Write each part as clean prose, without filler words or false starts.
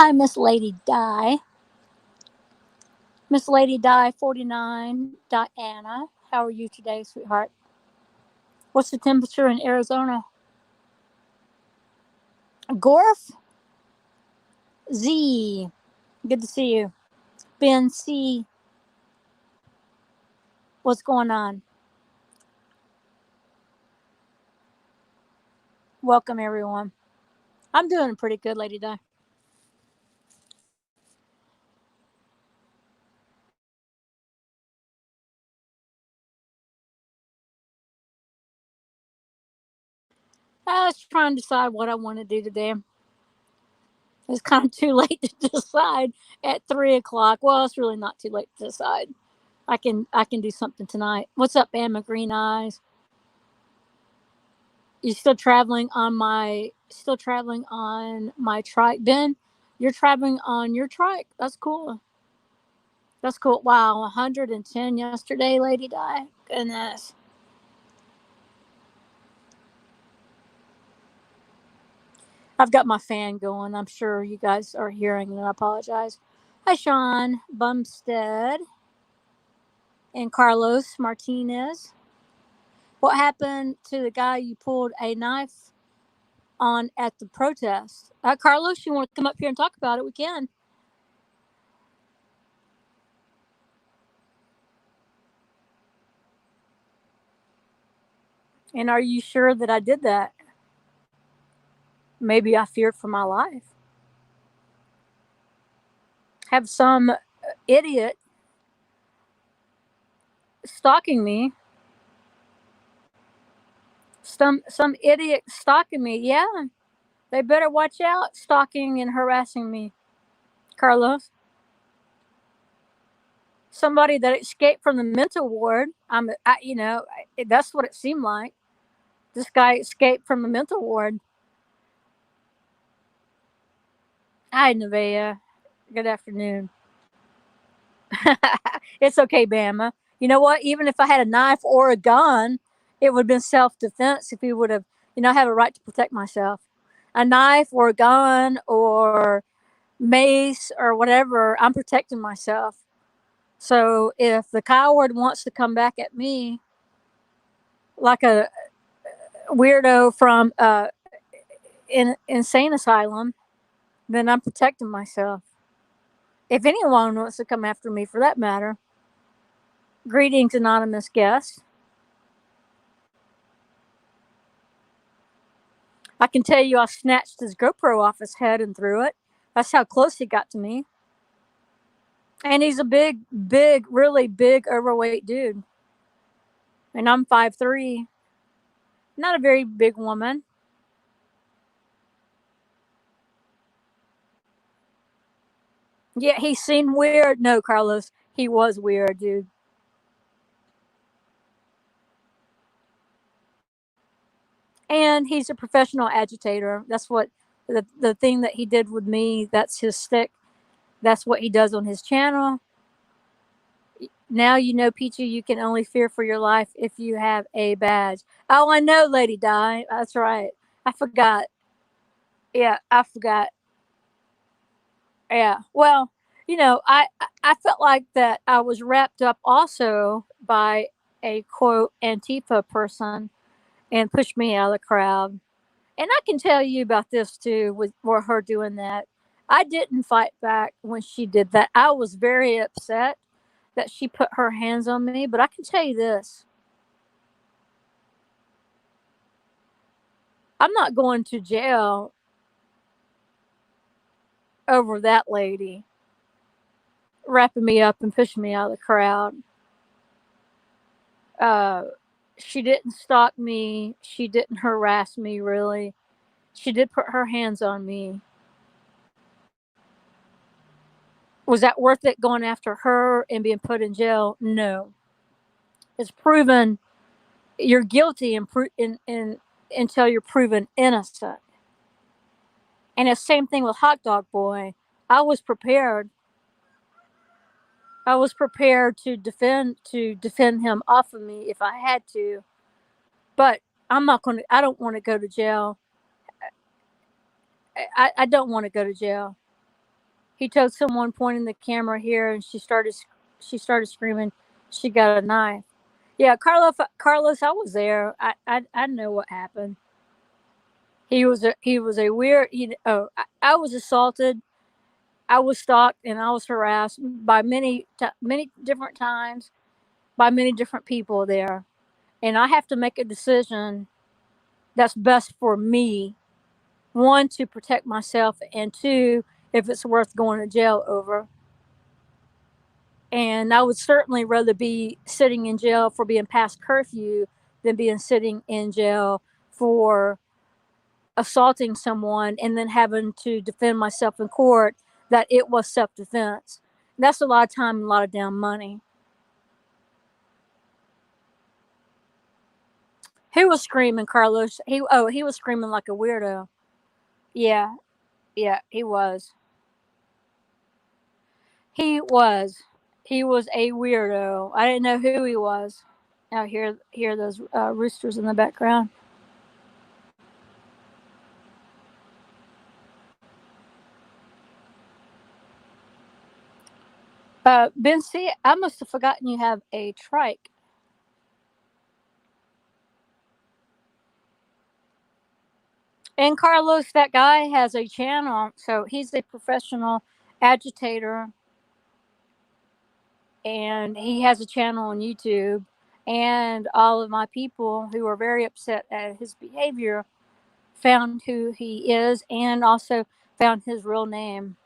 Hi, Miss Lady Di. Miss Lady Di 49, Diana. How are you today, sweetheart? What's the temperature in Arizona? Gorf Z. Good to see you. Ben C. What's going on? Welcome, everyone. I'm doing pretty good, Lady Di. I was trying to decide what I want to do today. It's kind of too late to decide at 3 o'clock. Well, it's really not too late to decide. I can do something tonight. What's up, Emma Green Eyes? You still traveling on my trike, Ben? You're traveling on your trike. That's cool. That's cool. Wow, 110 yesterday, Lady Di. Goodness. I've got my fan going. I'm sure you guys are hearing, and I apologize. Hi, Sean Bumstead and Carlos Martinez. What happened to the guy you pulled a knife on at the protest? Carlos, you want to come up here and talk about it? We can. And are you sure that I did that? Maybe I feared for my life. Have some idiot stalking me. Some idiot stalking me. Yeah, they better watch out, stalking and harassing me, Carlos. Somebody that escaped from the mental ward. That's what it seemed like. This guy escaped from the mental ward. Hi, Nevaeh. Good afternoon. It's okay, Bama. You know what? Even if I had a knife or a gun, it would have been self defense if he would have, I have a right to protect myself. A knife or a gun or mace or whatever, I'm protecting myself. So if the coward wants to come back at me like a weirdo from insane asylum, then I'm protecting myself. If anyone wants to come after me, for that matter, greetings, anonymous guest. I can tell you I snatched his GoPro off his head and threw it. That's how close he got to me. And he's a big, really big, overweight dude. And I'm 5'3". Not a very big woman. Yeah, he seemed weird. No, Carlos, he was weird, dude. And he's a professional agitator. That's what the thing that he did with me, that's his stick. That's what he does on his channel. Now you know, Peachy, you can only fear for your life if you have a badge. Oh, I know, Lady Di. That's right. I forgot. Yeah, I forgot. Yeah. Well, I felt like that I was wrapped up also by a quote Antifa person and pushed me out of the crowd. And I can tell you about this too, with for her doing that. I didn't fight back when she did that. I was very upset that she put her hands on me, but I can tell you this. I'm not going to jail over that lady wrapping me up and pushing me out of the crowd. Uh, she didn't stalk me. She didn't harass me, really. She did put her hands on me. Was that worth it going after her and being put in jail? No. It's proven you're guilty until you're proven innocent. And the same thing with Hot Dog Boy. I was prepared. I was prepared to defend him off of me if I had to. But I'm not going to. I don't want to go to jail. I don't want to go to jail. he told someone pointing the camera here, and she started screaming. She got a knife. Yeah, Carlos, I was there. I know what happened. He was a weird. I was assaulted. I was stalked and I was harassed by many different times by many different people there, and I have to make a decision that's best for me. One, to protect myself, and two, if it's worth going to jail over. And I would certainly rather be sitting in jail for being past curfew than being sitting in jail for assaulting someone and then having to defend myself in court that it was self-defense. That's a lot of time and a lot of damn money. Who was screaming, Carlos? He was screaming like a weirdo. Yeah, he was. He was. He was a weirdo. I didn't know who he was. Now hear those roosters in the background. Ben C, I must have forgotten you have a trike. And Carlos, that guy has a channel, so he's a professional agitator, and he has a channel on YouTube. And all of my people who are very upset at his behavior found who he is and also found his real name.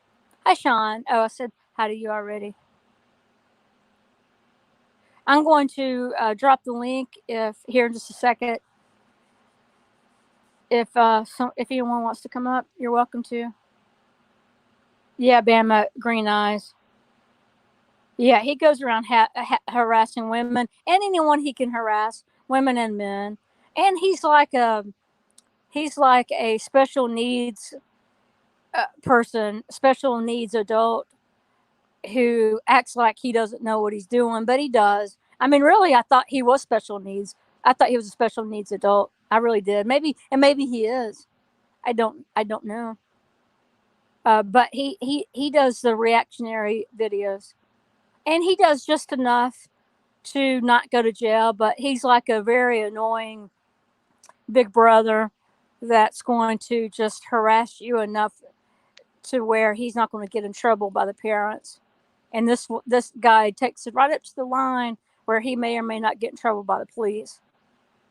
Hi, Sean. Oh, I said hi to you already. I'm going to drop the link here in just a second. If anyone wants to come up, you're welcome to. Yeah, Bama, green eyes. Yeah, he goes around harassing women and anyone he can harass, women and men. And he's like a special needs person, special needs adult who acts like he doesn't know what he's doing, but he does. I mean, really, I thought he was special needs. I thought he was a special needs adult. I really did. Maybe he is. I don't know. But he does the reactionary videos, and he does just enough to not go to jail. But he's like a very annoying big brother that's going to just harass you enough to where he's not going to get in trouble by the parents. And this guy takes it right up to the line where he may or may not get in trouble by the police.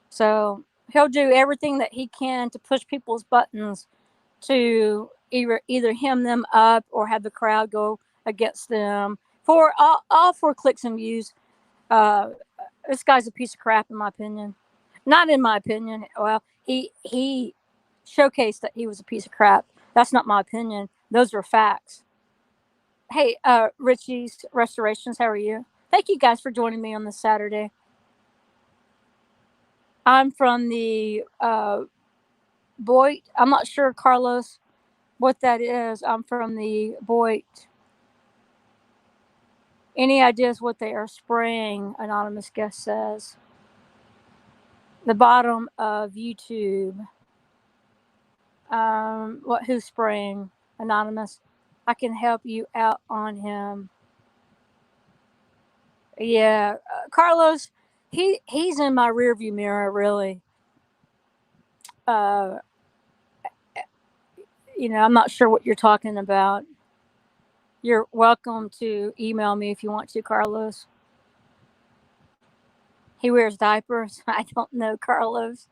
So he'll do everything that he can to push people's buttons to either hem them up or have the crowd go against them for all for clicks and views. This guy's a piece of crap, in my opinion. Not in my opinion. Well, he showcased that he was a piece of crap. That's not my opinion. Those are facts. Hey, Richie's Restorations, how are you? Thank you guys for joining me on this Saturday. I'm from the Boyd. I'm not sure, Carlos, what that is. I'm from the Boyd. Any ideas what they are spraying? Anonymous guest says. The bottom of YouTube. Who's spraying? Anonymous. I can help you out on him. Yeah, Carlos. He's in my rearview mirror, really. I'm not sure what you're talking about. You're welcome to email me if you want to, Carlos. He wears diapers. I don't know, Carlos.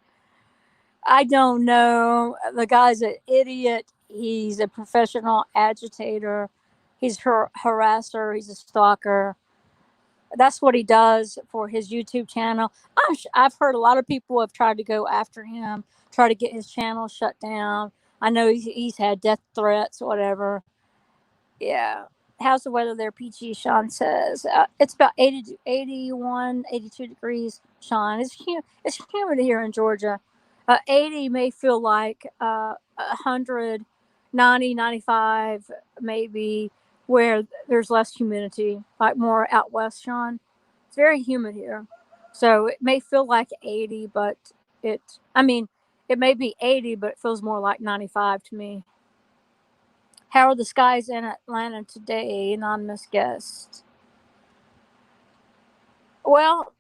I don't know. The guy's an idiot. He's a professional agitator. He's a harasser. He's a stalker. That's what he does for his YouTube channel. I've heard a lot of people have tried to go after him, try to get his channel shut down. I know he's had death threats, whatever. Yeah. How's the weather there, Peachy? Sean says. It's about 81, 82 degrees, Sean. It's humid here in Georgia. 80 may feel like 100, 90, 95, maybe, where there's less humidity, like more out west, Sean. It's very humid here. So it may feel like 80, but it may be 80, but it feels more like 95 to me. How are the skies in Atlanta today? Anonymous guest. Well,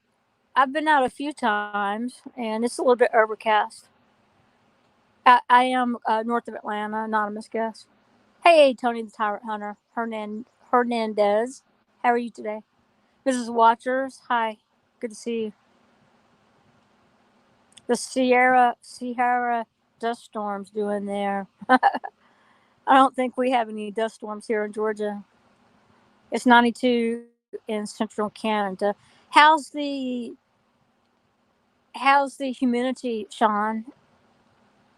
I've been out a few times, and it's a little bit overcast. I am north of Atlanta. Anonymous guest. Hey, Tony the Tyrant Hunter. Hernandez. How are you today? Mrs. Watchers. Hi. Good to see you. The Sierra dust storms doing there. I don't think we have any dust storms here in Georgia. It's 92 in central Canada. How's the humidity, Sean?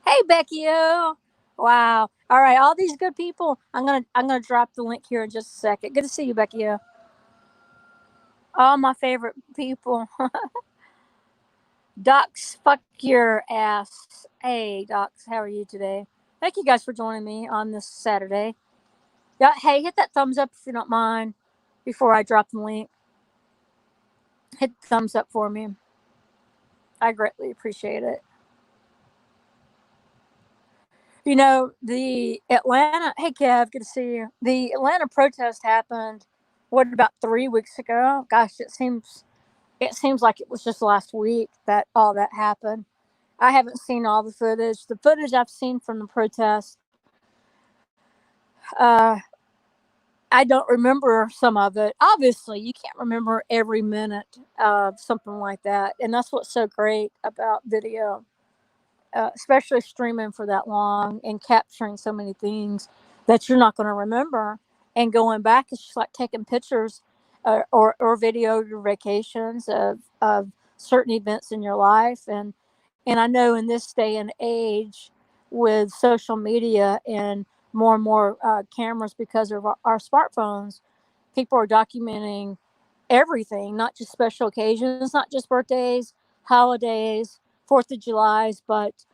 Hey, Becky O. Wow. All right, all these good people. I'm gonna drop the link here in just a second. Good to see you, Becky O. All my favorite people. Docs, fuck your ass. Hey, Docs, how are you today? Thank you guys for joining me on this Saturday. Yeah, hey, hit that thumbs up if you don't mind before I drop the link. Hit thumbs up for me. I greatly appreciate it. You know, the Atlanta, hey, Kev, good to see you. The Atlanta protest happened, what, about 3 weeks ago? Gosh, it seems like it was just last week that all that happened. I haven't seen all the footage. The footage I've seen from the protest, uh, I don't remember some of it. Obviously, you can't remember every minute of something like that. And that's what's so great about video, especially streaming for that long and capturing so many things that you're not going to remember. And going back, it's just like taking pictures or video your vacations of certain events in your life. And I know in this day and age with social media and more cameras because of our smartphones, people are documenting everything, not just special occasions, not just birthdays, holidays, 4th of July's, but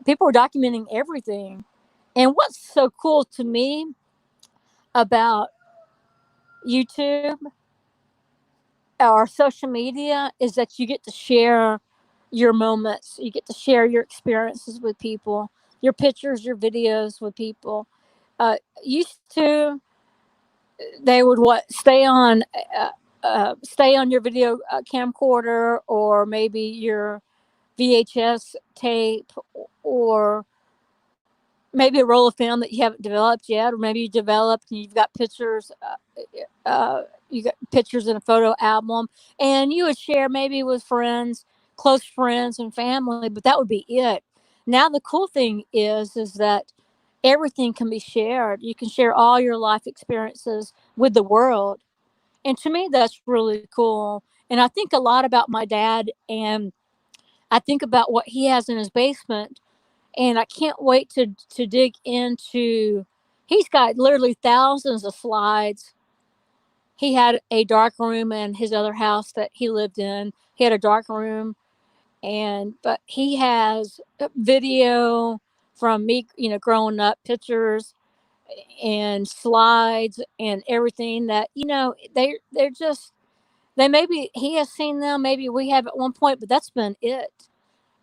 people are documenting everything. And what's so cool to me about YouTube or social media is that you get to share your moments, you get to share your experiences with people, your pictures, your videos with people. Used to, they would stay on your video camcorder or maybe your VHS tape or maybe a roll of film that you haven't developed yet, or maybe you developed and you've got pictures. You got pictures in a photo album, and you would share maybe with friends, close friends, and family. But that would be it. Now the cool thing is that everything can be shared. You can share all your life experiences with the world, and to me that's really cool. And I think a lot about my dad, and I think about what he has in his basement, and I can't wait to dig into. He's got literally thousands of slides. He had a dark room in his other house that he lived in. He had a dark room, and but he has video from me, growing up, pictures and slides and everything that they're just they maybe he has seen them, maybe we have at one point, but that's been it.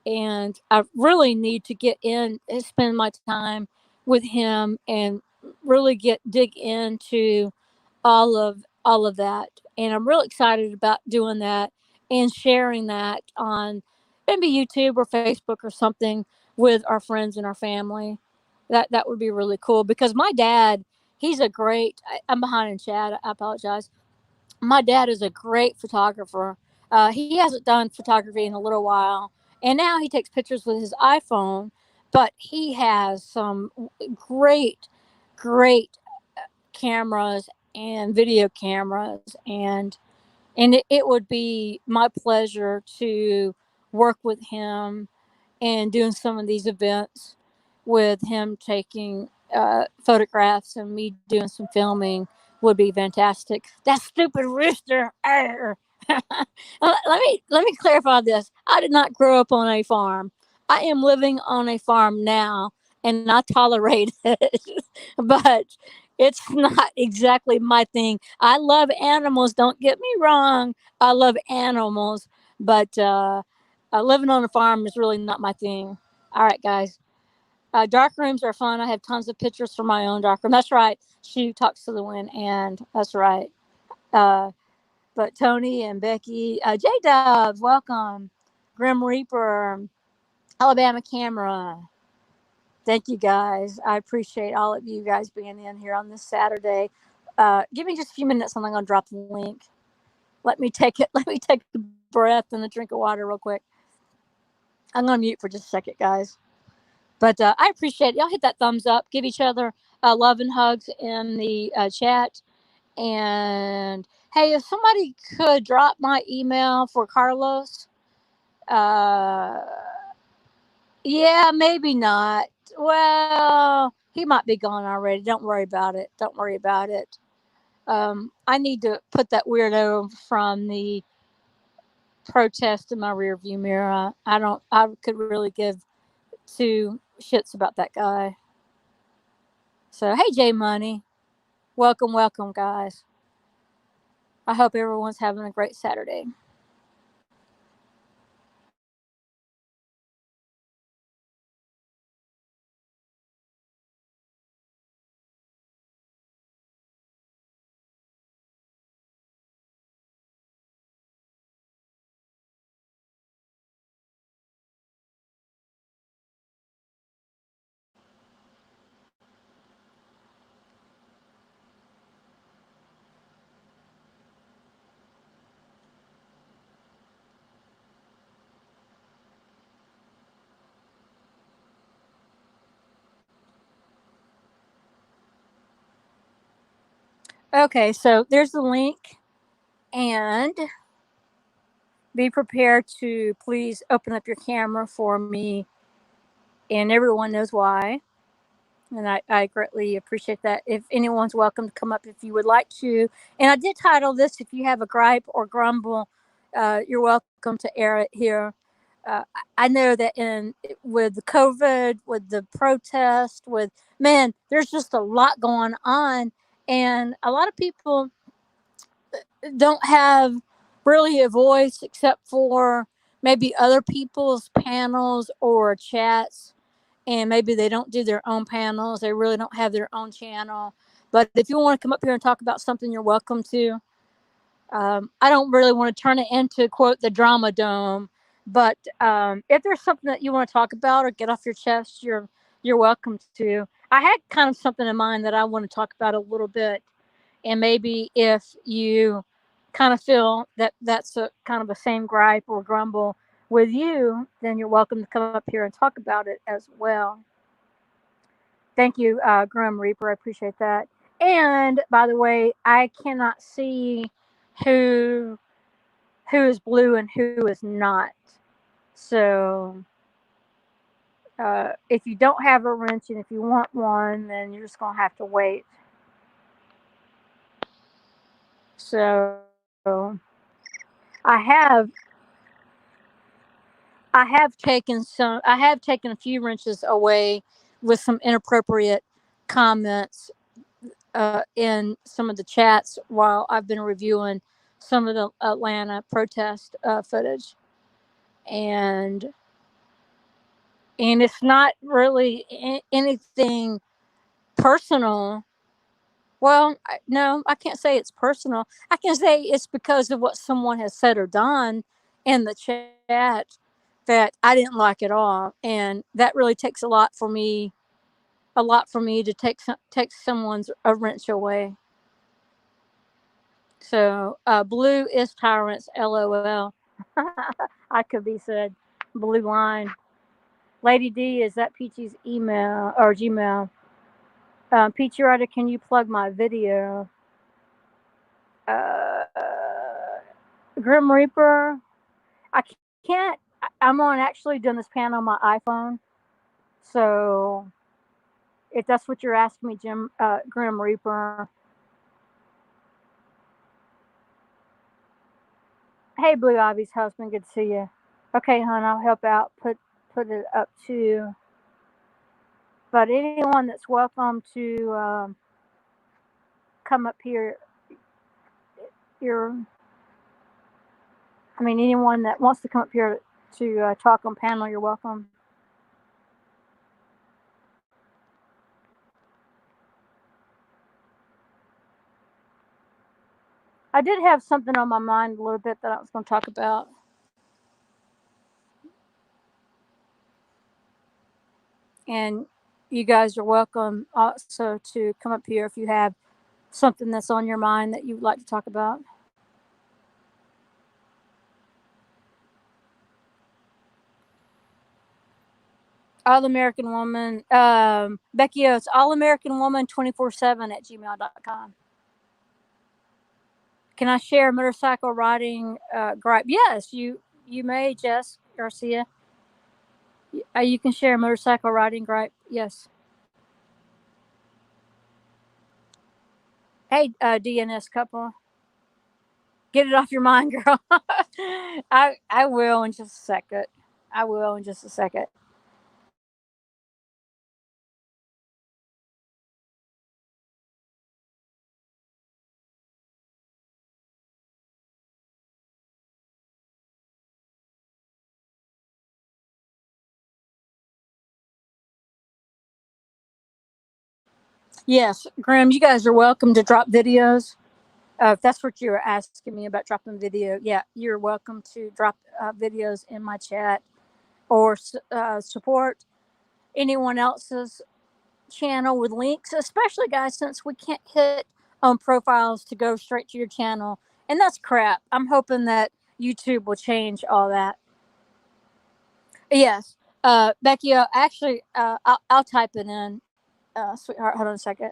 And I really need to get in and spend my time with him and really dig into all of that. And I'm real excited about doing that and sharing that on maybe YouTube or Facebook or something with our friends and our family. That would be really cool because my dad, he's a great. I'm behind in chat. I apologize. My dad is a great photographer. He hasn't done photography in a little while, and now he takes pictures with his iPhone. But he has some great, great cameras and video cameras, and it would be my pleasure to work with him and doing some of these events with him taking photographs and me doing some filming would be fantastic. That stupid rooster. Let me clarify this. I did not grow up on a farm. I am living on a farm now, and I tolerate it, but it's not exactly my thing. I love animals. Don't get me wrong. I love animals, but living on a farm is really not my thing. All right, guys. Dark rooms are fun. I have tons of pictures from my own dark room. That's right. She talks to the wind, and that's right. But Tony and Becky, J Dubs, welcome. Grim Reaper, Alabama Camera. Thank you guys. I appreciate all of you guys being in here on this Saturday. Give me just a few minutes and I'm going to drop the link. Let me take a breath and a drink of water real quick. I'm going to mute for just a second, guys. But I appreciate it. Y'all hit that thumbs up. Give each other love and hugs in the chat. And hey, if somebody could drop my email for Carlos. Yeah, maybe not. Well, he might be gone already. Don't worry about it. Don't worry about it. I need to put that weirdo from the protest in my rearview mirror. I could really give two shits about that guy. So, hey, J Money. Welcome, welcome, guys. I hope everyone's having a great Saturday. Okay, so there's the link. And be prepared to please open up your camera for me. And everyone knows why. And I greatly appreciate that. If anyone's welcome to come up if you would like to. And I did title this, if you have a gripe or grumble, you're welcome to air it here. I know that with the COVID, with the protest, there's just a lot going on. And a lot of people don't have really a voice except for maybe other people's panels or chats, and maybe they don't do their own panels, they really don't have their own channel. But if you want to come up here and talk about something, you're welcome to. I don't really want to turn it into, quote, the drama dome, but if there's something that you want to talk about or get off your chest, you're welcome to. I had kind of something in mind that I want to talk about a little bit, and maybe if you kind of feel that that's a kind of a same gripe or grumble with you, then you're welcome to come up here and talk about it as well. Thank you, Grim Reaper. I appreciate that. And by the way, I cannot see who is blue and who is not. So if you don't have a wrench and if you want one, then you're just gonna have to wait. So I have taken a few wrenches away with some inappropriate comments in some of the chats while I've been reviewing some of the Atlanta protest footage, and it's not really anything personal. Well, no, I can't say it's personal. I can say it's because of what someone has said or done in the chat that I didn't like at all, and that really takes a lot for me to take someone's a wrench away. So blue is tyrants, LOL. I could be said. Blue line. Lady D, is that Peachy's email or Gmail? Peachy Rider, can you plug my video? Uh, Grim Reaper, I can't. I'm on actually doing this panel on my iPhone. So if that's what you're asking me, Grim Reaper. Hey, Blue Ivy's husband, good to see you. Okay, hon, I'll help out. Put it up too. But anyone that's welcome to come up here, anyone that wants to come up here to talk on panel, you're welcome. I did have something on my mind a little bit that I was going to talk about. And you guys are welcome also to come up here if you have something that's on your mind that you'd like to talk about. All American Woman, Becky O, it's All American Woman 24/7 at gmail.com. Can I share motorcycle riding gripe? Yes, you may, Jess Garcia. You can share motorcycle riding gripe. Yes. Hey, DNS couple, get it off your mind, girl. I will in just a second. I will in just a second. Yes, Graham, you guys are welcome to drop videos. If that's what you were asking me about dropping video, yeah, you're welcome to drop videos in my chat or support anyone else's channel with links, especially guys, since we can't hit on profiles to go straight to your channel. And that's crap. I'm hoping that YouTube will change all that. Yes. Becky, actually, I'll type it in. Sweetheart, hold on a second.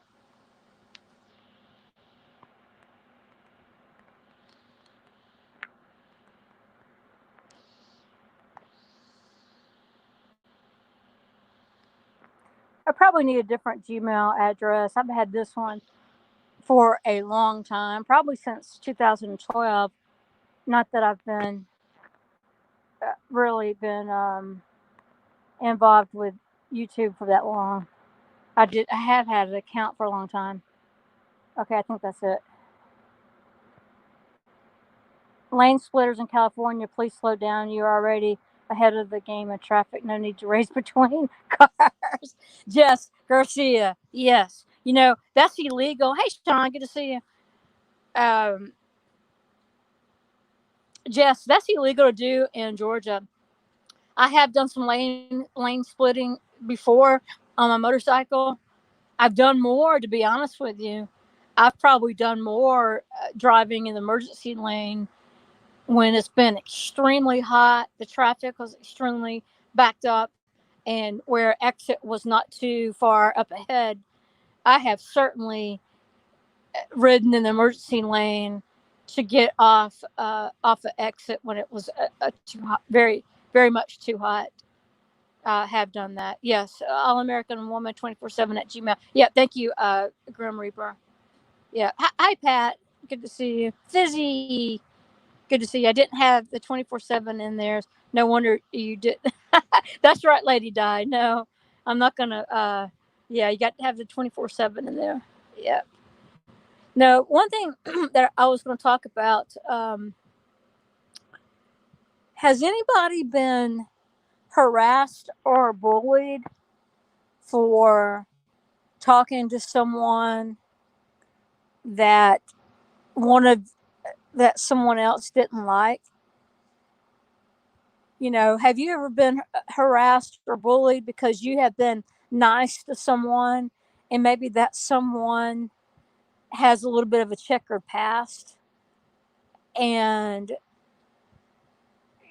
I probably need a different Gmail address. I've had this one for a long time, probably since 2012. Not that I've been really been involved with YouTube for that long. I have had an account for a long time. Okay, I think that's it. Lane splitters in California, please slow down. You're already ahead of the game in traffic. No need to race between cars. Jess Garcia, yes. You know, that's illegal. Hey, Sean, good to see you. Jess, that's illegal to do in Georgia. I have done some lane splitting before on my motorcycle. I've done more, to be honest with you. I've probably done more driving in the emergency lane when it's been extremely hot, the traffic was extremely backed up, and where exit was not too far up ahead. I have certainly ridden in the emergency lane to get off the exit when it was too hot, very much too hot. Have done that. Yes, All American Woman 24/7 at Gmail. Yeah, thank you, Grim Reaper. Yeah, hi Pat. Good to see you, Fizzy. Good to see you. I didn't have the 24/7 in there. No wonder you did. That's right, Lady Di. No, I'm not gonna. Yeah, you got to have the 24/7 in there. Yeah. No, one thing that I was going to talk about. Has anybody been harassed or bullied for talking to someone that wanted that someone else didn't like? You know, have you ever been harassed or bullied because you have been nice to someone and maybe that someone has a little bit of a checkered past and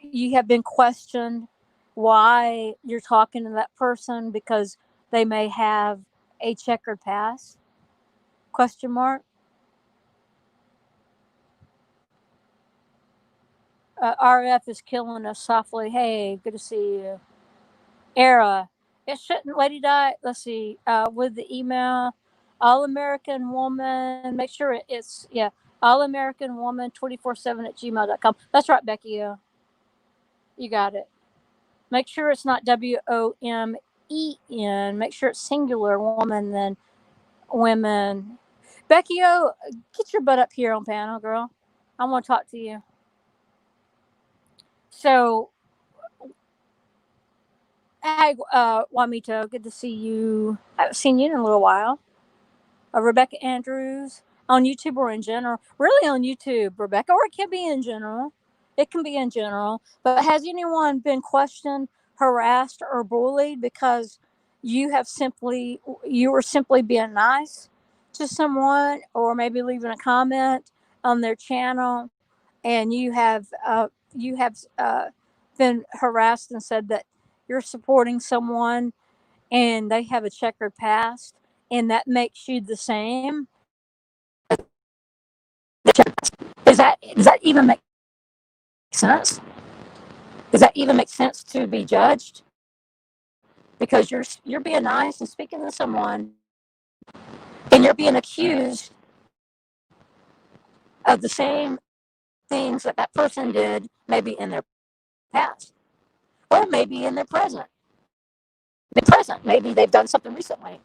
you have been questioned why you're talking to that person because they may have a checkered past? Question mark. RF is killing us softly. Hey, good to see you. Era. It shouldn't, Lady Di. Let's see. With the email, All American Woman. Make sure it's, yeah, All American Woman 24/7 at gmail.com. That's right, Becky. You got it. Make sure it's not WOMEN. Make sure it's singular woman than women. Becky get your butt up here on panel, girl. I want to talk to you. So, hey, Juanito, good to see you. I haven't seen you in a little while. Rebecca Andrews. on YouTube or in general, really on YouTube, Rebecca, or it can be in general. It can be in general. But has anyone been questioned, harassed, or bullied because you were simply being nice to someone, or maybe leaving a comment on their channel, and you have been harassed and said that you're supporting someone and they have a checkered past, and that makes you the same? Does that even make sense? Does that even make sense to be judged because you're being nice and speaking to someone, and you're being accused of the same things that that person did, maybe in their past or maybe in their present? Maybe they've done something recently.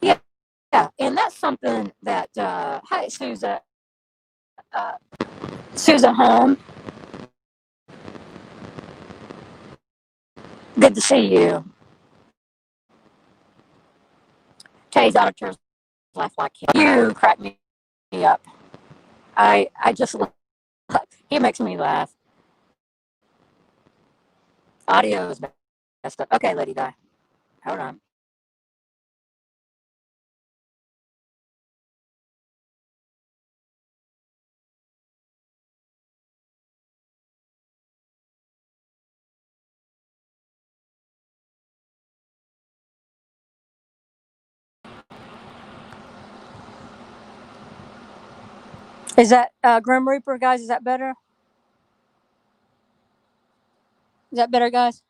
Yeah, yeah, and that's something that. Hi, Susan. Uh, Susan Home. Good to see you. Tay's auditors laugh like you crack me up. I just he makes me laugh. Audio is messed up. Okay, Lady Di, hold on. Is that Grim Reaper, guys? Is that better? Is that better, guys?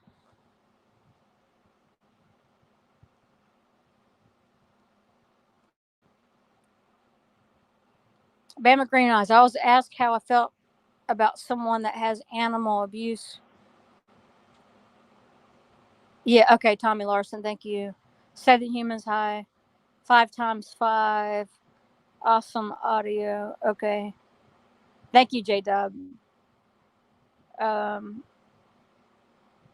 Bama Green Eyes. I was asked how I felt about someone that has animal abuse. Yeah, okay, Tommy Larson, thank you. Seven Humans High. 5 times 5. Awesome audio. Okay. Thank you, J Dub. Um,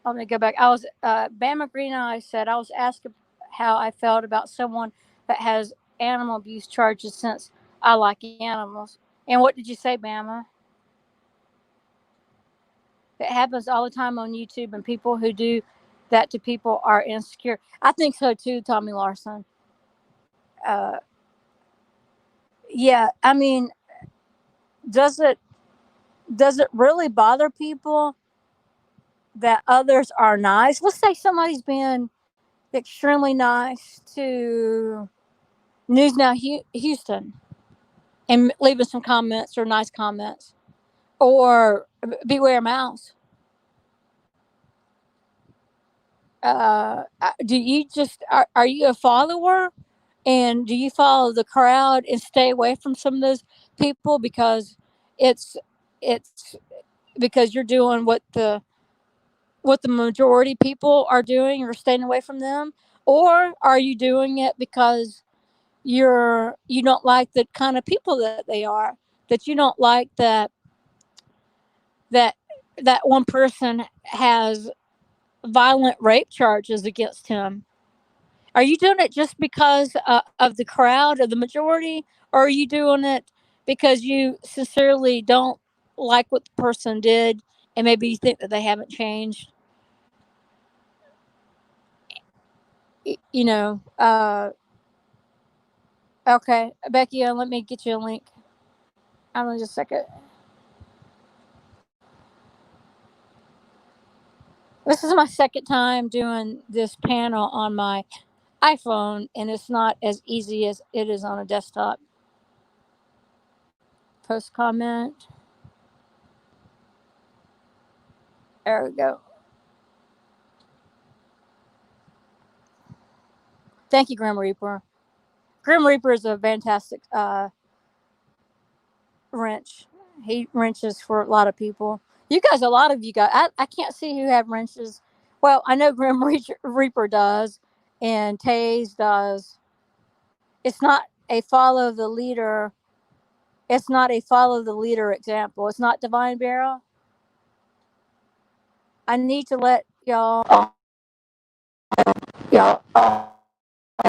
let me go back. I was Bama Green Eyes said I was asked how I felt about someone that has animal abuse charges since I like animals. And what did you say, Bama? It happens all the time on YouTube, and people who do that to people are insecure. I think so too, Tommy Larson. Uh, yeah, I mean, does it really bother people that others are nice? Let's say somebody's been extremely nice to News Now Houston and leaving some comments or nice comments, or Beware Mouse. Do you just are you a follower, and do you follow the crowd and stay away from some of those people because it's because you're doing what the majority people are doing, you're staying away from them? Or are you doing it because you don't like the kind of people that they are, that you don't like that that one person has violent rape charges against him? Are you doing it just because of the crowd, of the majority, or are you doing it because you sincerely don't like what the person did, and maybe you think that they haven't changed? You know, okay, Becky, let me get you a link. I'm gonna just a second. This is my second time doing this panel on my iPhone, and it's not as easy as it is on a desktop. Post comment. There we go. Thank you, Grim Reaper. Grim Reaper is a fantastic wrench. He wrenches for a lot of people. You guys, a lot of you guys, I can't see who have wrenches. Well, I know Grim Reaper does, and Taze does. It's not a follow the leader. It's not a follow the leader example. It's not Divine Barrel. I need to let y'all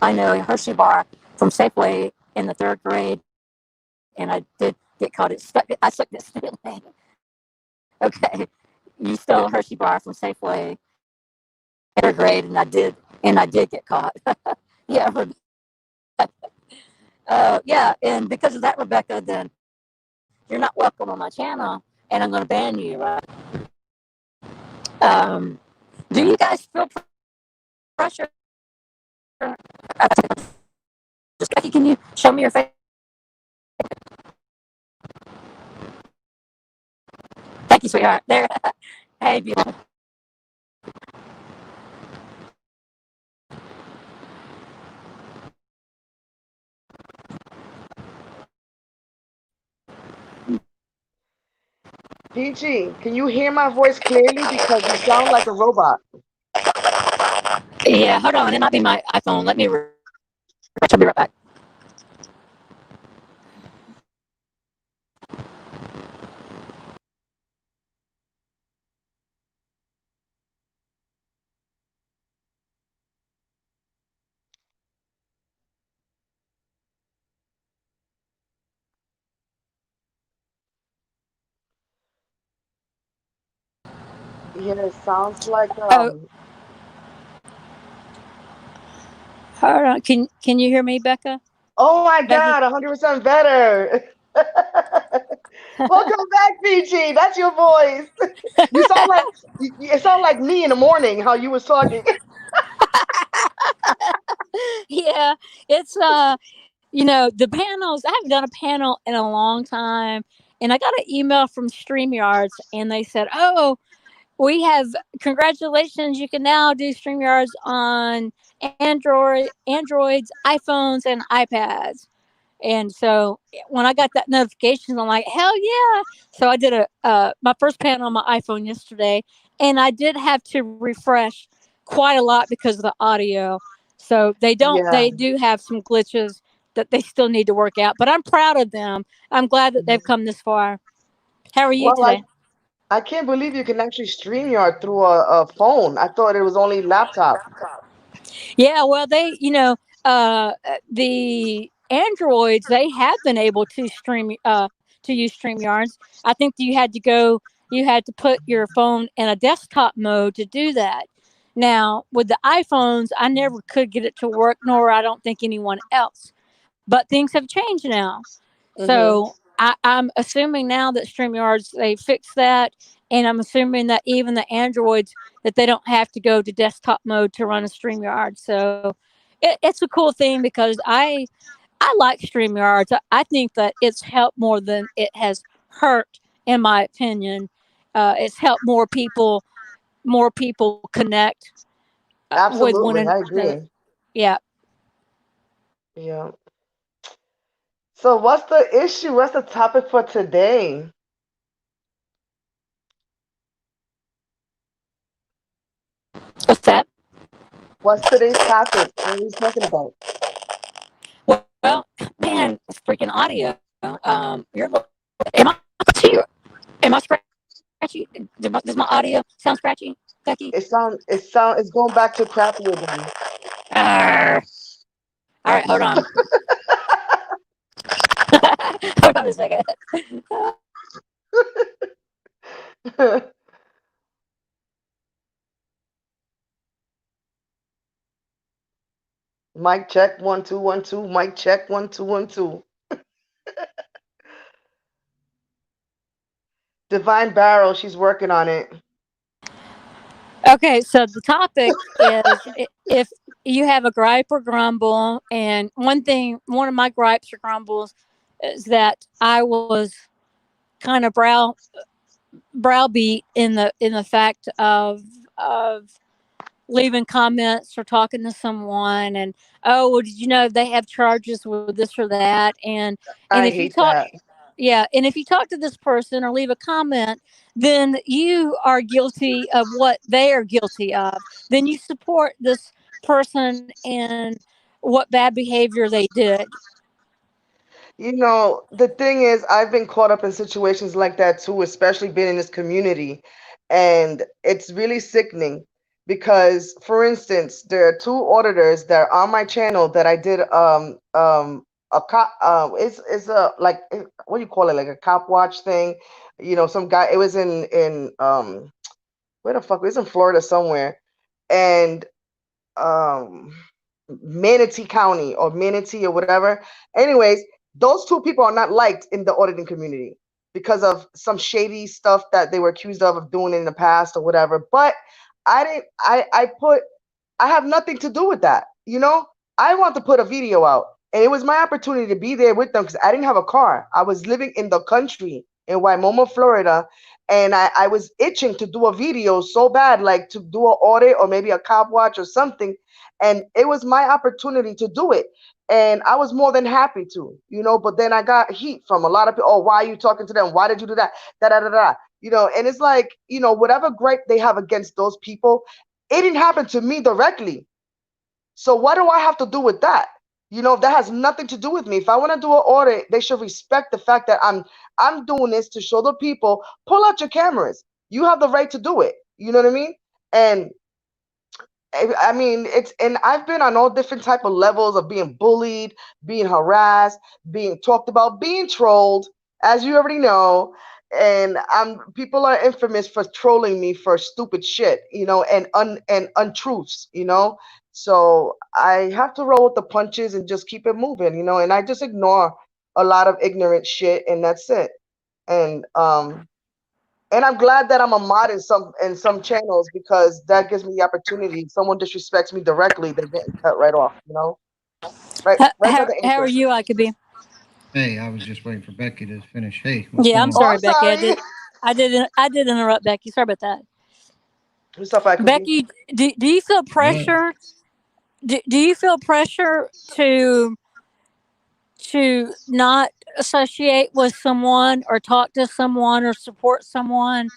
I know a Hershey bar from Safeway in the third grade, and I did get caught. I stuck this student name. Okay, you stole a Hershey bar from Safeway in third grade, and I did get caught. Yeah, yeah, and because of that, Rebecca, then you're not welcome on my channel, and I'm going to ban you, right? Um, do you guys feel pressure? Just Becky, can you show me your face? Thank you, sweetheart. There. Hey, beautiful. PG, can you hear my voice clearly? Because you sound like a robot. Yeah, hold on. It might be my iPhone. Let me refresh. I'll be right back. Yeah, it sounds like Oh, hold on. Can you hear me, Becca? oh my Becky? God, 100% better. Welcome back, PG. That's your voice. You sound like it sound like me in the morning how you was talking. Yeah, it's the panels. I haven't done a panel in a long time, and I got an email from StreamYards, and they said, "Oh, we have congratulations! You can now do StreamYards on Androids, iPhones, and iPads." And so when I got that notification, I'm like, hell yeah! So I did a my first panel on my iPhone yesterday, and I did have to refresh quite a lot because of the audio. So Yeah. they do have some glitches that they still need to work out. But I'm proud of them. I'm glad that they've Mhm. come this far. How are you Well, today? I can't believe you can actually StreamYard through a phone. I thought it was only laptop. Yeah, well, the Androids, they have been able to to use StreamYards. I think you had to put your phone in a desktop mode to do that. Now, with the iPhones, I never could get it to work, nor I don't think anyone else. But things have changed now. Hmm. So I'm assuming now that StreamYards they fixed that, and I'm assuming that even the Androids that they don't have to go to desktop mode to run a StreamYard. So it's a cool thing because I like StreamYards. I think that it's helped more than it has hurt, in my opinion. It's helped more people connect with one Absolutely, I another. agree. Yeah, Yeah. So what's the issue? What's the topic for today? what's that? What's today's topic? What are we talking about? Well, man, it's freaking audio. Am I to you? Am I scratchy? Does my audio sound scratchy, Becky? It's going back to crappy again. Arr. All right, hold on. Hold on a second. Mic check 1 2 1 2. Mic check 1 2 1 2. Divine Barrel, she's working on it. Okay, so the topic is if you have a gripe or grumble, and one of my gripes or grumbles is that I was kind of browbeat in the fact of leaving comments or talking to someone, and oh, well, did you know they have charges with this or that, and I if you hate talk that. yeah, and if you talk to this person or leave a comment, then you are guilty of what they are guilty of. Then you support this person in what bad behavior they did. The thing is, I've been caught up in situations like that too, especially being in this community. And it's really sickening because, for instance, there are two auditors that are on my channel that I did a cop it's a like what do you call it, like a cop watch thing, some guy, it was in where the fuck, it was in Florida somewhere, and um Manatee County or Manatee or whatever. Anyways, those two people are not liked in the auditing community because of some shady stuff that they were accused of doing in the past or whatever. But I didn't I have nothing to do with that. I want to put a video out, and it was my opportunity to be there with them because I didn't have a car. I was living in the country in Waimoma, Florida, and I was itching to do a video so bad, like to do an audit or maybe a cop watch or something. And it was my opportunity to do it. And I was more than happy to. But then I got heat from a lot of people. Oh, why are you talking to them? Why did you do that? Da da da da. And it's like, whatever gripe they have against those people, it didn't happen to me directly. So what do I have to do with that? That has nothing to do with me. If I want to do an audit, they should respect the fact that I'm doing this to show the people, pull out your cameras. You have the right to do it. You know what I mean? And I mean, and I've been on all different type of levels of being bullied, being harassed, being talked about, being trolled, as you already know. And people are infamous for trolling me for stupid shit, and untruths. So I have to roll with the punches and just keep it moving, and I just ignore a lot of ignorant shit, and that's it. And I'm glad that I'm a mod in some channels, because that gives me the opportunity. If someone disrespects me directly, they're getting cut right off. Right by the How are ankles. you? I could be. Hey, I was just waiting for Becky to finish. Hey, what's Yeah, going I'm on? Oh, sorry, I'm Becky. sorry. I did interrupt Becky. Sorry about that. What's up, I could be? Becky, do you feel What? pressure? Do you feel pressure to not associate with someone or talk to someone or support someone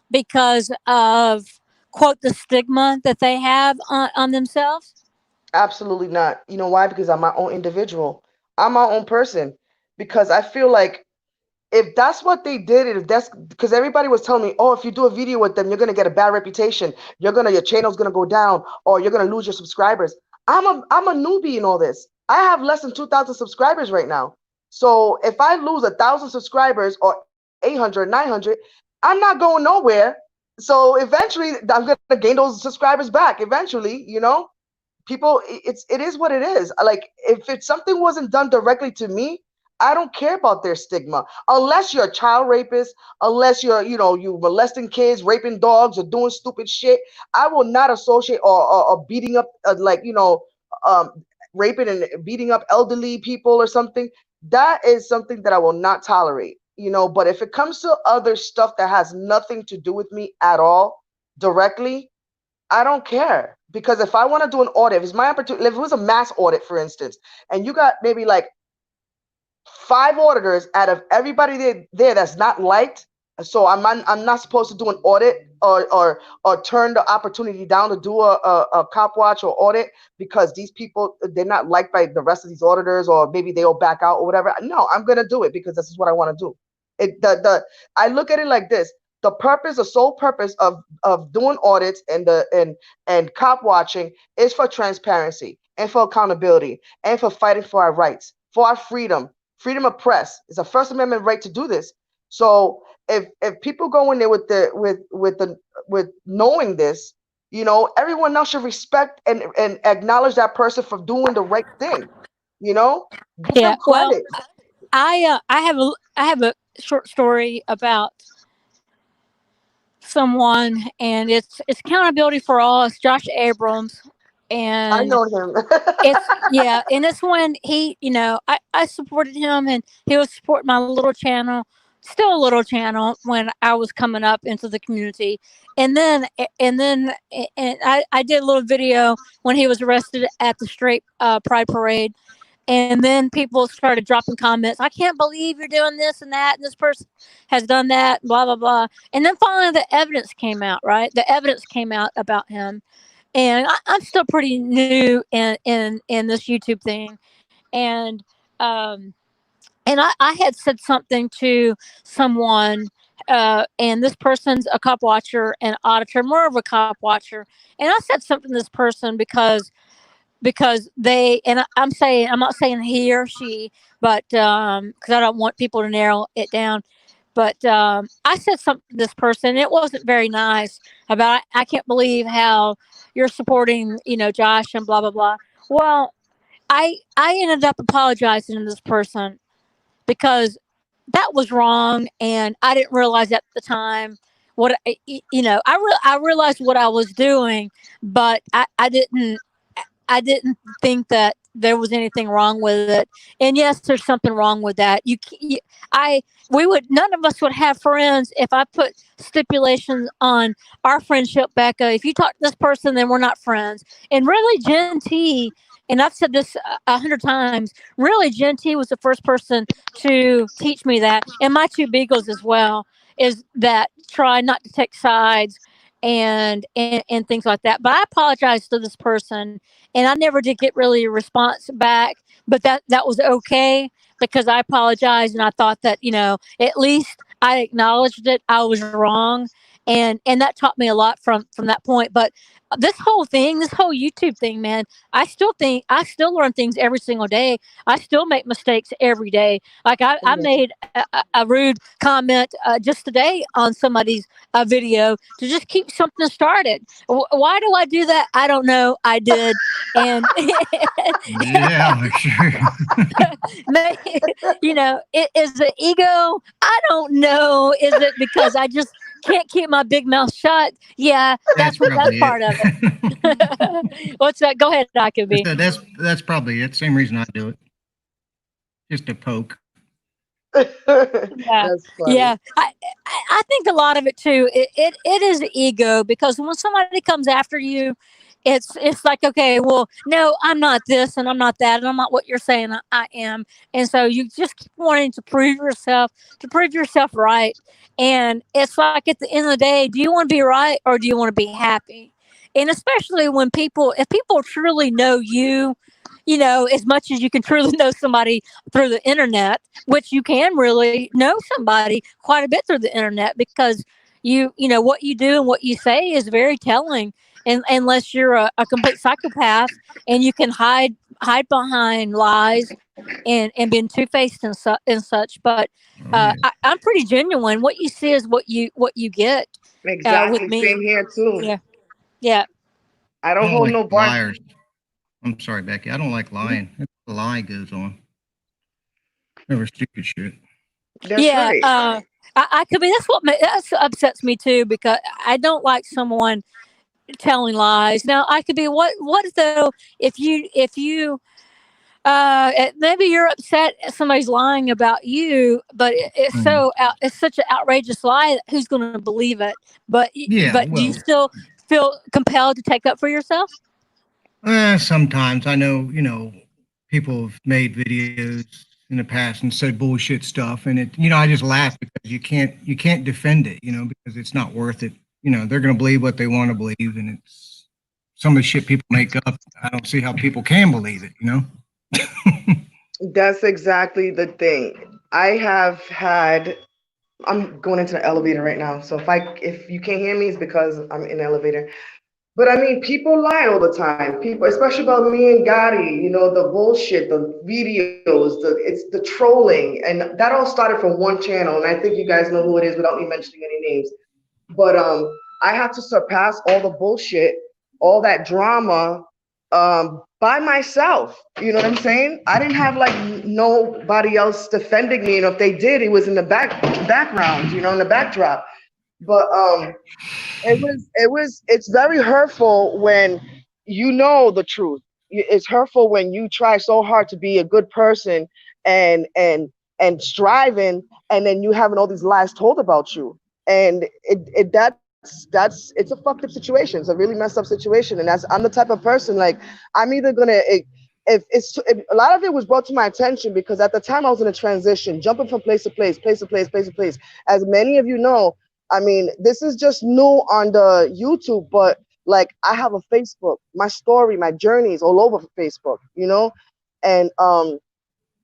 because of, quote, the stigma that they have on themselves? Absolutely not. You know why? Because I'm my own individual. I'm my own person. Because I feel like if that's what they did, if that's because everybody was telling me, oh, if you do a video with them, you're gonna get a bad reputation. Your channel's gonna go down, or you're gonna lose your subscribers. I'm a newbie in all this. I have less than 2,000 subscribers right now. So if I lose 1,000 subscribers or 800, 900, I'm not going nowhere. So eventually, I'm gonna gain those subscribers back. Eventually. People, it is what it is. Like, if something wasn't done directly to me, I don't care about their stigma, unless you're a child rapist, unless you molesting kids, raping dogs, or doing stupid shit. I will not associate, or beating up, um raping and beating up elderly people or something. That is something that I will not tolerate. But if it comes to other stuff that has nothing to do with me at all directly, I don't care, because if I want to do an audit, if it's my opportunity, if it was a mass audit, for instance, and you got maybe like 5 auditors out of everybody there that's not liked, so I'm not supposed to do an audit, or turn the opportunity down to do a cop watch or audit, because these people, they're not liked by the rest of these auditors, or maybe they'll back out or whatever. No, I'm gonna do it because this is what I want to do. I look at it like this: the sole purpose of doing audits and cop watching is for transparency and for accountability and for fighting for our rights, for our freedom of press. It's a First Amendment right to do this. So if people go in there with knowing this, everyone else should respect and acknowledge that person for doing the right thing. Give Yeah. them Well, credit. I have a short story about someone, and it's accountability for all. It's Josh Abrams, I and know him. it's yeah, and it's when he, I supported him, and he was supporting my little channel, still a little channel when I was coming up into the community, and I did a little video when he was arrested at the straight pride parade. And then people started dropping comments. I can't believe you're doing this and that, and this person has done that, blah blah blah. And then finally, the evidence came out. Right, the evidence came out about him, and I'm still pretty new in this YouTube thing, and um, and I had said something to someone, and this person's a cop watcher and auditor, more of a cop watcher, and I said something to this person because they, and I'm saying, I'm not saying he or she, but because I don't want people to narrow it down. But I said something to this person. It wasn't very nice about. I can't believe how you're supporting, Josh and blah blah blah. Well, I ended up apologizing to this person because that was wrong, and I didn't realize at the time I realized what I was doing, but I didn't think that there was anything wrong with it. And yes, there's something wrong with that. I, we would, none of us would have friends if I put stipulations on our friendship, Becca. If you talk to this person, then we're not friends. And really, Jen T, and I've said this 100 times, really, Jen T was the first person to teach me that. And my two beagles as well, is that try not to take sides and things like that. But I apologized to this person, and I never did get really a response back. But that was okay because I apologized and I thought that at least I acknowledged it. I was wrong, and that taught me a lot from that point. But this whole thing, this whole YouTube thing, man, I still think I still learn things every single day. I still make mistakes every day. Like I made a rude comment just today on somebody's video to just keep something started. Why do I do that? I don't know. I did, and Yeah, sure. is the ego? I don't know. Is it because I just can't keep my big mouth shut? Yeah, that's probably part of it. What's that? Go ahead, Akabi. That's probably it. Same reason I do it. Just a poke. Yeah, That's funny. yeah. I think a lot of it too. It is the ego, because when somebody comes after you, it's like, okay, well, no, I'm not this and I'm not that and I'm not what you're saying I am, and so you just keep wanting to prove yourself right, and it's like at the end of the day, do you want to be right or do you want to be happy? And especially when if people truly know you, as much as you can truly know somebody through the internet, which you can really know somebody quite a bit through the internet, because what you do and what you say is very telling. And unless you're a complete psychopath and you can hide behind lies and being two-faced and such. But I'm pretty genuine. What you see is what you get with Exactly. me. Same here too. Yeah, yeah. I I don't don't hold like no bar. liars. I'm sorry, Becky. I don't like lying. The lie goes on. Never stupid shit. That's Yeah, right. I could be. That upsets me too, because I don't like someone telling lies. Now, I could be. What though? If you maybe you're upset somebody's lying about you, but it's such an outrageous lie. That who's going to believe it? Yeah, But do you well, still feel compelled to take up for yourself? sometimes I know, people have made videos in the past and said bullshit stuff, and I just laugh because you can't defend it, because it's not worth it. They're going to believe what they want to believe, and it's some of the shit people make up. I don't see how people can believe it. That's exactly the thing. I have had. I'm going into the elevator right now, so if you can't hear me, it's because I'm in the elevator. But I mean, people lie all the time. People, especially about me and Gotti, the bullshit, the videos, it's the trolling, and that all started from one channel. And I think you guys know who it is without me mentioning any names. But I had to surpass all the bullshit, all that drama, by myself. You know what I'm saying? I didn't have like nobody else defending me, and if they did, it was in the background, in the backdrop. But it's very hurtful when you know the truth. It's hurtful when you try so hard to be a good person and striving, and then you having all these lies told about you. And that's it's a fucked up situation. It's a really messed up situation. And I'm the type of person, like, I'm either gonna if a lot of it was brought to my attention because at the time I was in a transition, jumping from place to place, place to place, place to place. As many of you know, I mean, this is just new on the YouTube, but like, I have a Facebook, my story, my journey is all over Facebook, and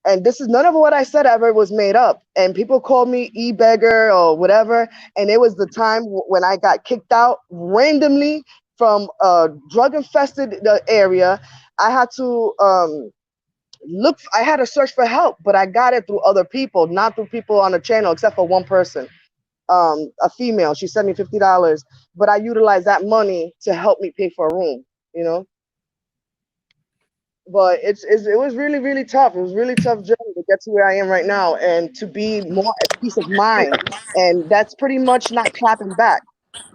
And this is none of what I said ever was made up. And people called me e-beggar or whatever. And it was the time when I got kicked out randomly from a drug-infested area. I had to I had to search for help, but I got it through other people, not through people on the channel, except for one person, a female. She sent me $50, but I utilized that money to help me pay for a room, you know. But it was really, really tough. It was really tough journey to get to where I am right now and to be more at peace of mind. And that's pretty much not clapping back.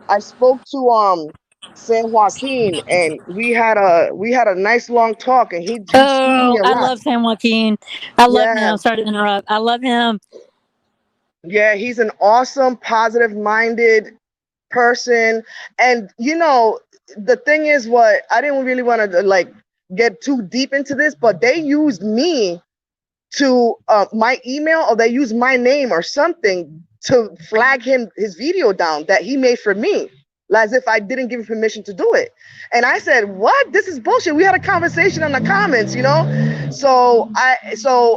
I spoke to San Joaquin, and we had a nice long talk, and he schooled me Oh, a I lot. love San Joaquin. I love Yeah, him. Sorry to interrupt. I love him. yeah, he's an awesome, positive minded person. And you know, the thing is, what I didn't really want to like get too deep into this, but they used me to my email, or they used my name or something to flag his video down that he made for me, as if I didn't give him permission to do it. And I said, what? This is bullshit. We had a conversation in the comments, you know. So I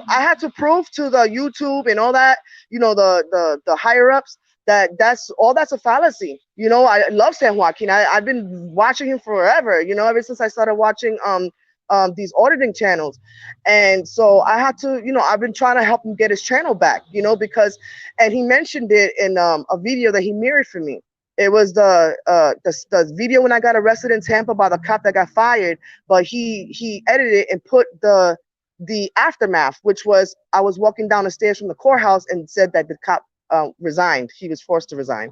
had to prove to the YouTube and all that, you know, the higher ups, that's a fallacy. You know, I love San Joaquin. I've been watching him forever, you know, ever since I started watching these auditing channels. And so I had to, you know, I've been trying to help him get his channel back, you know, because, and he mentioned it in a video that he mirrored for me. It was the video when I got arrested in Tampa by the cop that got fired, but he edited it and put the aftermath, which was I was walking down the stairs from the courthouse and said that the cop resigned. He was forced to resign,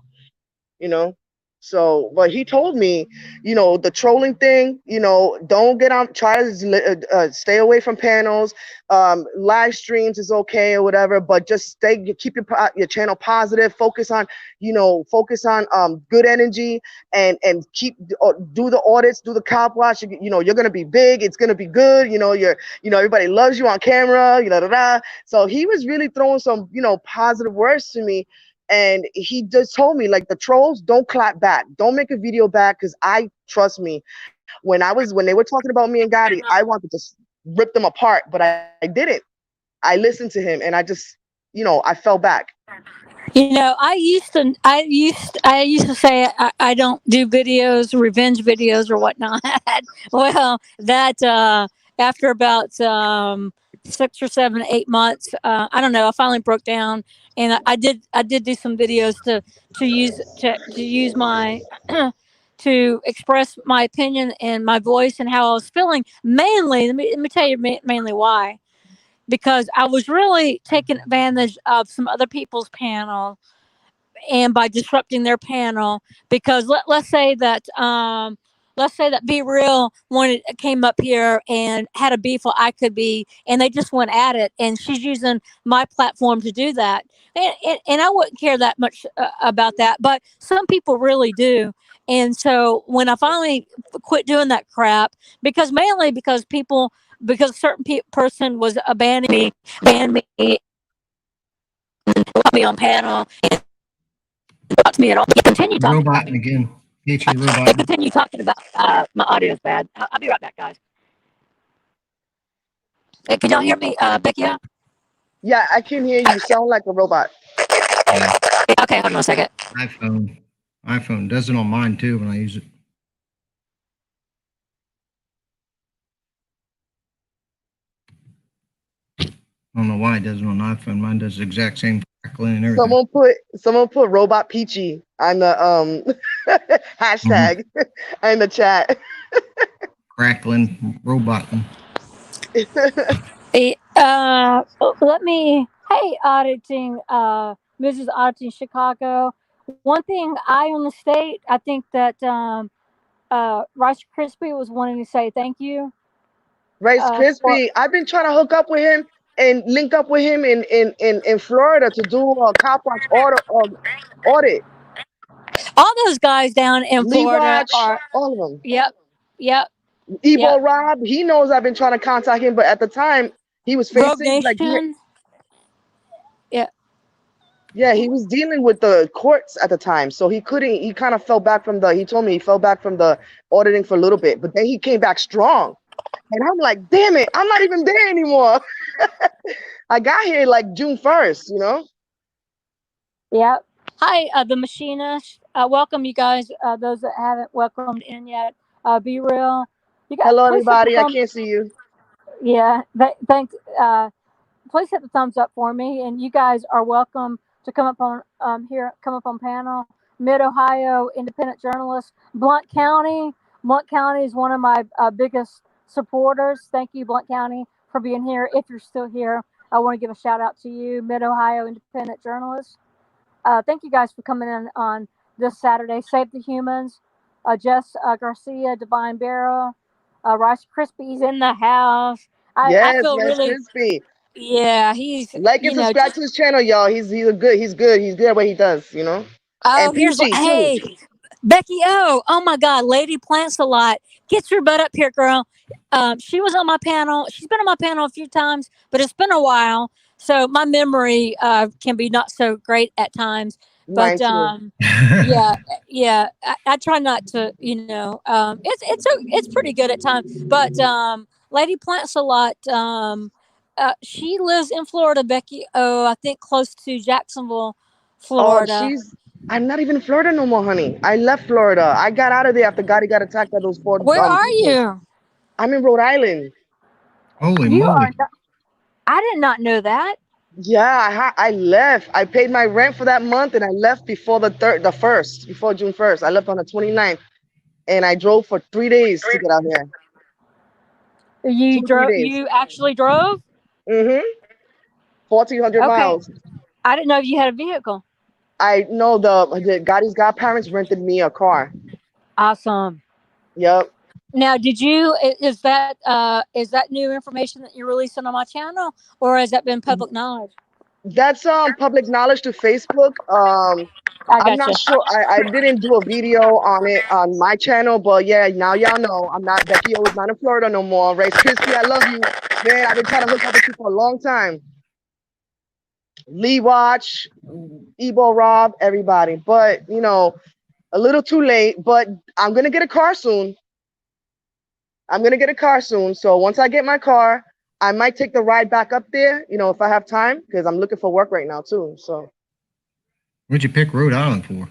you know. So, but he told me, you know, the trolling thing, you know, don't get on, try to stay away from panels. Live streams is okay or whatever, but just keep your channel positive. Focus on, you know, good energy, and keep do the audits, do the cop watch. You know, you're gonna be big. It's gonna be good. You know, everybody loves you on camera. You know, So he was really throwing some, you know, positive words to me. And he just told me, like, the trolls, don't clap back, don't make a video back, because trust me, when they were talking about me and Gotti, I wanted to just rip them apart, but I didn't. I listened to him, and I just, you know, I fell back. You know, I used to say I don't do videos, revenge videos or whatnot. Well, that after about 6 or 7, 8 months, I don't know. I finally broke down, and I did do some videos to use my to express my opinion and my voice and how I was feeling. Mainly, let me tell you mainly why. Because I was really taking advantage of some other people's panel, and by disrupting their panel, because let's say that Be Real came up here and had a beef, or I could be, and they just went at it, and she's using my platform to do that. And I wouldn't care that much about that, but some people really do. And so when I finally quit doing that crap, mainly because a certain person was abandoning me, banned me, put me on panel, talk to me at all. They continue talking about Roboting me. again. Hate you, They roboting. continue talking about my audio is bad. I'll be right back, guys. Hey, can y'all hear me, Becky? Yeah, I can hear you. Sound like a robot. Yeah. Okay, hold on a second. iPhone does it on mine too when I use it. I don't know why it does it on iPhone. Mine does the exact same crackling and everything. Someone put robot peachy on the hashtag in the chat. Crackling, roboting. Let me. Hey, auditing, Mrs. Auditing Chicago. One thing I on the state, I think that Rice Krispie was wanting to say thank you. Rice For Krispie. I've been trying to hook up with him and link up with him in Florida to do a cop watch audit. all those guys down in Lee Florida Watch, are. all of them. Yep, yep, Evo yep. Rob, he knows I've been trying to contact him, but at the time he was Rogue facing Nation. Yeah. yeah, he was dealing with the courts at the time, so he couldn't. He told me he fell back from the auditing for a little bit, but then he came back strong. And I'm like, damn it, I'm not even there anymore. I got here like June 1st, you know? Yep. Hi, the machinist. Welcome, you guys. Those that haven't welcomed in yet. Be real. You got. Hello, Please hit the everybody. I thumb. can't see you. Yeah. Thanks. Please hit the thumbs up for me, and you guys are welcome to come up on here. Come up on panel. Mid Ohio independent journalist, Blount County. Blount County is one of my biggest supporters. Thank you, Blount County, for being here. If you're still here, I want to give a shout out to you, Mid Ohio independent journalist. Thank you guys for coming in on this Saturday. Save the Humans, Jess Garcia, Divine Barrel, Rice Krispies in the house. I Yes, feel Rice really, Krispie. yeah, he's, Like and you know, subscribe just, to his channel, y'all. He's good. He's good at what he does, you know? oh, And here's what, PG too. hey, Becky oh my God, Lady Plants a lot. Get your butt up here, girl. She was on my panel. She's been on my panel a few times, but it's been a while. So my memory can be not so great at times. Mine But too. yeah, yeah. I try not to, it's pretty good at times. But Lady Plants a lot. She lives in Florida, Becky. Oh, I think close to Jacksonville, Oh, Florida. I'm not even in Florida no more, honey. I left Florida. I got out of there after Gotti got attacked by those four Where are people. you? I'm in Rhode Island. Holy You moly. are. I did not know that. Yeah, I left. I paid my rent for that month and I left before the first, before June 1st. I left on the 29th and I drove for 3 days to get out here. You 2 3 drove. days. You actually drove. Mm-hmm. 1,400 Okay. miles. I didn't know you had a vehicle. I know the Gotti's godparents rented me a car. Awesome. Yep. Now, is that new information that you're releasing on my channel, or has that been public knowledge? That's public knowledge to Facebook. I I'm gotcha. not sure. I didn't do a video on it on my channel, but yeah, now y'all know I'm not Becky O is not in Florida no more. Rice Krispie, I love you. Man, I've been trying to hook up with you for a long time. Lee Watch, Ebo Rob, everybody. But you know, a little too late, but I'm gonna get a car soon. I'm gonna get a car soon. So once I get my car, I might take the ride back up there, you know, if I have time, because I'm looking for work right now too. So What'd you pick Rhode Island for?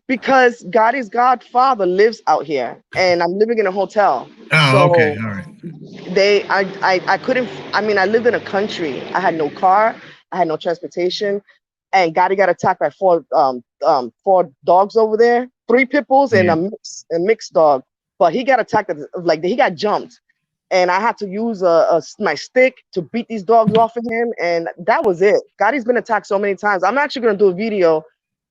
because Gotti's godfather lives out here and I'm living in a hotel. Oh, okay. So All right. I couldn't, I mean, I lived in a country. I had no car, I had no transportation, and Gotti got attacked by four dogs over there, 3 pit bulls and Yeah. a mixed dog. But he got attacked, like he got jumped. And I had to use my stick to beat these dogs off of him, and that was it. Gotti's been attacked so many times. I'm actually gonna do a video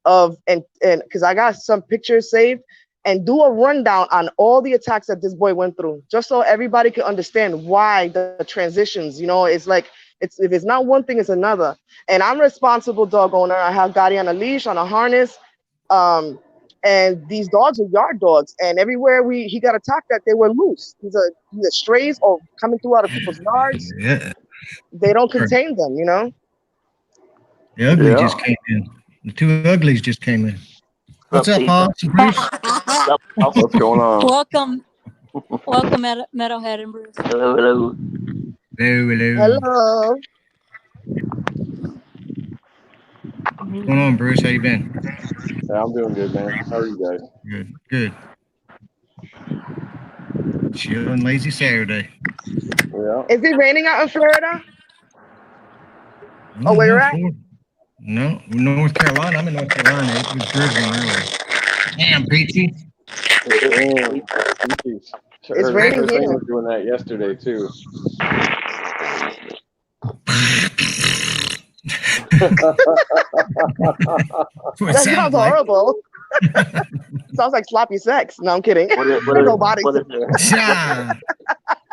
of and because I got some pictures saved and do a rundown on all the attacks that this boy went through, just so everybody can understand why the transitions. You know, it's like if it's not one thing, it's another. And I'm responsible dog owner. I have Gotti on a leash, on a harness. And these dogs are yard dogs, and everywhere he got attacked that they were loose. Either strays or coming through out of people's yards. Yeah. They don't Sure. contain them, you know. The ugly Yeah. just came in. The 2 uglies just came in. What's up, people? Paul? Bruce? What's going on? Welcome, Metalhead and Bruce. Hello, hello. Hello, hello. Hello. What's going on, Bruce? How you been? Yeah, I'm doing good, man. How are you guys? Good. Good. Chilling lazy Saturday. Yeah. Is it raining out in Florida? No, Oh, where no, you're at? Florida. No, North Carolina. I'm in North Carolina. It was drizzling earlier. Damn, Peachy. Damn. It's raining Her thing here. was doing that yesterday too. What it That sounded sounds like. horrible. Sounds like sloppy sex. No, I'm kidding. Robotics. What is there? Yeah.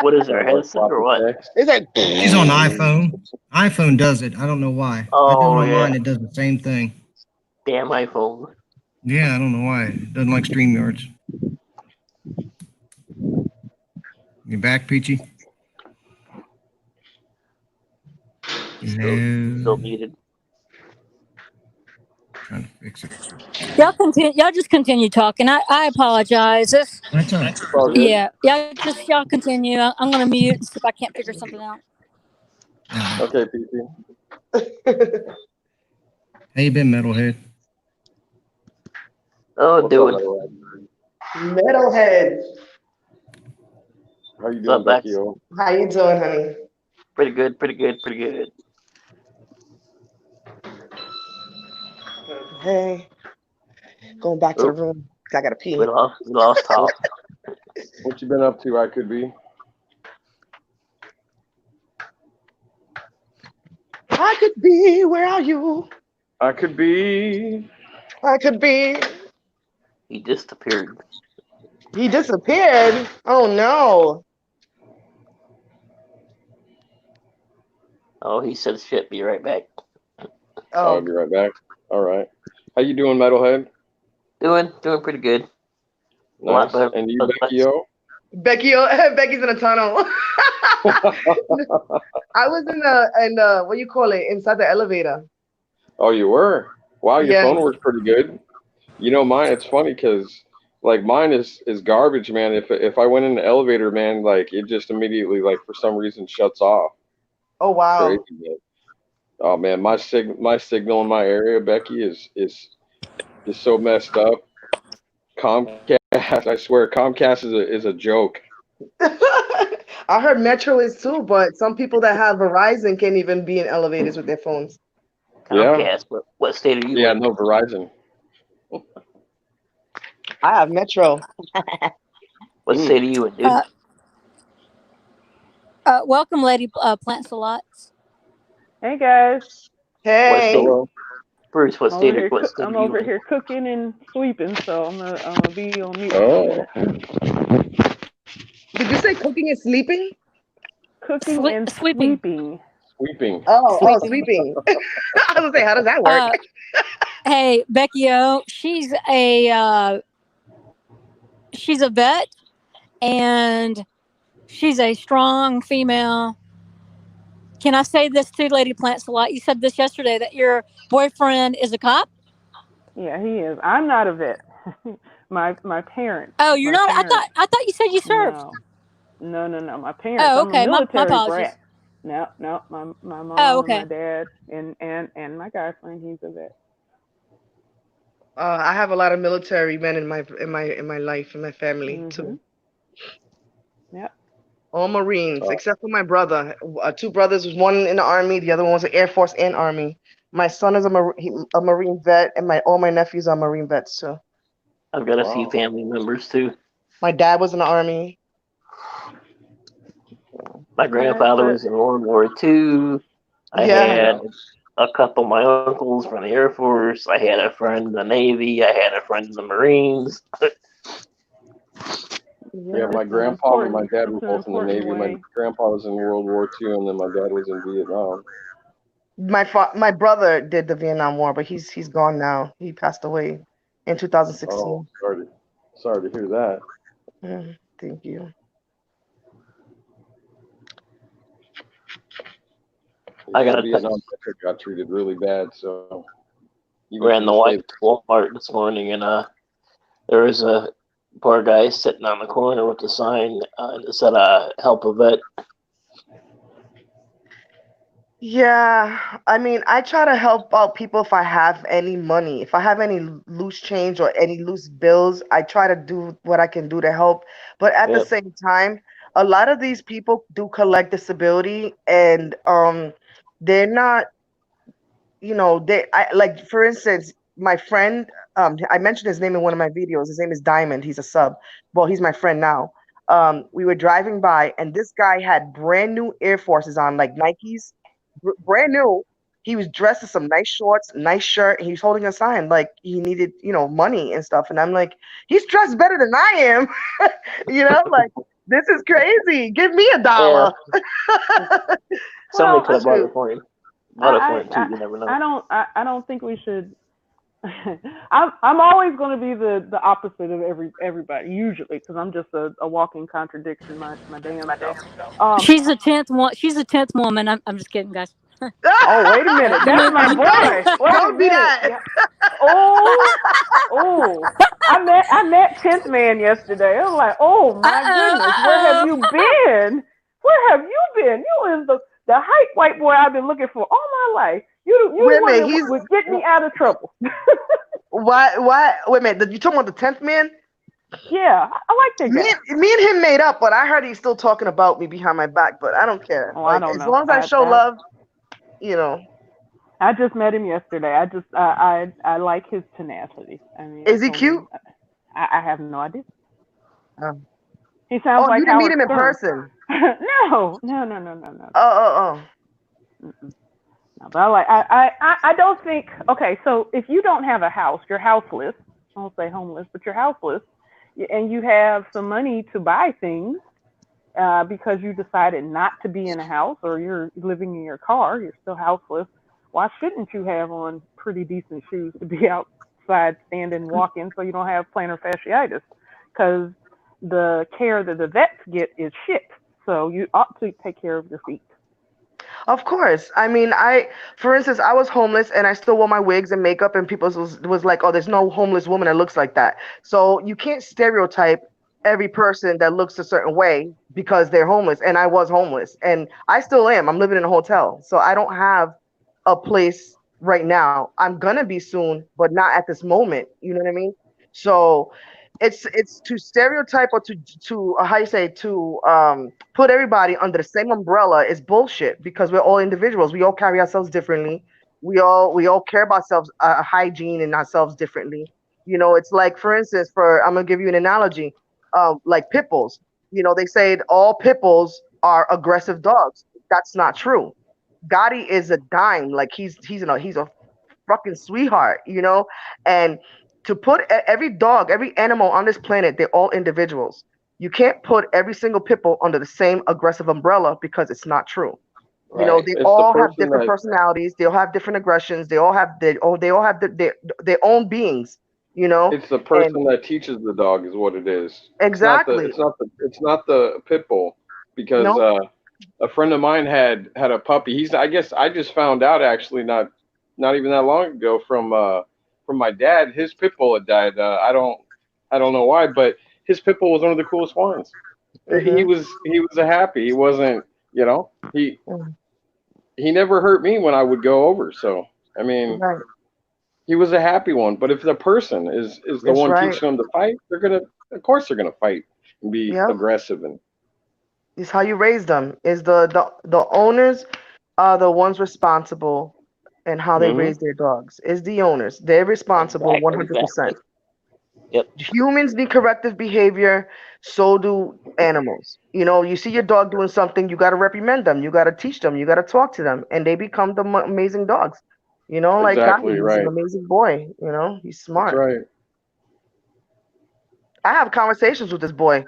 What is there? Headset or what? It's like She's on iPhone. iPhone does it. I don't know why. I do it Oh on yeah. mine. It does the same thing. Damn iPhone. Yeah, I don't know why. It doesn't like StreamYards. You back, Peachy? Still No. muted. Trying to fix it. Y'all continue. Y'all just continue talking. I apologize. That's all right. It's all good. Yeah. Y'all continue. I'm gonna mute and see if I can't figure something out. Okay, PC. How you been, Metalhead? Oh, What's doing. up, Metalhead? Metalhead. How you What's up, doing, Bex? Becky? O? How you doing, honey? Pretty good, pretty good, pretty good. Hey, going back to the room. 'Cause I gotta pee. We lost Top. What you been up to? I could be. I could be. Where are you? I could be. I could be. He disappeared. He disappeared. Oh no. Oh, he said shit. Be right back. I'll Oh, be right back. All right. How you doing, Metalhead? Doing pretty good. A lot Nice. better. And you, Becky O? Becky's in a tunnel. I was in what do you call it? Inside the elevator. Oh, you were? Wow, your Yeah. phone works pretty good. You know, mine, it's funny because, like, mine is garbage, man. If I went in the elevator, man, like, it just immediately, like, for some reason shuts off. Oh wow. Crazy, man. Oh, man, my signal in my area, Becky, is so messed up. Comcast, I swear, Comcast is a joke. I heard Metro is too, but some people that have Verizon can't even be in elevators with their phones. Comcast. What state are you Yeah, in? no, Verizon. I have Metro. What state are you in, dude? Welcome, Lady Plants a Lot. Hey guys, What Hey. state? Hello. Bruce, what state are I'm you over in? here cooking and sweeping, so I'm gonna be on mute. Oh. Did you say cooking and sleeping? Cooking and Sweeping. sweeping. Sweeping. Sweeping. I was gonna say, how does that work? Hey, Becky O, she's a vet, and she's a strong female. Can I say this to Lady Plants a Lot? You said this yesterday that your boyfriend is a cop. Yeah, he is. I'm not a vet. my parents. Oh, you're my not. Parents, I thought you said you served. No. My parents. Oh, I'm okay. a My military apologies. brat. No. My mom Oh, okay. and my dad and my guy friend. He's a vet. I have a lot of military men in my life, in my family too. Yep. All Marines, except for my brother. Two brothers, one in the Army, the other one was in Air Force and Army. My son is a Marine vet, and all my nephews are Marine vets too. I've got a few family members too. My dad was in the Army. My grandfather was in World War II. I had a couple of my uncles from the Air Force. I had a friend in the Navy. I had a friend in the Marines. Yeah, my grandpa and my dad were both in the Navy. My grandpa was in World War II, and then my dad was in Vietnam. My brother did the Vietnam War, but he's gone now. He passed away in 2016. Oh, sorry to hear that. Thank you. I got a Vietnam got treated really bad, so ran the wife to Walmart this morning, and there was a poor guy sitting on the corner with a sign that said "Help a Vet." Yeah, I mean, I try to help out people if I have any money. If I have any loose change or any loose bills, I try to do what I can do to help. But at the same time, a lot of these people do collect disability, and they're not, like, for instance, my friend, I mentioned his name in one of my videos. His name is Diamond. He's a sub. Well, he's my friend now. We were driving by, and this guy had brand new Air Forces on, like Nikes. Brand new. He was dressed in some nice shorts, nice shirt, and he was holding a sign like he needed, money and stuff. And I'm like, he's dressed better than I am. Like, this is crazy. Give me $1. Somebody could have bought it for him. You never know. I don't think we should. I'm always going to be the opposite of everybody usually, because I'm just a walking contradiction. My damn self. She's the 10th one. She's the 10th woman. I'm just kidding, guys. Oh, wait a minute. That's my boy. Wait a Don't do minute. that. Yeah. Oh. I met 10th Man yesterday. I was like, oh my goodness, where have you been? Where have you been? You is the hype white boy I've been looking for all my life. You Wait the a one minute. that would get me out of trouble. Why? Wait a minute. You talking about the 10th Man? Yeah, I like that guy. Me and him made up, but I heard he's still talking about me behind my back. But I don't care. Oh, Like, I don't as know. long as I show love, you know. I just met him yesterday. I like his tenacity. I mean, Is he cute? I have no idea. Oh, He sounds like you didn't meet Howard him in Stern. person. No. Oh. Mm-mm. No, but I don't think. Okay, so if you don't have a house, you're houseless. I won't say homeless, but you're houseless, and you have some money to buy things because you decided not to be in a house, or you're living in your car. You're still houseless. Why shouldn't you have on pretty decent shoes to be outside standing, walking, so you don't have plantar fasciitis? Because the care that the vets get is shit. So you ought to take care of your feet. Of course. I mean, for instance, I was homeless and I still wore my wigs and makeup, and people was like, "Oh, there's no homeless woman that looks like that." So you can't stereotype every person that looks a certain way because they're homeless. And I was homeless, and I still am. I'm living in a hotel, so I don't have a place right now. I'm gonna be soon, but not at this moment. You know what I mean? So it's to stereotype or to how you say to put everybody under the same umbrella is bullshit, because we're all individuals. We all carry ourselves differently. We all care about ourselves, hygiene and ourselves differently. You know, it's like, for instance, I'm gonna give you an analogy. Like pit bulls. You know, they say all pit bulls are aggressive dogs. That's not true. Gotti is a dime. Like he's a fucking sweetheart, you know? And to put every dog, every animal on this planet, they're all individuals. You can't put every single pit bull under the same aggressive umbrella, because it's not true. You know, Right. they It's the all have person different that personalities. They all have different aggressions. They all have their own beings, you know? it's the And person that teaches the dog is what it is. exactly. It's not the pit bull, because Nope. a friend of mine had a puppy. I guess I just found out actually not even that long ago from my dad. His pit bull had died. I don't know why, but his pit bull was one of the coolest ones. Mm-hmm. He was a happy. He wasn't, you know, Mm. he never hurt me when I would go over. So I mean, Right. he was a happy one. But if the person is the That's one right. teaching them to fight, of course they're gonna fight and be Yep. aggressive. And It's how you raise them. Is the owners are the ones responsible, and how they hmm raise their dogs. Is the owners. They're responsible Exactly. 100%. Yep. Humans need corrective behavior, so do animals. You know, you see your dog doing something, you got to reprimand them, you got to teach them, you got to talk to them, and they become the amazing dogs. You know, like exactly Gotti, he's an right. amazing boy. You know, he's That's smart. right. I have conversations with this boy.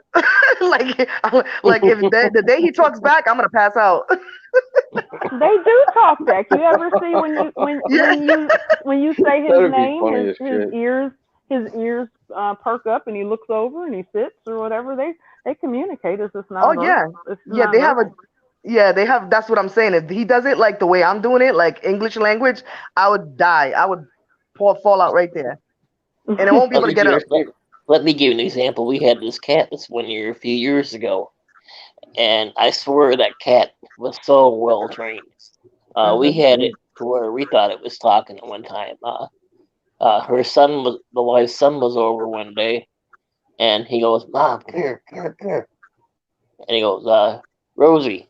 like, if the day he talks back, I'm gonna pass out. They do talk back. You ever see Yeah. when you say his That'd be name, funny as his shit. ears perk up and he looks over and he sits or whatever. They communicate. It's just Oh nonverbal. yeah. It's Yeah, they have nonverbal. they have, that's what I'm saying. If he does it like the way I'm doing it, like English language, I would die. I would fall out right there. And I won't be Let able to me get give up. let me give you an example. We had this cat this one year a few years ago, and I swear that cat was so well trained. We Hmm. had it to where we thought it was talking at one time. The wife's son was over one day, and he goes, "Mom, come here, come here, come here," and he goes, "Rosie,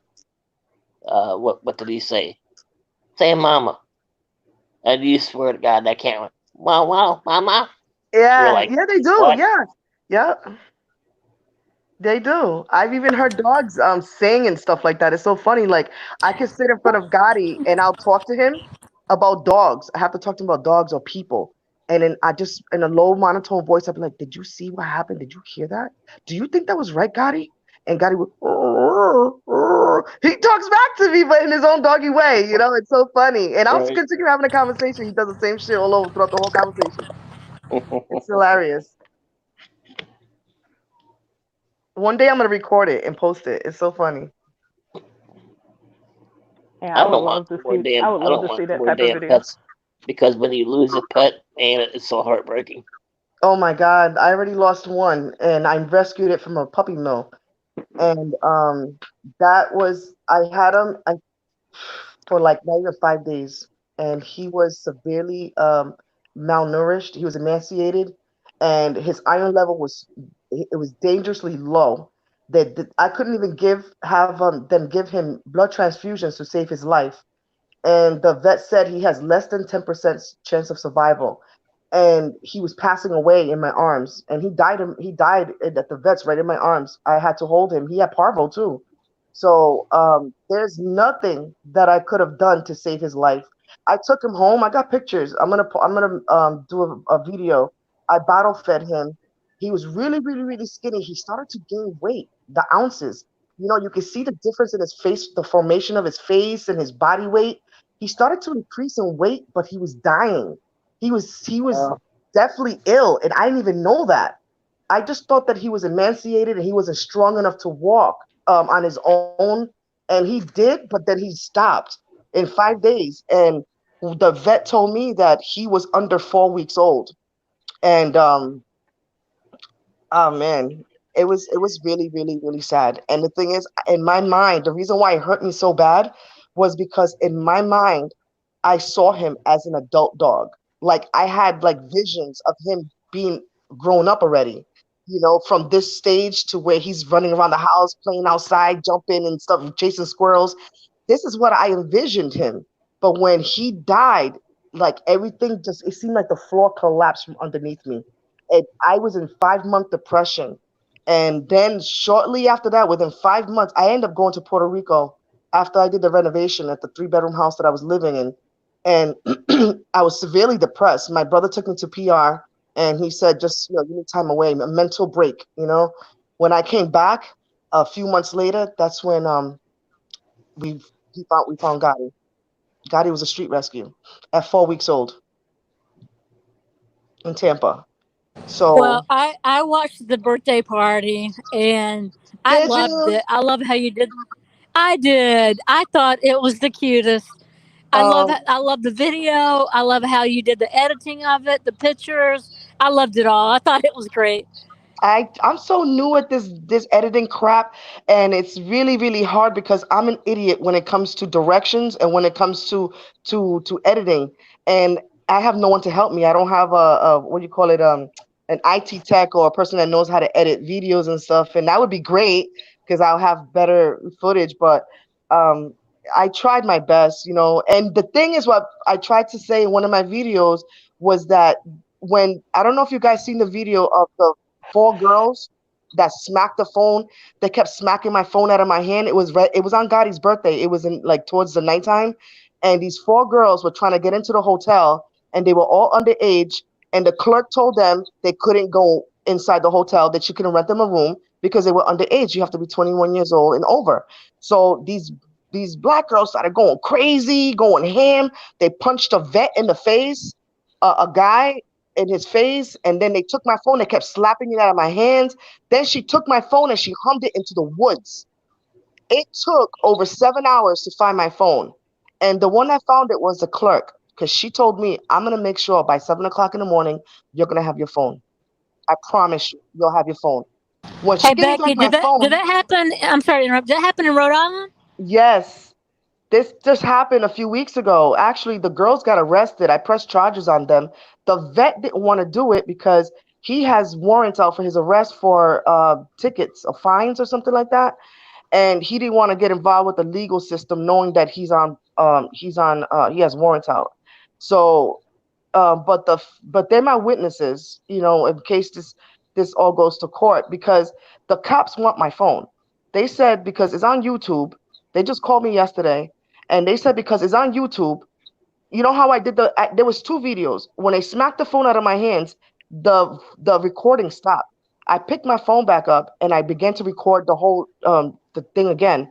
what did he say? Say, Mama." And you swear to God, that cat went, "Wow, wow, Mama." We're Yeah, like, yeah, they do. "What?" Yeah. Yeah. They do. I've even heard dogs sing and stuff like that. It's so funny. Like, I can sit in front of Gotti and I'll talk to him about dogs. I have to talk to him about dogs or people. And then I just, in a low monotone voice, I'll be like, "Did you see what happened? Did you hear that? Do you think that was right, Gotti?" And Gotti would, he talks back to me, but in his own doggy way. You know, it's so funny. And I'll Right. continue having a conversation. He does the same shit all over throughout the whole conversation. It's hilarious. One day I'm gonna record it and post it. It's so funny. Yeah, I don't want no more I damn. would I love don't to want see no that more type of damn video. pets because when you lose a pet, man, it's so heartbreaking. Oh my God, I already lost one, and I rescued it from a puppy mill. And that was I had him for like not even 5 days, and he was severely malnourished. He was emaciated, and his iron level was dangerously low. That I couldn't even have them give him blood transfusions to save his life, and the vet said he has less than 10% chance of survival, and he was passing away in my arms, and he died at the vet's right in my arms. I had to hold him. He had parvo too. So there's nothing that I could have done to save his life. I took him home. I got pictures. I'm gonna do a video. I bottle fed him. He was really really really skinny. He started to gain weight, the ounces. You can see the difference in his face, the formation of his face and his body weight. He started to increase in weight, but he was dying. He was Uh, definitely ill, and I didn't even know that. I just thought that he was emaciated and he wasn't strong enough to walk on his own, and he did, but then he stopped in 5 days. And the vet told me that he was under 4 weeks old, and oh man, it was really, really, really sad. And the thing is, in my mind, the reason why it hurt me so bad was because in my mind, I saw him as an adult dog. Like I had like visions of him being grown up already. From this stage to where he's running around the house, playing outside, jumping and stuff, chasing squirrels. This is what I envisioned him. But when he died, like everything just it seemed like the floor collapsed from underneath me. I was in 5 month depression. And then shortly after that, within 5 months, I ended up going to Puerto Rico after I did the renovation at the 3 bedroom house that I was living in. And I was severely depressed. My brother took me to PR, and he said, just, you need time away, a mental break. When I came back a few months later, that's when we we found Gotti. Gotti was a street rescue at 4 weeks old in Tampa. Well, So I watched the birthday party and I did loved you? it. I love how you did. I did. I thought it was the cutest. Um, I love the video. I love how you did the editing of it, the pictures. I loved it all. I thought it was great. I'm so new at this editing crap, and it's really really hard because I'm an idiot when it comes to directions and when it comes to editing, and I have no one to help me. I don't have a what do you call it, an IT tech or a person that knows how to edit videos and stuff, and that would be great because I'll have better footage. But um, I tried my best. And the thing is, what I tried to say in one of my videos was that when I don't know if you guys seen the video of the 4 girls that smacked the phone. They kept smacking my phone out of my hand. It was on Gotti's birthday. It was in like towards the nighttime, and these 4 girls were trying to get into the hotel, and they were all underage. And the clerk told them they couldn't go inside the hotel, that you couldn't rent them a room because they were underage. You have to be 21 years old and over. So these black girls started going crazy, going ham. They punched a vet in the face, a guy in his face, and then they took my phone. They kept slapping it out of my hands. Then she took my phone and she hummed it into the woods. It took over 7 hours to find my phone, and the one that found it was the clerk, because she told me, I'm going to make sure by 7 o'clock in the morning you're going to have your phone. I promise you'll have your phone. When she Hey gave me back Becky, my did phone, that happen? I'm sorry to interrupt. Did that happen in Rhode Island? yes, this just happened a few weeks ago. Actually, the girls got arrested. I pressed charges on them. The vet didn't want to do it because he has warrants out for his arrest for tickets or fines or something like that, and he didn't want to get involved with the legal system, knowing that he has warrants out. So, but they're my witnesses, in case this all goes to court, because the cops want my phone. They said because it's on YouTube. They just called me yesterday, and they said because it's on YouTube. You know how I did there was 2 videos. When they smacked the phone out of my hands, the recording stopped. I picked my phone back up and I began to record the thing again.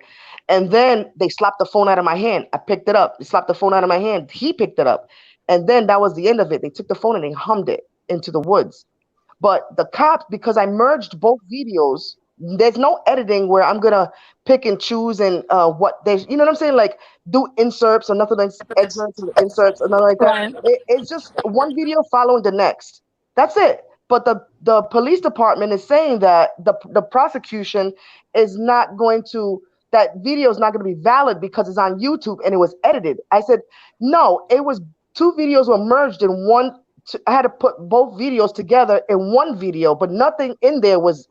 And then they slapped the phone out of my hand. I picked it up. They slapped the phone out of my hand. He picked it up. And then that was the end of it. They took the phone and they hummed it into the woods. But the cops, because I merged both videos, There's no editing where I'm gonna pick and choose and what they, you know what I'm saying, like do inserts or nothing, like excerpts or inserts or nothing like that. Right. It's just one video following the next. That's it. But the police department is saying that the prosecution is not going to, that video is not going to be valid because it's on YouTube and it was edited. I said no, it was two videos were merged in one. I had to put both videos together in one video, but nothing in there was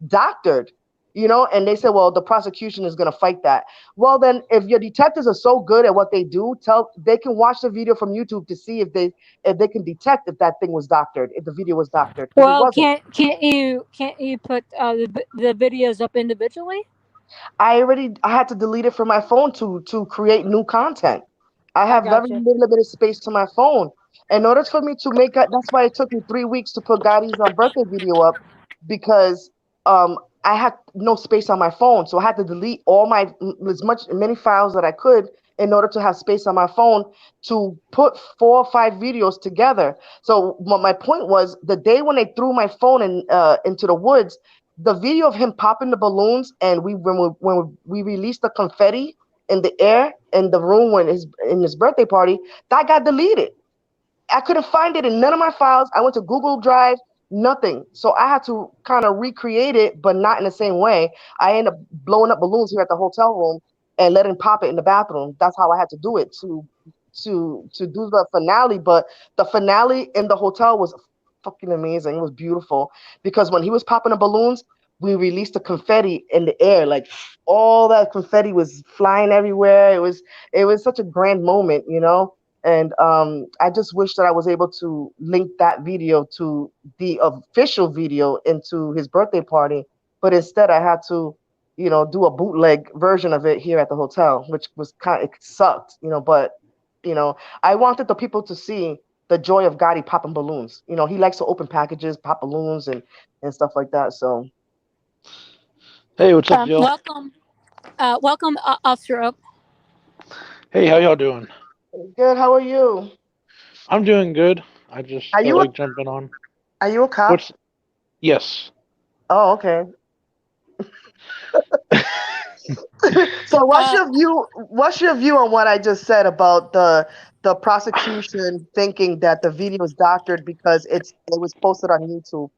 doctored, you know. And they said, well, the prosecution is going to fight that. Well, then, if your detectives are so good at what they do, they can watch the video from YouTube to see if they can detect if that thing was doctored, if the video was doctored, because it Well, wasn't. can't you put the videos up individually? I had to delete it from my phone to create new content. I I have very got you. limited space to my phone. In order for me to make it, that's why it took me 3 weeks to put Gotti's birthday video up, because I had no space on my phone, so I had to delete all my many files that I could in order to have space on my phone to put 4 or 5 videos together. So what my point was, the day when they threw my phone into the woods, the video of him popping the balloons, and when we released the confetti in the air in the room when in his birthday party, that got deleted. I couldn't find it in none of my files. I went to Google Drive, nothing. So I had to kind of recreate it, but not in the same way. I ended up blowing up balloons here at the hotel room and letting pop it in the bathroom. That's how I had to do it to do the finale. But the finale in the hotel was fucking amazing. It was beautiful because when he was popping the balloons, we released the confetti in the air. Like all that confetti was flying everywhere. It was such a grand moment, you know. And I just wish that I was able to link that video to the official video into his birthday party, but instead I had to, do a bootleg version of it here at the hotel, which was it sucked, but I wanted the people to see the joy of Gotti popping balloons. He likes to open packages, pop balloons, and stuff like that. So Hey, what's up, Jill? Welcome, Officer Oak. Hey, how y'all doing? good. How are you? I'm doing good. I just Are felt you a, like jumping on. are you a cop? What's yes? Oh, okay. So Uh, what's your view on what I just said about the prosecution thinking that the video is doctored because it was posted on YouTube?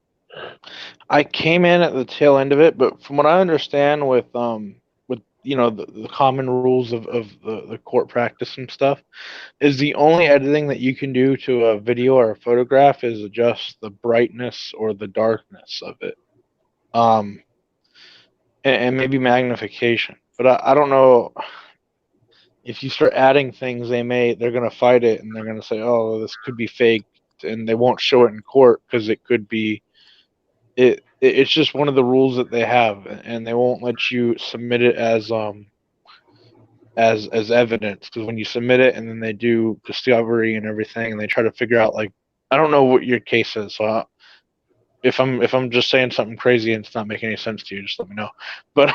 I came in at the tail end of it, but from what I understand, with the common rules of the court practice and stuff, is the only editing that you can do to a video or a photograph is adjust the brightness or the darkness of it, um, and maybe magnification. But I don't know. If you start adding things, they're going to fight it and they're going to say, "Oh, this could be fake," and they won't show it in court because it could be it's just one of the rules that they have, and they won't let you submit it as evidence, because when you submit it and then they do discovery and everything and they try to figure out, like, I don't know what your case is, so if I'm just saying something crazy and it's not making any sense to you, just let me know. But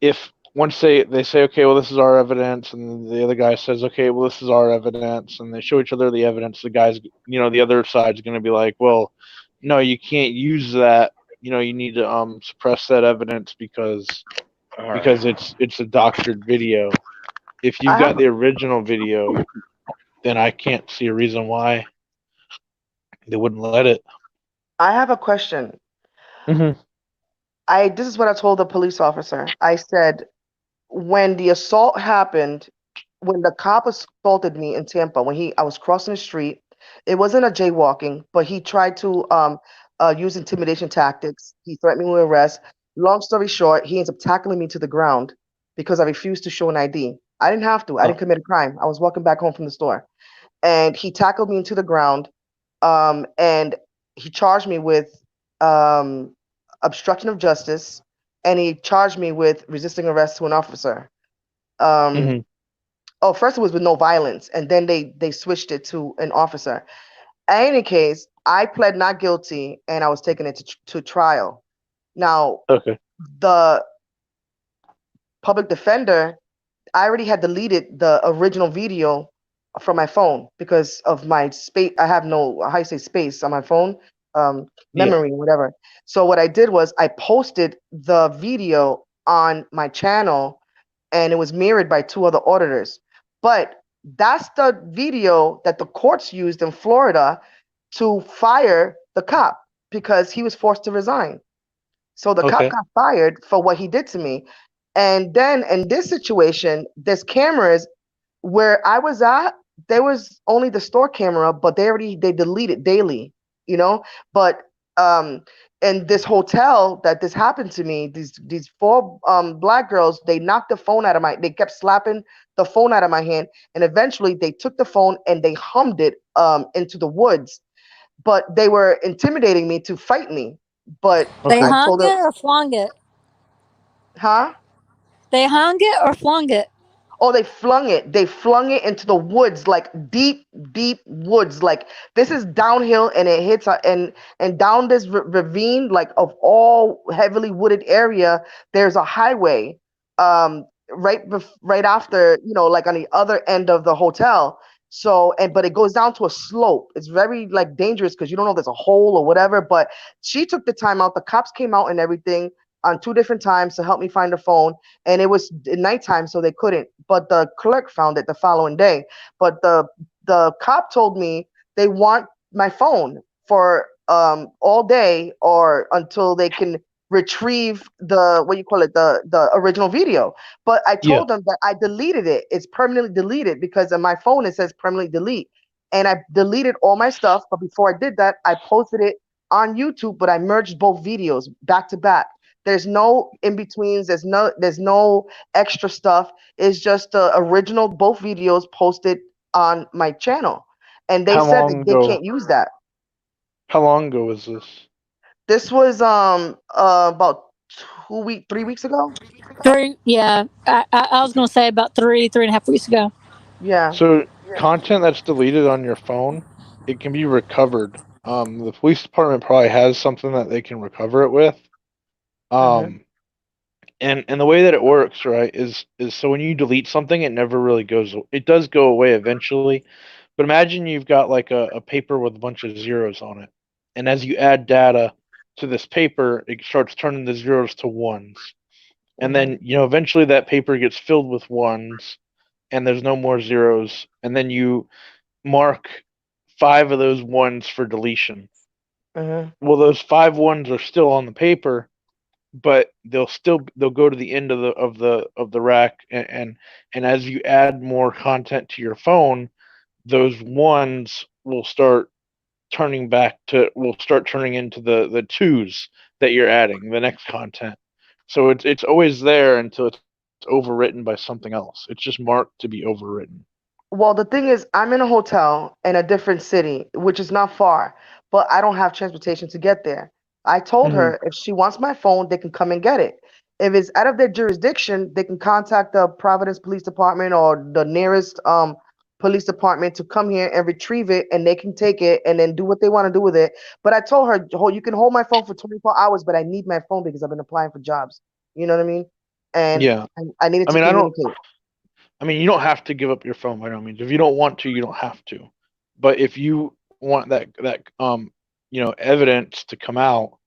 if once they say, okay, well, this is our evidence, and the other guy says, okay, well, this is our evidence, and they show each other the evidence, the other side's going to be like, well, no, you can't use that. You need to suppress that evidence because it's a doctored video. If I you've got have the original video, then I can't see a reason why they wouldn't let it. I have a question. Mm-hmm. This is what I told the police officer. I said, when the assault happened, when the cop assaulted me in Tampa, when I was crossing the street, it wasn't a jaywalking, but he tried to use intimidation tactics. He threatened me with arrest. Long story short, he ends up tackling me to the ground because I refused to show an ID. I didn't have to. I didn't commit a crime. I was walking back home from the store, and he tackled me into the ground. And he charged me with um, obstruction of justice, and he charged me with resisting arrest to an officer. Um, Mm-hmm. oh, first it was with no violence, and then they switched it to an officer. In any case, I pled not guilty, and I was taken into to trial. Now, Okay. the public defender, I already had deleted the original video from my phone because of my space. I have no, how you say, space on my phone. memory, whatever. So what I did was I posted the video on my channel, and it was mirrored by 2 other auditors. But that's the video that the courts used in Florida to fire the cop because he was forced to resign. So the cop Okay. got fired for what he did to me. And then in this situation, there's cameras where I was at. There was only the store camera, but they delete it daily, you know. But um, in this hotel that this happened to me, these 4 black girls, they knocked the phone out of my. They kept slapping the phone out of my hand, and eventually they took the phone and they hummed it into the woods. But they were intimidating me to fight me. But They Okay. I hung told them, it or flung it. huh? They hung it or flung it. Oh, they flung it. They flung it into the woods, like deep, deep woods. Like this is downhill, and it hits and down this ravine, like of all heavily wooded area. There's a highway, right after, like on the other end of the hotel. So, but it goes down to a slope. It's very like dangerous because you don't know if there's a hole or whatever. But she took the time out. The cops came out and everything on 2 different times to help me find the phone, and it was nighttime, so they couldn't. But the clerk found it the following day. But the cop told me they want my phone for all day or until they can retrieve the what you call it the original video. But I Yeah. told them that I deleted it. It's permanently deleted because on my phone it says permanently delete, and I deleted all my stuff. But before I did that, I posted it on YouTube, but I merged both videos back to back. There's no in betweens. There's no extra stuff. It's just the original both videos posted on my channel, and they How said that long they ago? can't use that. How long ago was this? This was about 3 weeks ago. 3, yeah. I was going to say about 3.5 weeks ago. Yeah. So content that's deleted on your phone, it can be recovered. The police department probably has something that they can recover it with. Mhm. Um, and the way that it works, right, is so when you delete something, it never really goes. It does go away eventually, but imagine you've got like a paper with a bunch of zeros on it, and as you add data to this paper, it starts turning the zeros to ones, and Mhm. then eventually that paper gets filled with ones, and there's no more zeros, and then you mark 5 of those ones for deletion. Mhm. Well, those 5 ones are still on the paper, but they'll go to the end of the rack, and as you add more content to your phone, those ones will start turning into the twos that you're adding the next content. So it's always there until it's overwritten by something else. It's just marked to be overwritten. Well, the thing is, I'm in a hotel in a different city, which is not far, but I don't have transportation to get there. I told Hmm. her if she wants my phone, they can come and get it. If it's out of their jurisdiction, they can contact the Providence Police Department or the nearest police department to come here and retrieve it, and they can take it and then do what they want to do with it. But I told her, you can hold my phone for 24 hours, but I need my phone because I've been applying for jobs. You know what I mean? And Yeah. I needed I to mean, communicate. you don't have to give up your phone by no means. If you don't want to, you don't have to. But if you want that evidence to come out,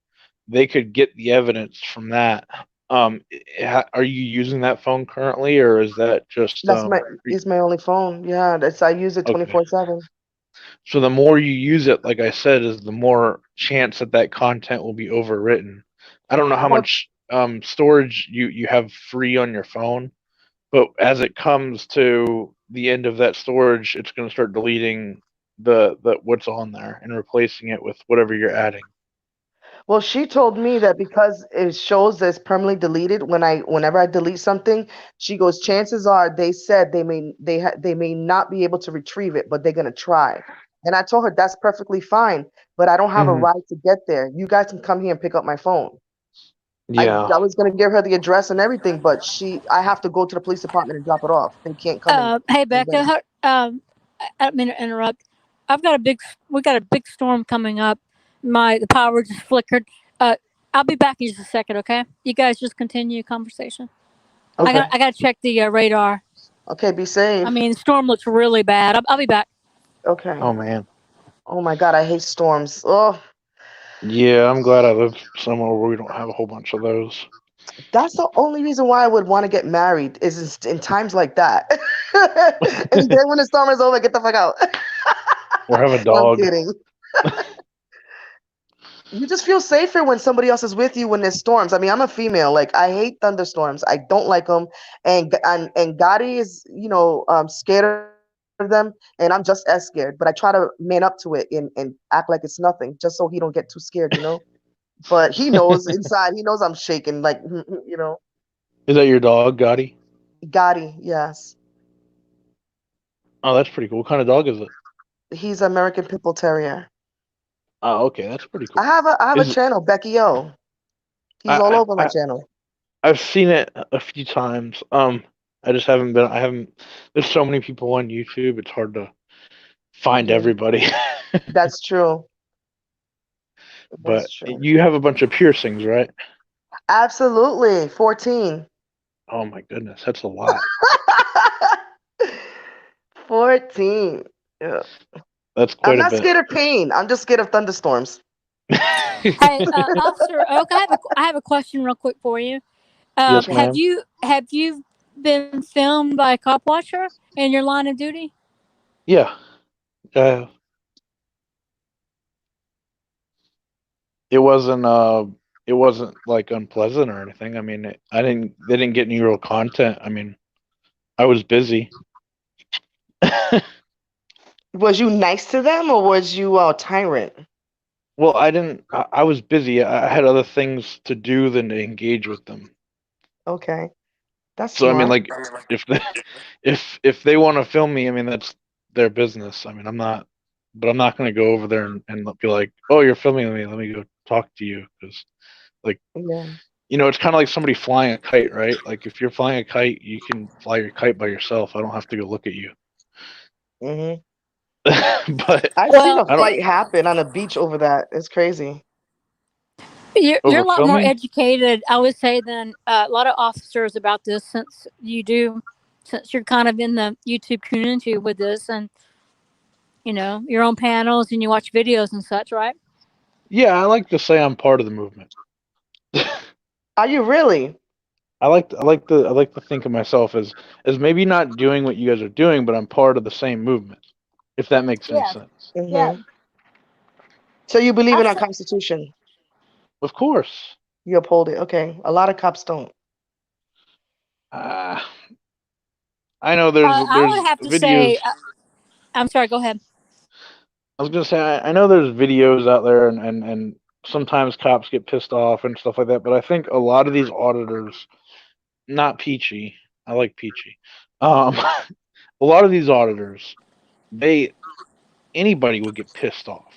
they could get the evidence from that. Are you using that phone currently, or is that just That's my It's my only phone. Yeah, I use it okay? 24/7. So the more you use it, like I said, is the more chance that that content will be overwritten. I don't know how Well, much storage you have free on your phone, but as it comes to the end of that storage, it's going to start deleting the what's on there and replacing it with whatever you're adding. well, she told me that because it shows that it's permanently deleted whenever I delete something, she goes, chances are they said they may not be able to retrieve it, but they're gonna try. And I told her that's perfectly fine, but I don't have a Hmm. ride to get there. You guys can come here and pick up my phone. Yeah. I was gonna give her the address and everything, but I have to go to the police department and drop it off. They can't come Hey and get Becca, it. I don't mean to interrupt. We got a big storm coming up. The power just flickered. Uh, I'll be back in just a second, okay? You guys just continue your conversation. Okay. I got to check the radar. Okay, be I safe. mean, the storm looks really bad. I'll be back. Okay. Oh man. Oh my God, I hate storms. Oh, Yeah, I'm glad I live somewhere where we don't have a whole bunch of those. That's the only reason why I would want to get married is in times like that. And then when the storm is over, get the fuck out. Or have a No, I'm dog. kidding. You just feel safer when somebody else is with you when there's storms. I mean, I'm a female. Like, I hate thunderstorms. I don't like them. And Gotti is, scared of them, and I'm just as scared. But I try to man up to it and act like it's nothing, just so he don't get too scared. But he knows inside. He knows I'm shaking. Like, Is that your dog, Gotti? Gotti, yes. Oh, that's pretty cool. What kind of dog is it? He's American Pit Bull Terrier. Oh, okay, that's pretty cool. I have a Is channel, Becky O. He's all I, over my I channel. I've seen it a few times. I just haven't been. I haven't. There's so many people on YouTube. It's hard to find Hmm. everybody. That's true. But That's true. you have a bunch of piercings, right? Absolutely. 14. Oh my goodness, that's a lot. 14. Yeah. That's I'm quite a not bit. scared of pain. I'm just scared of thunderstorms. Hey, Officer Oak, I have a question real quick for you. Yes, Okay. Have ma'am. you been filmed by a cop watcher in your line of duty? Yeah. Uh, it wasn't. It wasn't like unpleasant or anything. I mean, I didn't. They didn't get any real content. I mean, I was busy. Was you nice to them or was you a tyrant? Well, I didn't. I was busy. I had other things to do than to engage with them. Okay. That's So I mean, smart. like, if they, if they want to film me, I mean, that's their business. I mean, I'm not, but I'm not going to go over there and be like, oh, you're filming me. Let me go talk to you because, like, Yeah. it's kind of like somebody flying a kite, right? Like, if you're flying a kite, you can fly your kite by yourself. I don't have to go look at you. Hmm. But I've seen Well, a I don't fight happen on a beach over that. It's crazy. you're over a lot more filming. educated, I would say, than a lot of officers about this, since you're kind of in the YouTube community with this, and your own panels and you watch videos and such, right? Yeah, I like to say I'm part of the movement. Are you really? I like to think of myself as maybe not doing what you guys are doing, but I'm part of the same movement. If that makes any Yeah, sense. yeah. Hmm. So you believe in our Absolutely. Constitution? Of course. You uphold it. Okay. A lot of cops don't. Uh, I know there's I would there's have to videos. say, I'm sorry. Go ahead. I was gonna say I know there's videos out there and sometimes cops get pissed off and stuff like that, but I think a lot of these auditors, not Peachy, I like Peachy. A lot of these auditors, they anybody would get pissed off,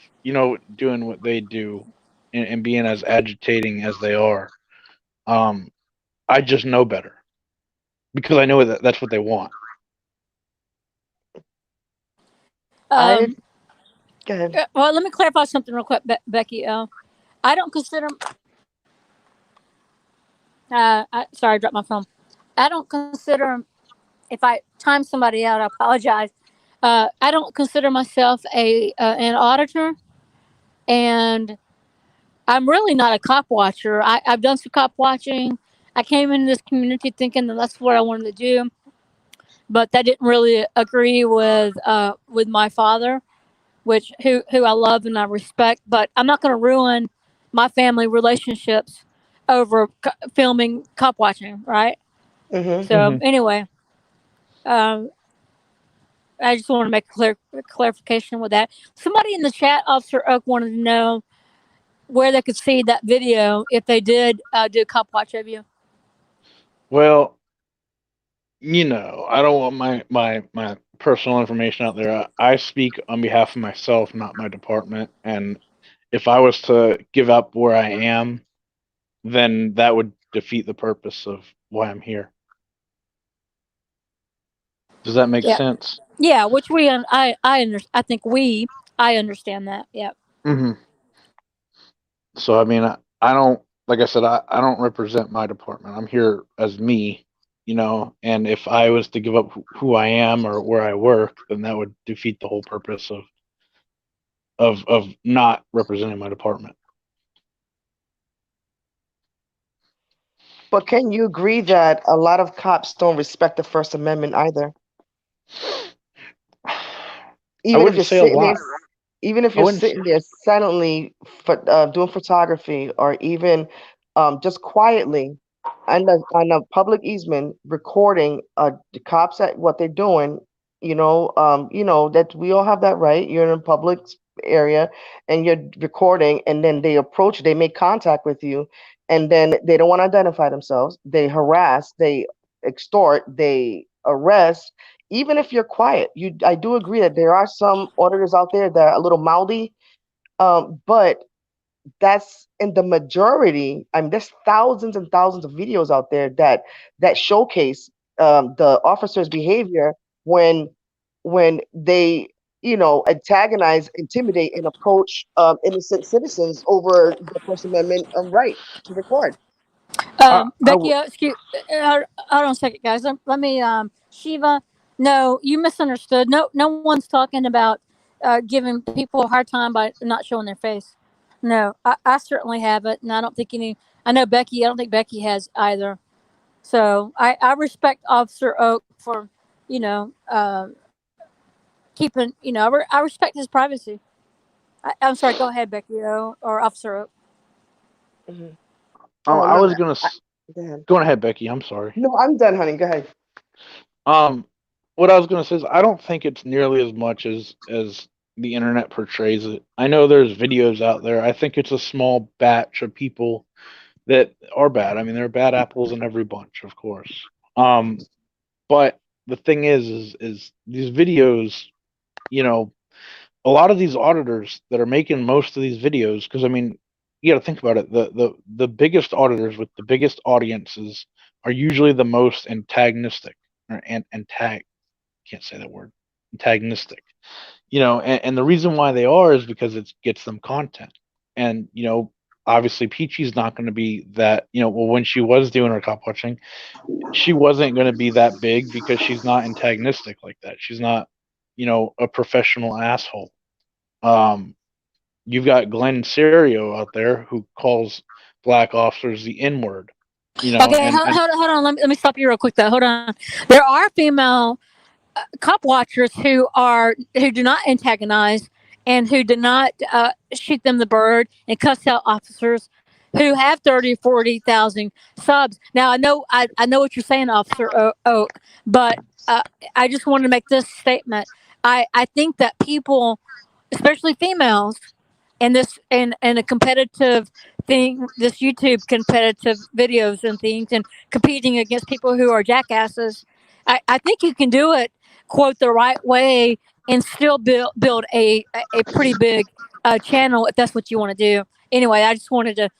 doing what they do and being as agitating as they are. Um, I just know better because I know that that's what they want. I Um, Go ahead. well, let me clarify something real quick, Becky. I don't consider. Sorry, I dropped my phone. I don't consider. If I time somebody out, I apologize. I don't consider myself an auditor, and I'm really not a cop watcher. I've done some cop watching. I came into this community thinking that that's what I wanted to do, but that didn't really agree with my father, which who I love and I respect. But I'm not going to ruin my family relationships over filming cop watching, right? Hmm. So Hmm. anyway, um, I just want to make a clarification with that. Somebody in the chat, Officer Oak, wanted to know where they could see that video if they did do a cop watch of you. Well, I don't want my personal information out there. I speak on behalf of myself, not my department. And if I was to give up where I am, then that would defeat the purpose of why I'm here. Does that make Yeah, sense? yeah. Which I think I understand that. Yeah. Hmm. So I mean, I don't like I said, I don't represent my department. I'm here as me, and if I was to give up who I am or where I work, then that would defeat the whole purpose of not representing my department. But can you agree that a lot of cops don't respect the First Amendment either? I Even if wouldn't you're say a sitting there, lot. even if I you're wouldn't. sitting there silently doing photography, or even just quietly on a public easement recording the cops at what they're doing, you know that we all have that right. You're in a public area and you're recording, and then they make contact with you, and then they don't want to identify themselves. They harass, they extort, they arrest. Even if you're quiet, I do agree that there are some auditors out there that are a little mouthy, but that's in the majority. I mean, there's thousands and thousands of videos out there that showcase the officer's behavior when they antagonize, intimidate, and approach innocent citizens over the First Amendment right to record. I Becky, hold on a second, guys. Let me, Shiva. No, you misunderstood. No, no one's talking about giving people a hard time by not showing their face. No, I certainly haven't, and I don't think any. I know Becky. I don't think Becky has either. So I respect Officer Oak for, you know, keeping. I respect his privacy. I'm sorry. Go ahead, Becky or Officer Oak. Hmm. I, Oh I no, was gonna. go ahead. Go ahead, Becky. I'm sorry. No, I'm done, honey. Go ahead. Um, what I was gonna say is I don't think it's nearly as much as the internet portrays it. I know there's videos out there. I think it's a small batch of people that are bad. I mean, there are bad apples in every bunch, of course. But the thing is these videos, you know, a lot of these auditors that are making most of these videos, because I mean, you got to think about it. The biggest auditors with the biggest audiences are usually the most antagonistic or antag can't say that word, antagonistic. And the reason why they are is because it gets them content. And obviously Peachy's not going to be that. Well, when she was doing her cop watching, she wasn't going to be that big because she's not antagonistic like that. She's not a professional asshole. um you've got Glenn Serio out there who calls black officers the N word. Okay, And hold on. Let me stop you real quick though. Hold on. There are female cop watchers who do not antagonize and who do not shoot them the bird and cuss out officers who have 30 or 40,000 subs. Now I know what you're saying, Officer Oak, but I just wanted to make this statement. I think that people, especially females, in a competitive thing, this YouTube competitive videos and things, and competing against people who are jackasses, I think you can do it, quote, the right way, and still build a pretty big channel if that's what you want to do. Anyway, I wanted to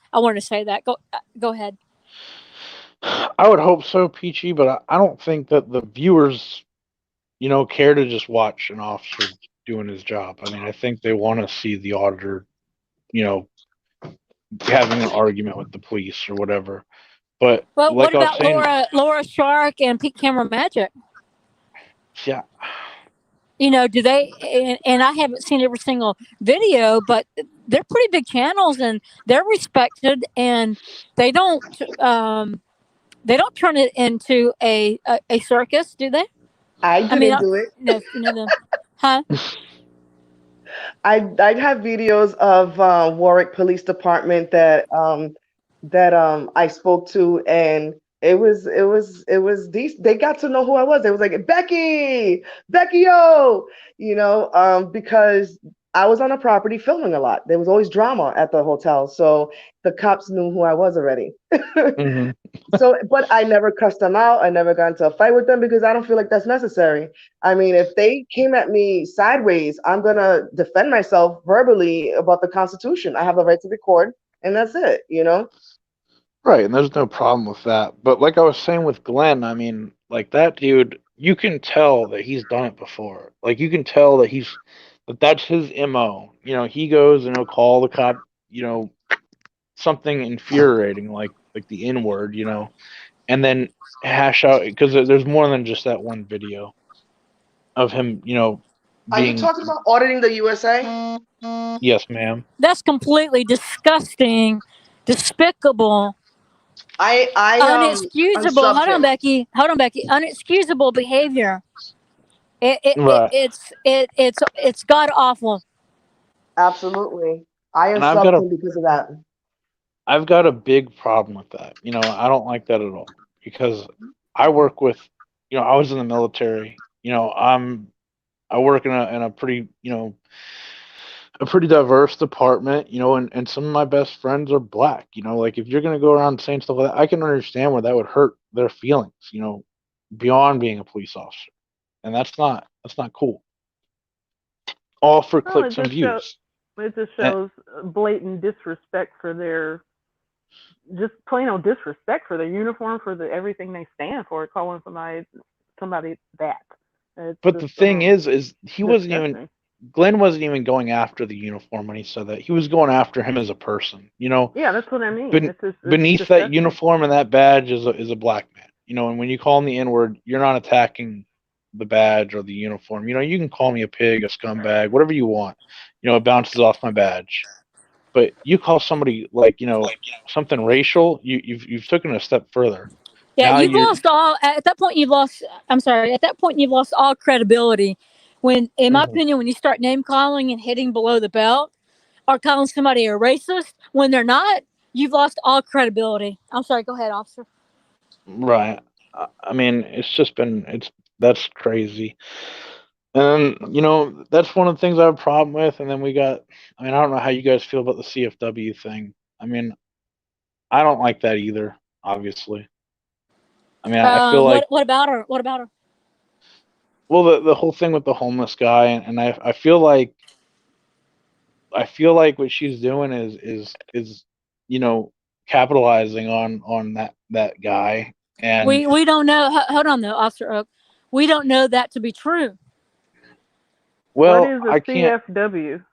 say that. Go ahead. I would hope so, Peachy, but I don't think that the viewers care to just watch an officer doing his job. I mean, I think they want to see the auditor you know having an argument with the police or whatever. But Well, what like I was about saying, Laura Shark and Peak Camera Magic? yeah, Do they? And I haven't seen every single video, but they're pretty big channels and they're respected, and they don't um, they don't turn it into a circus, do they? I I mean, didn't do it. them, huh? I'd have videos of Warwick Police Department that I spoke to, and it was these. They got to know who I was. They was like, Becky, yo, because I was on a property filming a lot. There was always drama at the hotel, so the cops knew who I was already. hmm So, but I never cussed them out. I never got into a fight with them because I don't feel like that's necessary. I mean, if they came at me sideways, I'm gonna defend myself verbally about the Constitution. I have the right to record, and that's it. right, and there's no problem with that. But like I was saying with Glenn, I mean, like that dude, you can tell that he's done it before. Like you can tell that's his MO. He goes and he'll call the cop, something infuriating like the N word, and then hash out because there's more than just that one video of him, Are you being talking about auditing the USA? yes, ma'am. That's completely disgusting, despicable. I Unexcusable. unsubbed Hold on, him. Becky. Hold on, Becky. Unexcusable behavior. Right. It's god awful. Absolutely. I And I've got unsubbed him because of that. a big problem with that. You know, I don't like that at all because I work with, you know, I was in the military. You know, I work in a pretty, you know, a pretty diverse department, you know, and some of my best friends are black. You know, like if you're gonna go around saying stuff like that, I can understand where that would hurt their feelings, you know, beyond being a police officer. And that's not cool. All for Well, clicks and views. it just And, shows blatant disrespect for their, just plain old disrespect for their uniform, for the everything they stand for, calling somebody that. It's but the just thing is he wasn't even disgusting. Glenn wasn't even going after the uniform when he said that. He was going after him as a person. You know, Yeah, that's what I mean. It's beneath that disgusting. uniform and that badge is a black man. You know, and when you call him the N word, you're not attacking the badge or the uniform. You know, you can call me a pig, a scumbag, whatever you want. You know, it bounces off my badge. But you call somebody like, you know, something racial, you've taken a step further. Yeah, Now you've you're lost all. At that point, you've lost. I'm sorry. At that point, you've lost all credibility. When, in my Mhm. opinion, when you start name calling and hitting below the belt, or calling somebody a racist when they're not, you've lost all credibility. I'm sorry. Go ahead, officer. Right. I mean, it's just been it's that's crazy. And you know, that's one of the things I have a problem with. And then we got, I mean, I don't know how you guys feel about the CFW thing. I mean, I don't like that either, obviously. I mean, I feel like, What about her? What about her? well, the whole thing with the homeless guy, and I feel like what she's doing is you know, capitalizing on that guy. And We don't know. Hold on, though, Officer Oak. We don't know that to be true. What well, is a I can't. CFW?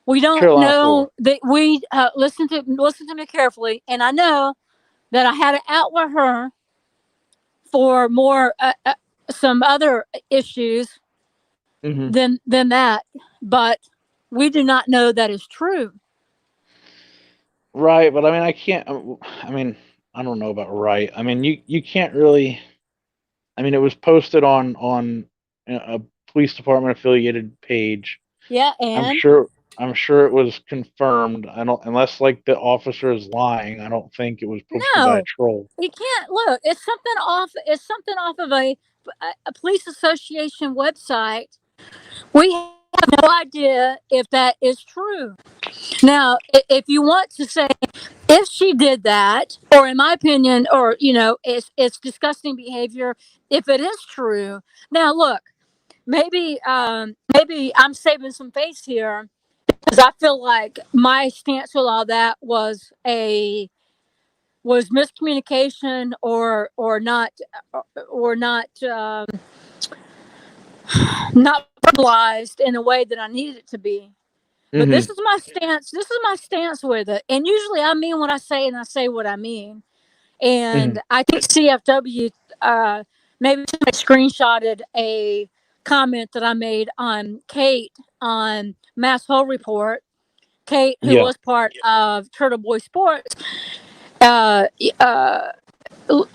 We don't Carolina Four. know that we listen to me carefully, and I know that I had to out with her for more some other issues Hmm. than that, but we do not know that is true. Right, but I mean, I can't. I mean, I don't know about right. I mean, you can't really. I mean, it was posted on a police department affiliated page. Yeah, I'm and sure. I'm sure it was confirmed. I don't, unless like the officer is lying. I don't think it was posted by a no, troll. you can't look. It's something off. It's something off of a police association website. We have no idea if that is true. Now, if you want to say if she did that, or in my opinion, or it's disgusting behavior. If it is true, now look, maybe I'm saving some face here because I feel like my stance with all that was miscommunication or not verbalized in a way that I needed it to be. But Hmm. this is my stance. This is my stance with it. And usually I mean what I say and I say what I mean. Hmm. And I think CFW maybe somebody screenshotted a comment that I made on Kate on Mass Hole Report. Kate, who Yeah. was part of Turtle Boy Sports, uh, uh,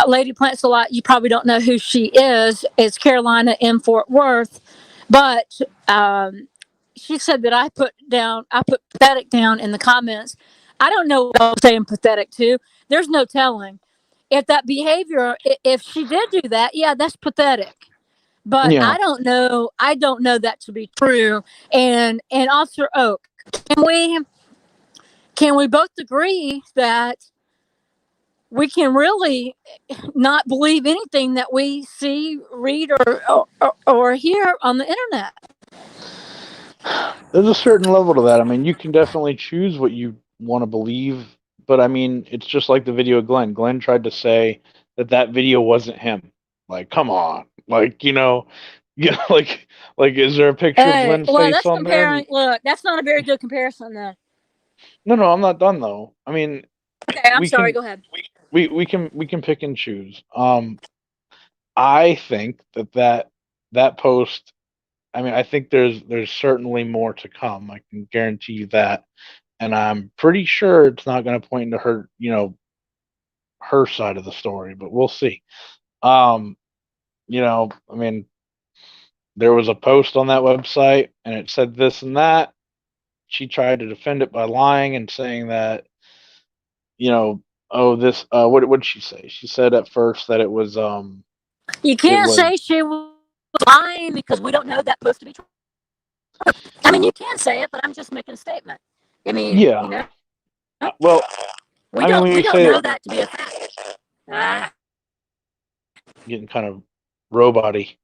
Lady Plants a lot. You probably don't know who she is. It's Carolina in Fort Worth, but she said that I put pathetic down in the comments. I don't know what I was saying pathetic to. There's no telling if that behavior. If she did do that, yeah, that's pathetic. But Yeah. I don't know that to be true. And Officer Oak, can we can we both agree that we can really not believe anything that we see, read, or hear on the internet? There's a certain level to that. I mean, you can definitely choose what you want to believe, but I mean, it's just like the video of Glenn. Glenn tried to say that video wasn't him. Like, come on, like yeah, like, is there a picture of Hey, Glenn's well, face that's on there? comparing. Look, that's not a very good comparison, though. No, no, I'm not done though. I mean, Okay, I'm we sorry. can Go ahead. we can pick and choose. I think that post. I mean, I think there's certainly more to come. I can guarantee you that. And I'm pretty sure it's not going to point to her, you know, her side of the story, but we'll see. I mean, there was a post on that website and it said this and that. She tried to defend it by lying and saying that, what did she say? She said at first that it was You can't say she was lying because we don't know that post to be true. I mean, you can say it, but I'm just making a statement. I mean, yeah. Well, we I mean, when you don't say know that to be a fact. Getting kind of robot-y.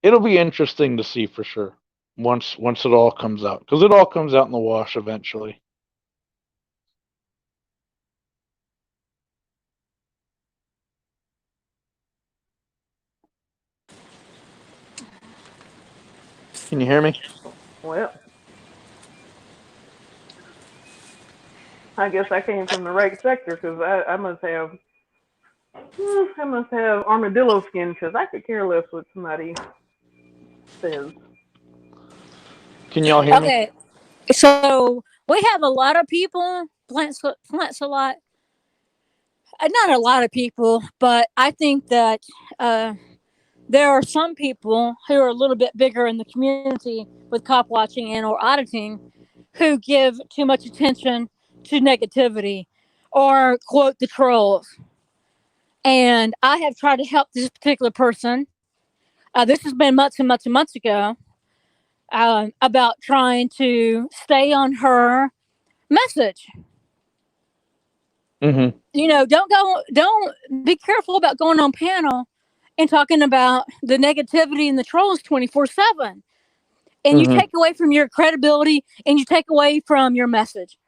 It'll be interesting to see for sure once it all comes out, because it all comes out in the wash eventually. Can you hear me? Well, I guess I came from the right sector because I must have armadillo skin because I could care less what somebody says. Can y'all hear me? Okay, so we have a lot of people, plants a lot. Not a lot of people, but I think that there are some people who are a little bit bigger in the community with cop watching and or auditing who give too much attention to negativity or quote the trolls. And I have tried to help this particular person. This has been months and months and months ago about trying to stay on her message. Mm-hmm. Don't be careful about going on panel and talking about the negativity and the trolls 24/7. And you take away from your credibility and you take away from your message.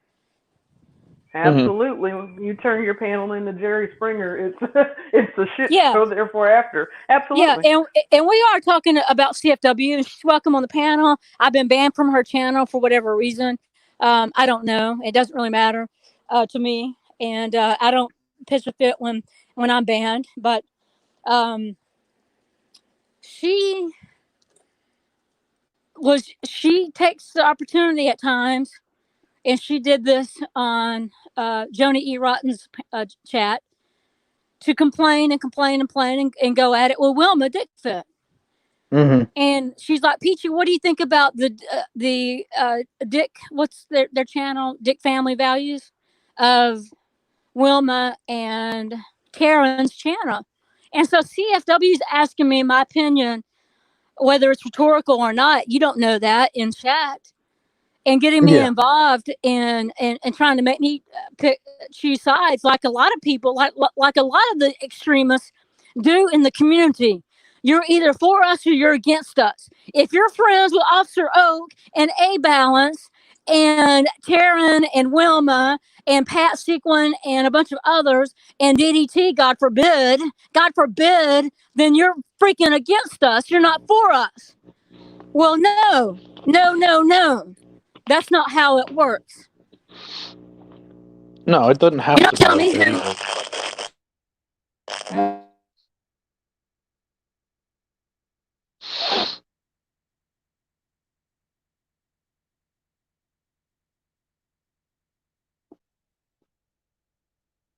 Absolutely. You turn your panel into Jerry Springer. It's a shit show therefore after. Absolutely. Yeah, and we are talking about CFW. She's welcome on the panel. I've been banned from her channel for whatever reason. I don't know. It doesn't really matter to me. And I don't pitch a fit when I'm banned. But she takes the opportunity at times, and she did this on Joni E. Rotten's chat, to complain and complain and complain and go at it with Wilma Dickfit. Mm-hmm. And she's like, Peachy, what do you think about the Dick, what's their channel, Dick Family Values, of Wilma and Karen's channel? And so CFW's asking me my opinion, whether it's rhetorical or not. You don't know that in chat. And getting me involved in and trying to make me choose sides, like a lot of people, like a lot of the extremists do in the community. You're either for us or you're against us. If you're friends with Officer Oak and A Balance and Taryn and Wilma and Pat Sequin and a bunch of others and DDT, God forbid, then you're freaking against us. You're not for us. Well, no. That's not how it works. No, it doesn't have to. Tell me.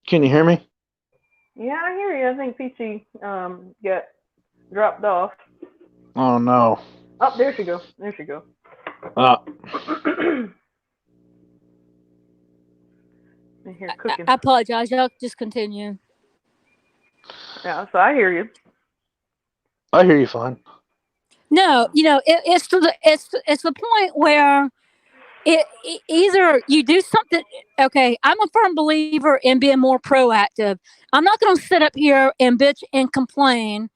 Can you hear me? Yeah, I hear you. I think Peachy got dropped off. Oh no. Oh, there she goes. I apologize. Y'all just continue. Yeah, so I hear you. I hear you fine. No, it's the point where either you do something. Okay, I'm a firm believer in being more proactive. I'm not going to sit up here and bitch and complain.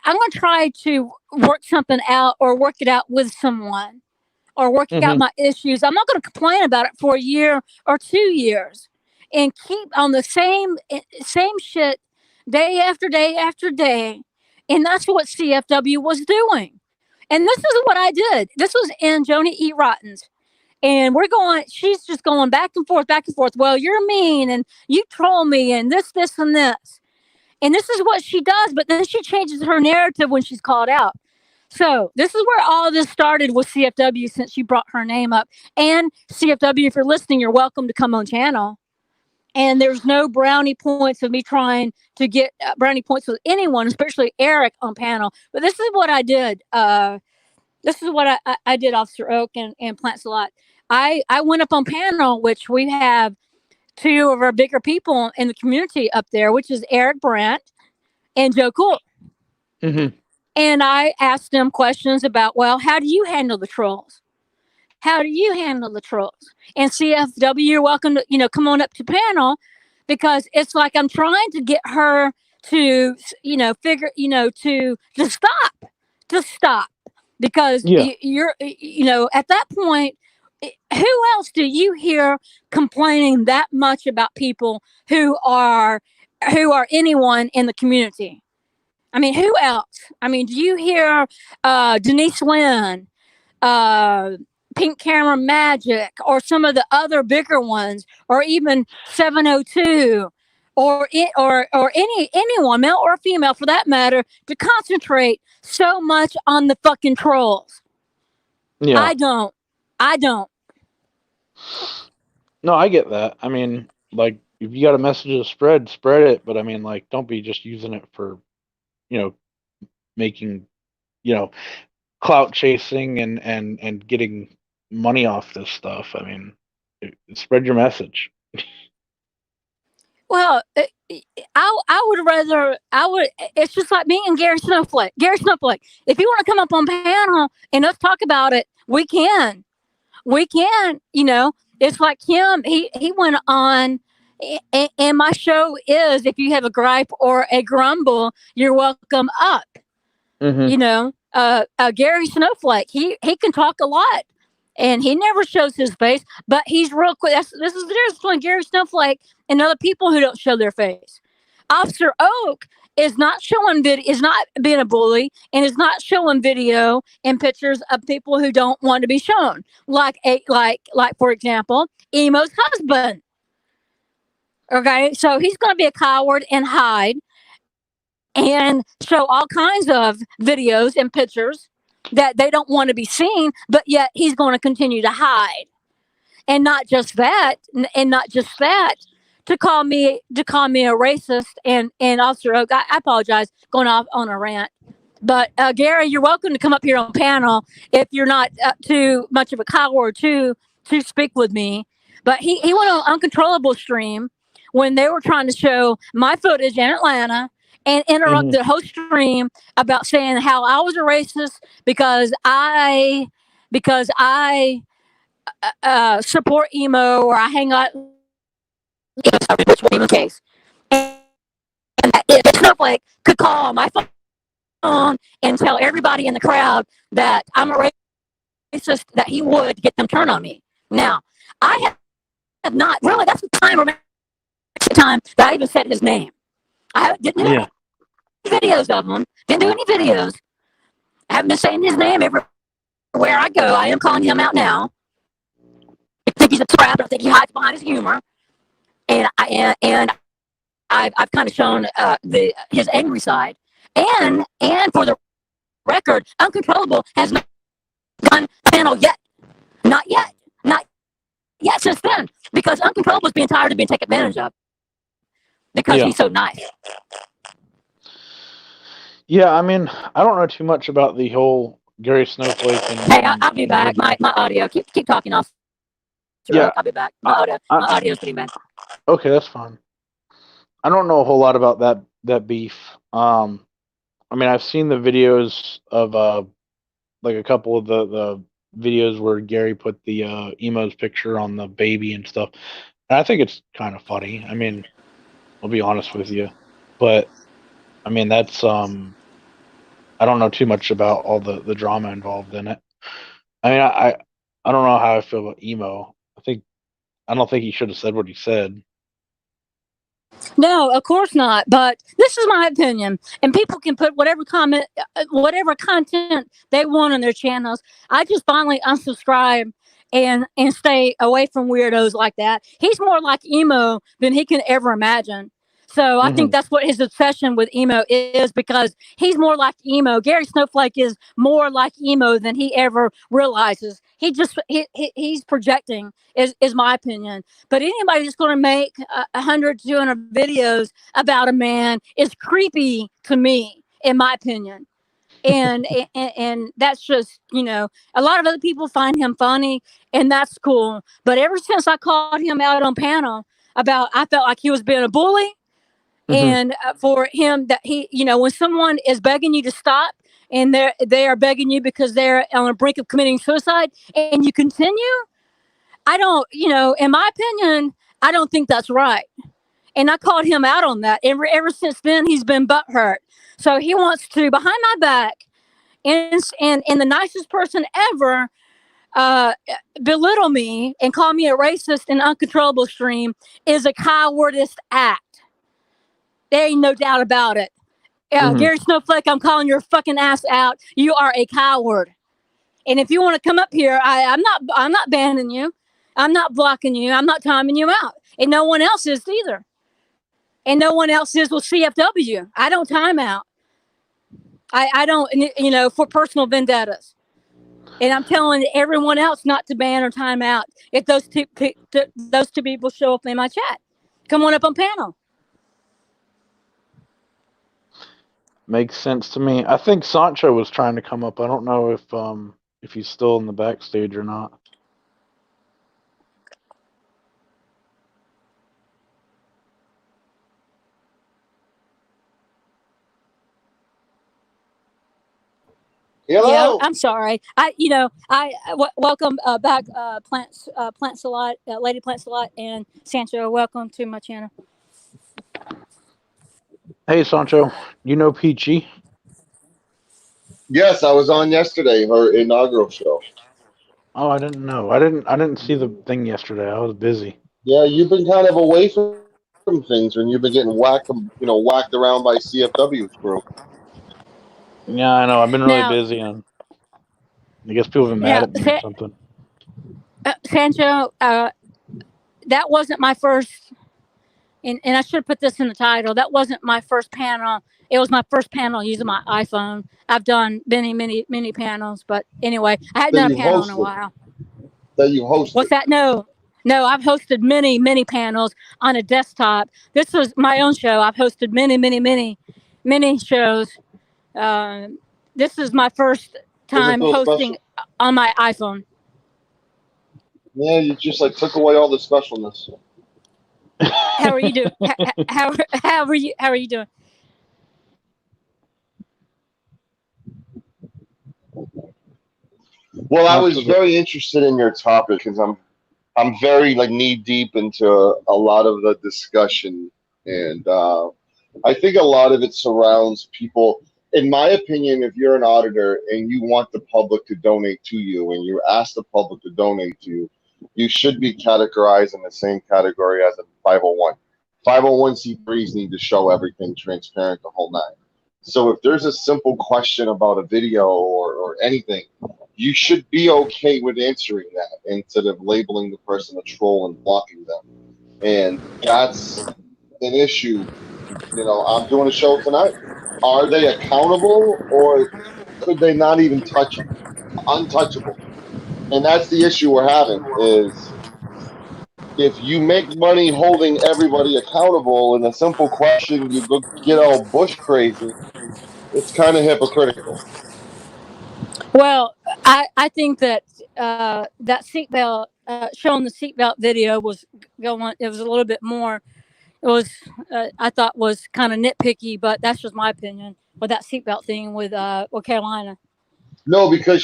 I'm going to try to work something out or work it out with someone or work out my issues. I'm not going to complain about it for a year or 2 years and keep on the same shit day after day after day. And that's what CFW was doing. And this is what I did. This was in Joni E. Rotten's. And she's just going back and forth. Well, you're mean and you troll me and this, and this. And this is what she does. But then she changes her narrative when she's called out. So this is where all this started with CFW, since you brought her name up. And CFW, if you're listening, you're welcome to come on channel. And there's no brownie points of me trying to get brownie points with anyone, especially Eric on panel. But this is what I did. This is what I did, Officer Oak and Plant Lot. I went up on panel, which we have two of our bigger people in the community up there, which is Eric Brandt and Joe Cool. Mm-hmm. And I asked them questions about, well, how do you handle the trolls? How do you handle the trolls? And CFW, you're welcome to, come on up to panel, because it's like I'm trying to get her to, figure, to stop. Because you're, at that point, who else do you hear complaining that much about people who are anyone in the community? I mean, who else? I mean, do you hear Denise Lynn, Pink Camera Magic, or some of the other bigger ones, or even 702, or anyone, male or female for that matter, to concentrate so much on the fucking trolls? Yeah. I don't. No, I get that. I mean, like, if you got a message to spread it. But I mean, like, don't be just using it for, making, clout chasing and getting money off this stuff. I mean, spread your message. Well, it's just like me and Gary Snowflake. Gary Snowflake, if you want to come up on panel and us talk about it, we can. It's like him. He went on, and my show is, if you have a gripe or a grumble, you're welcome up. Mm-hmm. Gary Snowflake, he can talk a lot, and he never shows his face, but he's real quick. This is the difference between Gary Snowflake and other people who don't show their face. Officer Oak is not showing is not being a bully, and is not showing video and pictures of people who don't want to be shown, like for example, Emo's husband. Okay, so he's going to be a coward and hide and show all kinds of videos and pictures that they don't want to be seen, but yet he's going to continue to hide. And not just that, to call me a racist. And Officer Oak, I apologize going off on a rant, but Gary, you're welcome to come up here on panel if you're not too much of a coward to speak with me. But he went on Uncontrollable stream when they were trying to show my footage in Atlanta and interrupt the whole stream about saying how I was a racist because I support emo, or I hang out in the case. And if Snowflake could call my phone and tell everybody in the crowd that I'm a racist, that he would get them turned on me. Now, I have not really. That's the time that I even said his name. I didn't do any videos of him. Didn't do any videos. I haven't been saying his name everywhere I go. I am calling him out now. I think he's a trap. I think he hides behind his humor, and I've kind of shown his angry side. And for the record, Uncontrollable has not done a panel yet. Not yet since then, because Uncontrollable is being tired of being taken advantage of because he's so nice. Yeah, I mean, I don't know too much about the whole Gary Snowflake. Hey, I'll be back. My audio. Keep talking off. Yeah, I'll be back. My audio's pretty bad. Okay, that's fine. I don't know a whole lot about that beef. I mean, I've seen the videos of like a couple of the videos where Gary put the emo's picture on the baby and stuff. And I think it's kind of funny. I mean, I'll be honest with you, but I mean that's I don't know too much about all the drama involved in it. I mean, I don't know how I feel about emo. I don't think he should have said what he said. No, of course not. But this is my opinion, and people can put whatever content they want on their channels. I just finally unsubscribe and stay away from weirdos like that. He's more like emo than he can ever imagine. So I think that's what his obsession with emo is, because he's more like emo. Gary Snowflake is more like emo than he ever realizes. He's projecting, is my opinion. But anybody that's going to make 100, 200 videos about a man is creepy to me, in my opinion. And that's just, a lot of other people find him funny, and that's cool. But ever since I called him out on panel about, I felt like he was being a bully. And for him, that he, when someone is begging you to stop, and they are begging you because they're on the brink of committing suicide, and you continue, I don't, in my opinion, I don't think that's right. And I called him out on that. Ever since then, he's been butthurt. So he wants to, behind my back, and the nicest person ever, belittle me and call me a racist and uncontrollable stream is a cowardice act. There ain't no doubt about it. Gary Snowflake, I'm calling your fucking ass out. You are a coward. And if you want to come up here, I'm not banning you. I'm not blocking you. I'm not timing you out. And no one else is either. And no one else is with CFW. I don't time out. I don't, for personal vendettas. And I'm telling everyone else not to ban or time out if those two people show up in my chat. Come on up on panel. Makes sense to me. I think Sancho was trying to come up. I don't know if he's still in the backstage or not. Hello. Yeah, I'm sorry. Welcome back, Plant Salot, Lady Plant Salot, and Sancho. Welcome to my channel. Hey, Sancho, you know Peachy? Yes, I was on yesterday, her inaugural show. Oh, I didn't know. I didn't see the thing yesterday. I was busy. Yeah, you've been kind of away from things when you've been getting whacked around by CFW's crew. Yeah, I know. I've been really Now, busy, and I guess people have been mad at me or something. Sancho, that wasn't my first, and I should have put this in the title. That wasn't my first panel. It was my first panel using my iPhone. I've done many, many, many panels, but anyway, I hadn't done a panel in a while. That you hosted. What's that? No, I've hosted many, many panels on a desktop. This was my own show. I've hosted many, many, many, many shows. This is my first time hosting on my iPhone. Yeah, you just took away all the specialness. How are you doing? How are you doing? Well, I was very interested in your topic because I'm very knee deep into a lot of the discussion, and I think a lot of it surrounds people. In my opinion, if you're an auditor and you want the public to donate to you, and you ask the public to donate to you, you should be categorized in the same category as a 501. 501c3s need to show everything transparent, the whole nine. So if there's a simple question about a video or anything, you should be okay with answering that instead of labeling the person a troll and blocking them. And that's an issue. I'm doing a show tonight. Are they accountable, or could they not even touch them? Untouchable. And that's the issue we're having is if you make money holding everybody accountable in a simple question, you go get all bush crazy. It's kind of hypocritical. Well, I think that that seatbelt, showing the seatbelt video was going. It was a little bit more. It was I thought was kind of nitpicky, but that's just my opinion with that seatbelt thing with Carolina. No, because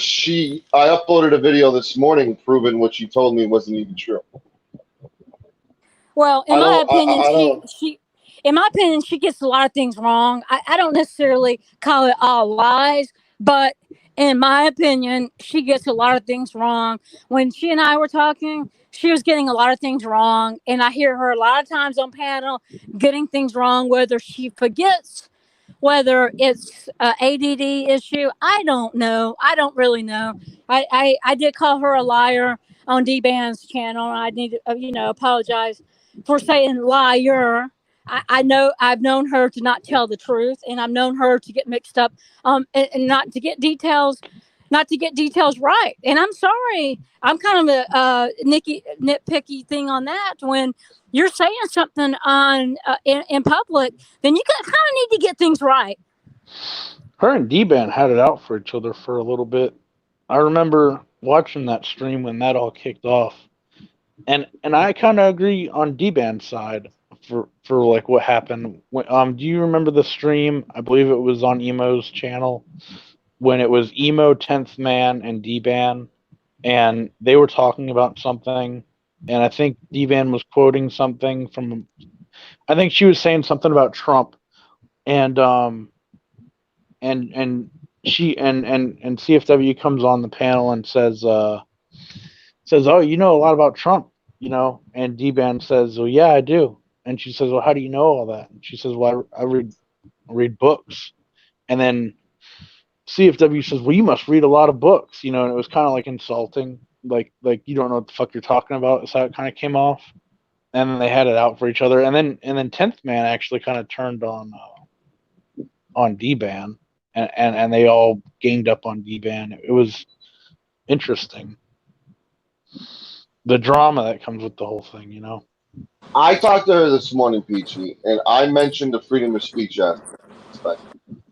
I uploaded a video this morning proving what she told me wasn't even true. Well, in my opinion, she gets a lot of things wrong. I don't necessarily call it all lies, but in my opinion, she gets a lot of things wrong. When she and I were talking, she was getting a lot of things wrong. And I hear her a lot of times on panel getting things wrong, whether she forgets, whether it's a ADD issue. I don't know. I don't really know. I did call her a liar on D-Band's channel. And I need to, apologize for saying liar. I know I've known her to not tell the truth, and I've known her to get mixed up, and not to get details right. And I'm sorry, I'm kind of a nitpicky thing on that. When you're saying something on in public, then you kind of need to get things right. Her and D-Ban had it out for each other for a little bit. I remember watching that stream when that all kicked off, and I kind of agree on D-Ban's side for like what happened. Do you remember the stream? I believe it was on Emo's channel when it was Emo, 10th Man, and D-Ban, and they were talking about something, and I think D-Ban was quoting something from, I think she was saying something about Trump, and she and CFW comes on the panel and says, "Oh, you know a lot about Trump, you know?" And D-Ban says, "Well, yeah, I do." And she says, "Well, how do you know all that?" And she says, "Well, I read books." And then CFW says, "Well, you must read a lot of books," you know. And it was kind of like insulting, like you don't know what the fuck you're talking about. That's how it kind of came off. And then they had it out for each other. And then 10th Man actually kind of turned on D-Ban. And they all ganged up on D-Ban. It was interesting. The drama that comes with the whole thing, you know? I talked to her this morning, Peachy, and I mentioned the freedom of speech aspect.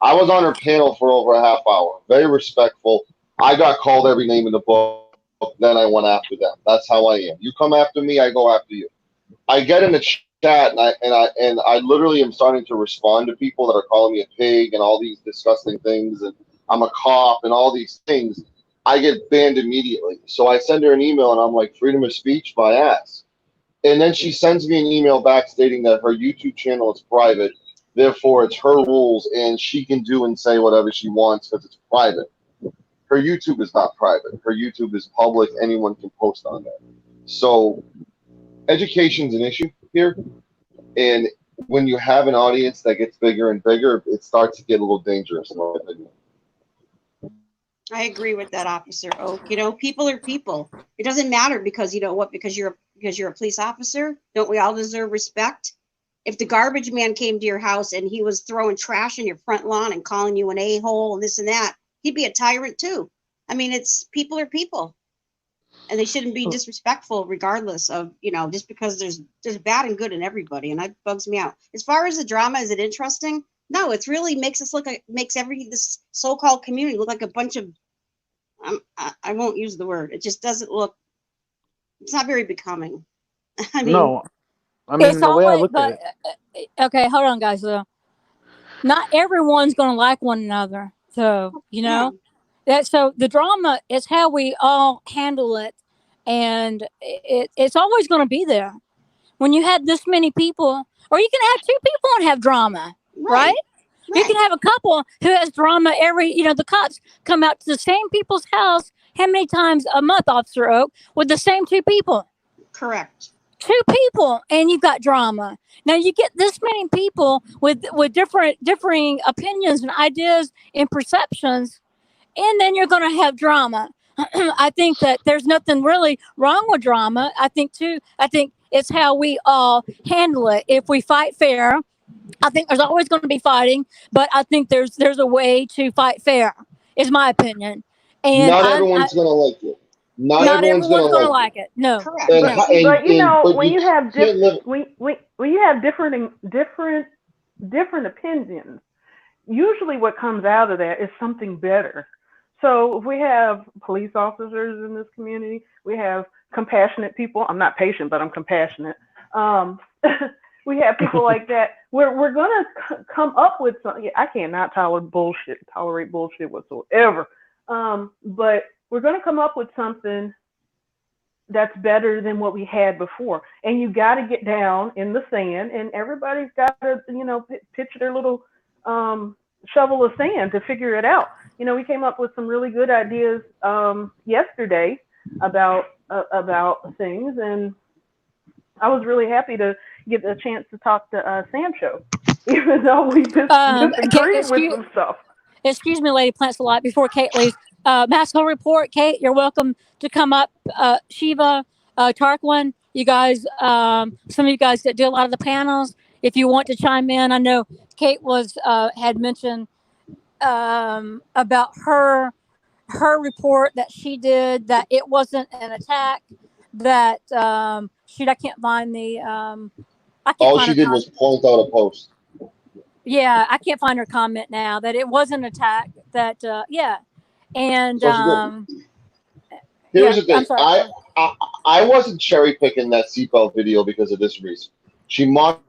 I was on her panel for over a half hour. Very respectful. I got called every name in the book. Then I went after them. That's how I am. You come after me, I go after you. I get in the chat, and I literally am starting to respond to people that are calling me a pig and all these disgusting things, and I'm a cop and all these things. I get banned immediately. So I send her an email, and I'm like, freedom of speech, my ass. And then she sends me an email back stating that her YouTube channel is private, therefore it's her rules, and she can do and say whatever she wants because it's private. Her YouTube is not private. Her YouTube is public. Anyone can post on there. So education's an issue here, and when you have an audience that gets bigger and bigger, it starts to get a little dangerous, in my opinion. I agree with that, Officer Oak. You know, people are people. It doesn't matter because you know what, because you're a police officer. Don't we all deserve respect? If the garbage man came to your house and he was throwing trash in your front lawn and calling you an a-hole and this and that, he'd be a tyrant too. I mean, it's people are people, and they shouldn't be disrespectful regardless of, you know, just because there's bad and good in everybody, and that bugs me out. As far as the drama, is it interesting? No, it really makes us makes this so-called community look like a bunch of, I won't use the word. It just doesn't look, it's not very becoming. I mean, No, I mean, It's the way I always, look but at it, okay, hold on, guys. Not everyone's going to like one another, so you know that. So the drama is how we all handle it, and it's always going to be there. When you have this many people, or you can have two people and have drama, right? You can have a couple who has drama the cops come out to the same people's house how many times a month, Officer Oak, with the same two people? Correct. Two people, and you've got drama. Now you get this many people with differing opinions and ideas and perceptions, and then you're going to have drama. I think that there's nothing really wrong with drama. I think it's how we all handle it. If we fight fair, I think there's always going to be fighting, but I think there's a way to fight fair, is my opinion. And not everyone's going to like it. Not everyone's going to like it. No. Correct. But you know, when you have different opinions, usually what comes out of that is something better. So if we have police officers in this community, we have compassionate people. I'm not patient, but I'm compassionate. We have people like that. We're gonna come up with something. I cannot tolerate bullshit whatsoever. But we're gonna come up with something that's better than what we had before. And you got to get down in the sand, and everybody's got to, pitch their little shovel of sand to figure it out. We came up with some really good ideas yesterday about things, and I was really happy to get a chance to talk to Sancho, even though we disagreed with some stuff. Excuse me, Lady Plants a lot before Kate leaves. Masco report, Kate, you're welcome to come up. Shiva, Tarquin, you guys, some of you guys that do a lot of the panels, if you want to chime in. I know Kate was had mentioned about her report that she did, that it wasn't an attack, that shoot, I can't find the I can't All find she her did was comment. point out a post. Yeah, I can't find her comment now, that it was an attack, that yeah. And So she did. yeah, Here's the I'm thing. sorry. I wasn't cherry picking that seatbelt video because of this reason. She monetizes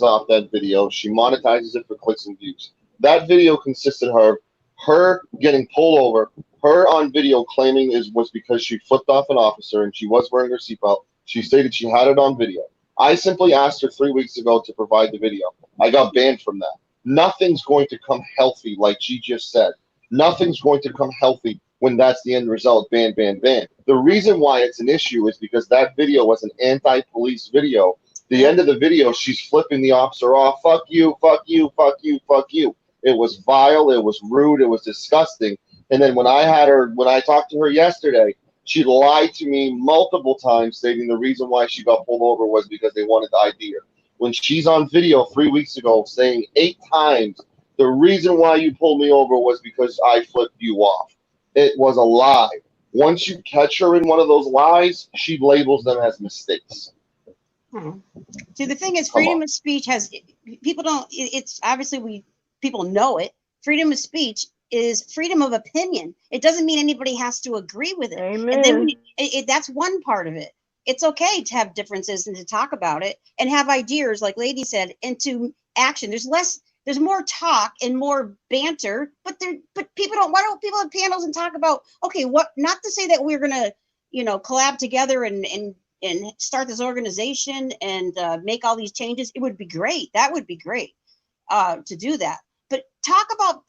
off that video. She monetizes it for clicks and views. That video consisted of her getting pulled over, her on video claiming was because she flipped off an officer and she was wearing her seatbelt. She stated she had it on video. I simply asked her 3 weeks ago to provide the video. I got banned from that. Nothing's going to come healthy, like she just said. Nothing's going to come healthy when that's the end result. Ban, ban, ban. The reason why it's an issue is because that video was an anti-police video. The end of the video, she's flipping the officer off. Fuck you, fuck you, fuck you, fuck you. It was vile. It was rude. It was disgusting. And then when I talked to her yesterday, she lied to me multiple times, stating the reason why she got pulled over was because they wanted to ID her. When she's on video 3 weeks ago saying 8 times, the reason why you pulled me over was because I flipped you off. It was a lie. Once you catch her in one of those lies, she labels them as mistakes. See, the thing is, Come freedom on. of speech has people don't. It's obviously people know it. Freedom of speech is freedom of opinion. It doesn't mean anybody has to agree with it. Amen. And then that's one part of it. It's okay to have differences and to talk about it and have ideas, like Lady said, into action. There's more talk and more banter, but people don't. Why don't people have panels and talk about, okay, what? Not to say that we're gonna, collab together and start this organization and make all these changes. It would be great. That would be great to do that. But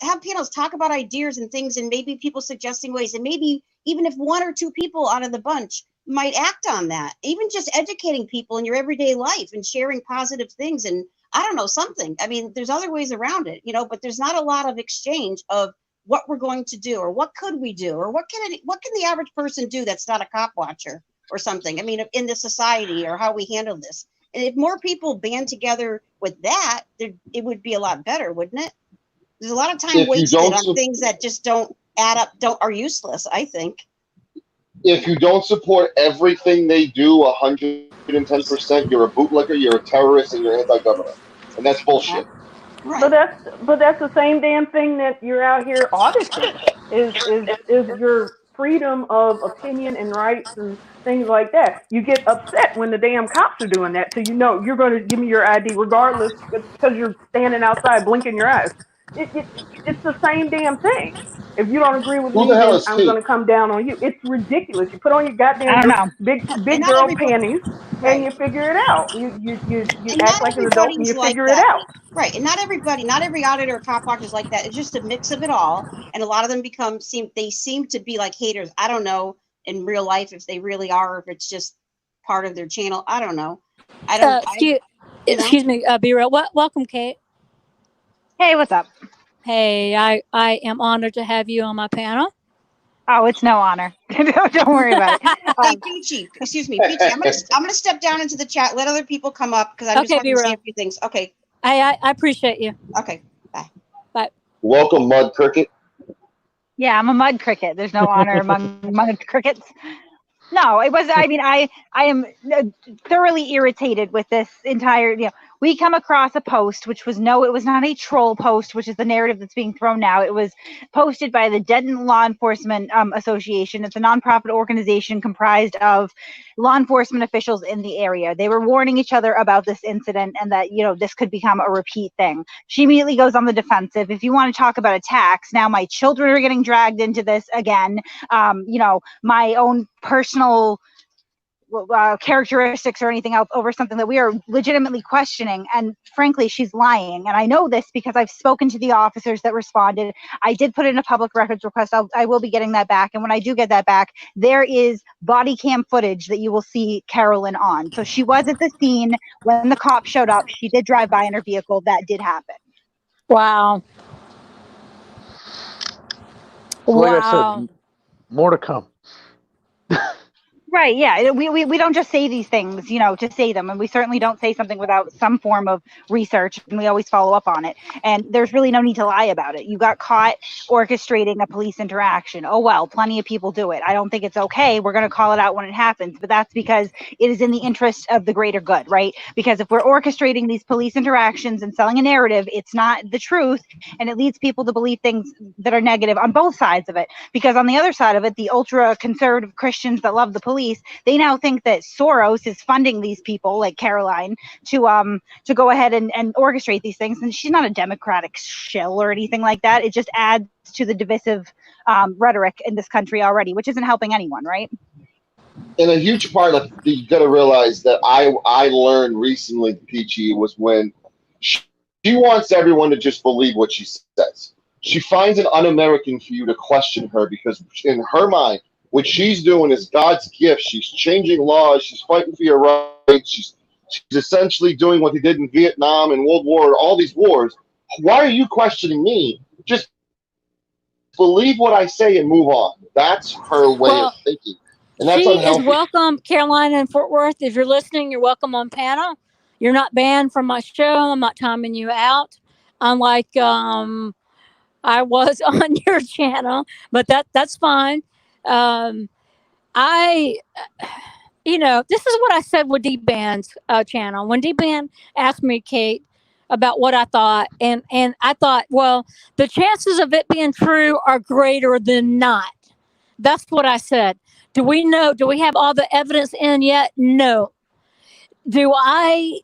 have panels talk about ideas and things, and maybe people suggesting ways, and maybe even if 1 or 2 people out of the bunch might act on that, even just educating people in your everyday life and sharing positive things, and I don't know, something. I mean, there's other ways around it, but there's not a lot of exchange of what we're going to do, or what could we do, or what can the average person do that's not a cop watcher or something. I mean, in the society, or how we handle this. And if more people band together with that, it would be a lot better, wouldn't it? There's a lot of time wasted on things that just don't add up, are useless, I think. If you don't support everything they do 110%, you're a bootlicker, you're a terrorist, and you're anti-government. And that's bullshit. Right. But that's the same damn thing that you're out here auditing is your freedom of opinion and rights and things like that. You get upset when the damn cops are doing that, so you're going to give me your ID regardless because you're standing outside blinking your eyes. It's the same damn thing. If you don't agree with Who the me, hell then is I'm Kate? going to come down on you. It's ridiculous. You put on your I goddamn don't know. big And not girl everybody, panties and right. you figure it out. You And act not like an adult and everybody's you like figure it that. out. Right. And not every auditor or cop watcher is like that. It's just a mix of it all. And a lot of them seem to be like haters. I don't know in real life if they really are, or if it's just part of their channel. I don't know. Excuse me, Be Real. Welcome, Kate. Hey, what's up? Hey, I am honored to have you on my panel. Oh, it's no honor. Don't worry about it. Hey, Peachy, excuse me, Peachy. I'm gonna step down into the chat. Let other people come up because I'm just wanting to say a few things. Okay. I appreciate you. Okay. Bye. Bye. Welcome, Mud Cricket. Yeah, I'm a mud cricket. There's no honor among mud crickets. No, it was. I mean, I am thoroughly irritated with this entire. We come across a post, which was it was not a troll post, which is the narrative that's being thrown now. It was posted by the Denton Law Enforcement Association. It's a nonprofit organization comprised of law enforcement officials in the area. They were warning each other about this incident and that this could become a repeat thing. She immediately goes on the defensive. If you want to talk about attacks, now my children are getting dragged into this again. My own personal characteristics or anything else over something that we are legitimately questioning. And frankly, she's lying. And I know this because I've spoken to the officers that responded. I did put in a public records request. I will be getting that back. And when I do get that back, there is body cam footage that you will see Carolyn on. So she was at the scene when the cop showed up. She did drive by in her vehicle. That did happen. Wow. So like I said, more to come. Right, yeah. We don't just say these things, to say them. And we certainly don't say something without some form of research, and we always follow up on it. And there's really no need to lie about it. You got caught orchestrating a police interaction. Oh, well, plenty of people do it. I don't think it's okay. We're going to call it out when it happens. But that's because it is in the interest of the greater good, right? Because if we're orchestrating these police interactions and selling a narrative, it's not the truth. And it leads people to believe things that are negative on both sides of it. Because on the other side of it, the ultra conservative Christians that love the police, they now think that Soros is funding these people like Caroline to go ahead and orchestrate these things. And she's not a Democratic shill or anything like that. It just adds to the divisive rhetoric in this country already, which isn't helping anyone, right? And a huge part of you got to realize that I learned recently, Peachy, was when she wants everyone to just believe what she says. She finds it un-American for you to question her because in her mind, what she's doing is God's gift. She's changing laws. She's fighting for your rights. She's essentially doing what they did in Vietnam and World War, all these wars. Why are you questioning me? Just believe what I say and move on. That's her way of thinking. And that's she unhealthy. is welcome, Carolina and Fort Worth. If you're listening, you're welcome on panel. You're not banned from my show. I'm not timing you out. Unlike I was on your channel, but that's fine. This is what I said with D-Band's channel. When D-Band asked me, Kate, about what I thought, and I thought, well, the chances of it being true are greater than not. That's what I said. Do we know? Do we have all the evidence in yet? No. Do I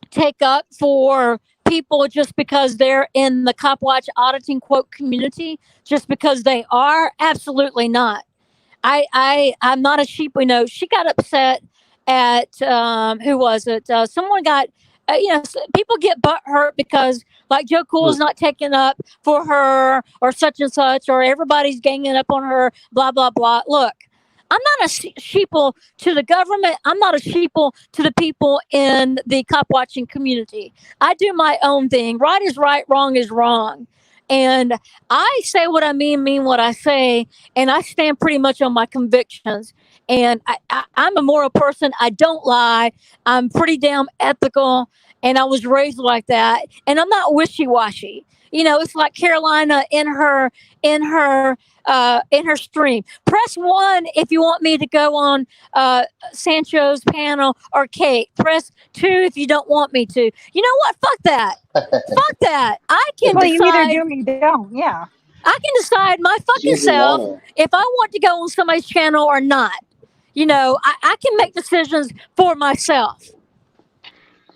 take up for people just because they're in the Cop Watch auditing quote community? Just because they are? Absolutely not. I'm not a sheep. We know she got upset at who was it? Someone got people get butt hurt because like Joe Cool is not taking up for her or such and such, or everybody's ganging up on her. Blah blah blah. Look, I'm not a sheeple to the government. I'm not a sheeple to the people in the cop watching community. I do my own thing. Right is right. Wrong is wrong. And I say what I mean what I say, and I stand pretty much on my convictions. And I'm a moral person. I don't lie. I'm pretty damn ethical, and I was raised like that. And I'm not wishy-washy. It's like Carolina in her stream. Press 1 if you want me to go on Sancho's panel, or Kate. Press 2 if you don't want me to. You know what? Fuck that. Fuck that. I can Well, decide. you either do or you don't. Yeah. I can decide my fucking self if I want to go on somebody's channel or not. I can make decisions for myself.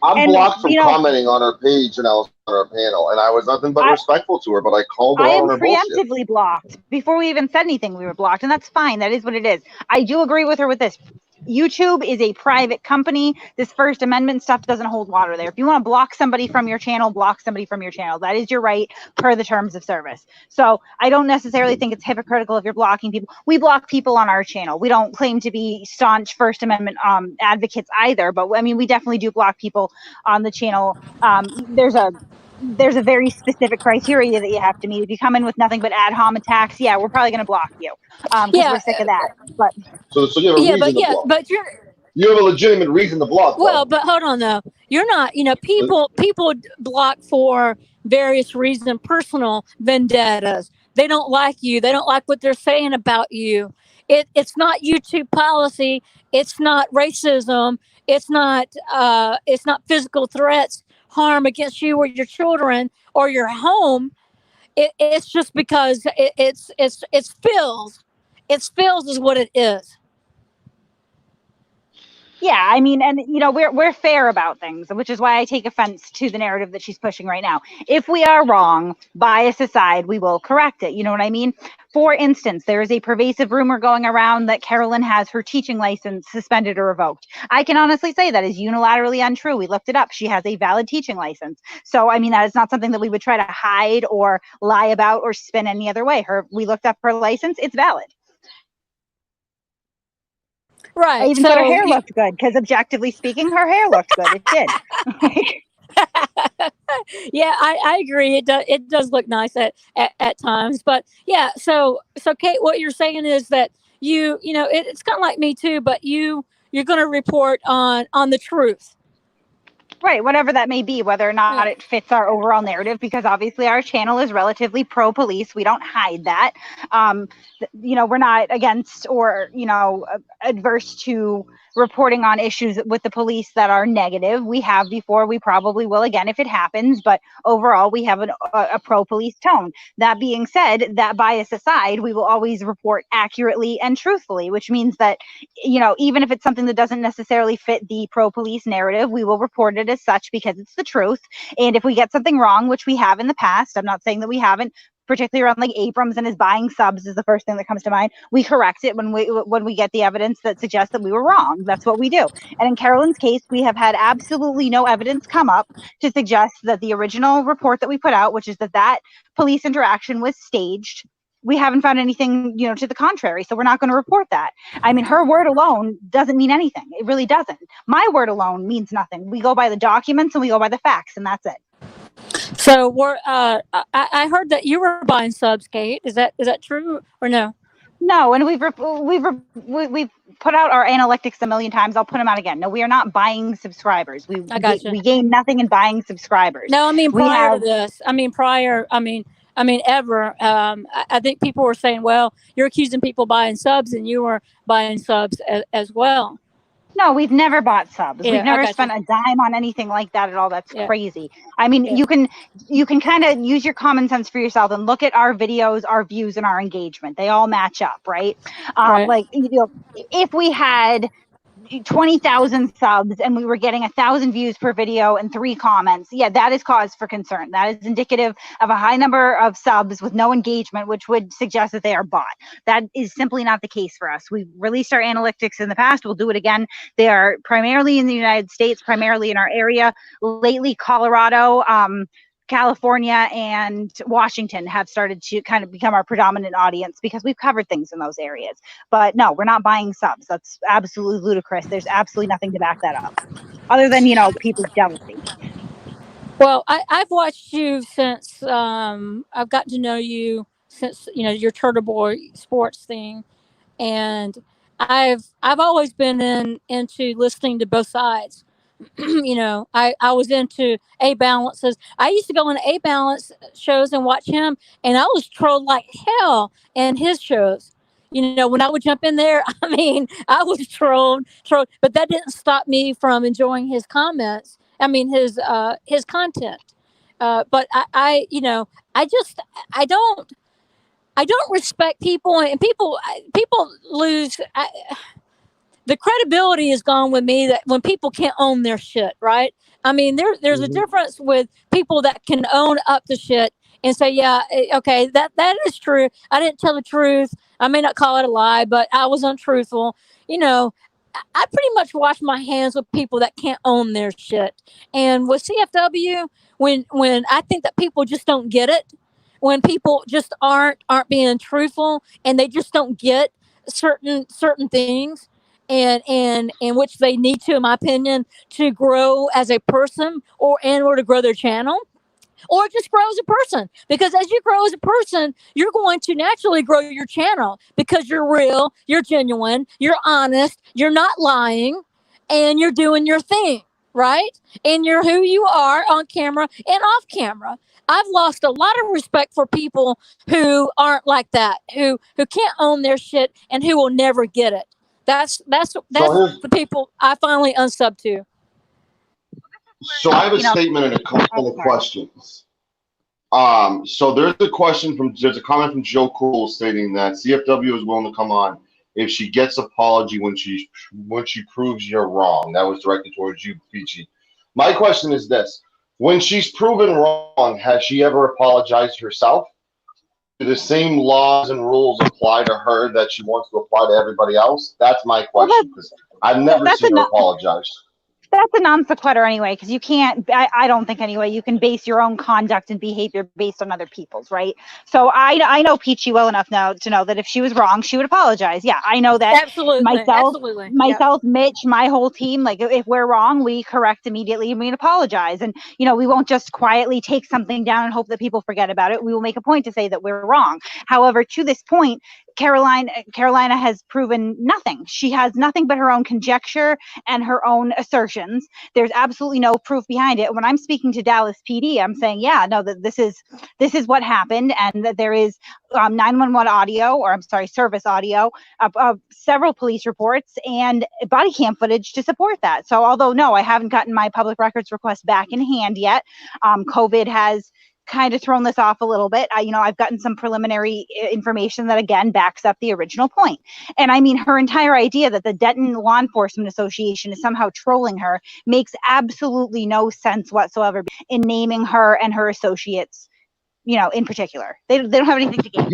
I'm blocked from commenting on her page and I was on her panel, and I was nothing but respectful to her, but I called her out on her bullshit. I am preemptively blocked. Before we even said anything, we were blocked, and that's fine. That is what it is. I do agree with her with this. YouTube is a private company. This First Amendment stuff doesn't hold water there. If you want to block somebody from your channel, block somebody from your channel. That is your right per the terms of service. So I don't necessarily think it's hypocritical if you're blocking people. We block people on our channel. We don't claim to be staunch First Amendment advocates either, but I mean, we definitely do block people on the channel. There's a very specific criteria that you have to meet. If you come in with nothing but ad hom attacks, yeah, we're probably going to block you because we're sick of that. But so you have a reason to block. But you have a legitimate reason to block. Well, but hold on though. You're not. People block for various reasons, personal vendettas. They don't like you. They don't like what they're saying about you. It's not YouTube policy. It's not racism. It's not physical threats, harm against you or your children or your home. It's just because it's feels. It's feels is what it is. Yeah, I mean, and we're fair about things, which is why I take offense to the narrative that she's pushing right now. If we are wrong, bias aside, we will correct it. You know what I mean? For instance, there is a pervasive rumor going around that Carolyn has her teaching license suspended or revoked. I can honestly say that is unilaterally untrue. We looked it up. She has a valid teaching license. So, I mean, that is not something that we would try to hide or lie about or spin any other way. We looked up her license. It's valid. Right. I even said her hair looked good because, objectively speaking, her hair looked good. It did. Yeah, I agree. It does look nice at times, but yeah. So Kate, what you're saying is that it's kind of like me too, but you're going to report on the truth. Right, whatever that may be, whether or not it fits our overall narrative, because obviously our channel is relatively pro-police. We don't hide that. We're not against or, adverse to reporting on issues with the police that are negative. We have before, we probably will again if it happens, but overall we have a pro-police tone. That being said, that bias aside, we will always report accurately and truthfully, which means that, even if it's something that doesn't necessarily fit the pro-police narrative, we will report it as such because it's the truth. And if we get something wrong, which we have in the past, I'm not saying that we haven't, particularly around like Abrams and his buying subs is the first thing that comes to mind. We correct it when we get the evidence that suggests that we were wrong. That's what we do. And in Carolyn's case, we have had absolutely no evidence come up to suggest that the original report that we put out, which is that police interaction was staged, we haven't found anything, to the contrary. So we're not going to report that. I mean, her word alone doesn't mean anything. It really doesn't. My word alone means nothing. We go by the documents and we go by the facts, and that's it. So I heard that you were buying subs, Kate. Is that true or no? No, and we've put out our analytics a million times. I'll put them out again. No, we are not buying subscribers. We gain nothing in buying subscribers. No, I mean prior to this. I mean ever. I think people were saying, well, you're accusing people buying subs, and you were buying subs as well. No, we've never bought subs. We've never spent a dime on anything like that at all. That's crazy. I mean, you can kind of use your common sense for yourself and look at our videos, our views, and our engagement. They all match up, right? Like, if we had 20,000 subs and we were getting 1,000 views per video and 3 comments, that is cause for concern. That is indicative of a high number of subs with no engagement, which would suggest that they are bought. That is simply not the case for us. We've released our analytics in the past. We'll do it again. They are primarily in the United States, primarily in our area. Lately, Colorado, California, and Washington have started to kind of become our predominant audience because we've covered things in those areas. But no, we're not buying subs. That's absolutely ludicrous. There's absolutely nothing to back that up, other than, people's jealousy. Well, I've watched you since I've gotten to know you since your Turtle Boy sports thing, and I've always been into listening to both sides. I was into A Balances. I used to go on A Balance shows and watch him, and I was trolled like hell in his shows. When I would jump in there, I was trolled, but that didn't stop me from enjoying his comments. His content. But I don't respect people, and people lose. The credibility is gone with me that when people can't own their shit, right? There's a difference with people that can own up the shit and say, yeah, okay, that is true. I didn't tell the truth. I may not call it a lie, but I was untruthful. I pretty much wash my hands with people that can't own their shit. And with CFW, when I think that people just don't get it, when people just aren't being truthful, and they just don't get certain things, and which they need to, in my opinion, to grow as a person or to grow their channel, or just grow as a person. Because as you grow as a person, you're going to naturally grow your channel because you're real, you're genuine, you're honest, you're not lying, and you're doing your thing, right? And you're who you are on camera and off camera. I've lost a lot of respect for people who aren't like that, who can't own their shit and who will never get it. That's the people I finally unsub to. So I have a statement and a couple of questions. So there's a comment from Joe Cool stating that CFW is willing to come on if she gets apology when she proves you're wrong. That was directed towards you, Peachy. My question is this: when she's proven wrong, has she ever apologized herself? Do the same laws and rules apply to her that she wants to apply to everybody else? That's my question, because I've never seen her apologize. That's a non sequitur anyway, because you can't, I don't think anyway, you can base your own conduct and behavior based on other people's, right? So I know Peachy well enough now to know that if she was wrong, she would apologize. Yeah, I know that. Absolutely. Myself, Mitch, my whole team, like if we're wrong, we correct immediately and we apologize. And, we won't just quietly take something down and hope that people forget about it. We will make a point to say that we're wrong. However, to this point, Carolina has proven nothing. She has nothing but her own conjecture and her own assertions. There's absolutely no proof behind it. When I'm speaking to Dallas PD, I'm saying, yeah, no, that this is what happened, and that there is 911 audio, or I'm sorry, service audio of several police reports and body cam footage to support that. So although no, I haven't gotten my public records request back in hand yet. COVID has kind of thrown this off a little bit. I've gotten some preliminary information that again backs up the original point. And I mean, her entire idea that the Denton Law Enforcement Association is somehow trolling her makes absolutely no sense whatsoever in naming her and her associates, in particular. They don't have anything to gain.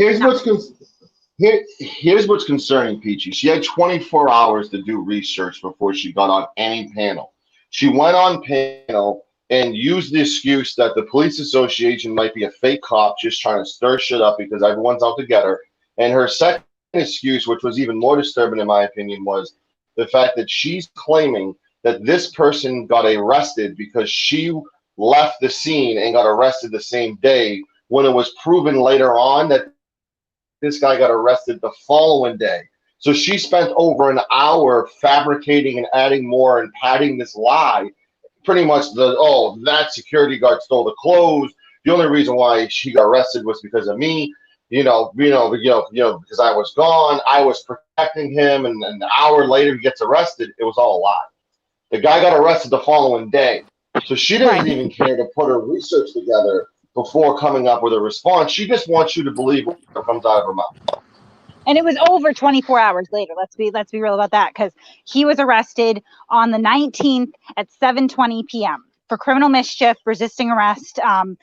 Here's what's concerning, Peachy. She had 24 hours to do research before she got on any panel. She went on panel and used the excuse that the police association might be a fake cop just trying to stir shit up because everyone's out to get her. And her second excuse, which was even more disturbing in my opinion, was the fact that she's claiming that this person got arrested because she left the scene and got arrested the same day, when it was proven later on that this guy got arrested the following day. So she spent over an hour fabricating and adding more and padding this lie. Pretty much that security guard stole the clothes. The only reason why she got arrested was because of me. Because I was gone, I was protecting him, and an hour later he gets arrested. It was all a lie. The guy got arrested the following day, so she doesn't even care to put her research together before coming up with a response. She just wants you to believe what comes out of her mouth. And it was over 24 hours later. Let's be real about that, because he was arrested on the 19th at 7:20 p.m. for criminal mischief, resisting arrest. And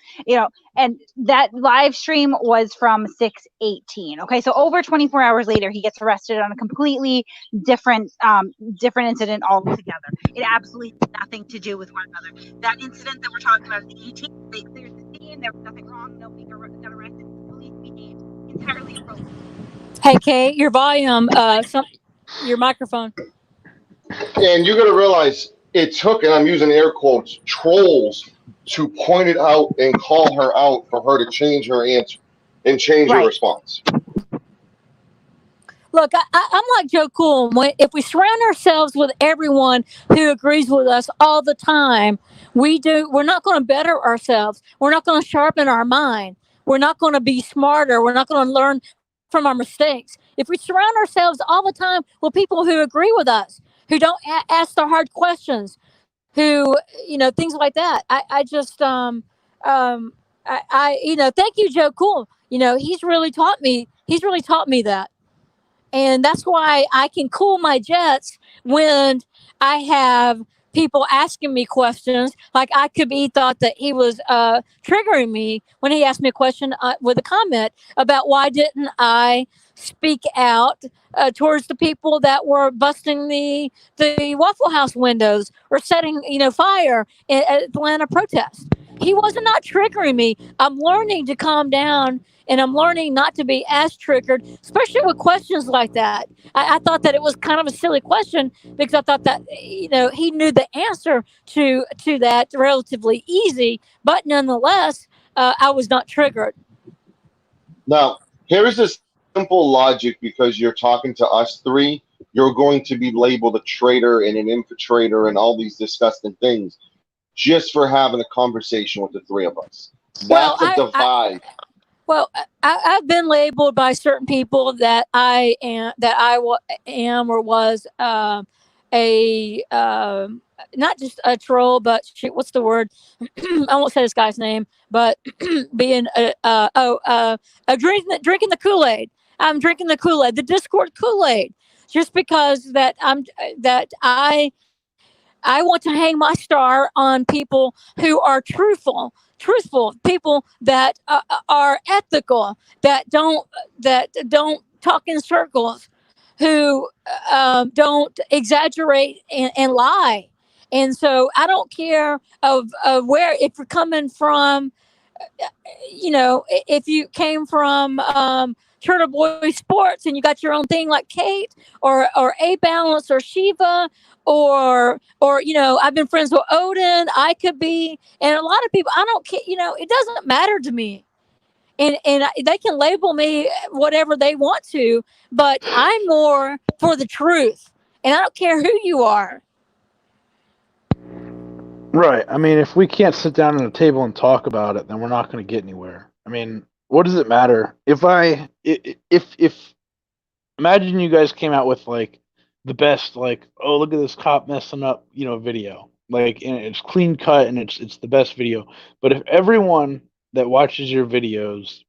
that live stream was from 6:18. Okay, so over 24 hours later, he gets arrested on a completely different incident altogether. It absolutely had nothing to do with one another. That incident that we're talking about, the 18th, they cleared the scene. There was nothing wrong. Nobody got arrested. The police behaved entirely appropriately. Hey, Kate, your volume, your microphone. And you got to realize it took, and I'm using air quotes, trolls to point it out and call her out for her to change her answer and change her response. Look, I'm like Joe Cool. If we surround ourselves with everyone who agrees with us all the time, we're not going to better ourselves. We're not going to sharpen our mind. We're not going to be smarter. We're not going to learn from our mistakes. If we surround ourselves all the time with people who agree with us, who don't ask the hard questions, who, things like that. Thank you, Joe Cool. He's really taught me that. And that's why I can cool my jets when I have people asking me questions. Like thought that he was triggering me when he asked me a question with a comment about why didn't I speak out towards the people that were busting the Waffle House windows or setting fire at Atlanta protests. He was not triggering me. I'm learning to calm down, and I'm learning not to be as triggered, especially with questions like that. I thought that it was kind of a silly question because I thought that he knew the answer to that relatively easy, but nonetheless, I was not triggered. Now, here is this simple logic, because you're talking to us three, you're going to be labeled a traitor and an infiltrator and all these disgusting things just for having a conversation with the three of us. That's a divide. I've been labeled by certain people that I am or was not just a troll, but what's the word? I won't say this guy's name, but being drinking the Kool-Aid. I'm drinking the Kool-Aid, the Discord Kool-Aid, just because that I want to hang my star on people who are truthful people that are ethical, that don't talk in circles, who don't exaggerate and lie. And so I don't care of where, if you're coming from, if you came from Turtle Boy Sports and you got your own thing like Kate or A Balance or Shiva or I've been friends with Odin, I could be, and a lot of people, I don't care, it doesn't matter to me. and they can label me whatever they want to, but I'm more for the truth, and I don't care who you are. Right. I mean, if we can't sit down at a table and talk about it, then we're not going to get anywhere. I mean, what does it matter if if imagine you guys came out with like the best, like, oh, look at this cop messing up, video, like, and it's clean cut and it's the best video. But if everyone that watches your videos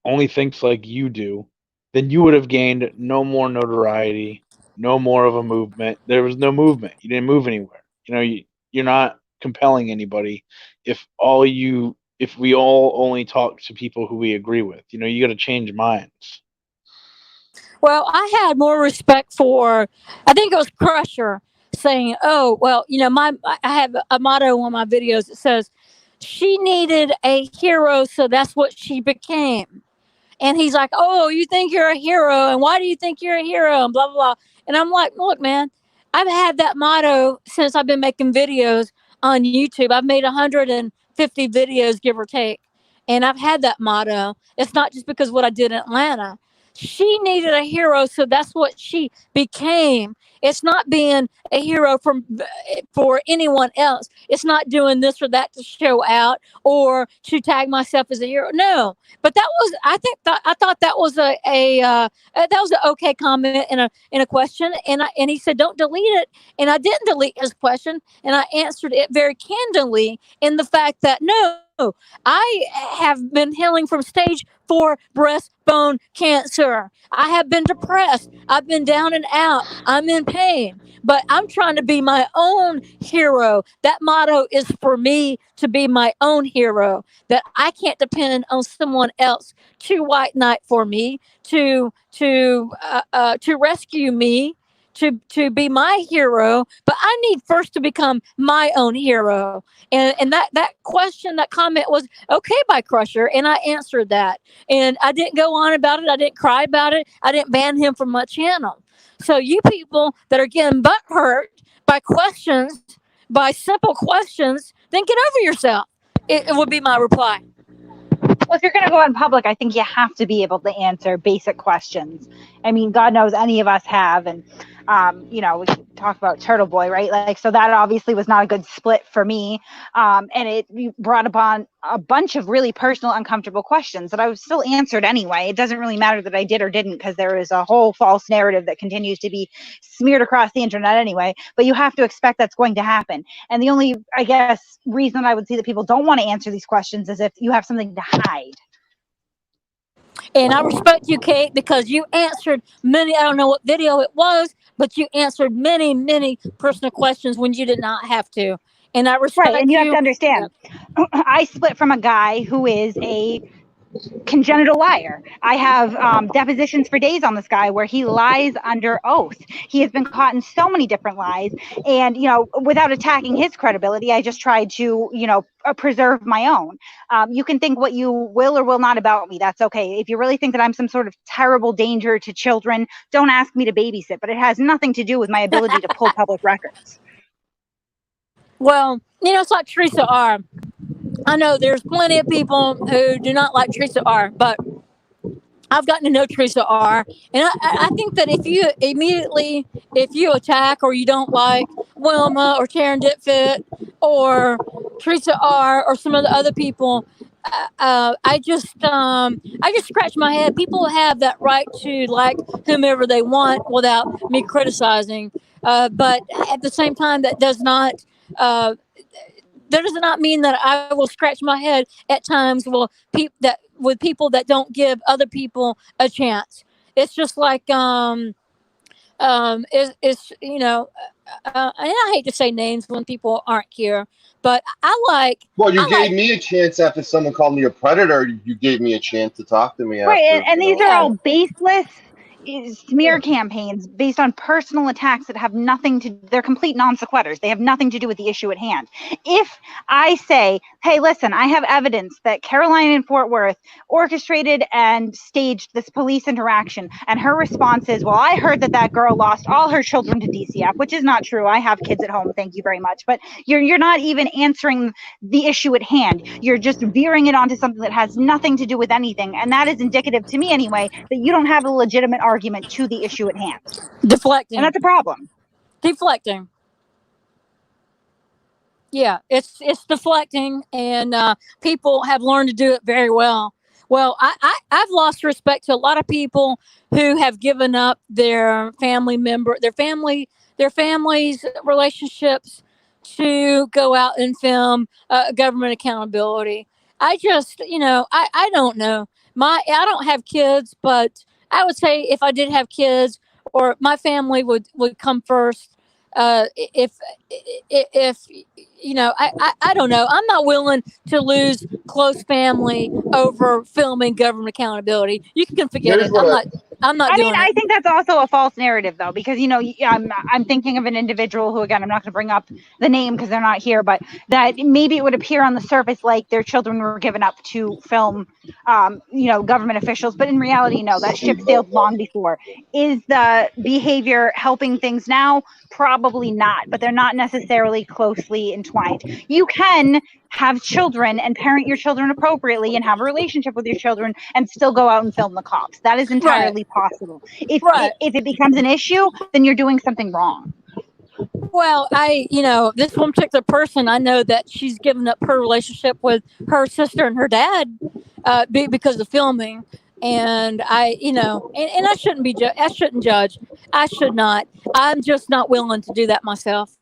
only thinks like you do, then you would have gained no more notoriety, no more of a movement. There was no movement. You didn't move anywhere. You're not compelling anybody if we all only talk to people who we agree with. You got to change minds. Well, I had more respect for, I think it was Crusher saying, "Oh, well, I have a motto on my videos that says, she needed a hero, so that's what she became." And he's like, "Oh, you think you're a hero, and why do you think you're a hero?" And blah blah blah. And I'm like, "Look, man, I've had that motto since I've been making videos on YouTube. I've made 150 videos, give or take, and I've had that motto. It's not just because of what I did in Atlanta. She needed a hero, so that's what she became. It's not being a hero for anyone else. It's not doing this or that to show out or to tag myself as a hero. No, but that was, I thought that was that was an okay comment in a question, and he said don't delete it, and I didn't delete his question, and I answered it very candidly in the fact that no, I have been healing from stage 4 breast bone cancer. I have been depressed. I've been down and out. I'm in pain, but I'm trying to be my own hero. That motto is for me to be my own hero, that I can't depend on someone else to white knight for me, to rescue me, to be my hero, but I need first to become my own hero. And that question, that comment was okay by Crusher, and I answered that. And I didn't go on about it. I didn't cry about it. I didn't ban him from my channel. So you people that are getting butt hurt by questions, by simple questions, then get over yourself. It would be my reply. Well, if you're going to go in public, I think you have to be able to answer basic questions. I mean, God knows any of us have. And, we talk about Turtle Boy, right? Like, so that obviously was not a good split for me. And it brought upon a bunch of really personal, uncomfortable questions that I was still answered anyway. It doesn't really matter that I did or didn't, because there is a whole false narrative that continues to be smeared across the internet anyway. But you have to expect that's going to happen. And the only, I guess, reason I would see that people don't want to answer these questions is if you have something to hide. And I respect you, Kate, because you answered many, I don't know what video it was, but you answered many, many personal questions when you did not have to. And I respect you. Right, and you have to understand, I split from a guy who is a congenital liar. I have depositions for days on this guy where he lies under oath. He has been caught in so many different lies, and without attacking his credibility, I just tried to preserve my own. You can think what you will or will not about me. That's okay. If you really think that I'm some sort of terrible danger to children, don't ask me to babysit. But it has nothing to do with my ability to pull public records. Well, it's like Teresa R. I know there's plenty of people who do not like Teresa R., but I've gotten to know Teresa R., and I think that if you attack or you don't like Wilma or Taryn Ditfit or Teresa R. or some of the other people, I just scratch my head. People have that right to like whomever they want without me criticizing, but at the same time, that does not mean that I will scratch my head at times with people that don't give other people a chance. It's just like and I hate to say names when people aren't here, but Well, you gave me a chance after someone called me a predator. You gave me a chance to talk to me. Right, and these are all baseless, smear campaigns based on personal attacks that have nothing to, they're complete non sequiturs. They have nothing to do with the issue at hand. If I say, hey, listen, I have evidence that Caroline in Fort Worth orchestrated and staged this police interaction, and her response is, well, I heard that that girl lost all her children to DCF, which is not true. I have kids at home, thank you very much. But you're not even answering the issue at hand. You're just veering it onto something that has nothing to do with anything, and that is indicative to me anyway that you don't have a legitimate argument to the issue at hand, Deflecting. and that's a problem. Deflecting. Yeah, it's deflecting, and people have learned to do it very well. Well, I've lost respect to a lot of people who have given up their family's relationships to go out and film government accountability. I just, I don't know. I don't have kids, but I would say if I did have kids, or my family would come first. If I don't know. I'm not willing to lose close family over filming government accountability. You can forget Here's it. what I'm not I doing mean, it. I think that's also a false narrative, though, because, I'm thinking of an individual who, again, I'm not going to bring up the name because they're not here, but that maybe it would appear on the surface like their children were given up to film, government officials. But in reality, no, that ship sailed long before. Is the behavior helping things now? Probably not, but they're not necessarily closely entwined. You can have children and parent your children appropriately and have a relationship with your children and still go out and film the cops. That is entirely possible. If it becomes an issue, then you're doing something wrong. Well, this one particular person, I know that she's given up her relationship with her sister and her dad because of filming. And I shouldn't be, I shouldn't judge. I should not. I'm just not willing to do that myself.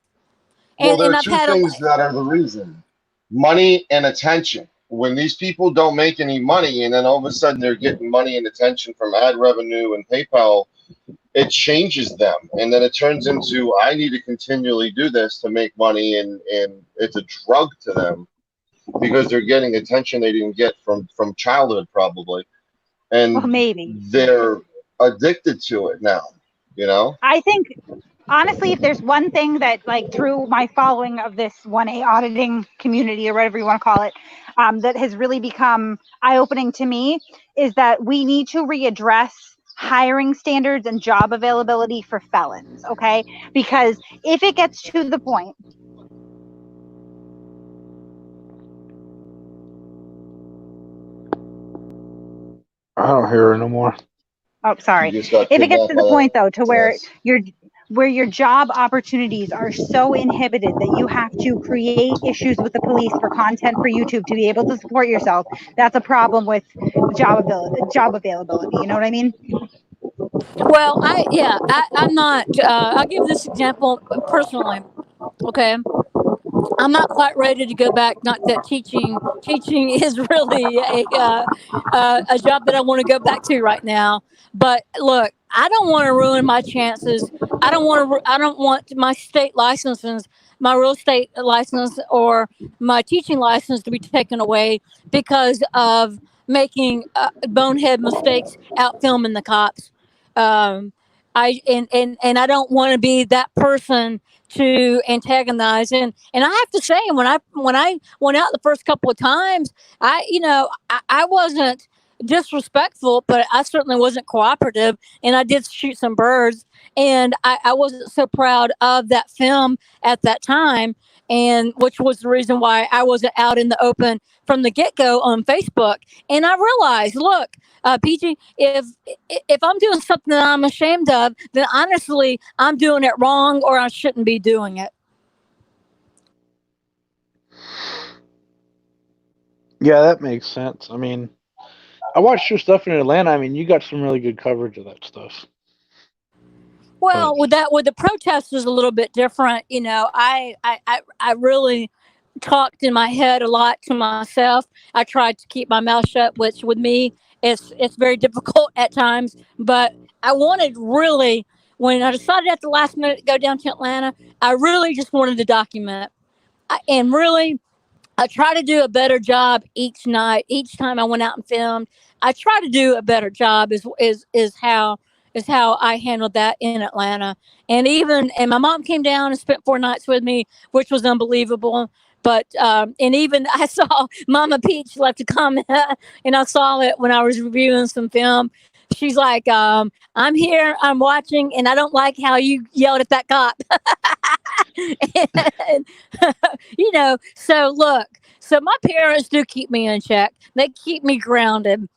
Well, there And are I've two had things that are the reason: money and attention. When these people don't make any money, and then all of a sudden they're getting money and attention from ad revenue and PayPal, it changes them, and then it turns into, I need to continually do this to make money, and it's a drug to them because they're getting attention they didn't get from childhood probably, and Well, maybe they're addicted to it now. I think, honestly, if there's one thing that, like, through my following of this 1A auditing community, or whatever you want to call it, that has really become eye-opening to me, is that we need to readdress hiring standards and job availability for felons, okay? Because if it gets to the point I don't hear her no more. Oh, sorry. If it gets to the point, though, to where your job opportunities are so inhibited that you have to create issues with the police for content for YouTube to be able to support yourself, that's a problem with job availability. You know what I mean? Well, I'm not. I'll give this example personally. Okay, I'm not quite ready to go back. Not that teaching is really a job that I want to go back to right now. But look, I don't want to ruin my chances. I don't want my state licenses, my real estate license, or my teaching license to be taken away because of making bonehead mistakes out filming the cops. I don't want to be that person to antagonize, and I have to say, when I went out the first couple of times, I wasn't disrespectful, but I certainly wasn't cooperative, and I did shoot some birds, and I wasn't so proud of that film at that time, and which was the reason why I wasn't out in the open from the get-go on Facebook. And I realized, look, PG, if I'm doing something that I'm ashamed of, then honestly, I'm doing it wrong, or I shouldn't be doing it. Yeah, that makes sense. I mean, I watched your stuff in Atlanta. I mean, you got some really good coverage of that stuff. Well, with the protest is a little bit different. I really talked in my head a lot to myself. I tried to keep my mouth shut, which with me, it's very difficult at times. But I wanted, really, when I decided at the last minute to go down to Atlanta, I really just wanted to document. And really, I try to do a better job each night. Each time I went out and filmed, I try to do a better job. Is how is how I handled that in Atlanta. And my mom came down and spent 4 nights with me, which was unbelievable. But and even I saw Mama Peach left a comment, and I saw it when I was reviewing some film. She's like, "I'm here, I'm watching, and I don't like how you yelled at that cop." And, so look, so my parents do keep me in check. They keep me grounded,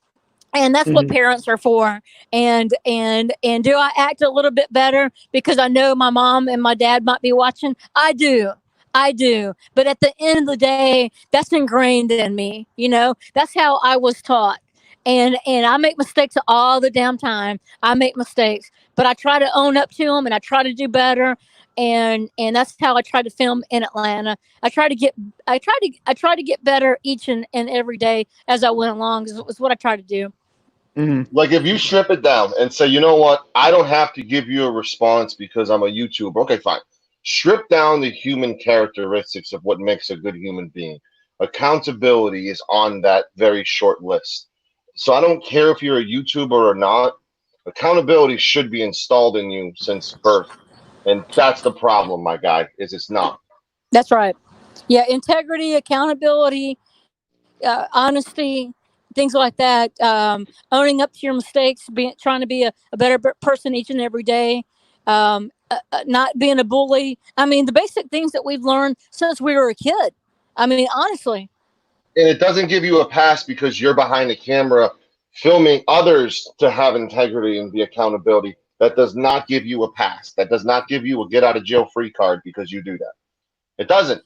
and that's what Mhm. parents are for. And do I act a little bit better because I know my mom and my dad might be watching? I do, but at the end of the day, that's ingrained in me. That's how I was taught. And I make mistakes all the damn time. I make mistakes, but I try to own up to them, and I try to do better. And that's how I try to film in Atlanta. I try to get better each and every day as I went along. Is what I try to do. Mhm. Like if you strip it down and say, you know what, I don't have to give you a response because I'm a YouTuber. Okay, fine. Strip down the human characteristics of what makes a good human being. Accountability is on that very short list. So I don't care if you're a YouTuber or not. Accountability should be installed in you since birth. And that's the problem, my guy, is it's not. That's right. Yeah, integrity, accountability, honesty, things like that. Owning up to your mistakes, trying to be a better person each and every day. Not being a bully. I mean, the basic things that we've learned since we were a kid. I mean, honestly. And it doesn't give you a pass because you're behind the camera filming others to have integrity and the accountability. That does not give you a pass. That does not give you a get out of jail free card because you do that. It doesn't.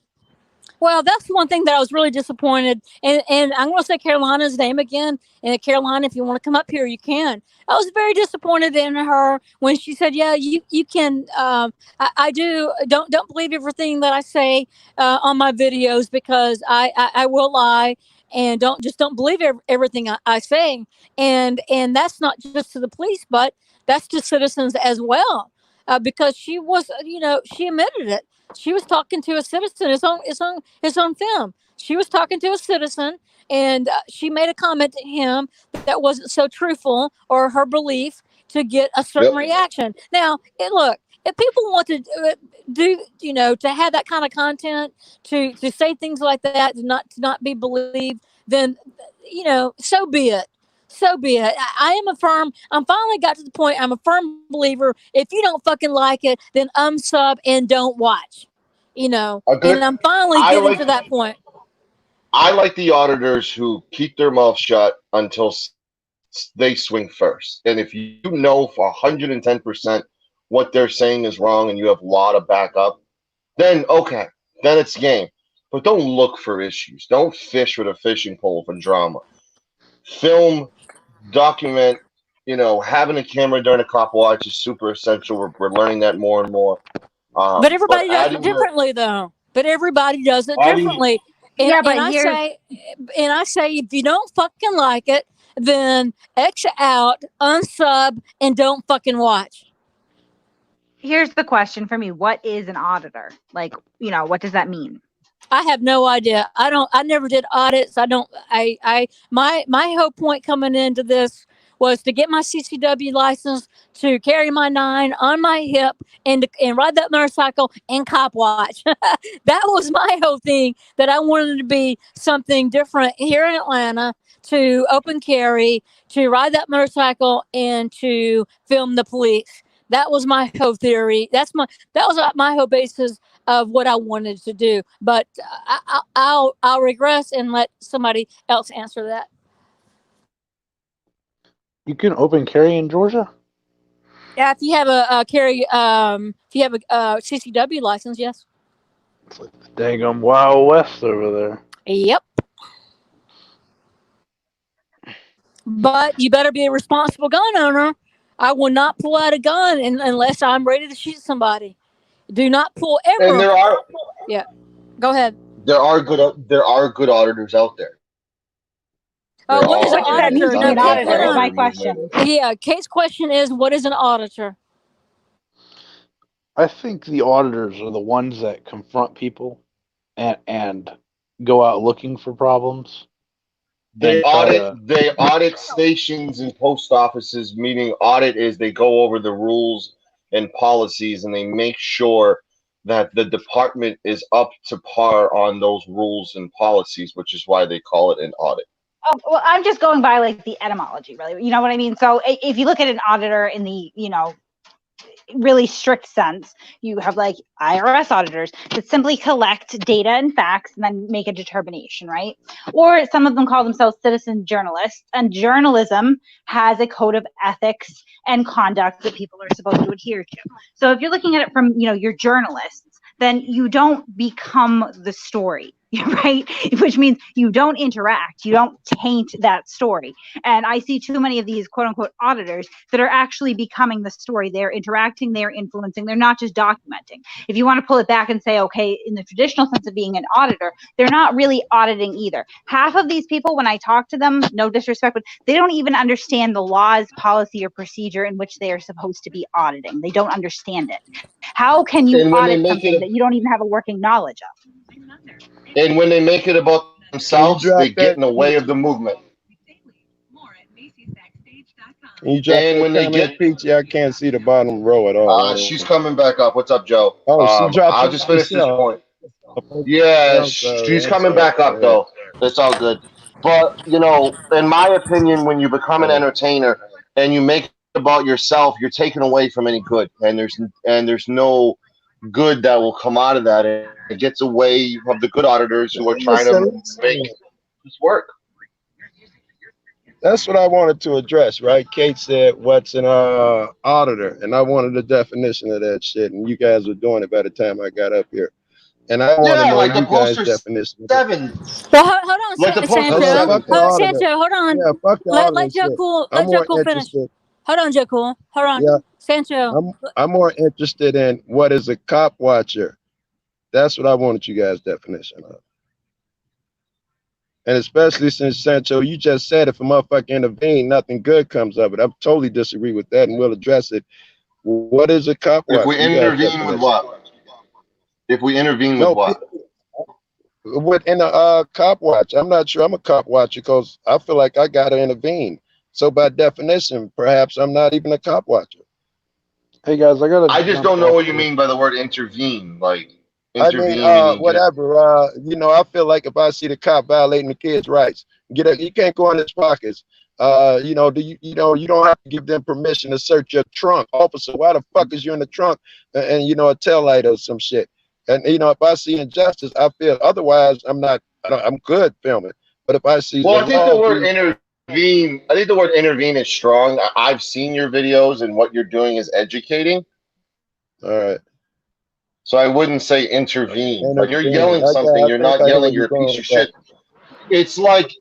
Well, that's one thing that I was really disappointed. And I'm going to say Carolina's name again. And Carolina, if you want to come up here, you can. I was very disappointed in her when she said, "Yeah, you can." I do. Don't believe everything that I say on my videos because I will lie. And don't believe everything I say. And that's not just to the police, but that's to citizens as well. Because she admitted it. She was talking to a citizen. It's on film. She was talking to a citizen, and she made a comment to him that wasn't so truthful or her belief to get a certain Yep. reaction. Now, look, if people want to to have that kind of content, to say things like that, to not be believed, then so be it. So be it. I am a firm. I'm finally got to the point. I'm a firm believer. If you don't fucking like it, then unsub and don't watch. A And good. I'm finally I getting like. to that point. I like the auditors who keep their mouth shut until they swing first. And if you know for 110% what they're saying is wrong and you have a lot of backup, then okay, then it's game. But don't look for issues. Don't fish with a fishing pole for drama. Film, document. Having a camera during a cop watch is super essential. We're learning that more and more. But But everybody does it differently, though. But everybody does it adding differently. And Yeah, and but I say, if you don't fucking like it, then X out, unsub, and don't fucking watch. here's the question for me. What is an auditor? Like, what does that mean? I have no idea. I never did audits. I don't. My whole point coming into this was to get my CCW license, to carry my 9 on my hip, and ride that motorcycle and cop watch. That was my whole thing. That I wanted to be something different here in Atlanta, to open carry, to ride that motorcycle, and to film the police. That was my whole theory. That was my whole basis of what I wanted to do. But I'll regress and let somebody else answer that. You can open carry in Georgia? Yeah, if you have a carry, if you have a CCW license, yes. It's like the daggum Wild West over there. Yep. But you better be a responsible gun owner. I will not pull out a gun unless I'm ready to shoot somebody. Do not pull and ever. Yeah. Go ahead. there are good auditors out there. There What is an are, What does that and mean auditor? to not be No, an Kate, every auditor? hold Is on. my auditor needs question. labels. Yeah, Kate's question is, what is an auditor? I think the auditors are the ones that confront people and go out looking for problems. They And audit stations and post offices, meaning audit is they go over the rules and policies and they make sure that the department is up to par on those rules and policies, which is why they call it an audit. Oh, well, I'm just going by like the etymology, really. You know what I mean? So if you look at an auditor in the, really strict sense, you have like IRS auditors that simply collect data and facts and then make a determination, right? Or some of them call themselves citizen journalists, and journalism has a code of ethics and conduct that people are supposed to adhere to. So if you're looking at it from, your journalists, then you don't become the story, right? Which means you don't interact, you don't taint that story. And I see too many of these quote unquote auditors that are actually becoming the story. They're interacting, they're influencing, they're not just documenting. If you want to pull it back and say, okay, in the traditional sense of being an auditor, they're not really auditing either. Half of these people, when I talk to them, no disrespect, but they don't even understand the laws, policy, or procedure in which they are supposed to be auditing. They don't understand it. How can you audit something that you don't even have a working knowledge of? And when they make it about themselves, they get in the way of the movement. Can you drop And that when they comment, get, Peachy? I can't see the bottom row at all. she's coming back up. What's up, Joe? Oh, she dropped I'll it just finish this herself. point. Yeah, I'm sorry. she's I'm coming sorry. back up though. It's all good. But in my opinion, when you become an entertainer and you make it about yourself, you're taken away from any good, and there's no good that will come out of that. It gets away of the good auditors who are trying to make this work. That's what I wanted to address, right? Kate said, "What's an auditor?" And I wanted a definition of that shit, and you guys were doing it by the time I got up here. And I want to know like the you guys' poster definition. 7. Well, hold on, Like the poster No, 7. fuck the auditor. Sancho, hold on. Yeah, fuck the Let auditor Joe shit. Cool. I'm Let Joe more Cool finish. interested. Hold on, Joe Cool. Hold on, Yeah, Sancho. I'm more interested in what is a cop watcher. That's what I wanted you guys' definition of. And especially since, Sancho, you just said if a motherfucker intervene, nothing good comes of it. I totally disagree with that, and we'll address it. What is a cop watch? If we intervene with what? If we intervene with what? Within a cop watch. I'm not sure I'm a cop watcher because I feel like I got to intervene. So by definition, perhaps I'm not even a cop watcher. Hey guys, I just don't know what you mean by the word intervene. Like intervene. I mean, whatever. I feel like if I see the cop violating the kid's rights, you can't go in his pockets. You don't have to give them permission to search your trunk, officer. Why the fuck is you in the trunk? And a tail light or some shit. And if I see injustice, I feel otherwise I'm good filming. But if I see, I think the word intervene. I think the word intervene is strong. I've seen your videos, and what you're doing is educating. All right. So I wouldn't say intervene. Like you're yelling something. You're not yelling you're a piece of shit. It's like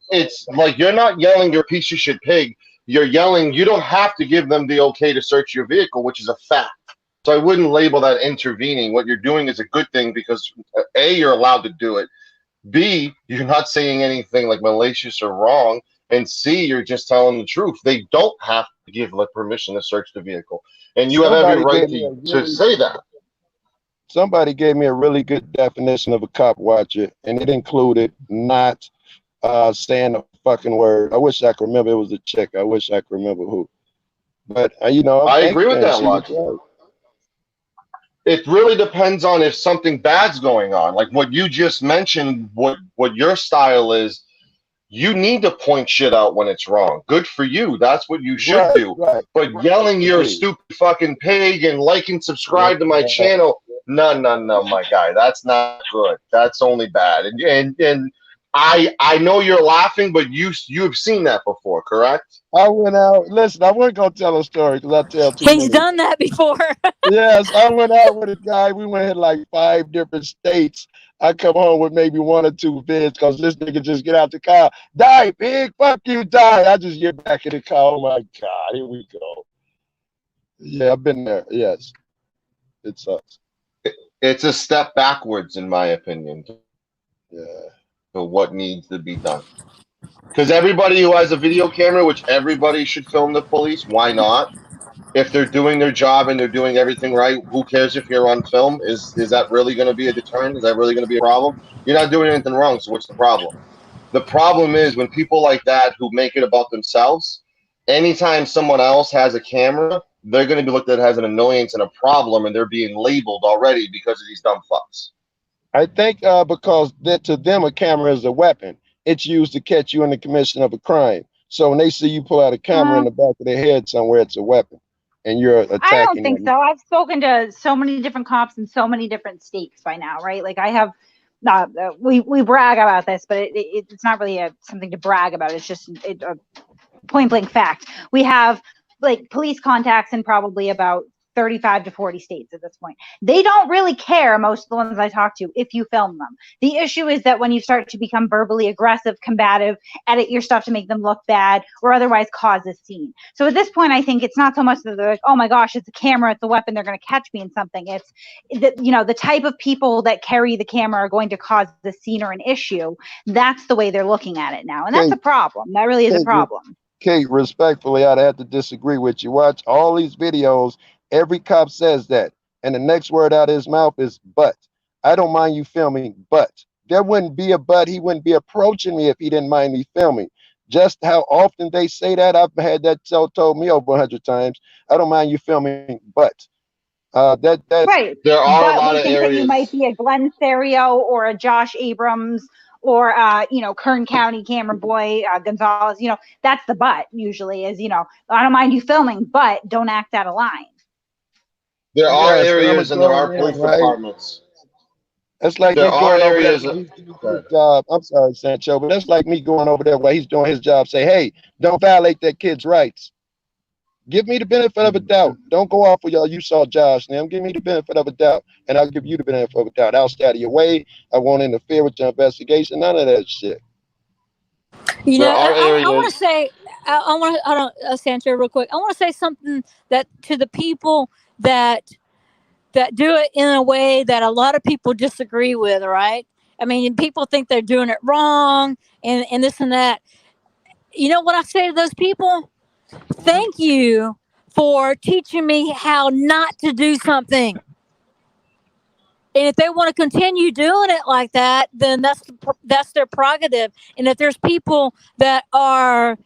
you're not yelling you're a piece of shit pig. You're yelling you don't have to give them the okay to search your vehicle, which is a fact. So I wouldn't label that intervening. What you're doing is a good thing because A, you're allowed to do it. B, you're not saying anything like malicious or wrong. And C, you're just telling the truth. They don't have to give permission to search the vehicle. And you have every right to say that. Somebody gave me a really good definition of a cop watcher, and it included not saying a fucking word. I wish I could remember. It was a chick. I wish I could remember who. But, I agree with that logic. It really depends on if something bad's going on. Like what you just mentioned, what your style is, you need to point shit out when it's wrong. Good for you. That's what you should do. Right. But yelling you're a stupid fucking pig and like and subscribe to my channel, no, my guy. That's not good. That's only bad. And I know you're laughing, but you've seen that before, correct? I went out. Listen, I wasn't gonna tell a story because I tell too many. He's done that before. Yes, I went out with a guy. We went in like 5 different states. I come home with maybe 1 or 2 vids because this nigga just get out the car. Die, pig. Fuck you, die. I just get back in the car. Oh my God, here we go. Yeah, I've been there. Yes, it sucks. It's a step backwards, in my opinion. Yeah. For what needs to be done. Because everybody who has a video camera, which everybody should film the police, why not? If they're doing their job and they're doing everything right, who cares if you're on film? Is that really going to be a deterrent? Is that really going to be a problem? You're not doing anything wrong, so what's the problem? The problem is when people like that who make it about themselves, anytime someone else has a camera, they're going to be looked at as an annoyance and a problem, and they're being labeled already because of these dumb fucks. I think because to them a camera is a weapon. It's used to catch you in the commission of a crime. So when they see you pull out a camera in the back of their head somewhere, it's a weapon, and you're attacking. I don't think them. so. I've spoken to so many different cops in so many different states by now, right? Like I have, we brag about this, but it's not really something to brag about. It's just a point blank fact. We have like police contacts in probably about 35 to 40 states at this point. They don't really care, most of the ones I talk to, if you film them. The issue is that when you start to become verbally aggressive, combative, edit your stuff to make them look bad, or otherwise cause a scene. So at this point, I think it's not so much that they're like, oh my gosh, it's a camera, it's a weapon, they're going to catch me in something. It's that, you know, the type of people that carry the camera are going to cause the scene or an issue. That's the way they're looking at it now. And that's a problem. That really is a problem. Kate, respectfully, I'd have to disagree with you. Watch all these videos. Every cop says that. And the next word out of his mouth is but. I don't mind you filming, but. There wouldn't be a but. He wouldn't be approaching me if he didn't mind me filming. Just how often they say that, I've had that told me over 100 times. I don't mind you filming, but. Right. There are a lot of areas. You might be a Glenn Serio or a Josh Abrams or, you know, Kern County camera boy, Gonzalez, you know, that's the but usually is, you know, I don't mind you filming, but don't act out of line. There are areas and there are police departments. That's like there are areas. I'm sorry, Sancho, but that's like me going over there while he's doing his job. Say, hey, don't violate that kid's rights. Give me the benefit of a doubt. Don't go off with y'all. You saw Josh and them. Give me the benefit of a doubt, and I'll give you the benefit of a doubt. I'll stay out of your way. I won't interfere with your investigation. None of that shit. You know, I want to say, Sancho, real quick. I want to say something that to the people that do it in a way that a lot of people disagree with. Right? I mean, people think they're doing it wrong, and this and that. You know what I say to those people? Thank you for teaching me how not to do something. And if they want to continue doing it like that, then that's their prerogative. And if there's people that have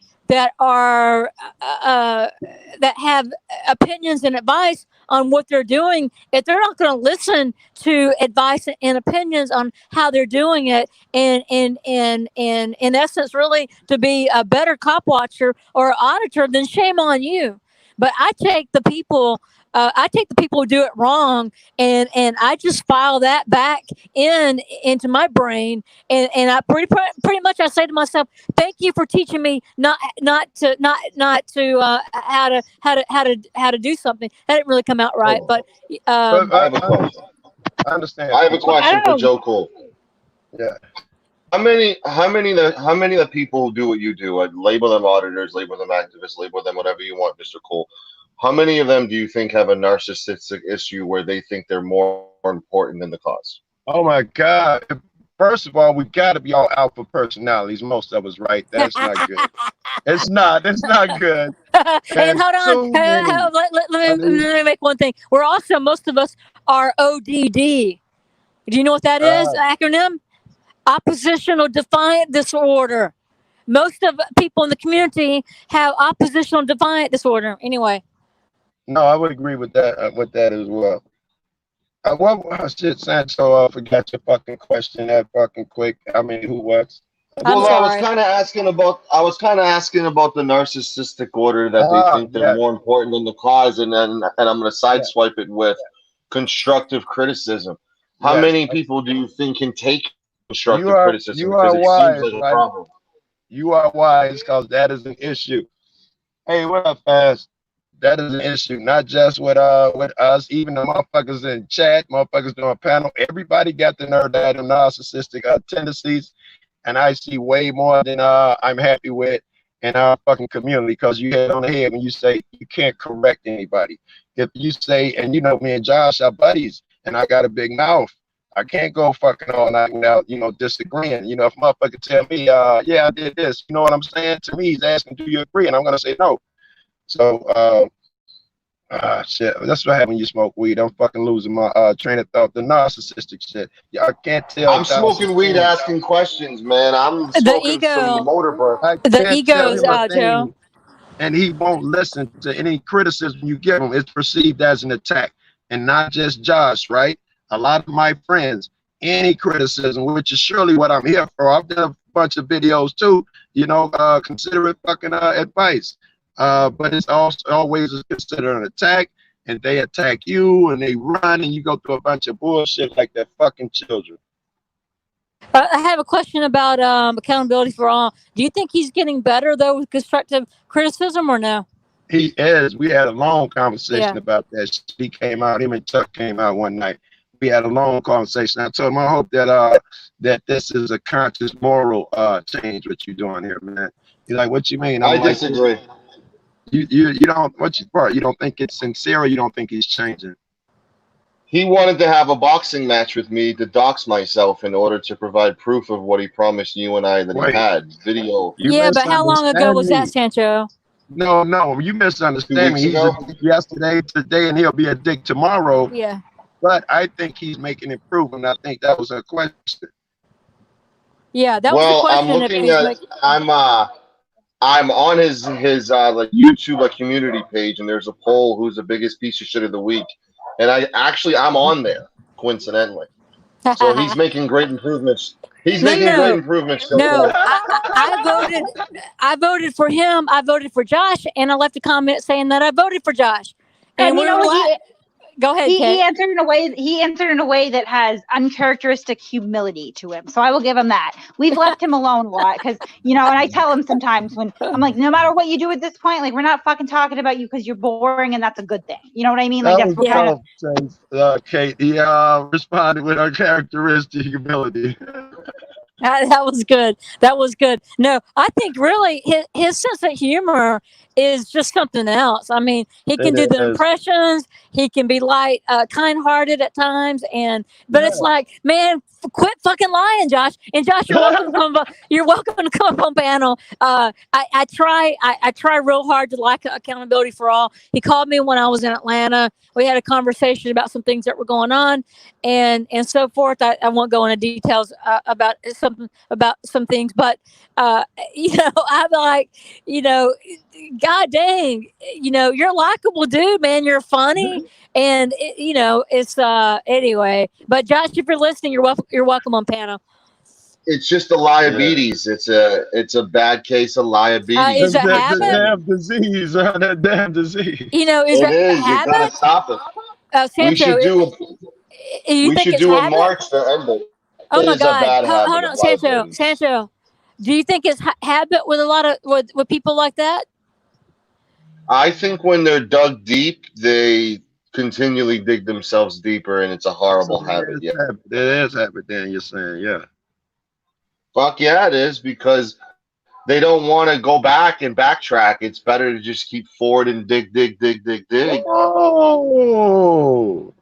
opinions and advice on what they're doing, if they're not going to listen to advice and opinions on how they're doing it, and in essence, really to be a better cop watcher or auditor, then shame on you. But I take the people who do it wrong, and I just file that back into my brain, and I pretty much I say to myself, thank you for teaching me not to how to do something. That didn't really come out right, but I have a question. I understand. I have a question for Joe Cole. Yeah. How many of the people who do what you do, label them auditors, label them activists, label them whatever you want, Mr. Cole, how many of them do you think have a narcissistic issue where they think they're more important than the cause? Oh my God. First of all, we've got to be all alpha personalities. Most of us, right? That's not good. It's not good. And hold on. Let me make one thing. We're also, most of us are ODD. Do you know what that is? Acronym? Oppositional defiant disorder. Most of people in the community have oppositional defiant disorder. Anyway. No, I would agree with that as well. Shit, Sancho, I forgot your fucking question that fucking quick. I mean, who was? Well, I was kind of asking about the narcissistic order that they think they're more important than the cause, and I'm going to sideswipe it with constructive criticism. How many people do you think can take constructive criticism? You are wise, seems like a problem. You are wise, because that is an issue. Hey, what up, Fast? That is an issue, not just with us, even the motherfuckers in chat, motherfuckers doing panel. Everybody got the nerve to have narcissistic tendencies, and I see way more than I'm happy with in our fucking community, because you hit on the head when you say you can't correct anybody. If you say, and you know me and Josh are buddies, and I got a big mouth, I can't go fucking all night without, disagreeing. You know, if motherfucker tell me, yeah, I did this, you know what I'm saying? To me, he's asking, do you agree? And I'm going to say no. So Shit. That's what happens when you smoke weed. I'm fucking losing my train of thought. The narcissistic shit. Y'all can't tell. I'm smoking weed, asking questions, man. I'm The smoking some ego, motor breath. I the can't tell egos, him a Joe. thing, and he won't listen to any criticism you give him. It's perceived as an attack, and not just Josh, right? A lot of my friends, any criticism, which is surely what I'm here for. I've done a bunch of videos too, consider it fucking advice. But it's also always considered an attack, and they attack you, and they run, and you go through a bunch of bullshit like they're fucking children. I have a question about accountability for all. Do you think he's getting better though with constructive criticism or no? He is. We had a long conversation Yeah. about that. He came out. Him and Chuck came out one night. We had a long conversation. I told him I hope that that this is a conscious moral change what you're doing here, man. He's like, what you mean? I I'm like, disagree. you don't. What's your part? You don't think it's sincere? Or you don't think he's changing? He wanted to have a boxing match with me to dox myself in order to provide proof of what he promised you and I that Wait. he had. Video. You Yeah, but how long ago misunderstand was me. that, Sancho? No, you 2 misunderstand me. weeks He's ago. a dick yesterday, today, and he'll be a dick tomorrow. Yeah. But I think he's making improvement. I think that was a question. Yeah, that was the Well, I'm question. If looking he's at. like, I'm on his like YouTube community page, and there's a poll who's the biggest piece of shit of the week, and I'm on there coincidentally. So he's making great improvements. He's No, making no. great improvements. So no, far. I voted for him. I voted for Josh, and I left a comment saying that I voted for Josh. And you know what? Go ahead, He Kate. answered in a way. He answered in a way that has uncharacteristic humility to him. So I will give him that. We've left him alone a lot because and I tell him sometimes when I'm like, no matter what you do at this point, like we're not fucking talking about you because you're boring, and that's a good thing. You know what I mean? Like that's what kind of. Kate. He responded with uncharacteristic humility. That was good. That was good. No, I think really his sense of humor is just something else. I mean, he can do the impressions. He can be light, kind-hearted at times, but it's like, man, quit fucking lying, Josh. And Josh, you're welcome to come. You're welcome to come up on panel. I try real hard to like accountability for all. He called me when I was in Atlanta. We had a conversation about some things that were going on, and so forth. I won't go into details about some things, but I'm like, God dang, you're a likable dude, man. You're funny, and it's anyway. But Josh, if you're listening, you're welcome on panel. It's just a liabilities. Yeah. It's a bad case of liabilities. Is a habit? The damn disease. That damn disease. Is it a is. habit? You gotta stop it. Sancho, we should do a march to end it. Oh my is a bad God! habit Hold on, Sancho. Do you think it's habit with a lot of with people like that? I think when they're dug deep, they continually dig themselves deeper, and it's a horrible habit. Yeah, it is habit. Then you're saying, yeah. Fuck yeah, it is, because they don't want to go back and backtrack. It's better to just keep forward and dig. Oh.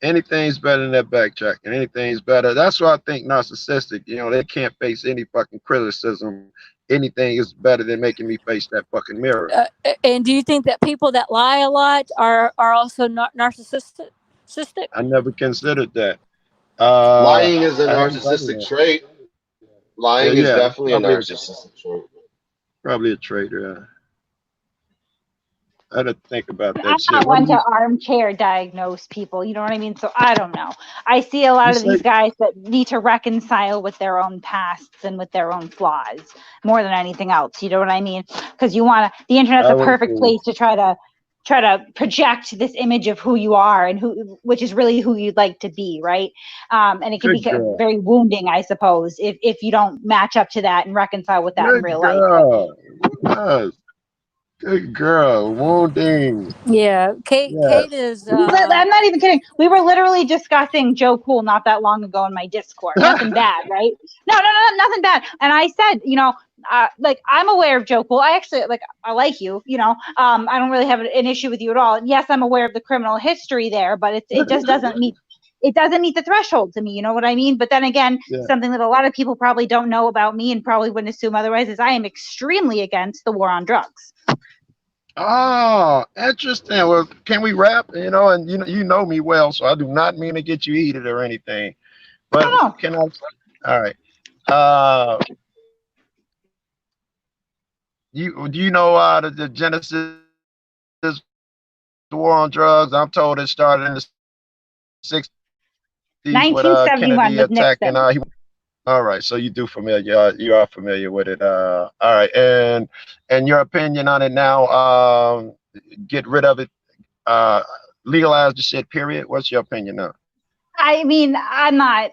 Anything's better than that backtracking. Anything's better. That's why I think narcissistic, they can't face any fucking criticism. Anything is better than making me face that fucking mirror. And do you think that people that lie a lot are also narcissistic? I never considered that. Lying is a narcissistic trait. Lying is definitely a narcissistic trait. Probably a trait, yeah. I had to think about that I'm shit. not one to armchair diagnose people, you know what I mean? So I don't know. I see a lot of these guys that need to reconcile with their own pasts and with their own flaws more than anything else. You know what I mean? Because the internet's a perfect place to try to project this image of who you are and which is really who you'd like to be, right? And it can be very wounding, I suppose, if you don't match up to that and reconcile with that in real life. Yes. Good girl, wounding. Yeah, Kate is. I'm not even kidding. We were literally discussing Joe Cool not that long ago in my Discord. Nothing bad, right? No, nothing bad. And I said, I'm aware of Joe Cool. I actually I like you. I don't really have an issue with you at all. And yes, I'm aware of the criminal history there, but it just doesn't meet. It doesn't meet the threshold to me. You know what I mean? But then again, something that a lot of people probably don't know about me and probably wouldn't assume otherwise is I am extremely against the war on drugs. Oh, interesting. Well, can we wrap? You know, and you know me well, so I do not mean to get you heated or anything. But Oh, can I? All right. Uh, you do you know the Genesis war on drugs? I'm told it started in the 60s with Kennedy 1971 with attacking. Nixon. All right, so you do familiar, you are familiar with it. All right, and your opinion on it now? Get rid of it. Legalize the shit. Period. What's your opinion now? I mean, I'm not.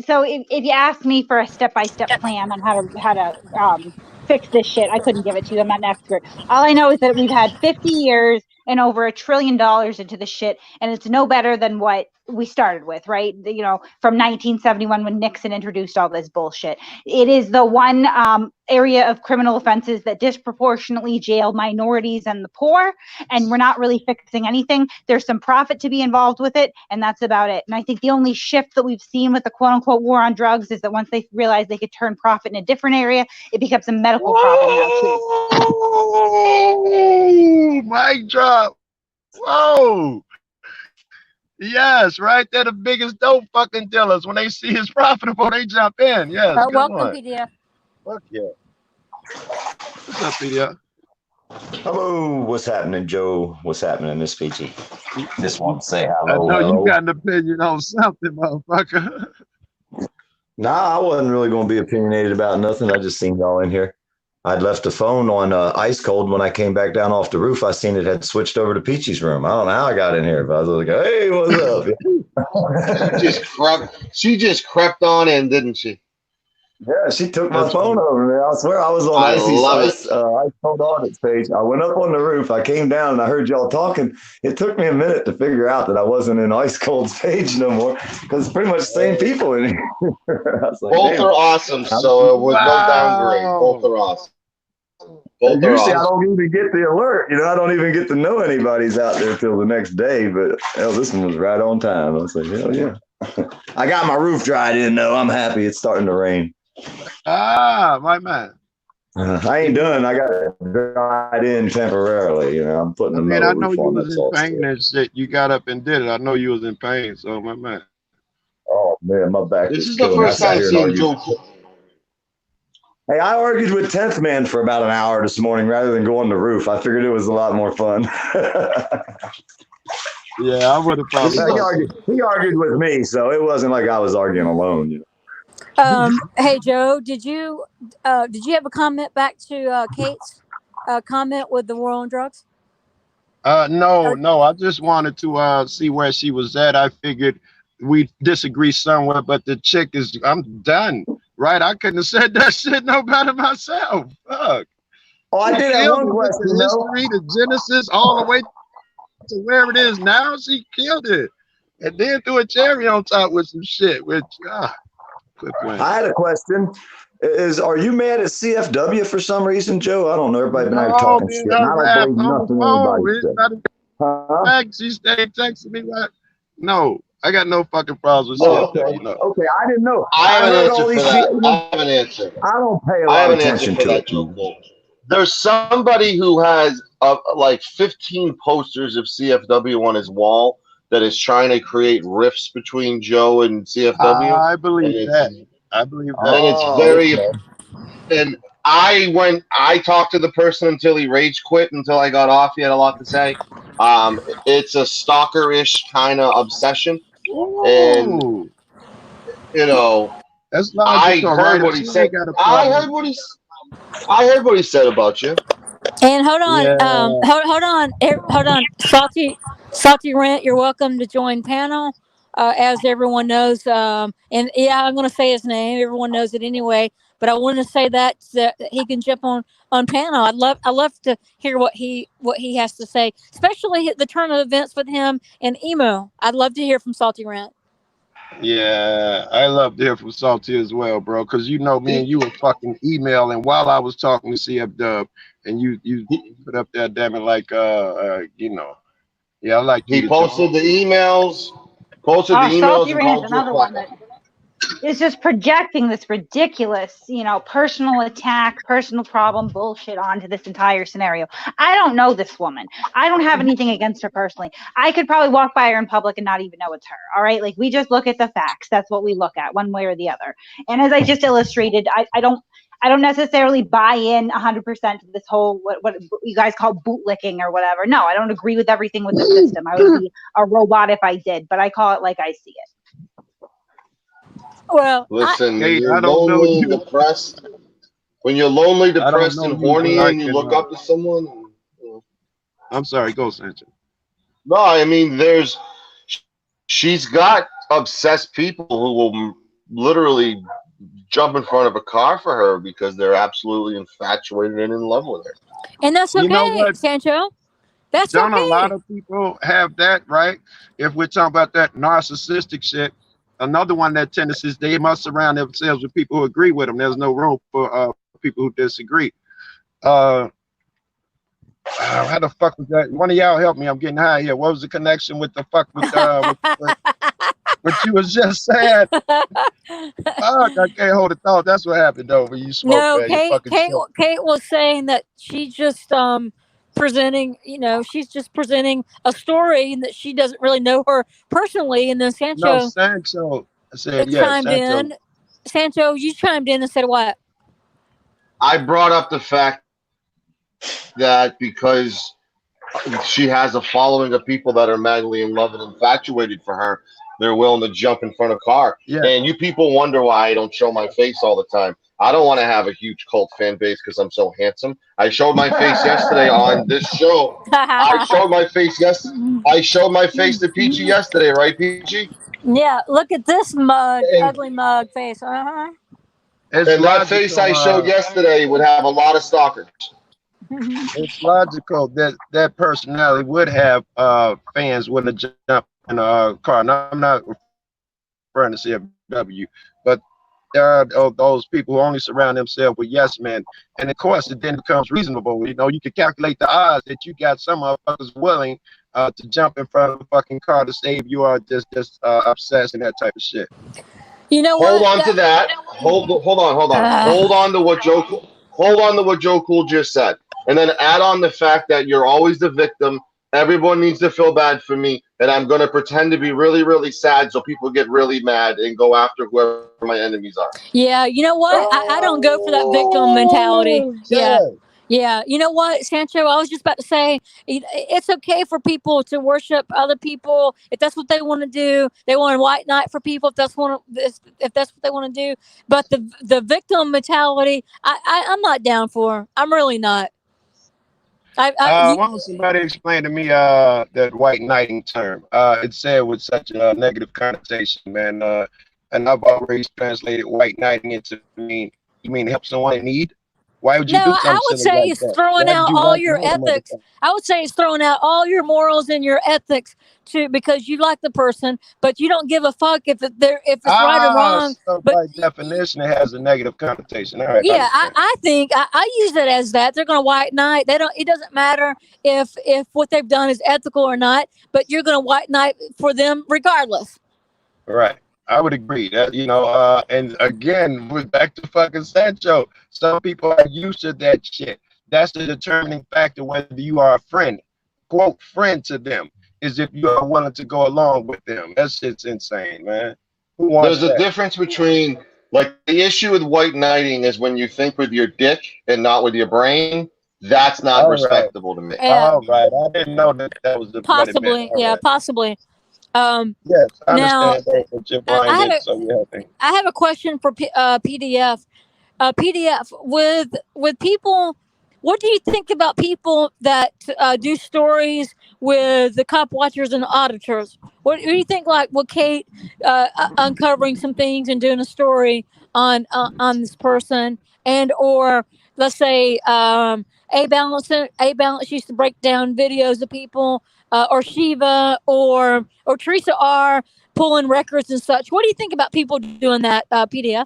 So if you ask me for a step-by-step plan on how to fix this shit, I couldn't give it to you. I'm not an expert. All I know is that we've had 50 years and over $1 trillion into this shit, and it's no better than what we started with, right? You know, from 1971 when Nixon introduced all this bullshit. It is the one area of criminal offenses that disproportionately jail minorities and the poor, and we're not really fixing anything. There's some profit to be involved with it, and that's about it. And I think the only shift that we've seen with the quote-unquote war on drugs is that once they realize they could turn profit in a different area, it becomes a medical problem now too. Oh, mic drop. Whoa. Yes, right. They're the biggest dope fucking dealers. When they see it's profitable, they jump in. Yes, come Welcome, on. PDF. Fuck yeah. What's up, PDF? Hello, what's happening, Joe? What's happening, Miss Fiji? Just want to say I hello. know you Hello. got an opinion on something, motherfucker. Nah, I wasn't really going to be opinionated about nothing. I just seen y'all in here. I'd left the phone on ice cold when I came back down off the roof. I seen it had switched over to Peachy's room. I don't know how I got in here, but I was like, "Hey, what's up?" She just crept on in, didn't she? Yeah, she took my That's phone funny. over, man. I swear I was on I Icy's love ice cold audits page. I went up on the roof. I came down and I heard y'all talking. It took me a minute to figure out that I wasn't in Ice Cold's page no more because it's pretty much the same people in here. I was like, Both damn. are awesome, so it was no downgrade. Both are awesome. Both are Usually I awesome. don't even get the alert. You know, I don't even get to know anybody's out there till the next day. But hell, this one was right on time. I was like, hell yeah. I got my roof dried in though. I'm happy. It's starting to rain. Ah, my man. I ain't done. I got it dried in temporarily. You know, I'm putting I a mean, metal I know roof you on. was That's in all. pain and shit. You got up and did it. I know you was in pain, so my man. Oh man, my back This is is the killing me. I first sat time here and seeing argued. Joe. Hey, I argued with 10th Man for about an hour this morning rather than go on the roof. I figured it was a lot more fun. Yeah, I would have probably. He argued with me, so it wasn't like I was arguing alone. You know. Hey Joe, did you have a comment back to Kate's comment with the war on drugs? No. I just wanted to see where she was at. I figured we disagree somewhere, but the chick is. I'm done. Right? I couldn't have said that shit no better myself. Fuck. Oh, I did have one question, the history, the Genesis, all the way to where it is now. She killed it, and then threw a cherry on top with some shit. Which I had a question. Are you mad at CFW for some reason, Joe? I don't know. Everybody been out talking shit. And I don't believe nothing anybody said. Huh? She stayed texting me like, no, I got no fucking problems with CFW. CFW. No. Okay, I didn't know. I have an heard answer all for these that. people. I have an answer. I don't pay a I lot have of an answer attention for to that, it. Joe. There's somebody who has like 15 posters of CFW on his wall that is trying to create rifts between Joe and CFW. I believe that. I believe that. And it's very. And I talked to the person until he rage quit, until I got off. He had a lot to say. It's a stalker-ish kind of obsession. Ooh. And, you know, that's I logical, heard right? what he said. I heard what he said about you. And hold on, Yeah. hold on, Salty Rant. You're welcome to join panel. As everyone knows, and yeah, I'm going to say his name. Everyone knows it anyway. But I want to say that he can jump on panel. I love to hear what he has to say, especially the turn of events with him and Emo. I'd love to hear from Salty Rant. Yeah, I love to hear from Salty as well, bro. Because you know, me and you were fucking emailing while I was talking to CF Dub, and you put up there, damn it, like you know, yeah, I like. He posted the emails. Posted the emails. Salty And Rant, called another one that is just projecting this ridiculous, personal attack, personal problem bullshit onto this entire scenario. I don't know this woman. I don't have anything against her personally. I could probably walk by her in public and not even know it's her. All right. Like, we just look at the facts. That's what we look at, one way or the other. And as I just illustrated, I don't necessarily buy in 100% to this whole, what you guys call bootlicking or whatever. No, I don't agree with everything with the system. I would be a robot if I did, but I call it like I see it. Well, Listen, when Hey, you're I don't know lonely, you. depressed, when you're lonely, I don't depressed, know and you, horny, but I and you can. look up to someone, I'm sorry. Go, Sancho. no, I mean, she's got obsessed people who will literally jump in front of a car for her because they're absolutely infatuated and in love with her. and that's You know okay, what? Sancho. That's Don't a lot okay. of people have that, right? If we're talking about that narcissistic shit, another one that tendency is they must surround themselves with people who agree with them. There's no room for people who disagree. How the fuck was that? One of y'all help me. I'm getting high here. What was the connection with the fuck with what you was just saying? Fuck, I can't hold a thought. That's what happened though when you smoke, No, man. You fucking smoke. Kate was saying that she's just presenting, she's just presenting a story and that she doesn't really know her personally. And then No, Sancho Sancho. I said, yeah, chimed Sancho. in. Sancho, you chimed in and said what? I brought up the fact that because she has a following of people that are madly in love and infatuated for her, they're willing to jump in front of a car. Yeah. And you people wonder why I don't show my face all the time. I don't want to have a huge cult fan base because I'm so handsome. I showed my face yesterday on this show. I showed my face to Peachy yesterday, right, Peachy? Yeah, look at this mug, And, ugly mug face. Uh-huh. It's and that face I showed yesterday would have a lot of stalkers. It's logical that that personality would have fans when they jump in a car. And I'm not referring to CFW, but there are those people who only surround themselves with yes men. And of course, it then becomes reasonable. You can calculate the odds that you got some motherfuckers willing to jump in front of a fucking car to save you or just obsessed and that type of shit. You know Hold what? on to that. Hold on. Hold on to what Joe Cool just said. And then add on the fact that you're always the victim. Everyone needs to feel bad for me, and I'm going to pretend to be really, really sad so people get really mad and go after whoever my enemies are. Yeah, you know what? I don't go for that victim mentality. Yeah. You know what, Sancho? I was just about to say, it's okay for people to worship other people if that's what they want to do. They want a white knight for people if that's what they want to do. But the victim mentality, I'm not down for. I'm really not. Why don't somebody explain to me that white knighting term? It's said with such a negative connotation, man. And I've already translated white knighting into you mean help someone in need? Why would you do something I would silly say like it's that? throwing Why out do you all like your another ethics. motherfucker? I would say it's throwing out all your morals and your ethics because you like the person, but you don't give a fuck if it's right or wrong. So But by definition, it has a negative connotation. All right, yeah, understand. I think I use it as that. They're going to white knight. They don't. It doesn't matter if what they've done is ethical or not, but you're going to white knight for them regardless. Right. I would agree that, and again, we're back to fucking Sancho. Some people are used to that shit. That's the determining factor whether you are a friend, quote, friend to them, is if you are willing to go along with them. That shit's insane, man. Who wants There's a that? difference between, like, the issue with white knighting is when you think with your dick and not with your brain. That's not respectable to me. All right. I didn't know that was what it meant. Possibly, All yeah, right. possibly. Yes, I Now, understand what your brain did, so you're helping. I have a question for PDF. PDF with people. What do you think about people that do stories with the cop watchers and auditors? What do you think? Like, Kate uncovering some things and doing a story on this person, and or let's say A Balance used to break down videos of people, or Shiva or Teresa R pulling records and such. What do you think about people doing that, PDF?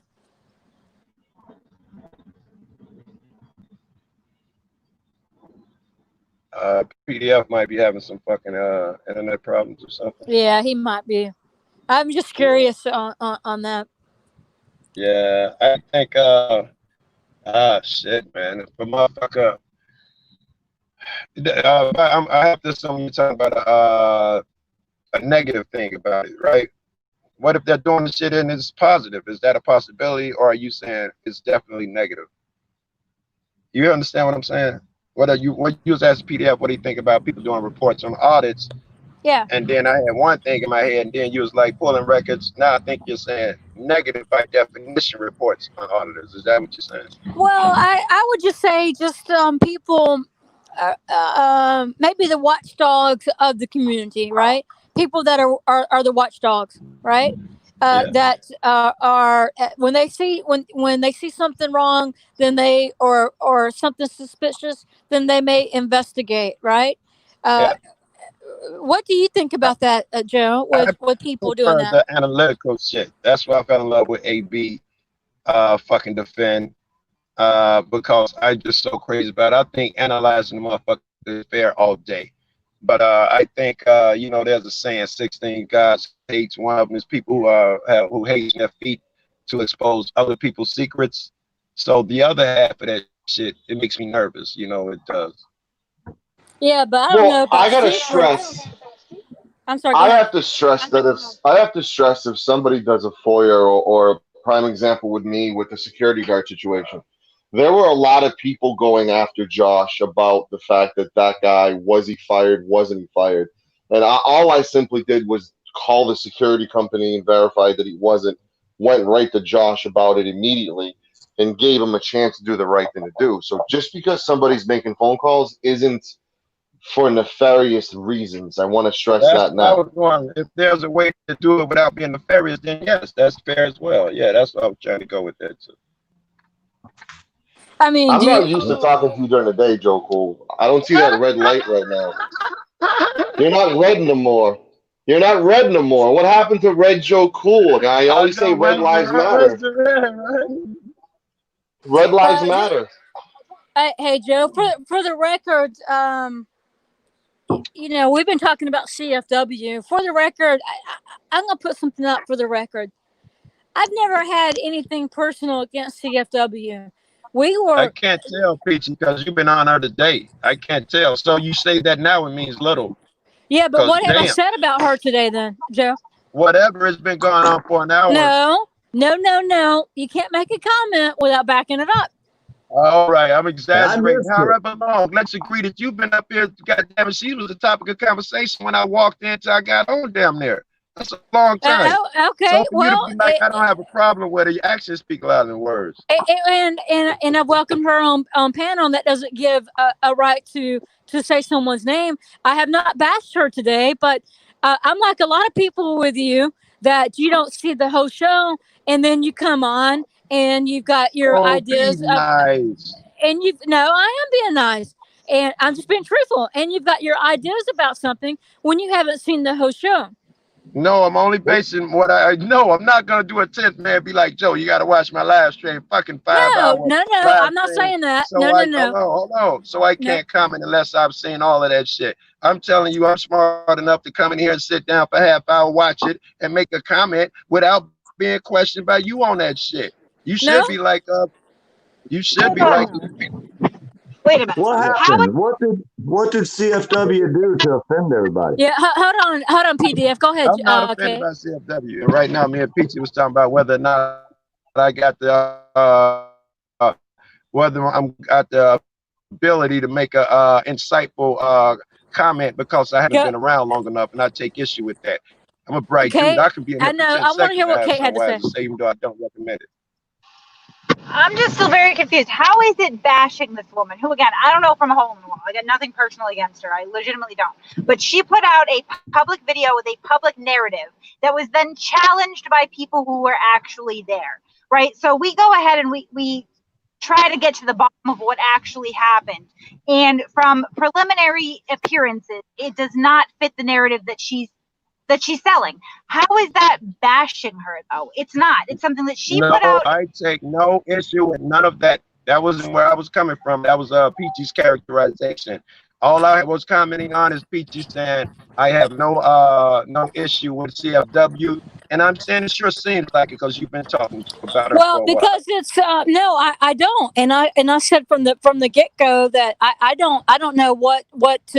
PDF might be having some fucking internet problems or something. Yeah, he might be. I'm just curious on that. Yeah, I think shit, man. If a motherfucker I have this when you're talking about a negative thing about it, right? What if they're doing the shit and it's positive? Is that a possibility, or are you saying it's definitely negative? You understand what I'm saying? What you was asking PDF, what do you think about people doing reports on audits? Yeah. And then I had one thing in my head, and then you was like pulling records. Now I think you're saying negative by definition reports on auditors. Is that what you're saying? Well, I would just say just people, maybe the watchdogs of the community, right? People that are the watchdogs, right? Yeah. That are when they see something wrong, then they or something suspicious, then they may investigate, right? Uh, Yeah. what do you think about that, Joe? I With people doing prefer that? the analytical shit. That's why I fell in love with AB fucking defend. Because I just so crazy about it. I think analyzing the motherfucker is fair all day. But I think you know, there's a saying, 16 gods hates. One of them is people who hate their feet to expose other people's secrets. So the other half of that shit, it makes me nervous. You know, it does. Yeah, but I don't know Well, about I gotta secrets. stress. I'm sorry. Go I ahead. have to stress that if somebody does a FOIA or a prime example with me with the security guard situation, there were a lot of people going after Josh about the fact that that guy, was he fired, wasn't he fired, and all I simply did was call the security company and verify that he wasn't. Went right to Josh about it immediately and gave him a chance to do the right thing to do. So just because somebody's making phone calls isn't for nefarious reasons. I want to stress That's that what I now. was wondering. If there's a way to do it without being nefarious, then yes, that's fair as well. Yeah, that's what I was trying to go with that too. I mean, I'm do you? not used to talking to you during the day, Joe Cool. I don't see that red light right now. You're not red no more. You're not red no more. What happened to Red Joe Cool? I I always say know Red Lives that's Matter. the red, right? Red Lives Matter. Hey, Joe. For the record, you know, we've been talking about CFW. For the record, I'm gonna put something up for the record. I've never had anything personal against CFW. We I were, can't tell, Peachy, because you've been on her today. I can't tell. So you say that now, it means little. yeah, but Because what have I damn, said about her today, then, Joe? whatever has been going on for an hour. No. You can't make a comment without backing it up. All right, I'm I exaggerating. missed All it. right, but long. Let's agree that you've been up here. Goddamn it, she was the topic of conversation when I walked in till I got on down there. That's a long time. Okay, So for you to well, be like, I don't have a problem with it, your actions speak louder than words. and I've welcomed her on panel. That doesn't give a right to say someone's name. I have not bashed her today, but I'm like a lot of people with you that you don't see the whole show, and then you come on and you've got your Oh, be ideas nice. and you no, I am being nice, and I'm just being truthful, and you've got your ideas about something when you haven't seen the whole show. No, I'm only basing what I know. I'm not gonna do a 10th man. Be like, Joe, you gotta watch my live stream. Fucking 5 hour No, live I'm not stream. saying that. So hold on. So I No. can't comment unless I've seen all of that shit. I'm telling you, I'm smart enough to come in here and sit down for half hour, watch it, and make a comment without being questioned by you on that shit. You should No? be like, you should be like. Wait a minute. What happened? What did CFW do to offend everybody? Yeah, hold on, PDF. Go ahead. I'm not offended Okay. by CFW. And right now, me and Peachy was talking about whether or not I got the whether I'm got the ability to make a insightful comment because I haven't been around long enough, and I take issue with that. I'm a bright dude. I can be in here I know. for 10 I want to seconds hear and what have Kate had to somewhere say. to say, even though I don't recommend it. I'm just still very confused. How is it bashing this woman who, again, I don't know from a hole in the wall. I got nothing personal against her. I legitimately don't. But she put out a public video with a public narrative that was then challenged by people who were actually there, right? So we go ahead and we try to get to the bottom of what actually happened. And from preliminary appearances, it does not fit the narrative that she's selling. How is that bashing her though? It's not. It's something that she put out. I take no issue with none of that. That wasn't where I was coming from. That was Peachy's characterization. All I was commenting on is Peachy saying I have no issue with CFW And I'm saying it sure seems like it because you've been talking about her Well, for a while. because it's no, I don't, and I said from the get go that I don't know what's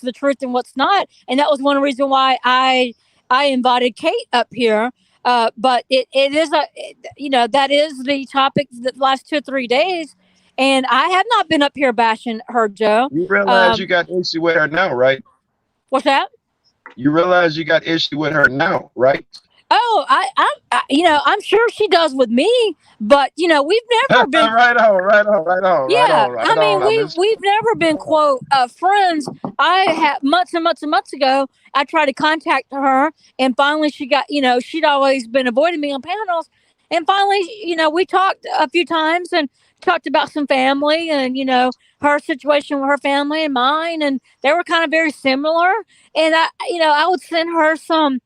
the truth and what's not, and that was one reason why I invited Kate up here. But it is that is the topic the last 2 or 3 days, and I have not been up here bashing her, Joe. You realize you got issue with her now, right? What's that? You realize you got issue with her now, right? Oh, I'm sure she does with me, but we've never been. Right Yeah, I mean, on. we've never been quote friends. I had months and months and months ago. I tried to contact her, and finally she got. She'd always been avoiding me on panels, and finally, we talked a few times and talked about some family and her situation with her family and mine, and they were kind of very similar. And I would send her some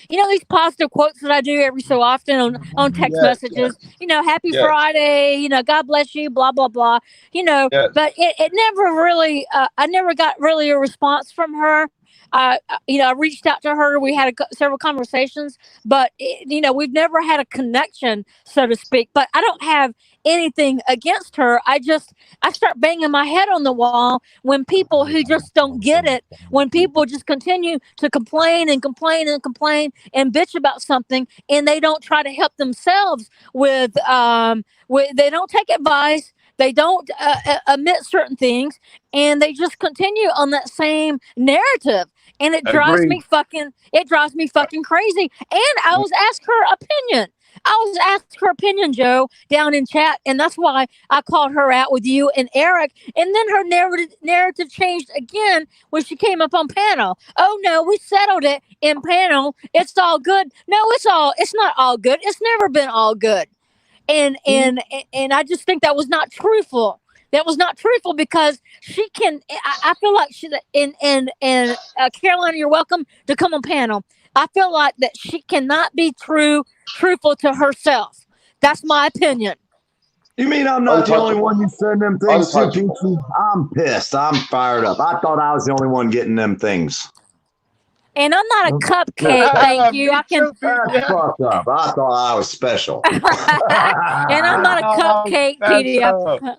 these positive quotes that I do every so often on text messages, happy Friday, God bless you, blah, blah, blah, but it never really, I never got really a response from her. I reached out to her. We had several conversations, but we've never had a connection, so to speak, but I don't have anything against her. I start banging my head on the wall when people who just don't get it, when people just continue to complain and complain and complain and bitch about something, and they don't try to help themselves with they don't take advice, they don't admit certain things, and they just continue on that same narrative, and it drives me fucking crazy. And I was asked her opinion. Joe, down in chat, and that's why I called her out with you and Eric. And then her narrative changed again when she came up on panel. Oh no, we settled it in panel. It's all good. No, it's not all good. It's never been all good. And I just think that was not truthful. That was not truthful because she can. I feel like she and Carolina, you're welcome to come on panel. I feel like that she cannot be truthful to herself. That's my opinion. You mean I'm not the only one you send them things to, Peachy? I'm pissed. I'm fired up. I thought I was the only one getting them things. And I'm not a cupcake, thank you. I can. That's fucked up. I thought I was special. And I'm not a cupcake, PDF.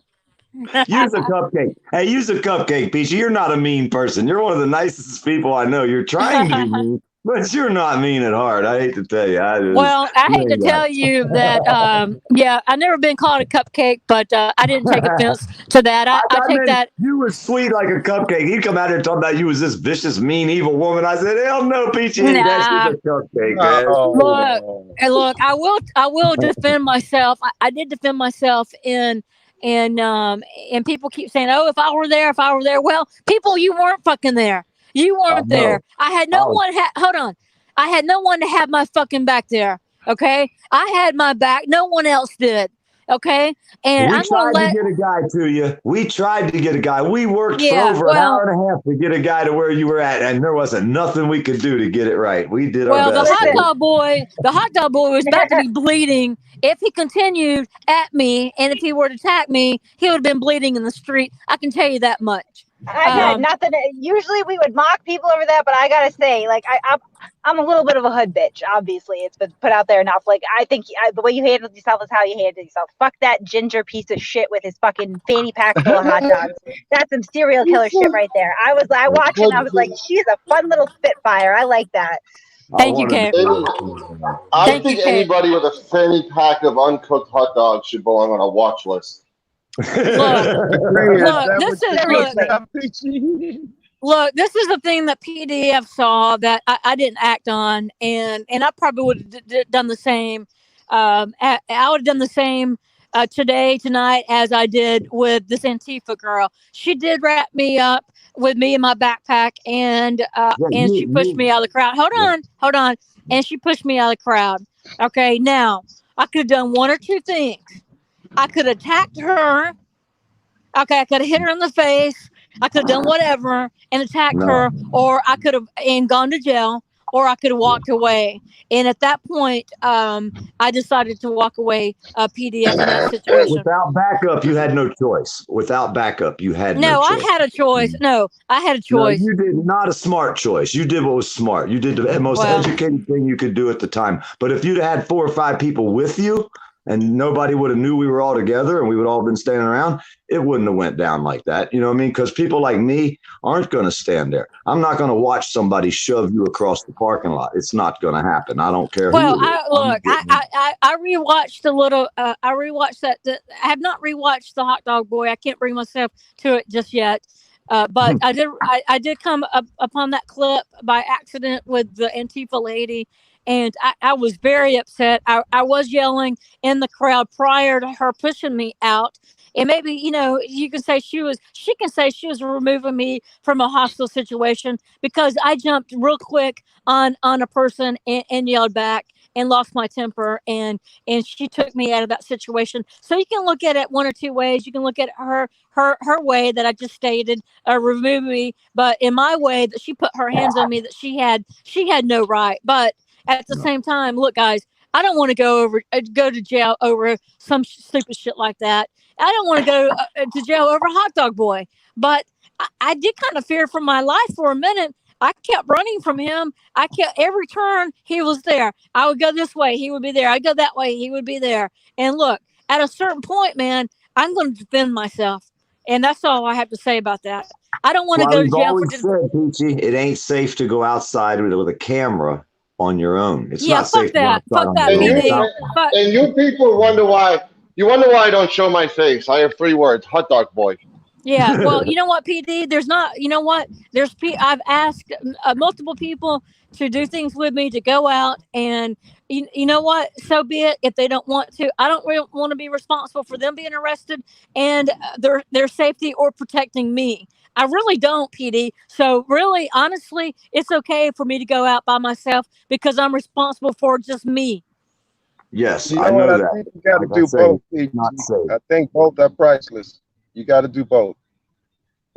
Use a cupcake. Hey, use a cupcake, Peachy. You're not a mean person. You're one of the nicest people I know. You're trying to be mean, but you're not mean at heart. I hate to tell you. I hate to tell you that, I've never been called a cupcake, but I didn't take offense to that. I take that. You were sweet like a cupcake. He'd come out here talking about you was this vicious, mean, evil woman. I said, hell no, Peachy. That's a cupcake, man. Look, I will defend myself. I did defend myself and people keep saying, oh, if I were there. Well, people, you weren't fucking there. You weren't there. I had no one. Hold on. I had no one to have my fucking back there. Okay. I had my back. No one else did. Okay. And we tried to get a guy to you. We tried to get a guy. We worked for over an hour and a half to get a guy to where you were at, and there wasn't nothing we could do to get it right. We did our best. The hot dog boy was about to be bleeding if he continued at me, and if he were to attack me, he would have been bleeding in the street. I can tell you that much. I got nothing. Usually we would mock people over that, but I gotta say, like, I'm a little bit of a hood bitch. Obviously, it's been put out there enough. Like, I think the way you handled yourself is how you handled yourself. Fuck that ginger piece of shit with his fucking fanny pack full of hot dogs. That's some serial killer shit right there. I watched it and I was like, she's a fun little spitfire. I like that. Thank you, Kate. I think anybody with a fanny pack of uncooked hot dogs should belong on a watch list. Look, this is the thing that PDF saw that I didn't act on, and I probably would have done the same. I would have done the same tonight as I did with this Antifa girl. She did wrap me up with me in my backpack, and she pushed me out of the crowd. Hold on, and she pushed me out of the crowd. Okay, now I could have done one or two things. I could have attacked her. Okay, I could have hit her in the face. I could have done whatever and attacked her, or I could have gone to jail, or I could have walked away. And at that point, I decided to walk away, PDF in that situation. Without backup, you had no choice. Without backup, you had no No, I choice. had a choice. No, I had a No, choice. you did not a smart choice. You did what was smart. You did the most Well, educated thing you could do at the time. But if you'd had 4 or 5 people with you and nobody would have knew we were all together and we would all been standing around, it wouldn't have went down like that. You know what I mean? Because people like me aren't going to stand there. I'm not going to watch somebody shove you across the parking lot. It's not going to happen. I don't care well, who it is. I rewatched a little. I rewatched that. I have not rewatched the Hot Dog Boy. I can't bring myself to it just yet. But I did. I did come upon that clip by accident with the Antifa lady, and I was very upset. I was yelling in the crowd prior to her pushing me out. And maybe, you can say she can say she was removing me from a hostile situation because I jumped real quick on a person and yelled back and lost my temper, and she took me out of that situation. So you can look at it one or two ways. You can look at her way that I just stated, remove me, but in my way that she put her hands on me, that she had no right. But at the same time, look, guys, I don't want to go to jail over some stupid shit like that. I don't want to go to jail over Hot Dog Boy. But I did kind of fear for my life for a minute. I kept running from him. I kept every turn he was there. I would go this way, he would be there. I'd go that way, he would be there. And look, at a certain point, man, I'm going to defend myself. And that's all I have to say about that. I don't want to go to jail for just... said, Peachy, it ain't safe to go outside with a camera on your own. It's not safe to go outside fuck on that, your PD. own. And you people wonder why. You wonder why I don't show my face. I have 3 words: Hot Dog Boy. Yeah, well, you know what, PD? There's not, you know what? I've asked multiple people to do things with me, to go out, and you know what? So be it. If they don't want to, I don't really want to be responsible for them being arrested and their safety or protecting me. I really don't, PD. So really, honestly, it's okay for me to go out by myself because I'm responsible for just me. Yes, You I know what? know I that. think you got to Like I do say, both. it's not safe. I think both are priceless. You got to do both.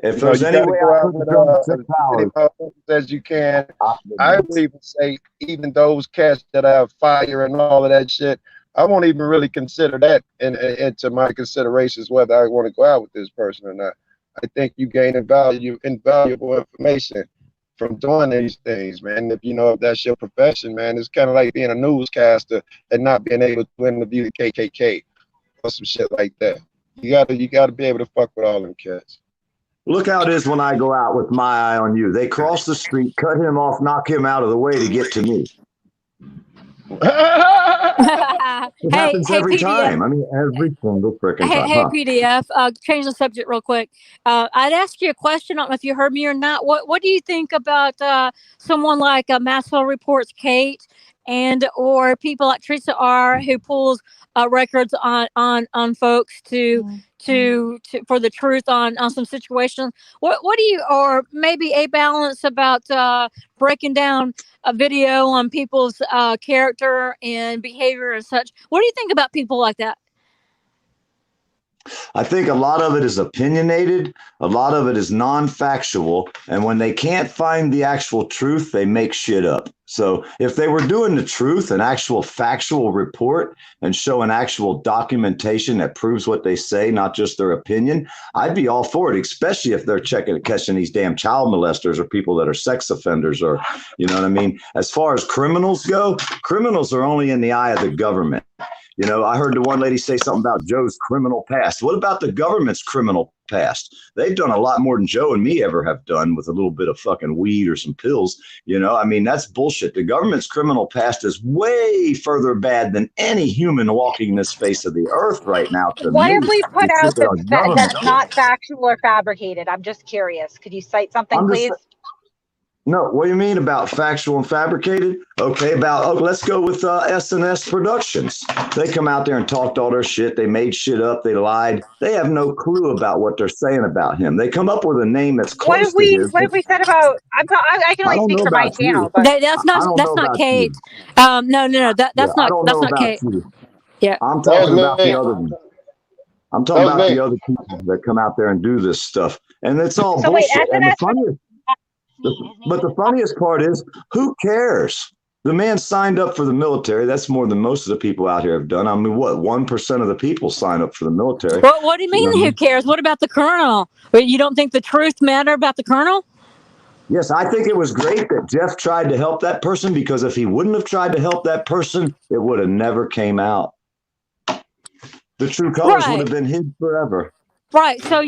If You know, there's you any got to way go I out could with have done as 6 many hours, motherfuckers as you can. I I would even say even those cats that have fire and all of that shit, I won't even really consider that into my considerations whether I want to go out with this person or not. I think you gain invaluable information from doing these things, man. If that's your profession, man, it's kind of like being a newscaster and not being able to interview the KKK or some shit like that. You gotta be able to fuck with all them cats. Look how it is when I go out with my eye on you. They cross the street, cut him off, knock him out of the way to get to me. It happens every PDF. time. I mean, every single freaking time. Hey, PDF. Change the subject real quick. I'd ask you a question. I don't know if you heard me or not. What do you think about someone like Maxwell Reports Kate, or people like Teresa R, who pulls records on folks to for the truth on some situations? What do you, or maybe a balance about breaking down a video on people's character and behavior and such? What do you think about people like that? I think a lot of it is opinionated, a lot of it is non-factual, and when they can't find the actual truth, they make shit up. So if they were doing the truth, an actual factual report, and show an actual documentation that proves what they say, not just their opinion, I'd be all for it, especially if they're catching these damn child molesters or people that are sex offenders, or, you know what I mean? As far as criminals go, criminals are only in the eye of the government. You know, I heard the one lady say something about Joe's criminal past. What about the government's criminal past? They've done a lot more than Joe and me ever have done with a little bit of fucking weed or some pills. You know, I mean, that's bullshit. The government's criminal past is way further bad than any human walking this face of the earth right now. What have we put out that's not factual or fabricated? I'm just curious. Could you cite something, please? No, what do you mean about factual and fabricated? Okay, let's go with S&S Productions. They come out there and talked all their shit. They made shit up. They lied. They have no clue about what they're saying about him. They come up with a name that's close to his. What have we said about? I can only speak for my channel, but that's not Kate. No. That's not Kate. Yeah, I'm talking about the other one. I'm talking about the other people that come out there and do this stuff, and it's all bullshit. And the funniest. me, But the funniest part is, who cares? The man signed up for the military. That's more than most of the people out here have done. I mean, what, 1% of the people sign up for the military? What do you mean, know what I who mean? cares? What about the colonel? You don't think the truth matter about the colonel? Yes, I think it was great that Jeff tried to help that person, because if he wouldn't have tried to help that person, it would have never came out. The true colors would Right. have been hid forever. Right. So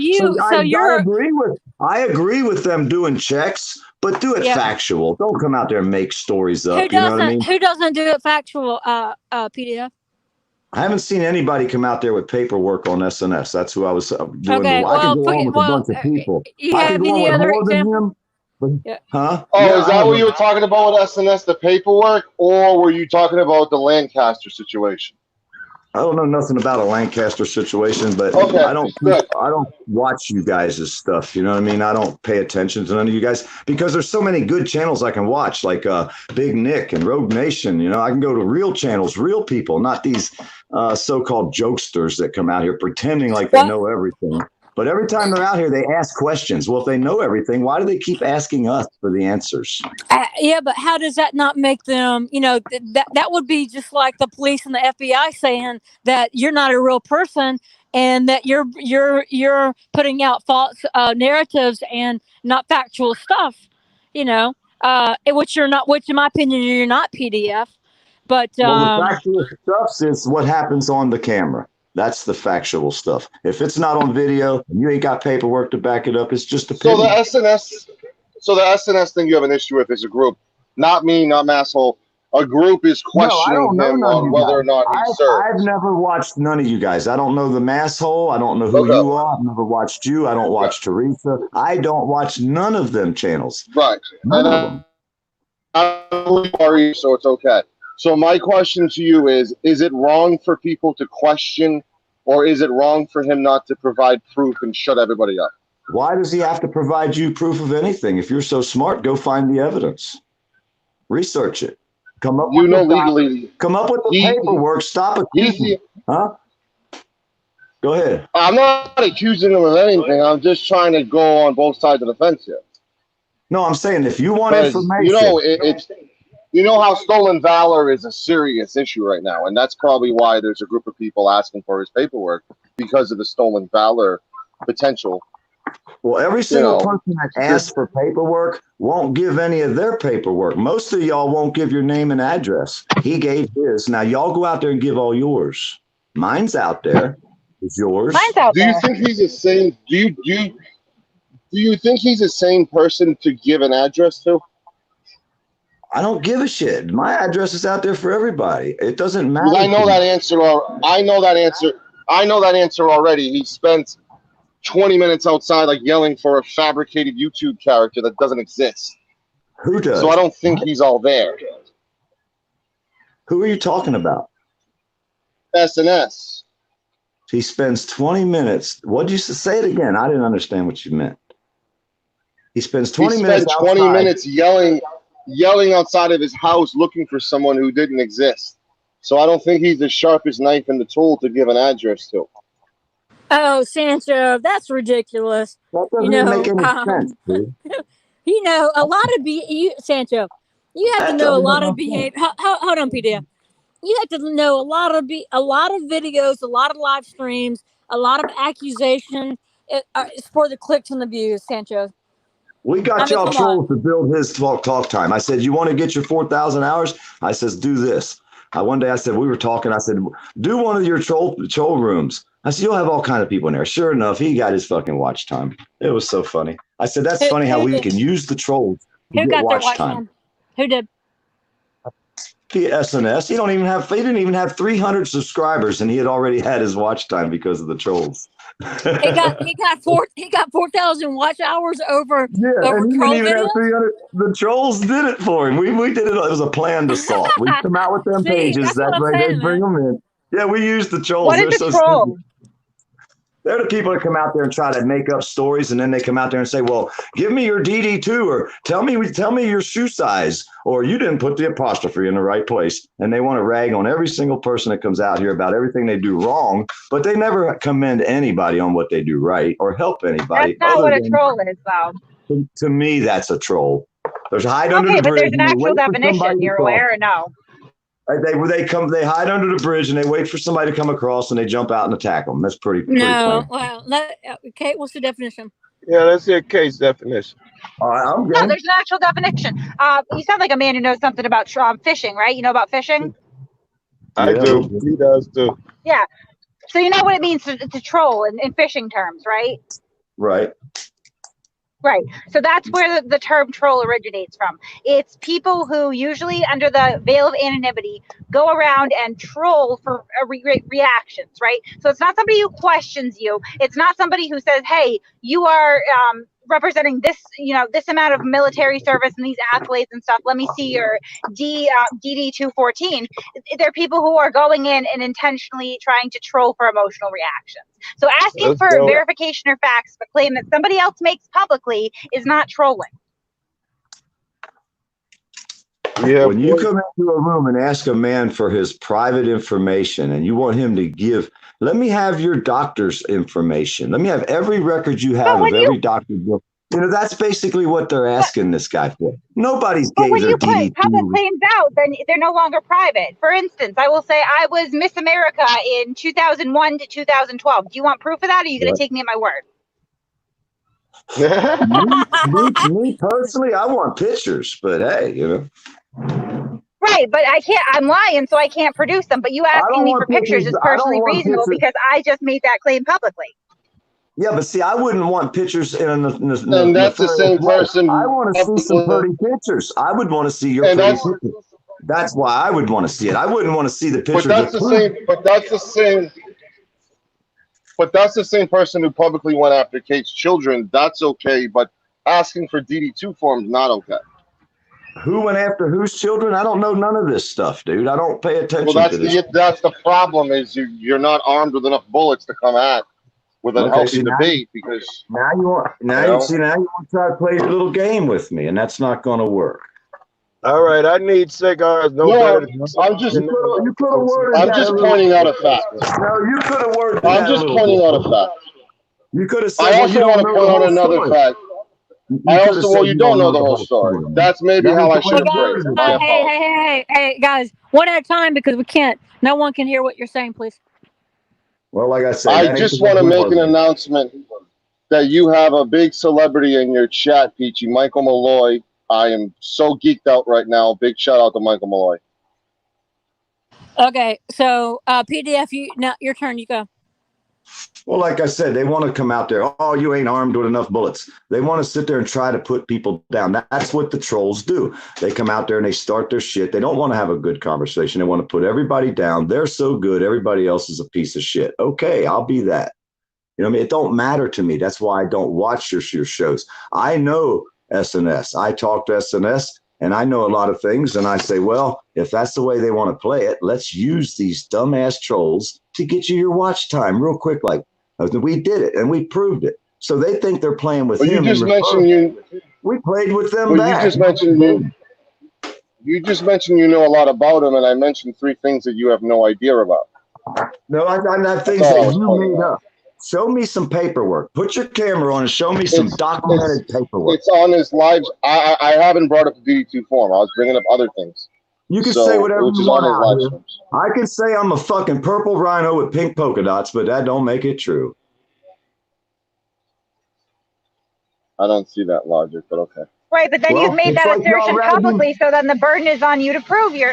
I agree with them doing checks, but do it Yep. factual. Don't come out there and make stories up. Who You know what I mean? doesn't do it factual, PDF? I haven't seen anybody come out there with paperwork on SNS. That's who I was doing. Okay, I could go well, on with a bunch of people. you I have could go on any with other more than example? him. But, Yeah. huh? Oh, Yeah, is that what you were talking about with SNS, the paperwork, or were you talking about the Lancaster situation? I don't know nothing about a Lancaster situation, but Okay, I don't good. watch you guys' stuff. You know what I mean? I don't pay attention to none of you guys, because there's so many good channels I can watch, like Big Nick and Rogue Nation. You know, I can go to real channels, real people, not these so-called jokesters that come out here pretending like they know everything. But every time they're out here, they ask questions. Well, if they know everything, why do they keep asking us for the answers? Yeah, but how does that not make them, that would be just like the police and the FBI saying that you're not a real person and that you're putting out false narratives and not factual stuff, which you're not, which in my opinion, you're not, PDF. But Well, the factual stuff is what happens on the camera. That's the factual stuff. If it's not on video, and you ain't got paperwork to back it up, it's just opinion. So the SNS thing you have an issue with is a group, not me, not Masshole. A group is questioning him on whether or not he served. I've never watched none of you guys. I don't know the Masshole. I don't know who you are. I've never watched you. I don't watch Teresa. I don't watch none of them channels. Right. None of them. I'm sorry, so it's okay. So my question to you is it wrong for people to question, or is it wrong for him not to provide proof and shut everybody up? Why does he have to provide you proof of anything? If you're so smart, go find the evidence. Research it. Come up with legally. Come up with the paperwork. Stop accusing. Huh? Go ahead. I'm not accusing him of anything. I'm just trying to go on both sides of the fence here. No, I'm saying if you want information. You know, you know how stolen valor is a serious issue right now, and that's probably why there's a group of people asking for his paperwork, because of the stolen valor potential. Well, every single person that asks for paperwork won't give any of their paperwork. Most of y'all won't give your name and address. He gave his. Now y'all go out there and give all yours. Mine's out there. Is yours? Mine's out there. Do you think he's the same? Do you think he's the same person to give an address to? I don't give a shit. My address is out there for everybody. It doesn't matter. I know that answer. I know that answer. I know that answer already. He spent 20 minutes outside, like yelling for a fabricated YouTube character that doesn't exist. Who does? So I don't think he's all there. Who are you talking about? SNS. He spends 20 minutes. What did you say? It again. I didn't understand what you meant. He spends 20 minutes. He spent 20 minutes yelling outside of his house, looking for someone who didn't exist. So I don't think he's the sharpest knife in the tool to give an address to. Oh, Sancho, that's ridiculous. That doesn't make any sense, dude. A lot of Sancho, you have to know a lot of behavior. Hold on, PDF. You have to know a lot of videos, a lot of live streams, a lot of accusation for the clicks and the views, Sancho. We got y'all trolls to build his talk time. I said, you want to get your 4,000 hours? I says, do this. One day I said, we were talking. I said, do one of your troll rooms. I said, you'll have all kinds of people in there. Sure enough, he got his fucking watch time. It was so funny. I said, that's funny how we can use the trolls to get watch time. Who did? SNS. He didn't even have 300 subscribers, and he had already had his watch time because of the trolls. he got 4,000 watch hours over and he troll didn't even have videos. 300. The trolls did it for him. We did it. It was a planned assault. We come out with them pages. That's right. They bring them in. Yeah, we use the trolls. What is the troll? They're the people that come out there and try to make up stories, and then they come out there and say, well, give me your DD2, or tell me your shoe size, or you didn't put the apostrophe in the right place. And they want to rag on every single person that comes out here about everything they do wrong, but they never commend anybody on what they do right or help anybody. That's not what a troll is, though. To me, that's a troll. There's hide under Okay, the but bridge. there's an and they actual wait for definition. somebody to You're cross. aware or no? They hide under the bridge and they wait for somebody to come across and they jump out and attack them. That's pretty No. plain. Well, Kate, what's the definition? Yeah, let's hear Kate's definition. All right, I'm No, good. there's an actual definition. You sound like a man who knows something about fishing, right? You know about fishing? I Yeah, do. He does too. Yeah. So you know what it means to troll in fishing terms, right? Right. Right. So that's where the term troll originates from. It's people who usually under the veil of anonymity go around and troll for reactions, right? So it's not somebody who questions you. It's not somebody who says, hey, you are representing this, this amount of military service and these accolades and stuff. Let me see your DD 214. They're people who are going in and intentionally trying to troll for emotional reactions. So asking for verification or facts, but claim that somebody else makes publicly is not trolling. Yeah. When you come into a room and ask a man for his private information and you want him to give, let me have your doctor's information. Let me have every record you have of every doctor's bill. That's basically what they're asking this guy for. Nobody's But gave when their you put DD2. public claims out, then they're no longer private. For instance, I will say I was Miss America in 2001 to 2012. Do you want proof of that, or are you going to take me at my word? me personally, I want pictures, but hey, Right, but I can't. I'm lying, so I can't produce them. But you asking me for pictures is personally reasonable because I just made that claim publicly. Yeah, but see, I wouldn't want pictures And that's the same person. I want to see some pretty pictures. I would want to see your pretty pictures. That's why I would want to see it. I wouldn't want to see the pictures. But that's the same. But that's the same person who publicly went after Kate's children. That's okay, but asking for DD2 forms not okay. Who went after whose children? I don't know none of this stuff, dude. I don't pay attention to this. That's the problem. Is you're not armed with enough bullets to come at with a healthy debate because now you want to try to play your little game with me, and that's not going to work. All right, I need cigars. I'm just pointing out a fact. No, you could have worded I'm just pointing out a fact. You could have said. I also want to point out another fact. You don't know the whole story. That's maybe how I should have phrased it. Hey, guys, one at a time because we can't. No one can hear what you're saying, please. Well, like I said, I just want to make an announcement that you have a big celebrity in your chat, Peachy, Michael Malloy. I am so geeked out right now. Big shout out to Michael Malloy. Okay, so PDF, your turn. You go. Well, like I said, they want to come out there. Oh, you ain't armed with enough bullets. They want to sit there and try to put people down. That's what the trolls do. They come out there and they start their shit. They don't want to have a good conversation. They want to put everybody down. They're so good. Everybody else is a piece of shit. Okay, I'll be that. It don't matter to me. That's why I don't watch your shows. I know SNS. I talk to SNS and I know a lot of things. And I say, well, if that's the way they want to play it, let's use these dumbass trolls to get you your watch time real quick. Like we did it and we proved it. So they think they're playing with him. We played with them back. You just mentioned you know a lot about him, and I mentioned 3 things that you have no idea about. No, I'm not things that you made up. Show me some paperwork. Put your camera on and show me some documented paperwork. It's on his live. I haven't brought up the DD2 form. I was bringing up other things. You can say whatever you want. I can say I'm a fucking purple rhino with pink polka dots, but that don't make it true. I don't see that logic, but okay. Right, but then you've made that assertion publicly, so then the burden is on you to prove the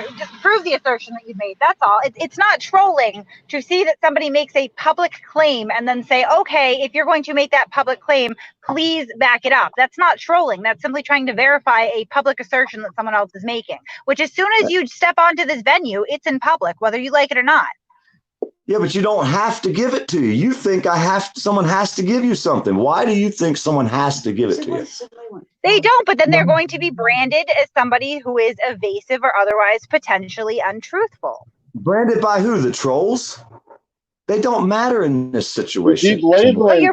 assertion that you made. That's all. It's not trolling to see that somebody makes a public claim and then say, okay, if you're going to make that public claim, please back it up. That's not trolling. That's simply trying to verify a public assertion that someone else is making, which as soon as you step onto this venue, it's in public, whether you like it or not. Yeah, but you don't have to give it to you. You think someone has to give you something. Why do you think someone has to give it to you? They don't, but then they're going to be branded as somebody who is evasive or otherwise potentially untruthful. Branded by who? The trolls? They don't matter in this situation. You keep labeling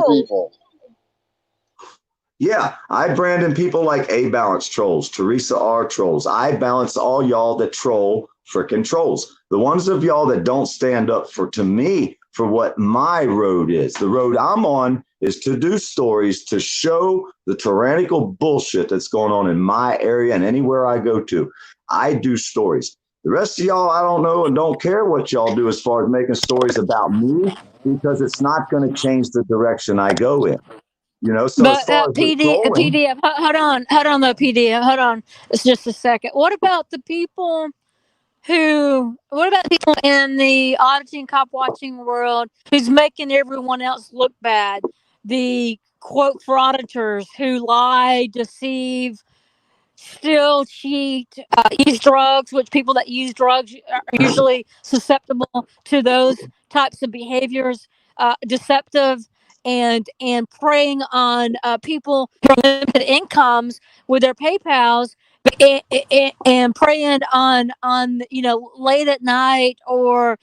people. Yeah, I brand people like A Balance trolls, Teresa R trolls. I balance all y'all that troll frickin' trolls. The ones of y'all that don't stand up to me for what my road is. The road I'm on is to do stories to show the tyrannical bullshit that's going on in my area and anywhere I go to. I do stories. The rest of y'all, I don't know and don't care what y'all do as far as making stories about me, because it's not going to change the direction I go in. You know, so as But far as the trolling, PDF, hold on, though, PDF, hold on, it's just a second. What about the people in the auditing, cop watching world who's making everyone else look bad? The quote frauditors who lie, deceive, steal, cheat, use drugs, which people that use drugs are usually susceptible to those types of behaviors, deceptive and preying on people who have limited incomes with their PayPals, and preying on late at night or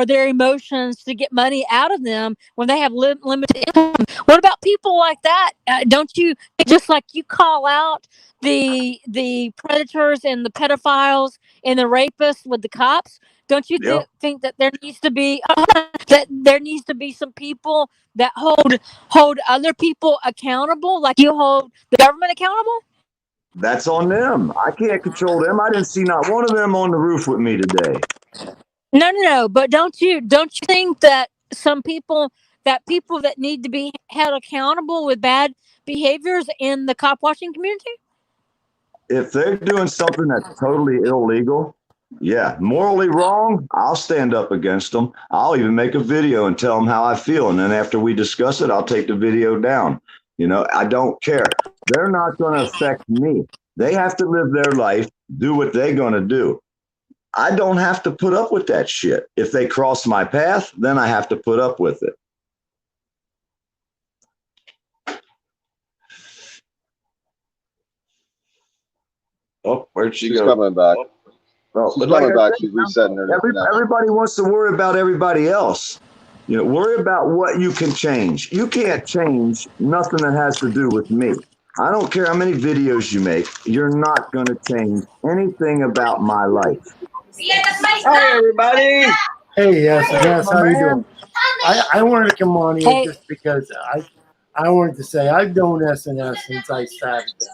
their emotions to get money out of them when they have limited income. What about people like that? Don't you, just like you call out the predators and the pedophiles and the rapists with the cops, don't you yeah, think that there needs to be some people that hold other people accountable, like you hold the government accountable? that's on them. I can't control them. I didn't see not one of them on the roof with me today. No. But don't you think that some people that need to be held accountable with bad behaviors in the cop watching community? If they're doing something that's totally illegal, yeah, morally wrong, I'll stand up against them. I'll even make a video and tell them how I feel. And then after we discuss it, I'll take the video down. You know, I don't care. They're not going to affect me. They have to live their life, do what they're going to do. I don't have to put up with that shit. If they cross my path, then I have to put up with it. Oh, where'd she She's go? coming back. Oh, She's but like coming I back. said, She's resetting her. everybody wants to worry about everybody else. You know, worry about what you can change. You can't change nothing that has to do with me. I don't care how many videos you make. You're not going to change anything about my life. Hi, everybody. Hey, yes, how you doing? I wanted to come on here just because I wanted to say I've known SNS since I started this.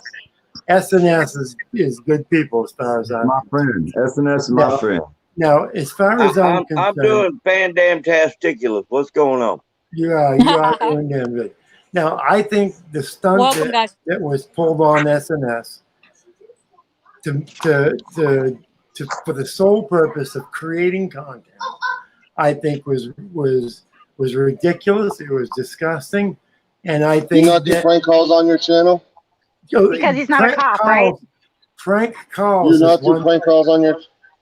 SNS is good people as far as I'm my friend. SNS is my friend. Now, as far as I'm concerned, I'm doing fan-damn-tasticulous. What's going on? you are doing damn good. Now, I think the stunt that was pulled on SNS for the sole purpose of creating content, I think was ridiculous. It was disgusting, and I think you not do prank calls on your channel because he's not a cop, right? Prank calls. You not do prank calls on your.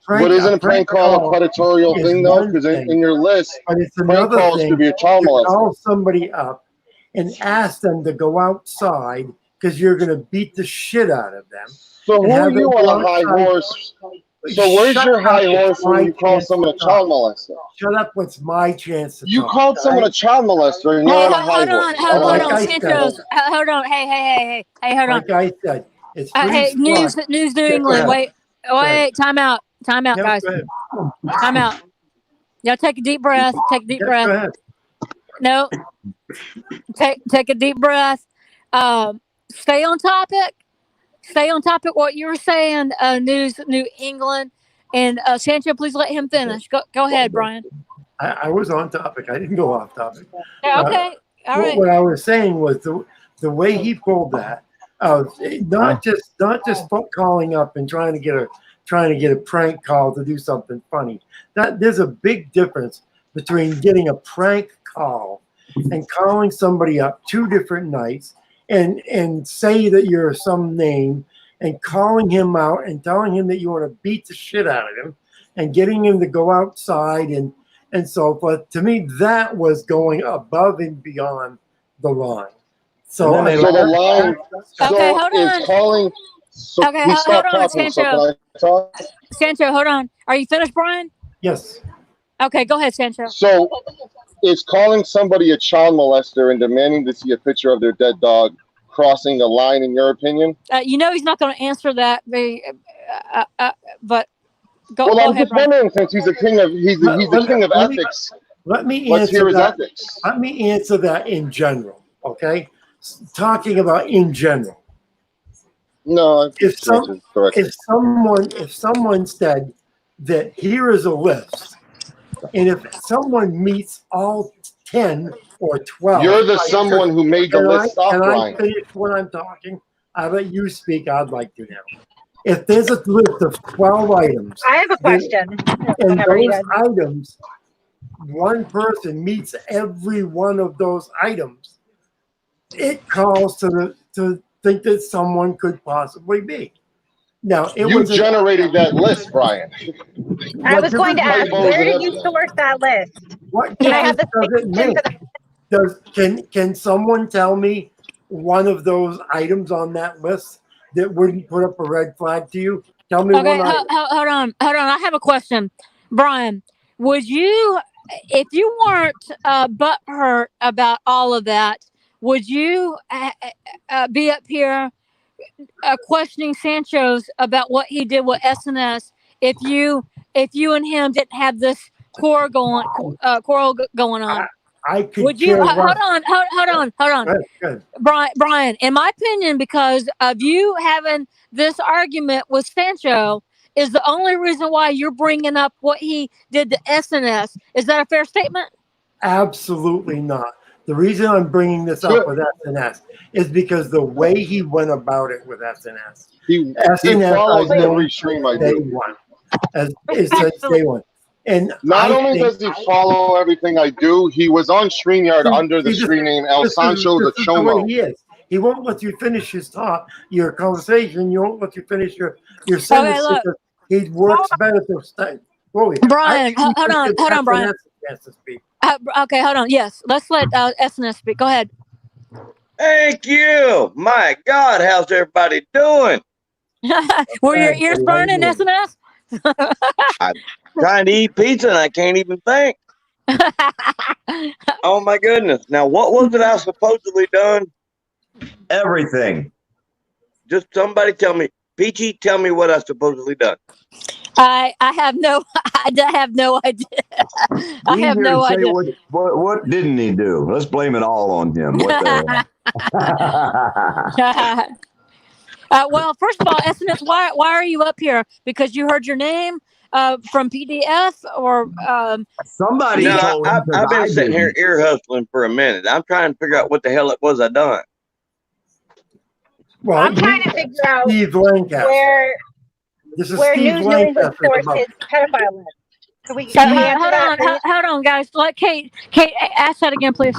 But isn't a prank call a predatorial thing though? Because in your list, but it's prank calls could be a child molester. Call somebody up and ask them to go outside because you're going to beat the shit out of them. So who are you on a high horse? So where's your high horse when you call someone a child molester? Shut up! What's my chance to You talk? called someone a child molester and you're on a high horse. Hold on, Santos. Hold on. Hey, hold on. Like I said, it's hey, News New England. Wait, time out, guys. Time out. Y'all take a deep breath. Take a deep breath. No. Take a deep breath. Stay on topic. Stay on topic. What you were saying, News New England, and Sancho. Please let him finish. Go ahead, Brian. I was on topic. I didn't go off topic. Yeah, okay. All right. What I was saying was the way he pulled that. Not just calling up and trying to get a prank call to do something funny. That there's a big difference between getting a prank call and calling somebody up 2 different nights and say that you're some name and calling him out and telling him that you want to beat the shit out of him and getting him to go outside and so forth. To me, that was going above and beyond the line. So the line. Okay, hold on. Calling. So okay, hold on, Sancho. Sancho, hold on. Are you finished, Brian? Yes. Okay, go ahead, Sancho. So, is calling somebody a child molester and demanding to see a picture of their dead dog crossing the line, in your opinion? You know he's not going to answer that, but go. Well, go I'm ahead, just wondering, since he's a king of ethics. Let me Let's hear answer his that. ethics. Let me answer that in general. Okay, talking about in general. No, If correct. someone said that here is a list, and if someone meets all 10 or 12, You're the someone who made the list. Stop, can Brian. I finish what I'm talking? I'll let you speak. I'd like to now. If there's a list of 12 items, I have a question. and Whenever you those guys- items, one person meets every one of those items, it calls to think that someone could possibly be. Now, You generated that list, Brian. I was going to ask, typos where and did you source that list? What Can I have difference the does it citation make? for the Can someone tell me one of those items on that list that wouldn't put up a red flag to you? Tell me Okay, one item. hold on. I have a question, Brian. Would you, if you weren't butthurt about all of that, would you be up here questioning Sancho's about what he did with SNS if you and him didn't have this quarrel going on? I could Would you care less. hold on. Good. Brian, in my opinion, because of you having this argument with Sancho, is the only reason why you're bringing up what he did to SNS. Is that a fair statement? Absolutely not. The reason I'm bringing this up with SNS is because the way he went about it with SNS. He SNS follows I've known every stream I day do. one. Since day one. And Not I only think- does he follow everything I do, he was on StreamYard under the screen name El Sancho the the way Chomo. he is. He won't let you finish your conversation. You won't let you finish your sentence. Okay, look. Because he works better to stay. Brian, hold on, Brian. Has to speak. Okay, hold on. Yes, let's let SNS speak. Go ahead. Thank you. My God, how's everybody doing? Were your ears burning, SNS? I'm trying to eat pizza and I can't even think. Oh my goodness. Now, what was it I supposedly done? Everything. Just somebody tell me. Peachy, tell me what I supposedly done. I have no idea. I have no idea. What didn't he do? Let's blame it all on him. What the hell? Well, first of all, SNS, why are you up here? Because you heard your name from PDF or somebody No, told him. I've been sitting here ear hustling for a minute. I'm trying to figure out what the hell it was I done. Well, I'm trying to figure out Steve Lancaster. where This is Steve Steve News England Lancaster. sourced his pedophile list. Can we answer that, please? hold on, guys. Let Kate ask that again, please.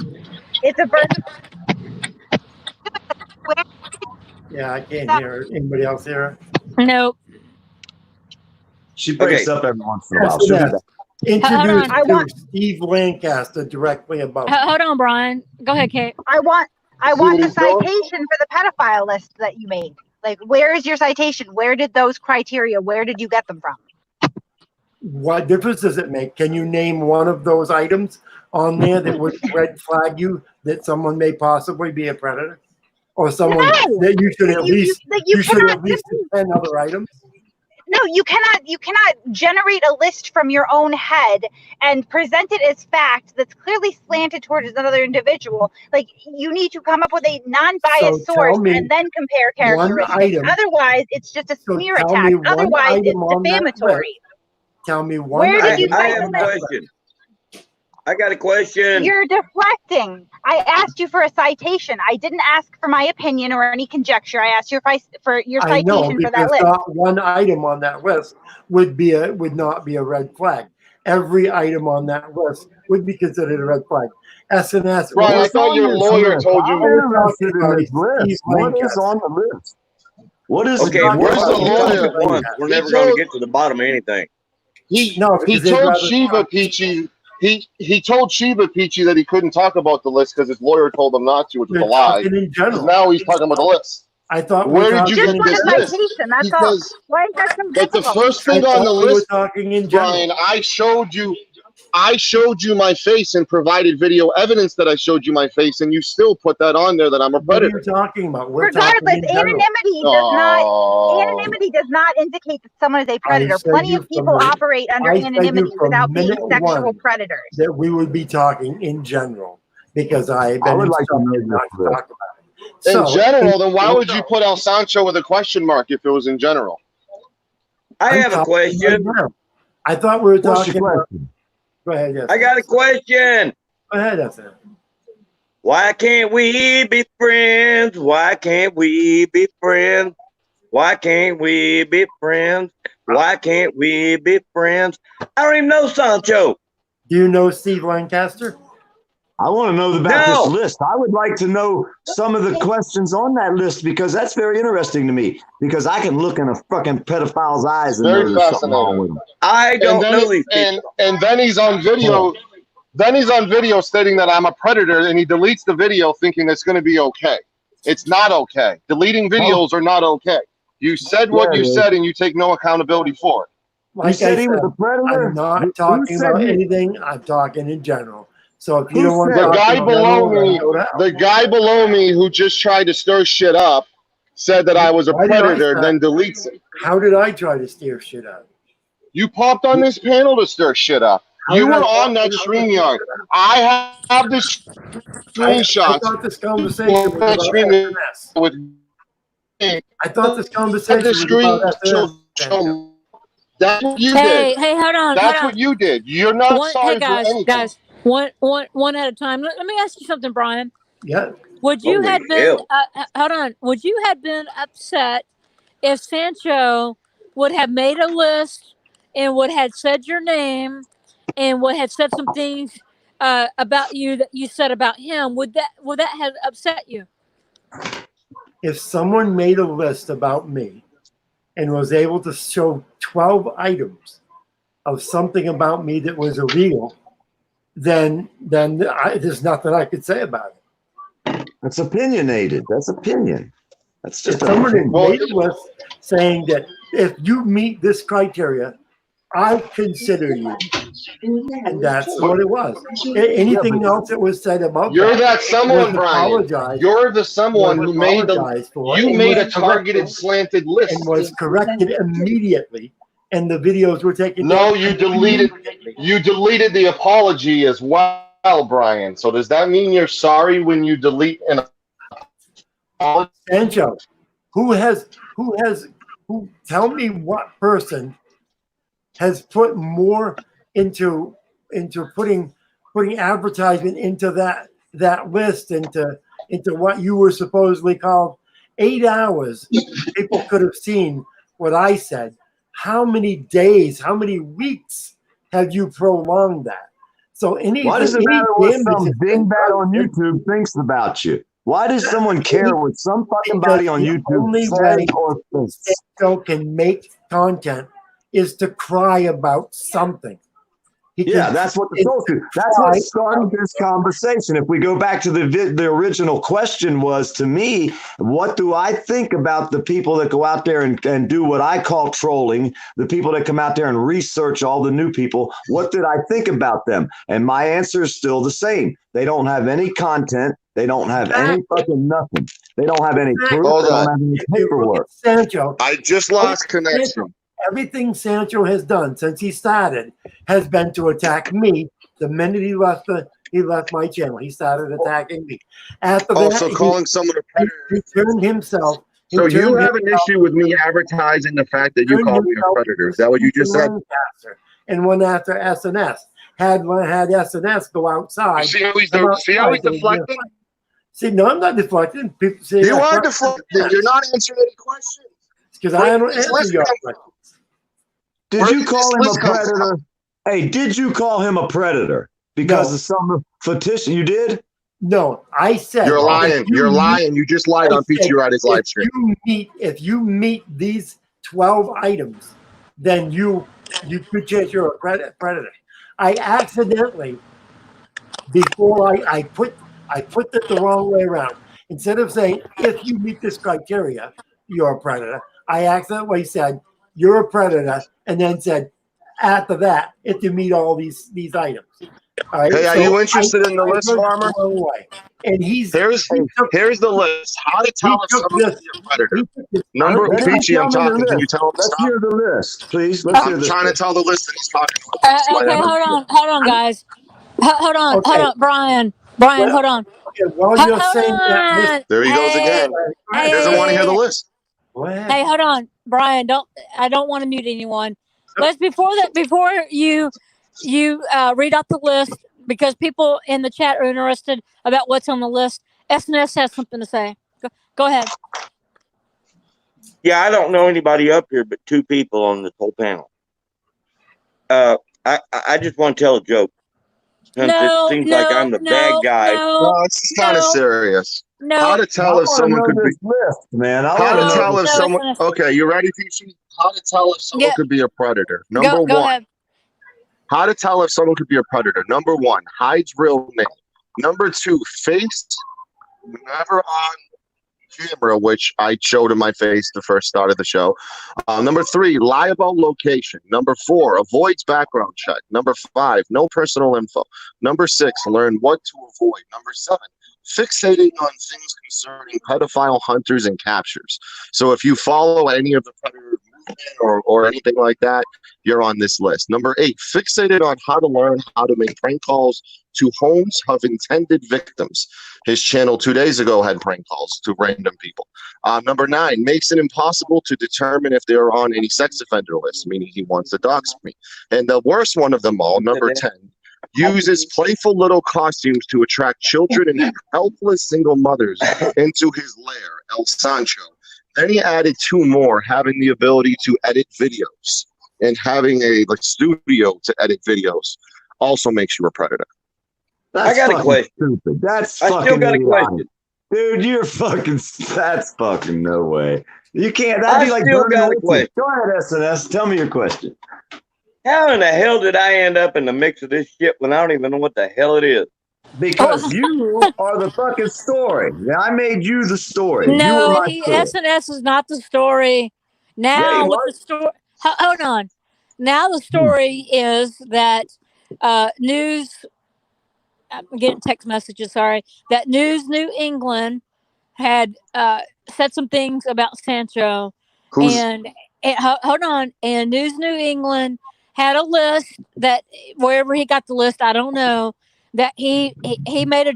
It's a birth. Yeah, I can't hear anybody else here. Nope. She breaks up every once in a while. SNS. She'll be back. Introduce to Steve Lancaster directly above. Hold on, Brian. Go ahead, Kate. I want the citation for the pedophile list that you made. Like, where is your citation? Where did those criteria? Where did you get them from? What difference does it make? Can you name one of those items on there that would red flag you that someone may possibly be a predator, or someone that you should at least you should at least 10 other items? No, you cannot generate a list from your own head and present it as fact that's clearly slanted towards another individual. Like, you need to come up with a non-biased source and then compare characteristics. item. Otherwise, it's just a smear tell attack. me one Otherwise, item on it's that defamatory. Tell me one. Where did you I find have a the list? question. I got a question. You're deflecting. I asked you for a citation. I didn't ask for my opinion or any conjecture. I asked you for your I know, citation for that because list. not one item on that list would not be a red flag. Every item on that list would be considered a red flag. SNS. Brian, I thought your lawyer told you. What is on the list? What is Okay, it? where's the lawyer? lawyer? We're never going to get to the bottom of anything. He because they'd told rather Shiva talk- Peachy. He told Shiva Peachy that he couldn't talk about the list because his lawyer told him not to, which was They're a lie. talking in general. Now he's talking about the list. I thought we Where did talked you Just get want a this list? citation. That's Because all. Why is that so like the difficult? first thing I on the thought we were list, talking in general. Brian, I showed you my face and provided video evidence that I showed you my face, and you still put that on there that I'm a What are you predator. talking about? We're Regardless, talking in general. anonymity does not indicate that someone is a predator. said Plenty you of people from the- operate under I said you anonymity from without being minute sexual one predators. that we would be talking in general. because I've I been would like to know instructed not this to list. talk about it. In So, general, then why would you put El Sancho with a question mark if it was in general? I I'm have a talking right question. now. I thought we were What's your talking about. question? Go ahead, yes. I got a question. Go ahead, Ethan. Why can't we be friends? Why can't we be friends? Why can't we be friends? Why can't we be friends? I don't even know Sancho. Do you know Steve Lancaster? I want to know about this No. list. I would like to know some of the questions on that list because that's very interesting to me. Because I can look in a fucking pedophile's eyes and know Very there's something wrong with fascinating. them. I And don't then know these people. and then he's on video. Then he's on video stating that I'm a predator, and he deletes the video thinking it's going to be okay. It's not okay. Deleting videos are not okay. You said what Yeah, you it is. said, and you take no accountability for it. Like said I he was a predator? I'm not Who talking said about he- anything. I'm talking in general. So if you Who don't want to said The talk guy in below general, then me, go to hell. the guy below me who just tried to stir shit up, said that I was a Why did I predator, start? then deletes it. How did I try to steer shit up? You popped on this panel to stir shit up. How You did I were pop on that on this StreamYard. I have the I screenshots. thought this conversation was That about StreamYard SNS. with me. I thought this Have conversation the was about SNS. screenshot. That's what you Hey, did. hey, hold on, That's hold what on. you did. You're not Hey sorry for guys, anything. one at a time. Let me ask you something, Brian. Yeah. Would you Holy have been hell. hold on? Would you have been upset if Sancho would have made a list and would have said your name and would have said some things about you that you said about him? Would that have upset you? If someone made a list about me and was able to show 12 items of something about me that was illegal, then there's nothing I could say about it. That's opinionated. That's opinion. That's If just someone had opinion. made a list saying that if you meet this criteria, I consider you, and that's what it was. Anything else that was said about You're that someone, was Brian. apologized. You're the someone was who made the. apologized for You and made was a targeted, corrected slanted list. and was corrected immediately, and the videos were taken No, down you deleted. immediately. You deleted the apology as well, Brian. So does that mean you're sorry when you delete an apology? Sancho, who tell me what person has put more into putting advertisement into that list into what you were supposedly called 8 hours. People could have seen what I said. How many days, how many weeks have you prolonged that? So Why does it matter what some dingbat on YouTube thinks about you? Why does someone care what some fucking body on YouTube says or thinks? Sancho can make content is to cry about something. Yeah, that's what the social. That's what started this conversation. If we go back to the original question was to me, what do I think about the people that go out there and do what I call trolling? The people that come out there and research all the new people. What did I think about them? And my answer is still the same. They don't have any content. They don't have any fucking nothing. They don't have any proof. Hold They don't on. have any paperwork. Sancho, I just lost connection. everything Sancho has done since he started has been to attack me. The minute he left my channel, he started attacking me. After that, Also calling someone a predator. he turned himself. So you have an issue with me advertising the fact that you called me a predator. Is that what you just said? And went after SNS. Had SNS go outside. See how he's deflecting? See, no, I'm not deflecting. People say You are deflecting. You're not answering any questions. Because I don't answer your questions. Did you call him a predator? Hey, did you call him a predator because of some petition? You did? No, I said You're lying. You're lying. You just lied on Peachy Riders live stream. If you meet these 12 items, then you could say you're a predator. I accidentally, before I put it the wrong way around. Instead of saying if you meet this criteria, you're a predator, I accidentally said you're a predator, and then said after that if you meet all these items. All right, Hey, are you interested in the list, Farmer? And here's the list. How to tell if someone's a predator. Number Peachy, I'm talking. Can you tell him to stop? Let's hear the list, please. Let's hear I'm this. trying to tell the list, and he's talking. Okay, hold on, guys. Hold on, Brian. Brian, Well, hold on. okay, while Hold you're saying that, listen, on. There he goes Hey, again. He doesn't want to hear the hey, list. go ahead. hey, hold on, Brian. I don't want to mute anyone. Let's before you read out the list, because people in the chat are interested about what's on the list. SNS has something to say. Go ahead. Yeah, I don't know anybody up here but two people on this whole panel. I just want to tell a joke. Since it No, seems like I'm the bad guy. No, it's kind of serious. No. How to I tell if want to someone know could be. this list, man. I How want to to know tell this if No, someone. SNS. Okay, you ready, PC? How to tell if someone Yeah, could be a predator. Number go one. ahead. How to tell if someone could be a predator. Number one, hides real name. Number two, face never on camera, which I showed in my face the first start of the show. Number three, lie about location. Number four, avoids background check. Number five, no personal info. Number six, learn what to avoid. Number seven, fixating on things concerning pedophile hunters and captures. So if you follow any of the predator movement or anything like that, you're on this list. Number eight, fixated on how to learn how to make prank calls to homes of intended victims. His channel 2 days ago had prank calls to random people. Number nine, makes it impossible to determine if they're on any sex offender list, meaning he wants to dox me. And the worst one of them all, number 10, uses playful little costumes to attract children and helpless single mothers into his lair, El Sancho. Then he added two more, having the ability to edit videos and having a studio to edit videos also makes you a predator. That's I got a fucking question. stupid. That's I still fucking got a idiotic. question. Dude, you're fucking. That's fucking no way. You can't. That'd I be like still burning got a witches. question. Go ahead, SNS. Tell me your question. How in the hell did I end up in the mix of this shit when I don't even know what the hell it is? Because you are the fucking story. Now, I made you the story. You were No, my story. SNS is not the story. Yeah, Now you with are. the story, hold on. Now the story is that news. I'm getting text messages. Sorry, that News New England had said some things about Sancho, Who's and hold on, and News New England had a list that wherever he got the list, I don't know, that he made a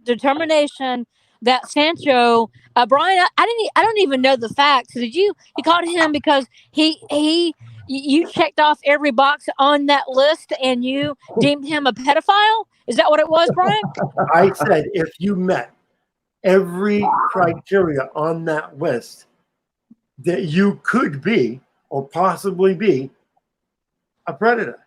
determination that Sancho, Brian, I don't even know the facts. Did you? He called him because you checked off every box on that list and you deemed him a pedophile. Is that what it was, Brian? I said if you met every criteria on that list that you could be or possibly be a predator.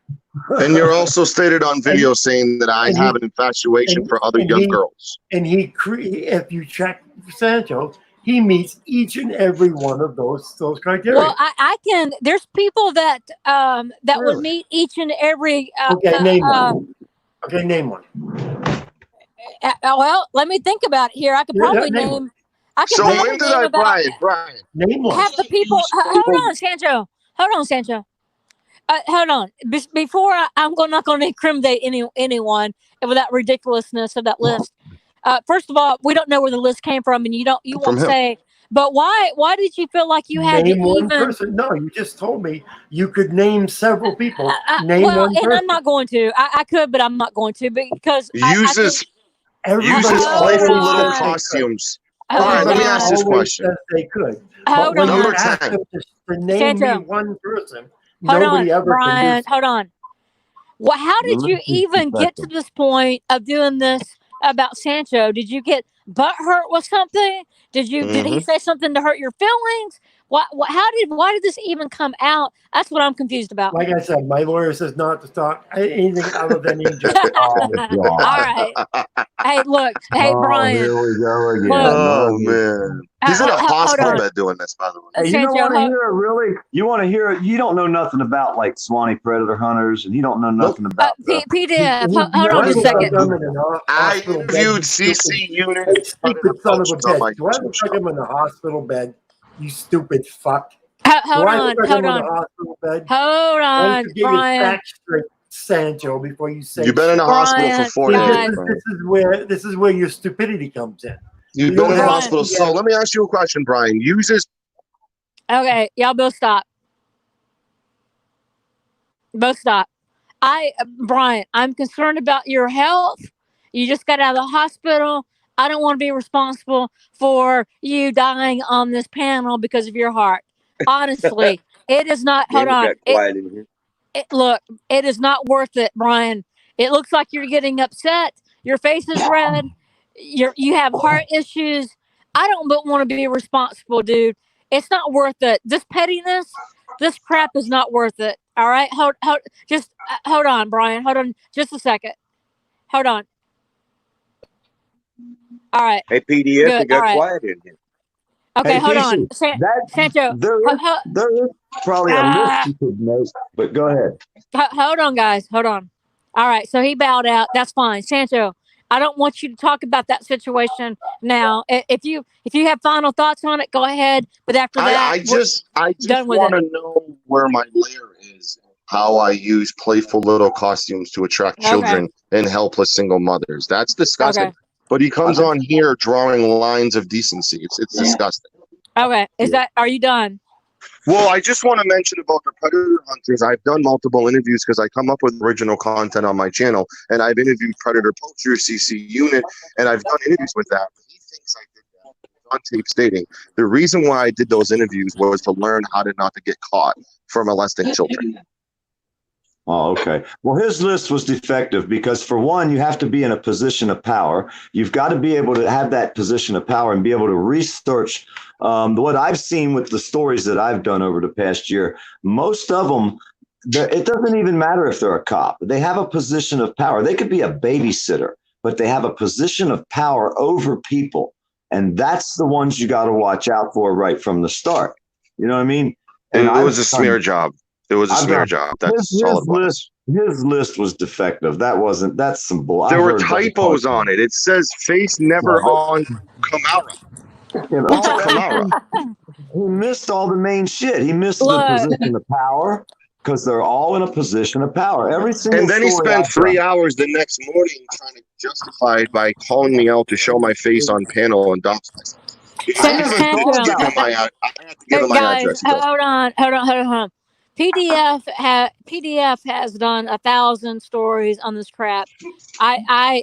and you're also stated on video saying that I and have he- an infatuation for other young girls. And if you check Sancho, he meets each and every one of those criteria. Well, I can. There's people that that would Really? meet each and every. Okay, name one. Okay, name one. Well, let me think about it here. I could Yeah, probably name name. one. I could So probably when did name I, about Brian? Name one. half the people. Hold on, Sancho. Hold on, Sancho. Hold on. Before I'm not going to incriminate anyone with that ridiculousness of that list. First of all, we don't know where the list came from, and you From won't him. say. But why did you feel like you had Name to one even? person. No, you just told me you could name several people. Name well, one and person. I'm not going to. I could, but I'm not going to because Uses Everybody uses Hold playful on. little says they could. costumes. Hold All right, let me on. ask this Always question. says they could. Hold But when on. you ask them to name Sancho. me one person, Hold nobody on, ever can do Brian. so. Hold on. Well, how did you even get to this point of doing this about Sancho? Did you get butthurt with something? Did he say something to hurt your feelings? Why did this even come out? That's what I'm confused about. Like I said, my lawyer says not to talk anything other than injury. All right. Hey, look. Hey, Brian. Here we go again. Look. Oh man, he's in a hold hospital on. bed doing this, by the way. Hey, you Sancho, don't want to hear it, really? You want to hear it? You don't know nothing about like Swanee predator hunters, and you don't know nothing about the. PDF. Hold You on ever just a stuck second. him in a I hospital bed, interviewed you CC stupid, Unit hey, stupid son of a on my bitch. Do I ever YouTube stuck show. him in a hospital bed? You stupid fuck. Hold Do I ever on. stuck Hold him in on. a hospital bed? Hold Why on, don't you get your Brian. facts straight, Sancho, before you say You've been in a shit? hospital for 4 days. Brian, Brian. This is where your stupidity comes in. You've You been don't in a have hospital. to So let me ask you a question, Brian. Uses Okay, y'all both stop. Both stop. Brian, I'm concerned about your health You just got out of the hospital. I don't want to be responsible for you dying on this panel because of your heart. Honestly, it is not. Hold Damn, it on. got quiet in here. Look, it is not worth it, Brian. It looks like you're getting upset. Your face is red. You have heart issues. I don't want to be responsible, dude. It's not worth it. This pettiness, this crap is not worth it. All right, just hold on, Brian. Hold on, just a second. Hold on. All right, Hey, PDF, good. it got All right. quiet in here. Okay, Hey, hold on, PC, that Sancho. there is probably a list you could make, but go ahead. Hold on, guys. Hold on. All right, so he bowed out. That's fine, Sancho. I don't want you to talk about that situation now. If you have final thoughts on it, go ahead. But after that, I just done with want it. to know where my lair is, how I use playful little costumes to attract Okay. children and helpless single mothers. That's disgusting. Okay. But he comes on here drawing lines of decency. It's disgusting. Okay. Are you done? Well, I just want to mention about the predator hunters. I've done multiple interviews because I come up with original content on my channel, and I've interviewed predator poachers, CC unit, and I've done interviews with that. He thinks I did that on tape, stating the reason why I did those interviews was to learn how to not to get caught for molesting children. Oh, okay. Well, his list was defective because, for one, you have to be in a position of power. You've got to be able to have that position of power and be able to research. What I've seen with the stories that I've done over the past year, most of them, it doesn't even matter if they're a cop. They have a position of power. They could be a babysitter, but they have a position of power over people. And that's the ones you got to watch out for right from the start. You know what I mean? And it was a smear job. It was a smear job. That's all it was. His list was defective. That's some bull. There were typos on it. It says face never on Camara. What's a Camara? He missed all the main shit. He missed the Look. position of power because they're all in a position of power. Every single And then he story spent I've 3 done. hours the next morning trying to justify it by calling me out to show my face on panel and dox myself. I had to give him my Guys, address. hold on. PDF has done 1,000 stories on this crap. I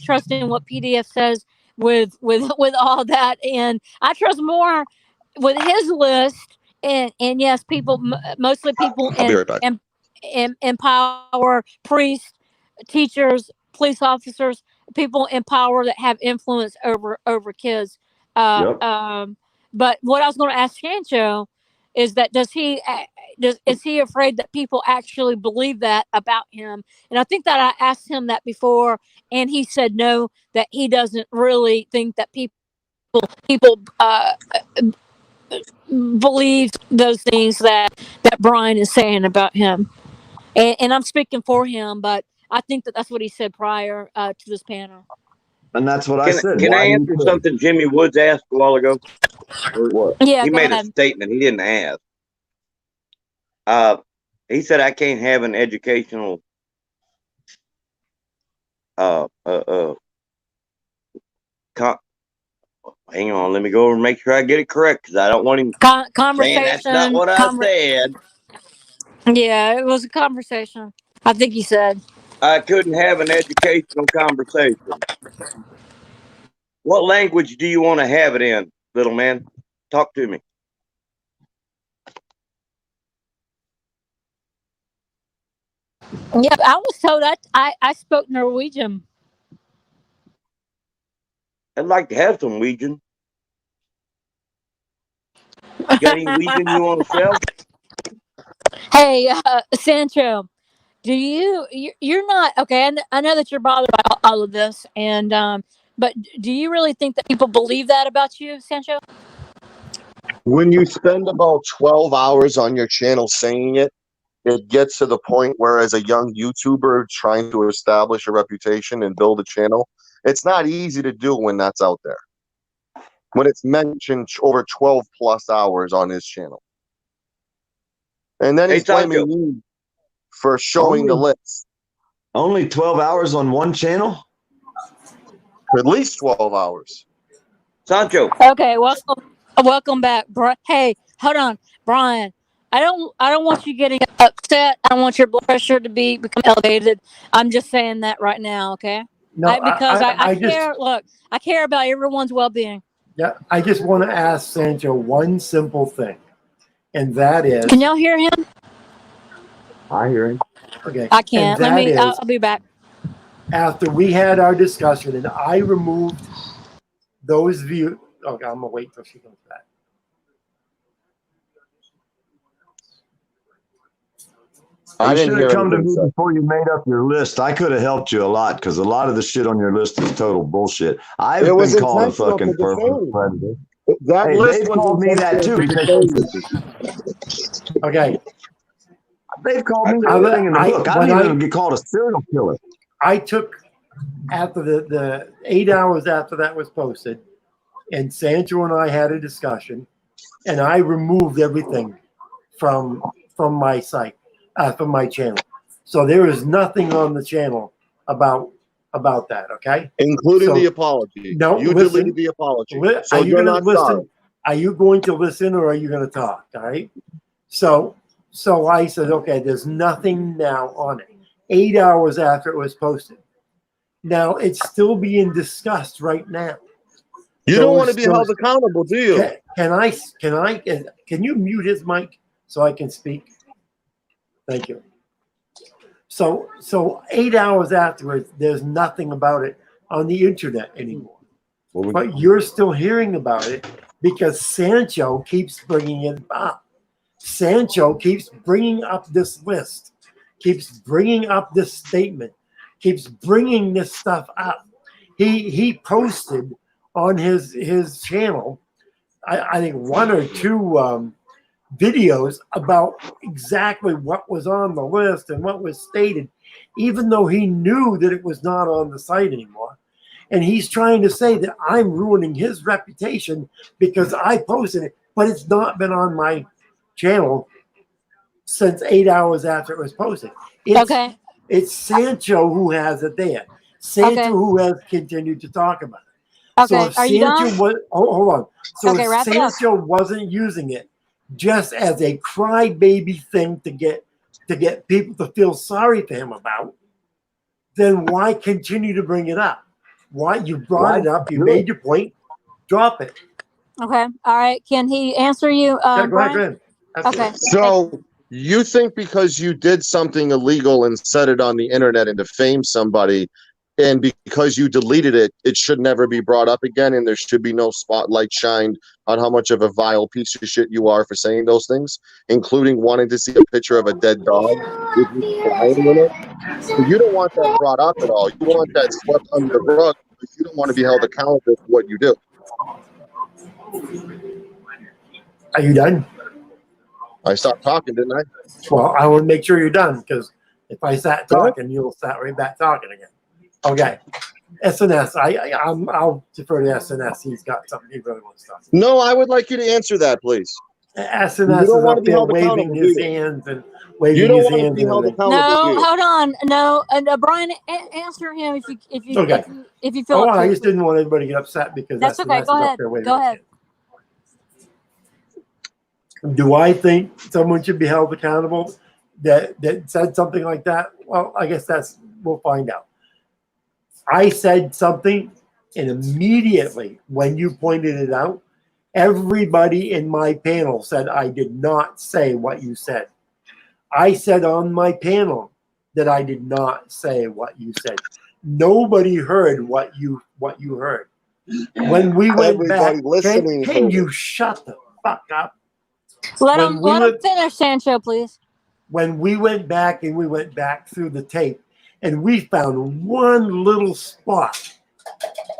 trust in what PDF says with all that, and I trust more with his list. And yes, mostly people I'll be right back. in power, priests, teachers, police officers, people in power that have influence over kids. Yep. But what I was going to ask Sancho is that is he afraid that people actually believe that about him? And I think that I asked him that before, and he said no, that he doesn't really think that people believe those things that Brian is saying about him. And I'm speaking for him, but I think that's what he said prior to this panel. And that's what I said. Can Why I he answer said. something Jimmy Woods asked a while ago? What? Yeah, he go made ahead. a statement. He didn't ask. He said I can't have an educational hang on, let me go over and make sure I get it correct because I don't want him conversation. saying that's not what I said. Yeah, it was a conversation. I think he said I couldn't have an educational conversation. What language do you want to have it in, little man? Talk to me. Yeah, I was told that I spoke Norwegian. I'd like to have some Norwegian. You got any Norwegian you want to sell? Hey, Sancho, you're not okay. I know that you're bothered by all of this, and but do you really think that people believe that about you, Sancho? When you spend about 12 hours on your channel saying it, it gets to the point where, as a young YouTuber trying to establish a reputation and build a channel, it's not easy to do when that's out there. When it's mentioned over 12 plus hours on his channel. And then he's blaming me for showing the list. Only 12 hours on one channel? At least 12 hours. Sancho. Okay, welcome back, bro. Hey, hold on, Brian. I don't want you getting upset. I don't want your blood pressure to become elevated. I'm just saying that right now, okay? No, Because I just care. Look, I care about everyone's well-being. yeah, I just want to ask Sancho one simple thing, and that is, Can y'all hear him? I hear him. okay, I and can't. Let that me. is, I'll be back. after we had our discussion and I removed those views. Okay, I'm gonna wait till she comes back. You I didn't should hear have come to anything me said. before you made up your list. I could have helped you a lot because a lot of the shit on your list is total bullshit. I've It was been called a intentional to fucking perfect defame. predator. That Hey, list they've was called me that too intentional to because defame. Okay, they've called me I- everything in the I- book. I when didn't I- even get called a serial killer. I took after the 8 hours after that was posted, and Sancho and I had a discussion, and I removed everything from my site, from my channel. So there is nothing on the channel about that. Okay, Including so, the apology. no, You listen, deleted the apology. are So you you're going to not listen? sorry. Are you going to listen, or are you going to talk? All right. So I said, okay, there's nothing now on it. 8 hours after it was posted. Now it's still being discussed right now. You don't want to be held accountable, do you? Can you mute his mic so I can speak? Thank you. So 8 hours afterwards, there's nothing about it on the internet anymore. But you're still hearing about it because Sancho keeps bringing it up. Sancho keeps bringing up this list, keeps bringing up this statement, keeps bringing this stuff up. He posted on his channel, I think 1 or 2 videos about exactly what was on the list and what was stated, even though he knew that it was not on the site anymore. And he's trying to say that I'm ruining his reputation because I posted it, but it's not been on my channel since 8 hours after it was posted. It's Sancho who has it there. Sancho who has continued to talk about it. Okay, So if are you done? hold on. So Okay, if wrap it up. Sancho wasn't using it just as a crybaby thing to get people to feel sorry for him about, then why continue to bring it up? Why you brought it up? You made your point. Drop it. Okay. All right. Can he answer you, Yeah, go Brian? ahead. Okay. So you think because you did something illegal and said it on the internet and defamed somebody, and because you deleted it, it should never be brought up again, and there should be no spotlight shined on how much of a vile piece of shit you are for saying those things, including wanting to see a picture of a dead dog with you crying in it? So you don't want that brought up at all. You want that swept under the rug because you don't want to be held accountable for what you do. Are you done? I stopped talking, didn't I? Well, I want to make sure you're done because if I sat talking, you'll start right back talking again. Okay. SNS, I'll defer to SNS. He's got something he really wants to talk about. No, I would like you to answer that, please. SNS is up there waving his hands and waving You don't his want to hands be and held everything. accountable, do No, you? hold on. No, Brian, answer him if you Okay. if you feel Oh, up to I it. just didn't want everybody to get upset because That's okay. SNS Go is up ahead. there waving Go his ahead. hands. Do I think someone should be held accountable that said something like that? Well, I guess we'll find out. I said something, and immediately when you pointed it out, everybody in my panel said I did not say what you said. I said on my panel that I did not say what you said. Nobody heard what you heard. When we went Everybody back, listening can heard you it. shut the fuck up? Let him finish, Sancho, please. When we went back through the tape, and we found one little spot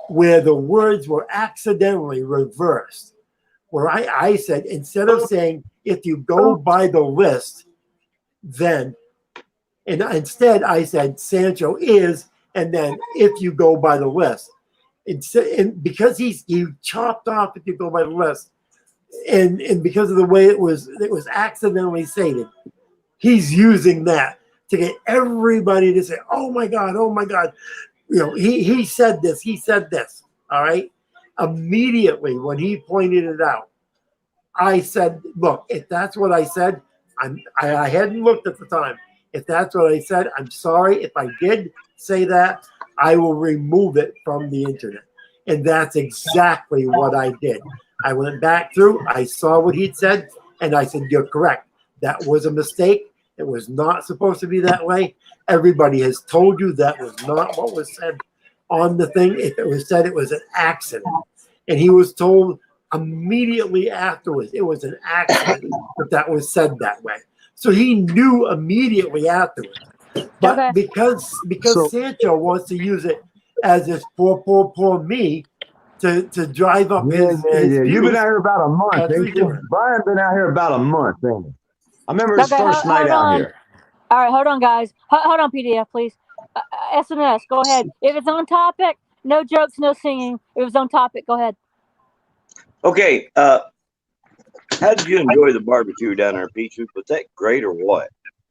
where the words were accidentally reversed, where I said, instead of saying, if you go by the list, then, and instead I said, Sancho is, and then if you go by the list. And because he chopped off if you go by the list, and because of the way it was accidentally stated, he's using that to get everybody to say, oh my God, you know, he said this, all right? Immediately when he pointed it out, I said, look, if that's what I said, I hadn't looked at the time. If that's what I said, I'm sorry. If I did say that, I will remove it from the internet. And that's exactly what I did. I went back through, I saw what he'd said, and I said, you're correct. That was a mistake. It was not supposed to be that way. Everybody has told you that was not what was said on the thing. If it was said, it was an accident. And he was told immediately afterwards, it was an accident that was said that way. So he knew immediately afterwards. But Okay. because Sancho wants to use it as this poor me to drive up his You've views, been out here about a month, that's what ain't he's you? doing. Brian been out here about a month, ain't he? I remember his Okay, first night hold out on. here. All right, hold on, guys. Hold on, PDF, please. SNS, go ahead. If it's on topic, no jokes, no singing. If it was on topic, go ahead. Okay, how did you enjoy the barbecue down there, Peachy? Was that great or what?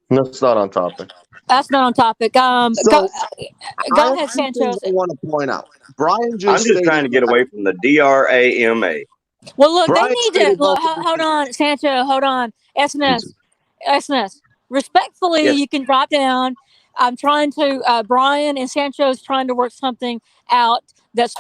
That's not on topic. That's not on topic. So Go I have ahead, two things Sanchez. I want to point out. Brian I'm just just stated trying to get away from the DRAMA. Well, look, Brian they need to stated look. multiple Hold on, Sancho. Hold on, SNS. Respectfully, Yes. you can drop down. I'm trying to. Brian and Sancho's trying to work something out that's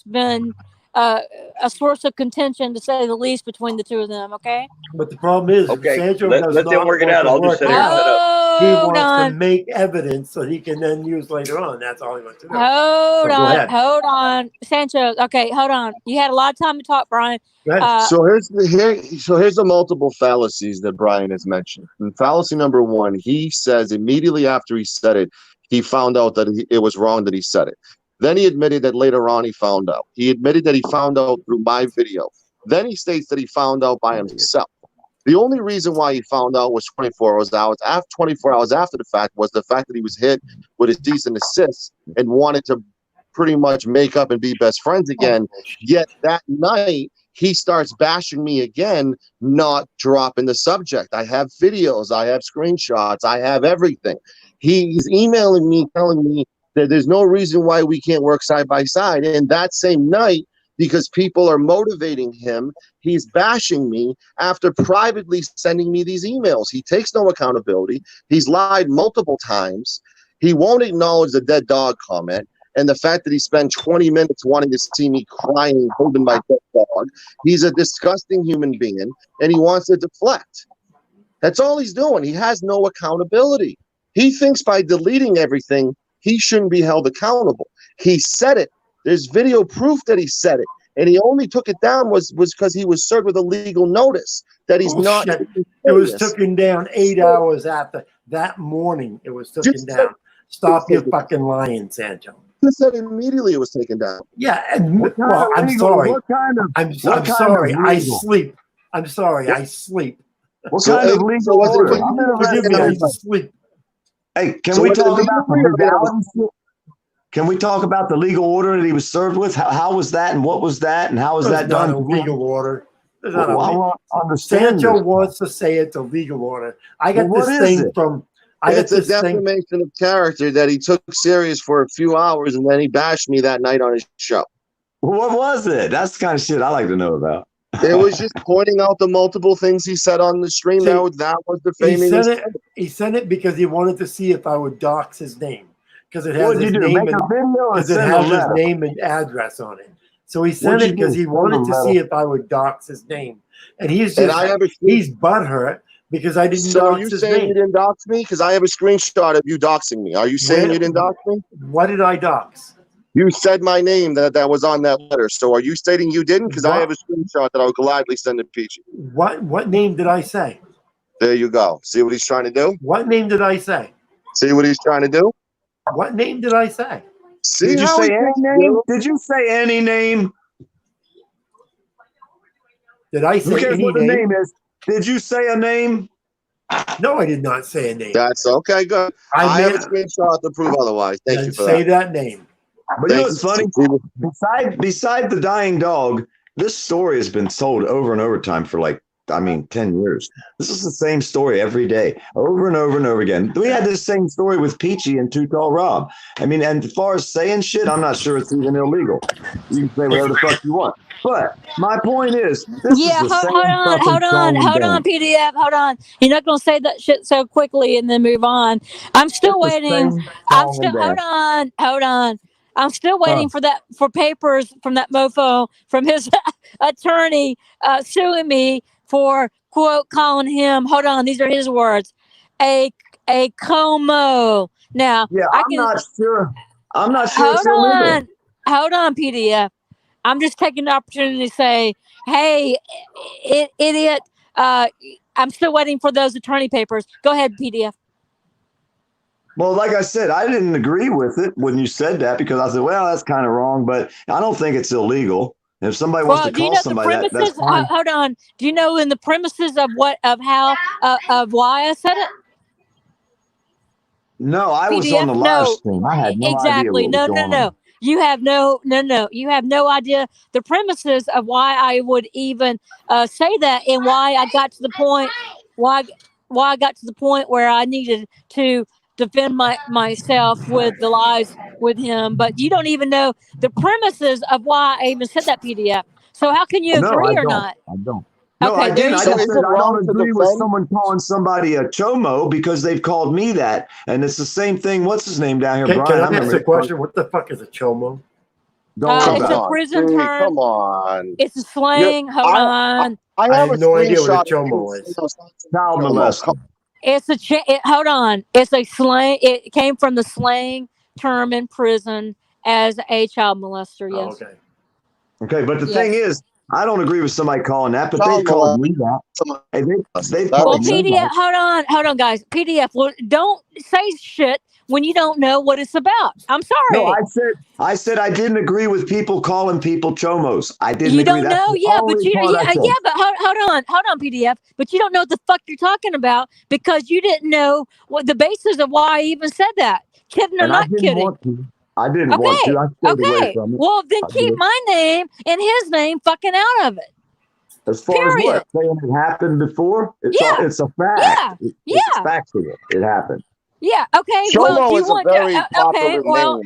been a source of contention, to say the least, between the two of them. Okay. But the problem is, Okay, Sancho let does them not work it want out. to I'll just work sit it here and out. set up. He Hold wants to on. make evidence so he can then use later on. That's all he wants to do. Hold So go on. ahead. Hold on, Sancho. Okay, hold on. You had a lot of time to talk, Brian. Go ahead. So here's the multiple fallacies that Brian has mentioned. And fallacy number one, he says immediately after he said it, he found out that it was wrong that he said it. Then he admitted that later on he found out. He admitted that he found out through my video. Then he states that he found out by himself. The only reason why he found out was 24 hours after the fact was the fact that he was hit with a cease and desist and wanted to pretty much make up and be best friends again. Yet that night, he starts bashing me again, not dropping the subject. I have videos, I have screenshots, I have everything. He's emailing me, telling me that there's no reason why we can't work side by side. And that same night, because people are motivating him, he's bashing me after privately sending me these emails. He takes no accountability. He's lied multiple times. He won't acknowledge the dead dog comment. And the fact that he spent 20 minutes wanting to see me crying, holding my dead dog. He's a disgusting human being, and he wants to deflect. That's all he's doing. He has no accountability. He thinks by deleting everything, he shouldn't be held accountable. He said it. There's video proof that he said it. And he only took it down was because he was served with a legal notice that he's not. It was taken down 8 hours after that morning. It was taken down. Stop your fucking lying, Sancho. You said immediately it was taken down. Yeah, well, I'm sorry. I'm sorry. I sleep. I'm sorry. I sleep. What kind of legal order? I'm Forgive me. I sleep. Hey, can we talk about the legality? Can we talk about the legal order that he was served with? How was that, and what was that, and how was that done? Not a legal order. Well, I want to understand. Sancho this. wants to say it's a legal order. I got Well, this thing from. It's a defamation of character that he took serious for a few hours, and then he bashed me that night on his show. What was it? That's the kind of shit I like to know about. It was just pointing out the multiple things he said on the stream. See, that was defaming. He sent it because he wanted to see if I would dox his name, because it has his name and address on it. So he sent it because he wanted to see if I would dox his name, and he's butthurt because I didn't. So are you saying you didn't dox me? Because I have a screenshot of you doxing me. Are you saying you didn't dox me? What did I dox? You said my name that was on that letter. So are you stating you didn't? Because I have a screenshot that I would gladly send to Peachy. What name did I say? There you go. See what he's trying to do? What name did I say? See what he's trying to do? What name did I say? See did you say any name? Did you say any name? Did I say Who cares any what the name is? Did you say a name? No, I did not say a name. That's okay. Good. I have a screenshot to prove otherwise. Thank you for that. Say that name. But you know what's funny? Beside the dying dog, this story has been told over and over time for like 10 years. This is the same story every day, over and over and over again. We had this same story with Peachy and Too Tall Rob. And as far as saying shit, I'm not sure it's even illegal. You can say whatever the fuck you want. But my point is, this is the same fucking song and dance. PDF, hold on. You're not going to say that shit so quickly and then move on. I'm still waiting. Hold on. I'm still waiting for papers from that mofo, from his attorney suing me for, quote, calling him, hold on, these are his words, a como. Now, yeah, I'm not sure it's illegal. Hold on, PDF. I'm just taking the opportunity to say, hey, idiot, I'm still waiting for those attorney papers. Go ahead, PDF. Well, like I said, I didn't agree with it when you said that, because I said, well, that's kind of wrong, but I don't think it's illegal. If somebody wants to call somebody that's fine. Hold on. Do you know in the premises of why I said it? No, I was on the live stream. I had no idea what was going on. You have no idea the premises of why I would even say that, and why I got to the point I got to the point where I needed to defend myself with the lies with him. But you don't even know the premises of why I even said that, PDF. So how can you agree or not? I don't. No, I didn't. I just said I don't agree with someone calling somebody a chomo because they've called me that. And it's the same thing. What's his name down here, Brian? Can I ask a question? What the fuck is a chomo? It's a prison term. Come on. It's a slang. Hold on. I have no idea what a chomo is. Child molester. Hold on. It's a slang. It came from the slang term in prison as a child molester. Yes. Oh, okay. Okay, but the thing is, I don't agree with somebody calling that, but they called me that. They well, PDF, hold on, guys. PDF, don't say shit when you don't know what it's about. I'm sorry. No, I said I didn't agree with people calling people chomos. I didn't. You agree. don't know, but hold on, PDF. But you don't know what the fuck you're talking about because you didn't know what the basis of why I even said that. Kidding or not kidding? I didn't want to. I stayed away from it. Well, then keep my name and his name fucking out of it. As far as what? Saying it happened before? It's a fact. It's factual. It happened. Yeah, okay. Chomo is a very popular name.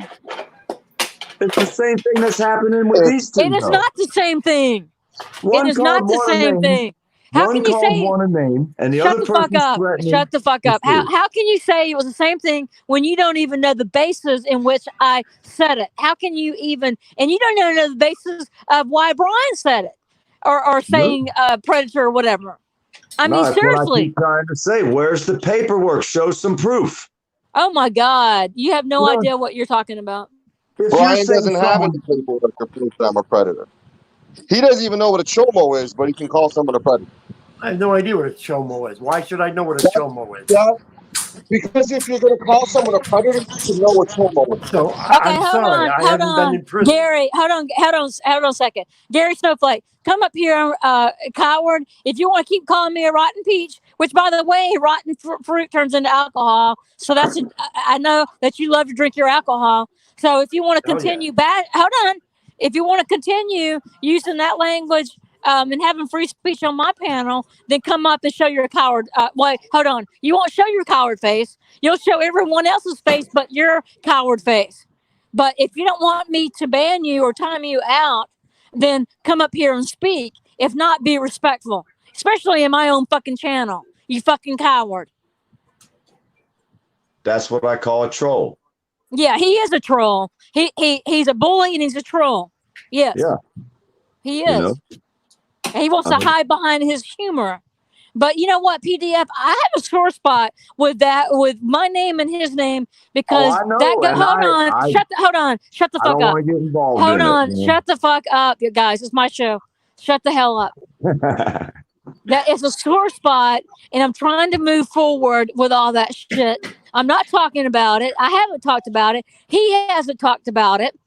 It's the same thing that's happening with these two. It is not the same thing. One it is not the same thing. How can you say one a name and the other person threatening? Shut the fuck up. How can you say it was the same thing when you don't even know the basis in which I said it? How can you even, and you don't even know the basis of why Brian said it or saying predator or whatever? I mean, seriously. I keep trying to say, where's the paperwork? Show some proof. Oh my God. You have no idea what you're talking about. Brian doesn't have any paperwork to prove I'm a predator. He doesn't even know what a chomo is, but he can call someone a predator. I have no idea what a chomo is. Why should I know what a chomo is? Yeah, because if you're going to call someone a predator, you should know what chomo is. So I'm sorry, I haven't been in prison. Gary, hold on a second. Gary Snowflake, come up here, coward. If you want to keep calling me a rotten peach, which by the way, rotten fruit turns into alcohol. So I know that you love to drink your alcohol. So if you want to continue hold on. If you want to continue using that language and having free speech on my panel, then come up and show your coward. Wait, hold on. You won't show your coward face. You'll show everyone else's face, but your coward face. But if you don't want me to ban you or time you out, then come up here and speak. If not, be respectful, especially in my own fucking channel. You fucking coward. That's what I call a troll. Yeah, he is a troll. He's a bully and he's a troll. Yes. Yeah. He is. And he wants to hide behind his humor. But you know what, PDF? I have a sore spot with my name and his name because hold on. Shut the fuck up. Hold on. Shut the fuck up, you guys. It's my show. Shut the hell up. That is a sore spot, and I'm trying to move forward with all that shit. I'm not talking about it. I haven't talked about it. He hasn't talked about it.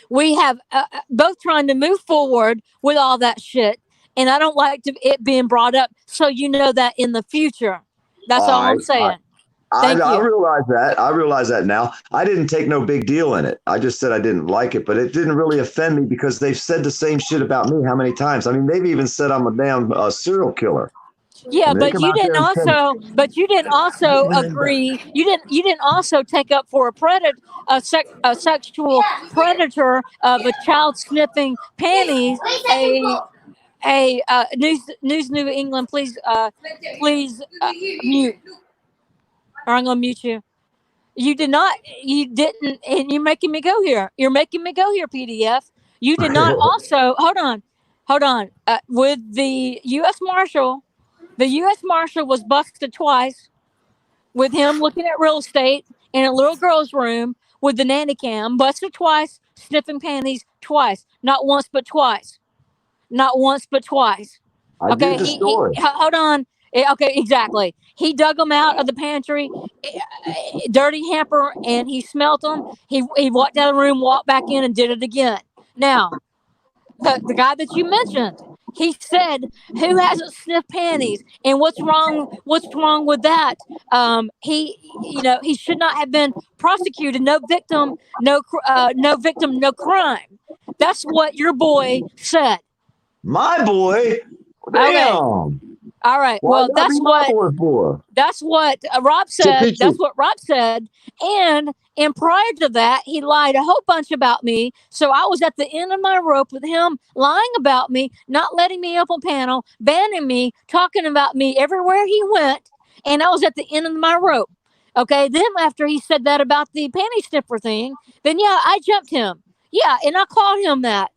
We have both trying to move forward with all that shit, and I don't like it being brought up. So you know that in the future. That's all I'm saying. Thank I you. realize that. I realize that now. I didn't take no big deal in it. I just said I didn't like it, but it didn't really offend me because they've said the same shit about me how many times? I mean, they've even said I'm a damn serial killer. Yeah, And they but come you out there didn't and also, but you didn't also agree. You didn't also take up for a sexual predator of a child sniffing panties. News New England, please mute, or I'm gonna mute you. You did not. You didn't, and you're making me go here. You're making me go here, PDF. You did not also. Hold on. With the U.S. Marshal, the U.S. Marshal was busted twice with him looking at real estate in a little girl's room with the nanny cam. Busted twice, sniffing panties twice. Not once, but twice. Not once, but twice. I Okay, did the story. hold on. Okay, exactly. He dug them out of the pantry, dirty hamper, and he smelt them. He walked out of the room, walked back in, and did it again. Now, the guy that you mentioned, he said, "Who hasn't sniffed panties?" And what's wrong? What's wrong with that? He should not have been prosecuted. No victim, no victim, no crime. That's what your boy said. My boy? Okay. Damn. All right. Why Well, would I be my boy for? that's what Rob said. That's what Rob said. And prior to that, he lied a whole bunch about me. So I was at the end of my rope with him lying about me, not letting me up on panel, banning me, talking about me everywhere he went. And I was at the end of my rope. Okay. Then after he said that about the panty sniffer thing, then yeah, I jumped him. Yeah. And I called him that.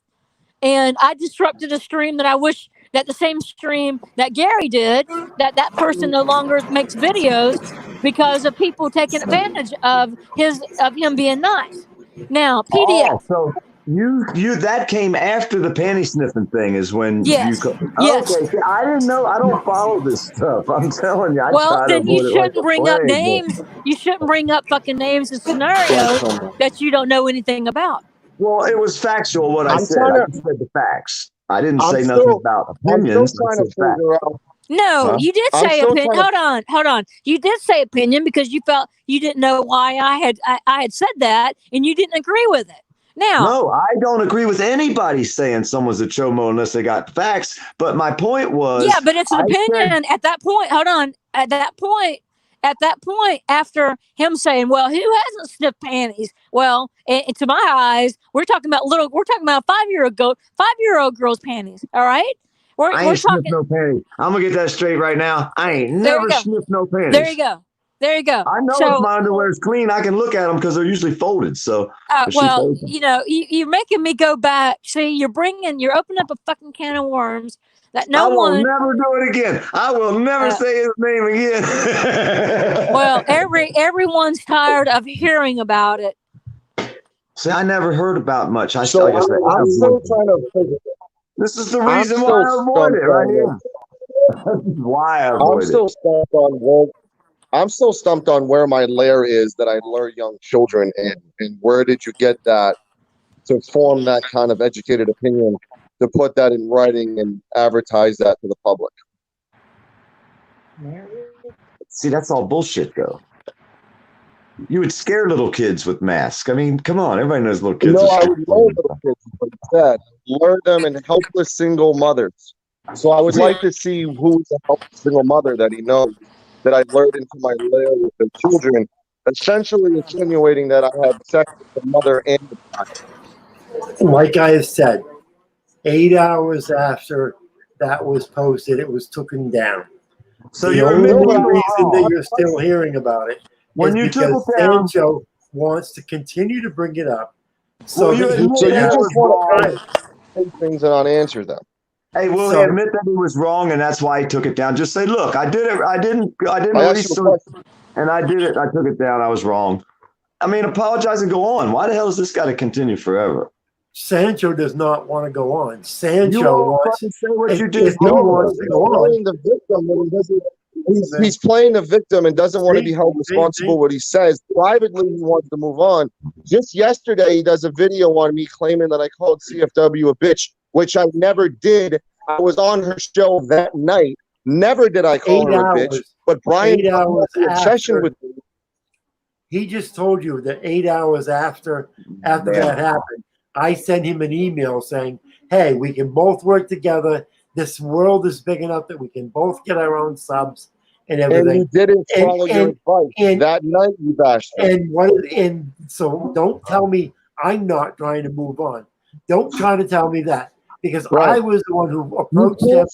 And I disrupted a stream that I wish that the same stream that Gary did, that person no longer makes videos because of people taking advantage of him being nice. Now, PDF. Oh, so you that came after the panty sniffing thing is when Yes. Yes. Okay, see, I didn't know. I don't follow this stuff. I'm telling you, I Well, try to then you avoid it like shouldn't the bring up plague. names. You shouldn't bring up fucking names and scenarios that you don't know anything about. Well, it was factual what I said. I just said the facts. I didn't say I'm nothing still about opinions. I trying to said facts. figure out. No, Huh? you did I'm say still opinion. trying to- Hold on. You did say opinion because you felt you didn't know why I had said that, and you didn't agree with it. Now, No, I don't agree with anybody saying someone's a chomo unless they got facts. But my point was, yeah, but it's an I opinion said, at that point. Hold on. At that point, after him saying, "Well, who hasn't sniffed panties?" Well, and to my eyes, we're talking about a 5-year-old girl's panties. All right, I we're ain't sniffed talking. no panties. I'm gonna get that straight right now. I ain't There you never go. sniffed no panties. There you go. There you go. I know if my underwear is clean, I can look at them because they're usually folded. So if she well, folds them. you're making me go back. See, you're opening up a fucking can of worms that I will never do it again. I will never say his name again. Well, everyone's tired of hearing about it. See, I never heard about much. So like I said, I'm still trying to figure. This is the reason why I avoid it right here. This is why I avoid it. I'm still stumped on where my lair is that I lure young children in, and where did you get that to form that kind of educated opinion, to put that in writing and advertise that to the public? See, that's all bullshit, though. You would scare little kids with masks. I mean, come on, everybody knows little kids. No, I would lure little kids, but instead lure them in helpless single mothers. So I would like to see who's a helpless single mother that he knows that I lured into my lair with the children, essentially insinuating that I had sex with the mother and the child. Like I said, 8 hours after that was posted, it was taken down. So the you're only admitting reason that you're still hearing about it when is you because took it down, Sancho wants to continue to bring it up. So Well, you that he admit So you can just want have to say things and not answer them. Hey, will he admit that he was wrong and that's why he took it down? Just say, look, I did it. I didn't research, and I did it. I took it down. I was wrong. I mean, apologize and go on. Why the hell is this got to continue forever? Sancho does not want to go on. Sancho You all wants fucking say what you if just he did. wants to go on. Playing the victim when he doesn't, he's playing the victim and doesn't want to be held responsible for what he says. Privately, he wants to move on. Just yesterday, he does a video on me claiming that I called CFW a bitch, which I never did. I was on her show that night. Never did I call her a bitch. But Brian had the obsession with me He just told you that 8 hours after that happened, I sent him an email saying, hey, we can both work together. This world is big enough that we can both get our own subs and everything. And you didn't follow your advice. That night you bashed him. And so don't tell me I'm not trying to move on. Don't try to tell me that. Because I was the one who approached him,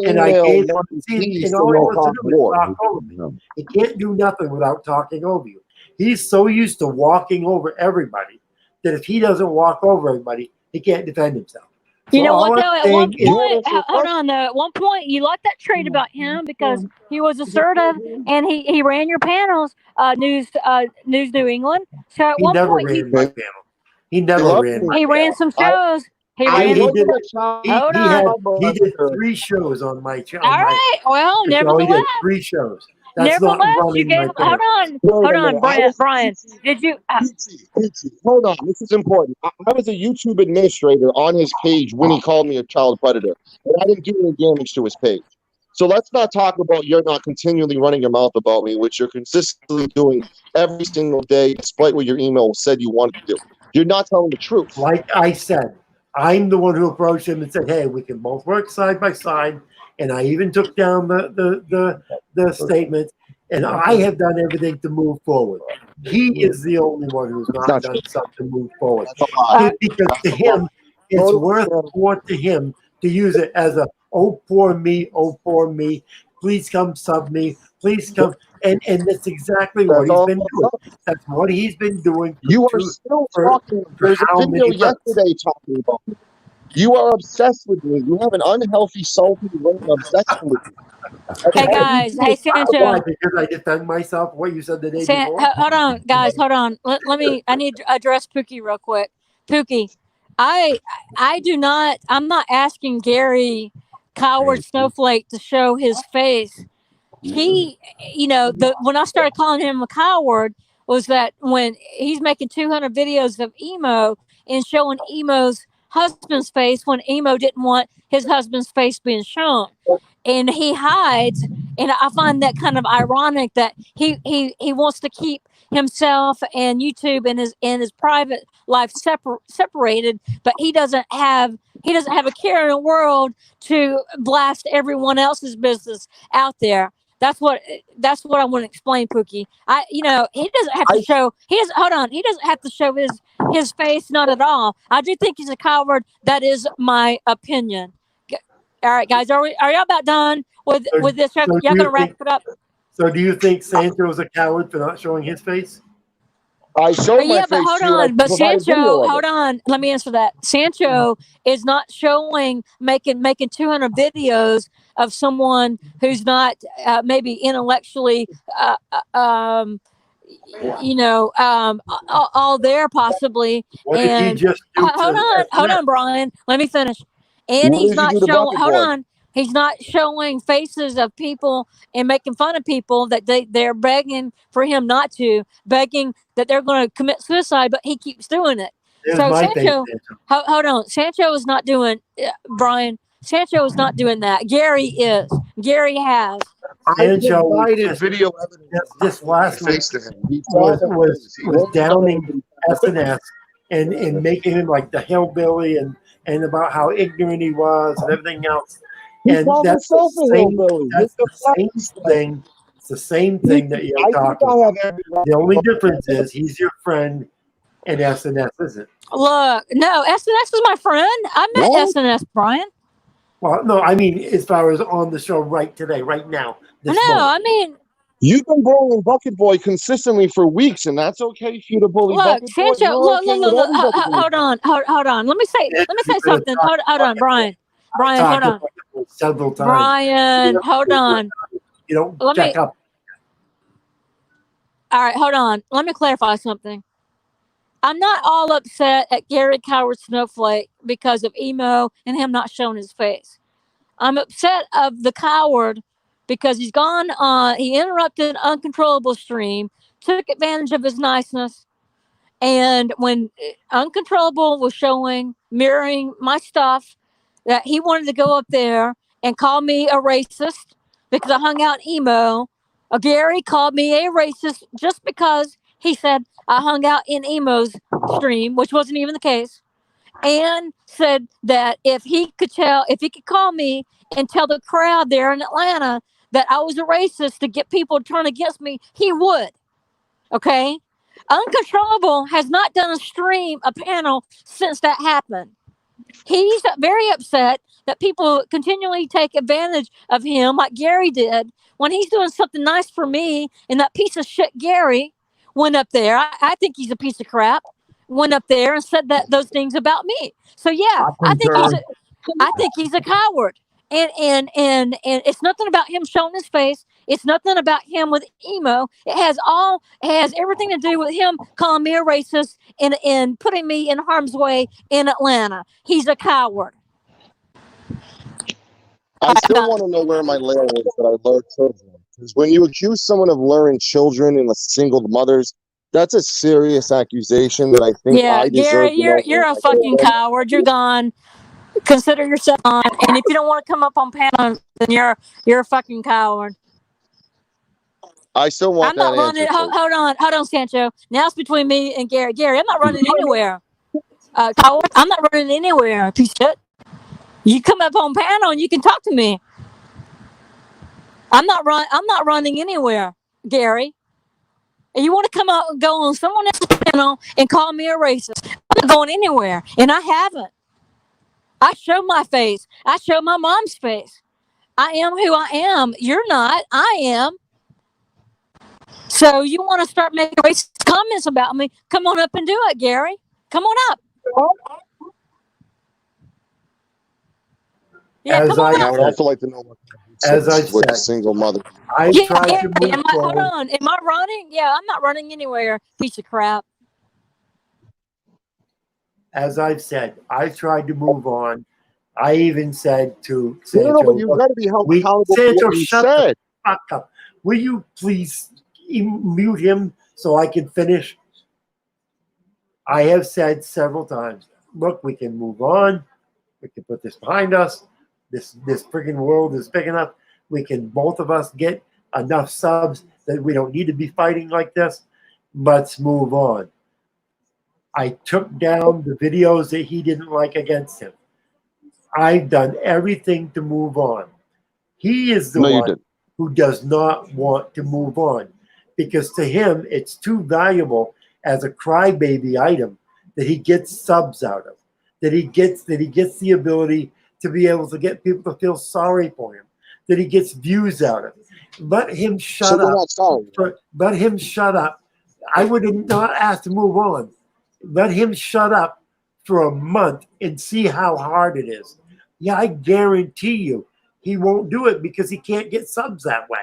and I gave him, and all he wants to do is talk over me. He can't do nothing without talking over you. He's so used to walking over everybody that if he doesn't walk over everybody, he can't defend himself. You know what though? At one point, hold on though. At one point, you liked that trait about him because he was assertive and he ran your panels, News New England. So at one point, ran my panel. He never ran. He ran some shows. He did 3 shows on my channel. All right. Well, nevertheless, he did 3 shows. That's not you gave him. Hold on, Brian. Did you? Hold on. This is important. I was a YouTube administrator on his page when he called me a child predator, and I didn't do any damage to his page. So let's not talk about you're not continually running your mouth about me, which you're consistently doing every single day, despite what your email said you wanted to do. You're not telling the truth. Like I said, I'm the one who approached him and said, hey, we can both work side by side. And I even took down the statements, and I have done everything to move forward. He is the only one who's not done something to move forward. Because to him, it's worth more to him to use it as a, oh, poor me, please come sub me, please come. And that's exactly what he's been doing. That's what he's been doing. You are still talking. There's a video yesterday talking about me. You are obsessed with me. You have an unhealthy, salty obsession with me. Hey guys, hey Sancho. Because I defend myself. What you said the day before. Hold on, guys. Hold on. Let me. I need to address Pookie real quick. Pookie, I do not. I'm not asking Gary Coward Snowflake to show his face. He, when I started calling him a coward was that when he's making 200 videos of emo and showing emo's husband's face when emo didn't want his husband's face being shown, and he hides, and I find that kind of ironic that he wants to keep himself and YouTube and his private life separated, but he doesn't have a care in the world to blast everyone else's business out there. That's what I want to explain, Pookie. He doesn't have to show. He doesn't have to show his face, not at all. I do think he's a coward. That is my opinion. All right, guys, are y'all about done with this? Y'all gonna wrap it up? So, do you think Sancho's a coward for not showing his face? I showed my face. But hold on. But Sancho, hold on. Let me answer that. Sancho is not showing making 200 videos of someone who's not maybe intellectually all there possibly. What and did he just do hold on, Brian. Let me finish. And he's not showing. Hold on. He's not showing faces of people and making fun of people that they're begging for him not to, begging that they're going to commit suicide, but he keeps doing it. So Sancho, hold on. Sancho is not doing, Brian. Sancho is not doing that. Gary is. Gary has. Sancho video evidence this last week was downing SNS and making him like the hillbilly and about how ignorant he was and everything else. And that's the same thing. It's the same thing that you're talking about. The only difference is he's your friend and SNS isn't. Look, no, SNS is my friend. I met SNS, Brian. Well, no, I mean as far as on the show right now. I mean you've been bullying Bucket Boy consistently for weeks, and that's okay for you to bully Bucket Boy. Sancho, look, hold on. Let me say something. Hold on, Brian, hold on. Several times. Brian, hold on. You don't check up. All right, hold on. Let me clarify something. I'm not all upset at Gary Coward Snowflake because of emo and him not showing his face. I'm upset of the coward because he's gone on. He interrupted an uncontrollable stream, took advantage of his niceness, and when Uncontrollable was mirroring my stuff, that he wanted to go up there and call me a racist because I hung out emo. Gary called me a racist just because He said I hung out in Emo's stream, which wasn't even the case, and said that if he could call me and tell the crowd there in Atlanta that I was a racist to get people to turn against me, he would. Okay? Uncontrollable has not done a panel since that happened. He's very upset that people continually take advantage of him like Gary did when he's doing something nice for me, and that piece of shit Gary went up there. I think he's a piece of crap. Went up there and said those things about me. So yeah, I think he's a coward. And it's nothing about him showing his face. It's nothing about him with Emo. It has everything to do with him calling me a racist and putting me in harm's way in Atlanta. He's a coward. I still want to know where my layer is that I lure children. Because when you accuse someone of luring children and single mothers, that's a serious accusation that I think I deserve. Gary, you're a fucking coward. You're gone. Consider yourself on. And if you don't want to come up on panel, then you're a fucking coward. I still want that answer. Hold on, Sancho. Now it's between me and Gary. Gary, I'm not running anywhere. Coward, I'm not running anywhere. Piece of shit. You come up on panel and you can talk to me. I'm not running anywhere, Gary. And you want to come out and go on someone else's panel and call me a racist? I'm not going anywhere, and I haven't. I show my face. I show my mom's face. I am who I am. You're not. I am. So you want to start making racist comments about me? Come on up and do it, Gary. Come on up. Yeah, come on I up. would also like to know what as I with said, a single mother. I tried to move hold forward. on. Am I running? Yeah, I'm not running anywhere. Piece of crap. As I've said, I tried to move on. I even said to Sancho, No, but you've got to be held accountable for Sancho, what you shut said. the fuck up. Will you please mute him so I can finish? I have said several times, look, we can move on. We can put this behind us. This freaking world is big enough. We can, both of us, get enough subs that we don't need to be fighting like this. Let's move on. I took down the videos that he didn't like against him. I've done everything to move on. He is the one who does not want to move on, because to him it's too valuable as a crybaby item that he gets subs out of, that he gets the ability to be able to get people to feel sorry for him, that he gets views out of. Let him shut up. Let him shut up. I would not ask to move on. Let him shut up for a month and see how hard it is. Yeah, I guarantee you he won't do it because he can't get subs that way.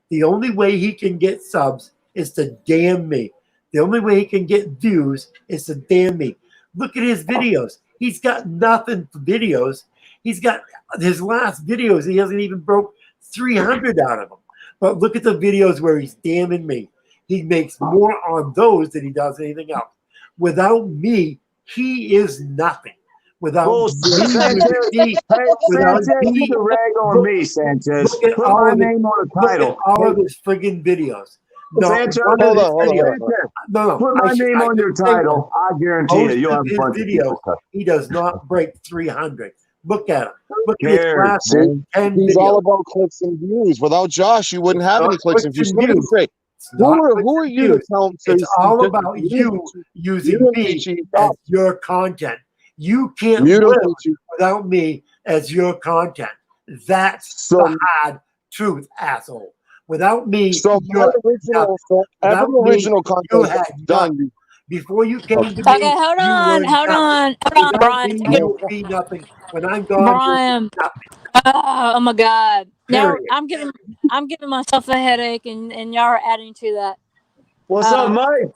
The only way he can get subs is to damn me. The only way he can get views is to damn me. Look at his videos. He's got nothing for videos. He's got his last videos. He hasn't even broke 300 out of them. But look at the videos where he's damning me. He makes more on those than he does anything else. Without me, he is nothing. Without Sanchez, you can rag on me, Sanchez. Put my name on the title. Look at all of his friggin' videos. No, Sanchez, hold on. No, put my name on your title. I guarantee you, you'll have a bunch of people. He does not break 300. Look at him. Look at his last 10 He's videos. all about clicks and views. Without Josh, you wouldn't have any clicks and views. Who are you to tell him? It's all about you using me as your content. You can't live without me as your content. That's the hard truth, asshole. Without me, original content done. Before you came to me. Okay, hold on, Brian. Be nothing. When I'm gone, Brian. Oh my God! Now I'm giving myself a headache, and y'all are adding to that. What's up, Mike?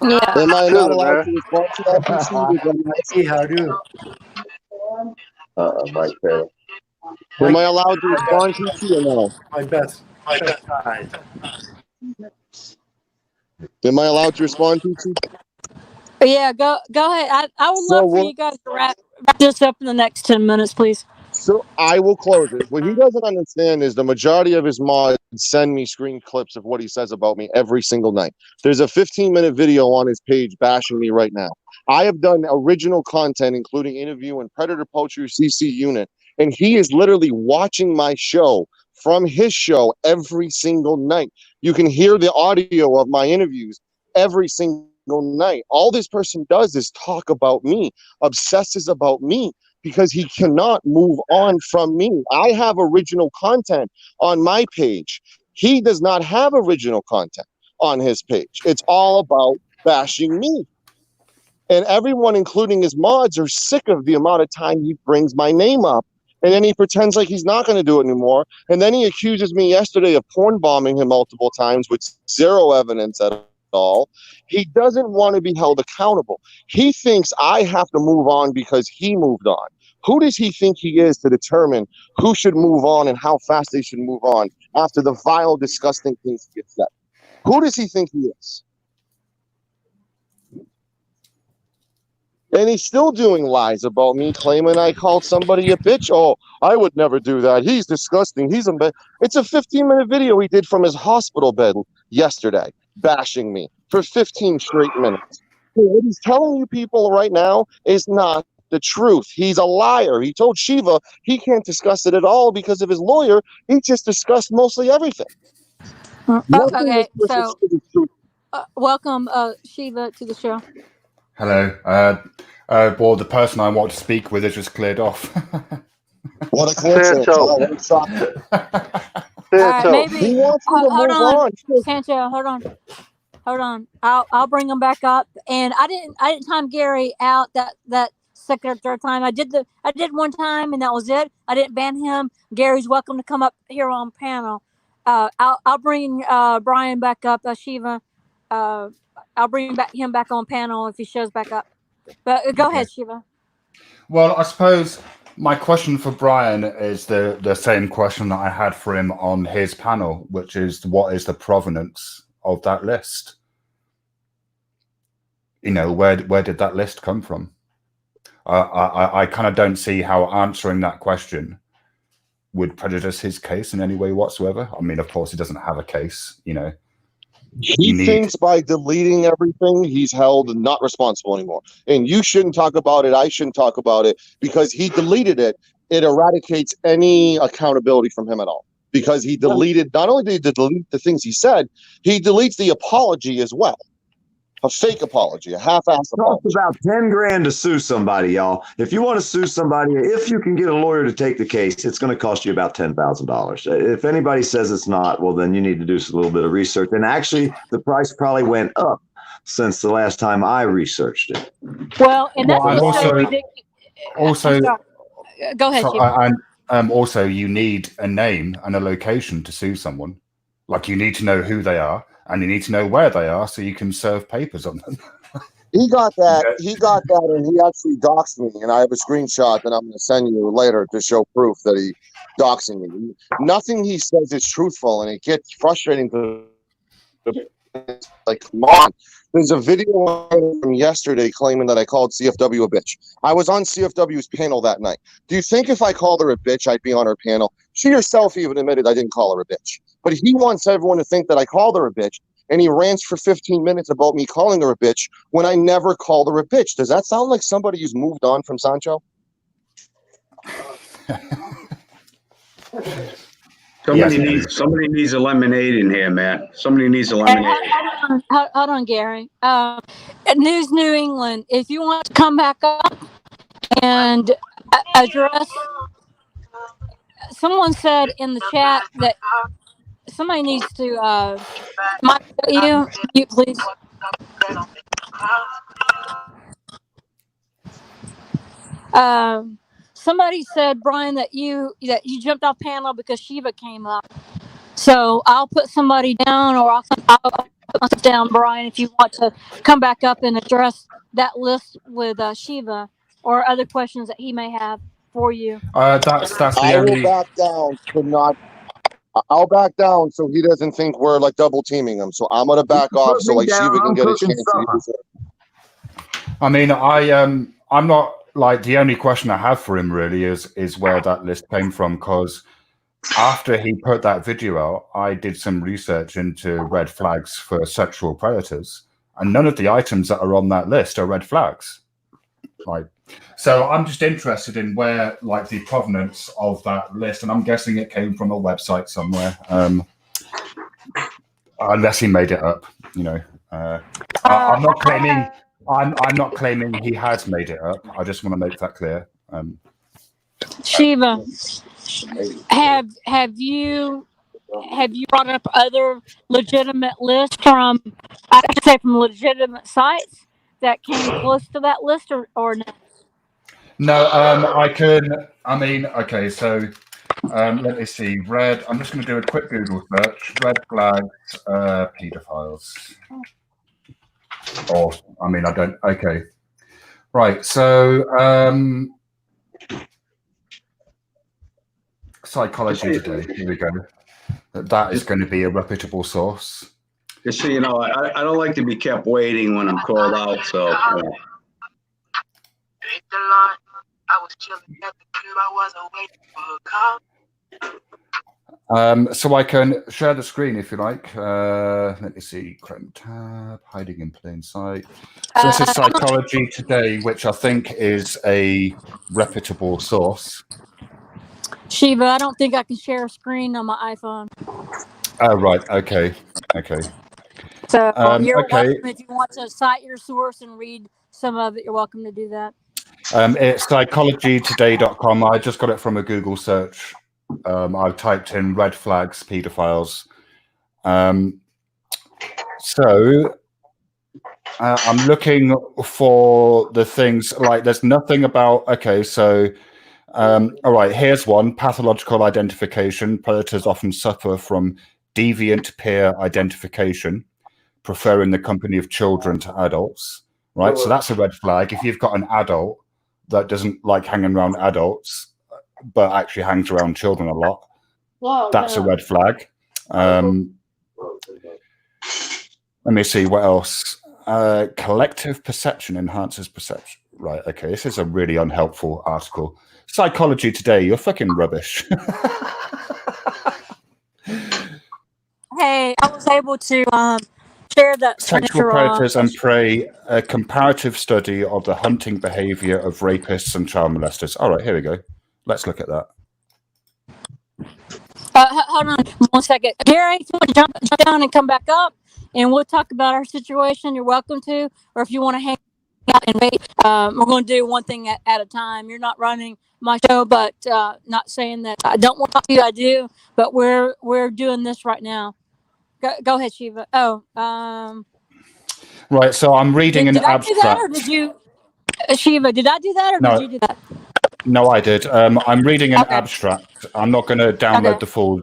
Yeah. Am I not allowed to respond to that? See how do? Mike Taylor. Am I allowed to respond to you or no? My best guys. Am I allowed to respond to you? Yeah, go ahead. I would love for you guys to wrap this up in the next 10 minutes, please. So I will close it. What he doesn't understand is the majority of his mods send me screen clips of what he says about me every single night. There's a 15-minute video on his page bashing me right now. I have done original content, including interview and Predator Poacher CC unit, and he is literally watching my show from his show every single night. You can hear the audio of my interviews every single night. All this person does is talk about me, obsesses about me, because he cannot move on from me. I have original content on my page. He does not have original content on his page. It's all about bashing me. And everyone, including his mods, are sick of the amount of time he brings my name up. And then he pretends like he's not going to do it anymore. And then he accuses me yesterday of porn bombing him multiple times with zero evidence at all. He doesn't want to be held accountable. He thinks I have to move on because he moved on. Who does he think he is to determine who should move on and how fast they should move on after the vile, disgusting things he gets said? Who does he think he is? And he's still doing lies about me, claiming I called somebody a bitch. Oh, I would never do that. He's disgusting. He's a It's a 15-minute video he did from his hospital bed yesterday, bashing me for 15 straight minutes. What he's telling you people right now is not the truth. He's a liar. He told Shiva he can't discuss it at all because of his lawyer. He just discussed mostly everything. Okay, so welcome, Shiva, to the show. Hello. Well, the person I want to speak with is just cleared off. What a coincidence. All right, maybe hold on, Sancho. Hold on. I'll bring him back up. And I didn't time Gary out that second or third time. I did one time and that was it. I didn't ban him. Gary's welcome to come up here on panel. I'll bring Brian back up. Shiva. I'll bring him back on panel if he shows back up. But go ahead, Shiva. Well, I suppose my question for Brian is the same question that I had for him on his panel, which is what is the provenance of that list? You know, where did that list come from? I kind of don't see how answering that question would prejudice his case in any way whatsoever. I mean, of course, he doesn't have a case, you know. He thinks by deleting everything, he's held not responsible anymore. And you shouldn't talk about it. I shouldn't talk about it because he deleted it. It eradicates any accountability from him at all. Because he deleted, not only did he delete the things he said, he deletes the apology as well. A fake apology, a half-assed apology. Costs about 10 grand to sue somebody, y'all. If you want to sue somebody, if you can get a lawyer to take the case, it's going to cost you about $10,000. If anybody says it's not, well, then you need to do a little bit of research. And actually, the price probably went up since the last time I researched it. Well, and that's also go ahead, Shiva. Also, you need a name and a location to sue someone. Like, you need to know who they are. And you need to know where they are so you can serve papers on them. He got that. He got that, and he actually doxed me. And I have a screenshot that I'm going to send you later to show proof that he doxing me. Nothing he says is truthful, and it gets frustrating to like, come on. There's a video from yesterday claiming that I called CFW a bitch. I was on CFW's panel that night. Do you think if I called her a bitch, I'd be on her panel? She herself even admitted I didn't call her a bitch. But he wants everyone to think that I called her a bitch, and he rants for 15 minutes about me calling her a bitch when I never called her a bitch. Does that sound like somebody who's moved on from Sancho? Somebody needs a lemonade in here, man. Somebody needs a lemonade. Hold on, Gary. News New England, if you want to come back up and address, someone said in the chat that somebody needs to mute, please. Somebody said, Brian, that you jumped off panel because Shiva came up. So I'll put somebody down, or I'll put myself down, Brian, if you want to come back up and address that list with Shiva or other questions that he may have for you. That's the I only. will back down to not. I'll back down so he doesn't think we're like double teaming him. So I'm gonna back off so like Shiva can get a chance. I mean, I'm not like the only question I have for him really is where that list came from, because after he put that video out, I did some research into red flags for sexual predators, and none of the items that are on that list are red flags. Like, so I'm just interested in where, like, the provenance of that list, and I'm guessing it came from a website somewhere, unless he made it up. You know, I'm not claiming. I'm not claiming he has made it up. I just want to make that clear. Shiva, have you brought up other legitimate lists from, I should say, from legitimate sites that came close to that list, or no? No, I mean, okay, so let me see. I'm just going to do a quick Google search. Red flags, pedophiles. Or, I mean, I don't, okay. Right, so Psychology Today, here we go. That is going to be a reputable source. Just so you know, I don't like to be kept waiting when I'm called out, so. So I can share the screen if you like. Let me see. Chrome tab, hiding in plain sight. So this is Psychology Today, which I think is a reputable source. Shiva, I don't think I can share a screen on my iPhone. Oh, right. Okay. Okay. So you're okay. welcome, if you want to cite your source and read some of it, you're welcome to do that. It's psychologytoday.com. I just got it from a Google search. I've typed in red flags, pedophiles. So I'm looking for the things, like there's nothing about, okay, so, all right, here's one, pathological identification. Predators often suffer from deviant peer identification, preferring the company of children to adults, right? So that's a red flag. If you've got an adult that doesn't like hanging around adults, but actually hangs around children a lot, that's a red flag. Let me see what else. Collective perception enhances perception. Right, okay, this is a really unhelpful article. Psychology Today, you're fucking rubbish. Hey, I was able to share that. Sexual predators and prey, a comparative study of the hunting behavior of rapists and child molesters. All right, here we go. Let's look at that. Hold on 1 second. Gary, if you want to jump down and come back up, and we'll talk about our situation, you're welcome to. Or if you want to hang out and wait, we're going to do one thing at a time. You're not running my show, but not saying that I don't want to talk to you. I do, but we're doing this right now. Go ahead, Shiva. Right, so I'm reading an abstract. Did I do that, or did you, Shiva? Did I do that, or did you do that? No, I did. I'm reading an abstract. I'm not going to download the full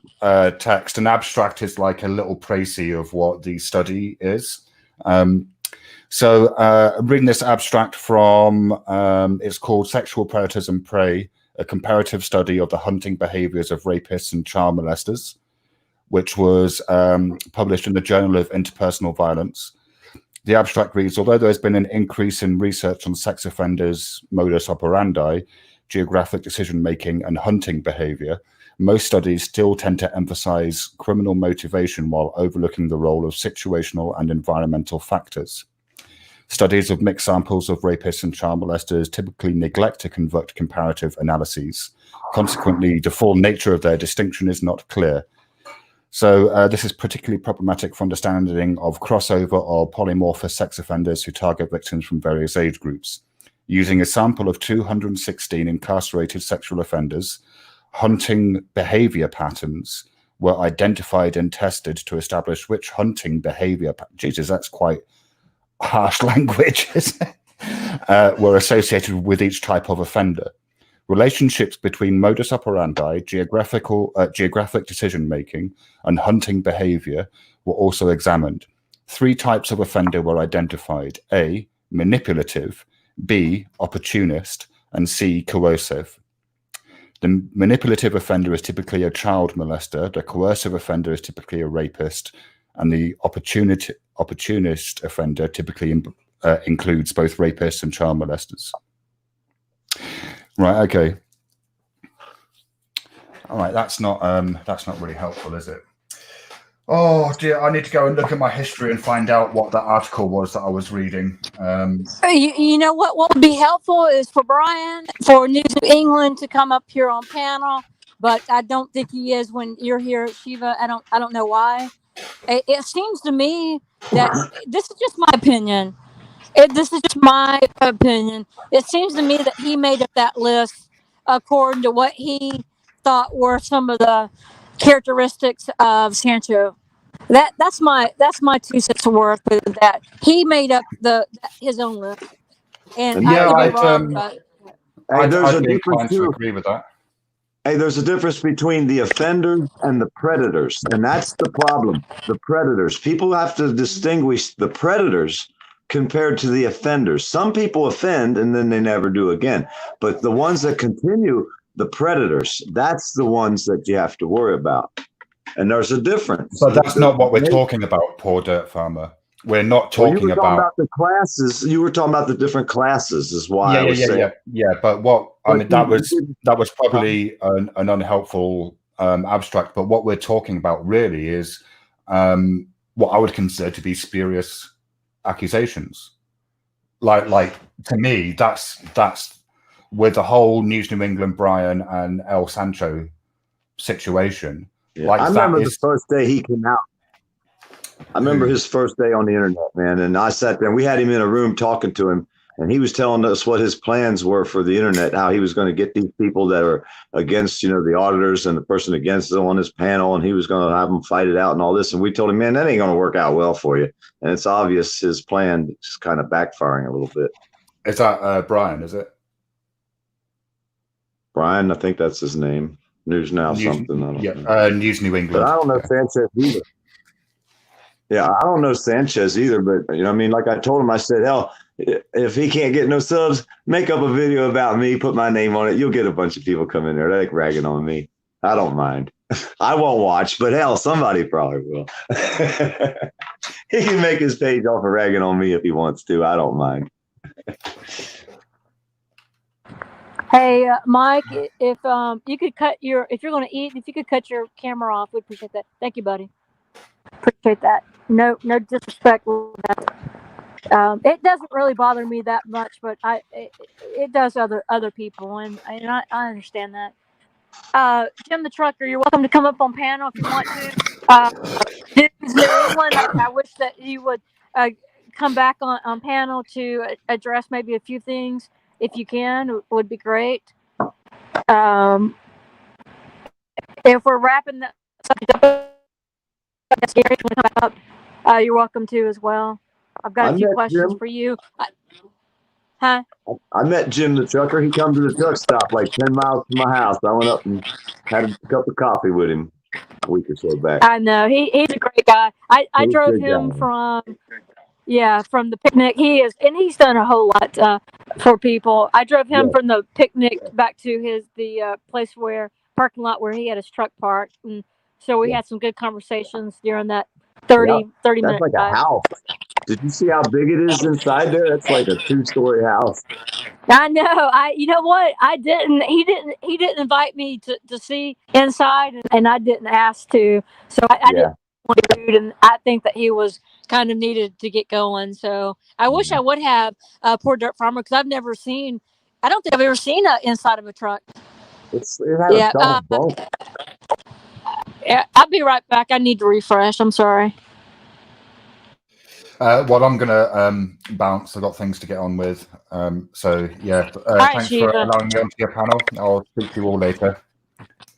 text. An abstract is like a little précis of what the study is. So I'm reading this abstract from, it's called Sexual Predators and Prey, a comparative study of the hunting behaviors of rapists and child molesters, which was published in the Journal of Interpersonal Violence. The abstract reads, although there's been an increase in research on sex offenders' modus operandi, geographic decision-making, and hunting behavior, most studies still tend to emphasize criminal motivation while overlooking the role of situational and environmental factors. Studies of mixed samples of rapists and child molesters typically neglect to conduct comparative analyses. Consequently, the full nature of their distinction is not clear. So this is particularly problematic for understanding of crossover or polymorphous sex offenders who target victims from various age groups. Using a sample of 216 incarcerated sexual offenders, hunting behavior patterns were identified and tested to establish which hunting behavior, Jesus, that's quite harsh language, isn't it? Were associated with each type of offender. Relationships between modus operandi, geographic decision-making, and hunting behavior were also examined. 3 types of offender were identified: A, manipulative, B, opportunist, and C, coercive. The manipulative offender is typically a child molester, the coercive offender is typically a rapist, and the opportunist offender typically includes both rapists and child molesters. Right. Okay. All right. That's not really helpful, is it? Oh dear, I need to go and look at my history and find out what that article was that I was reading. You know what would be helpful is for Brian, for News of England to come up here on panel, but I don't think he is when you're here, Shiva. I don't know why. It seems to me that this is just my opinion. This is just my opinion. It seems to me that he made up that list according to what he thought were some of the characteristics of Sancho. That's my 2 cents worth of that. He made up his own list, and I Yeah, could be wrong, but Hey, there's I'd a be difference inclined to too. agree with that. Hey, there's a difference between the offenders and the predators, and that's the problem. The predators. People have to distinguish the predators compared to the offenders. Some people offend and then they never do again, but the ones that continue, the predators, that's the ones that you have to worry about. And there's a difference. But that's not what we're talking about, poor dirt farmer. We're not Well, you talking were talking about. about the classes. You were talking about the different classes, is why I was saying. Yeah. But what I mean, that was probably an unhelpful abstract. But what we're talking about really is what I would consider to be spurious accusations. Like to me, that's with the whole News New England Brian and El Sancho situation. Yeah. Like I remember the first day he came out. I remember his first day on the internet, man. And I sat there and we had him in a room talking to him. And he was telling us what his plans were for the internet, how he was going to get these people that are against, the auditors and the person against them on his panel. And he was going to have them fight it out and all this. And we told him, man, that ain't going to work out well for you. And it's obvious his plan is kind of backfiring a little bit. Is that Brian, is it? Brian, I think that's his name. News Now something. I don't know. News New England. But I don't know Sanchez either. Yeah, I don't know Sanchez either, but like I told him, I said, hell, if he can't get no subs, make up a video about me, put my name on it. You'll get a bunch of people come in there. They're like ragging on me. I don't mind. I won't watch, but hell, somebody probably will. He can make his page off of ragging on me if he wants to. I don't mind. hey, Mike, if you could if you're going to eat, if you could cut your camera off, we'd appreciate that. Thank you, buddy. Appreciate that. No disrespect with that. It doesn't really bother me that much, but it does other people, and I understand that. Jim the Trucker, you're welcome to come up on panel if you want to. News New England, I wish that you would come back on panel to address maybe a few things if you can. Would be great. If we're wrapping the subject up, Gary, can come back up? You're welcome to as well. I've got a few questions for you. Huh? I met Jim the Trucker. He come to the truck stop like 10 miles from my house. I went up and had a cup of coffee with him a week or so back. I know. He's a great guy. I drove him from the picnic. He's done a whole lot for people. I drove him from the picnic back to the place parking lot where he had his truck parked. And so we had some good conversations during that 30 minutes. That's like a house. Did you see how big it is inside there? That's like a 2-story house. I know. You know what? I didn't. He didn't invite me to see inside, and I didn't ask to. So I didn't want to be rude, and I think that he was kind of needed to get going. So I wish I would have poor dirt farmer, because I've never seen. I don't think I've ever seen inside of a truck. It had a bunk. Yeah, I'll be right back. I need to refresh. I'm sorry. Well, I'm going to bounce. I've got things to get on with. So, yeah. Thanks for allowing me onto your panel. I'll speak to you all later.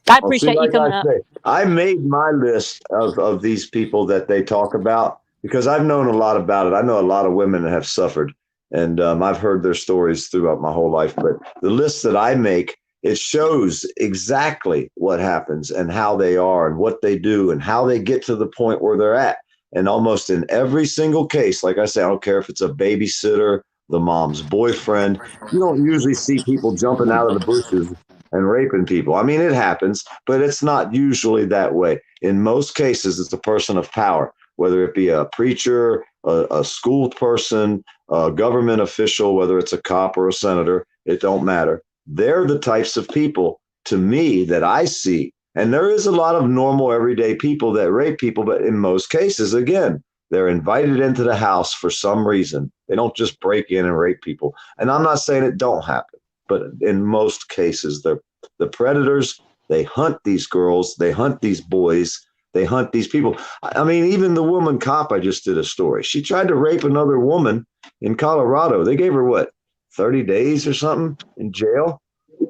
I appreciate you coming up. I made my list of these people that they talk about because I've known a lot about it. I know a lot of women that have suffered, and I've heard their stories throughout my whole life. But the list that I make, it shows exactly what happens and how they are and what they do and how they get to the point where they're at. And almost in every single case, like I say, I don't care if it's a babysitter, the mom's boyfriend, you don't usually see people jumping out of the bushes and raping people. I mean, it happens, but it's not usually that way. In most cases, it's a person of power, whether it be a preacher, a school person, a government official, whether it's a cop or a senator, it don't matter. They're the types of people, to me, that I see. And there is a lot of normal, everyday people that rape people, but in most cases, again, they're invited into the house for some reason. They don't just break in and rape people. And I'm not saying it don't happen, but in most cases, the predators, they hunt these girls, they hunt these boys, they hunt these people. I mean, even the woman cop, I just did a story. She tried to rape another woman in Colorado. They gave her, what, 30 days or something in jail?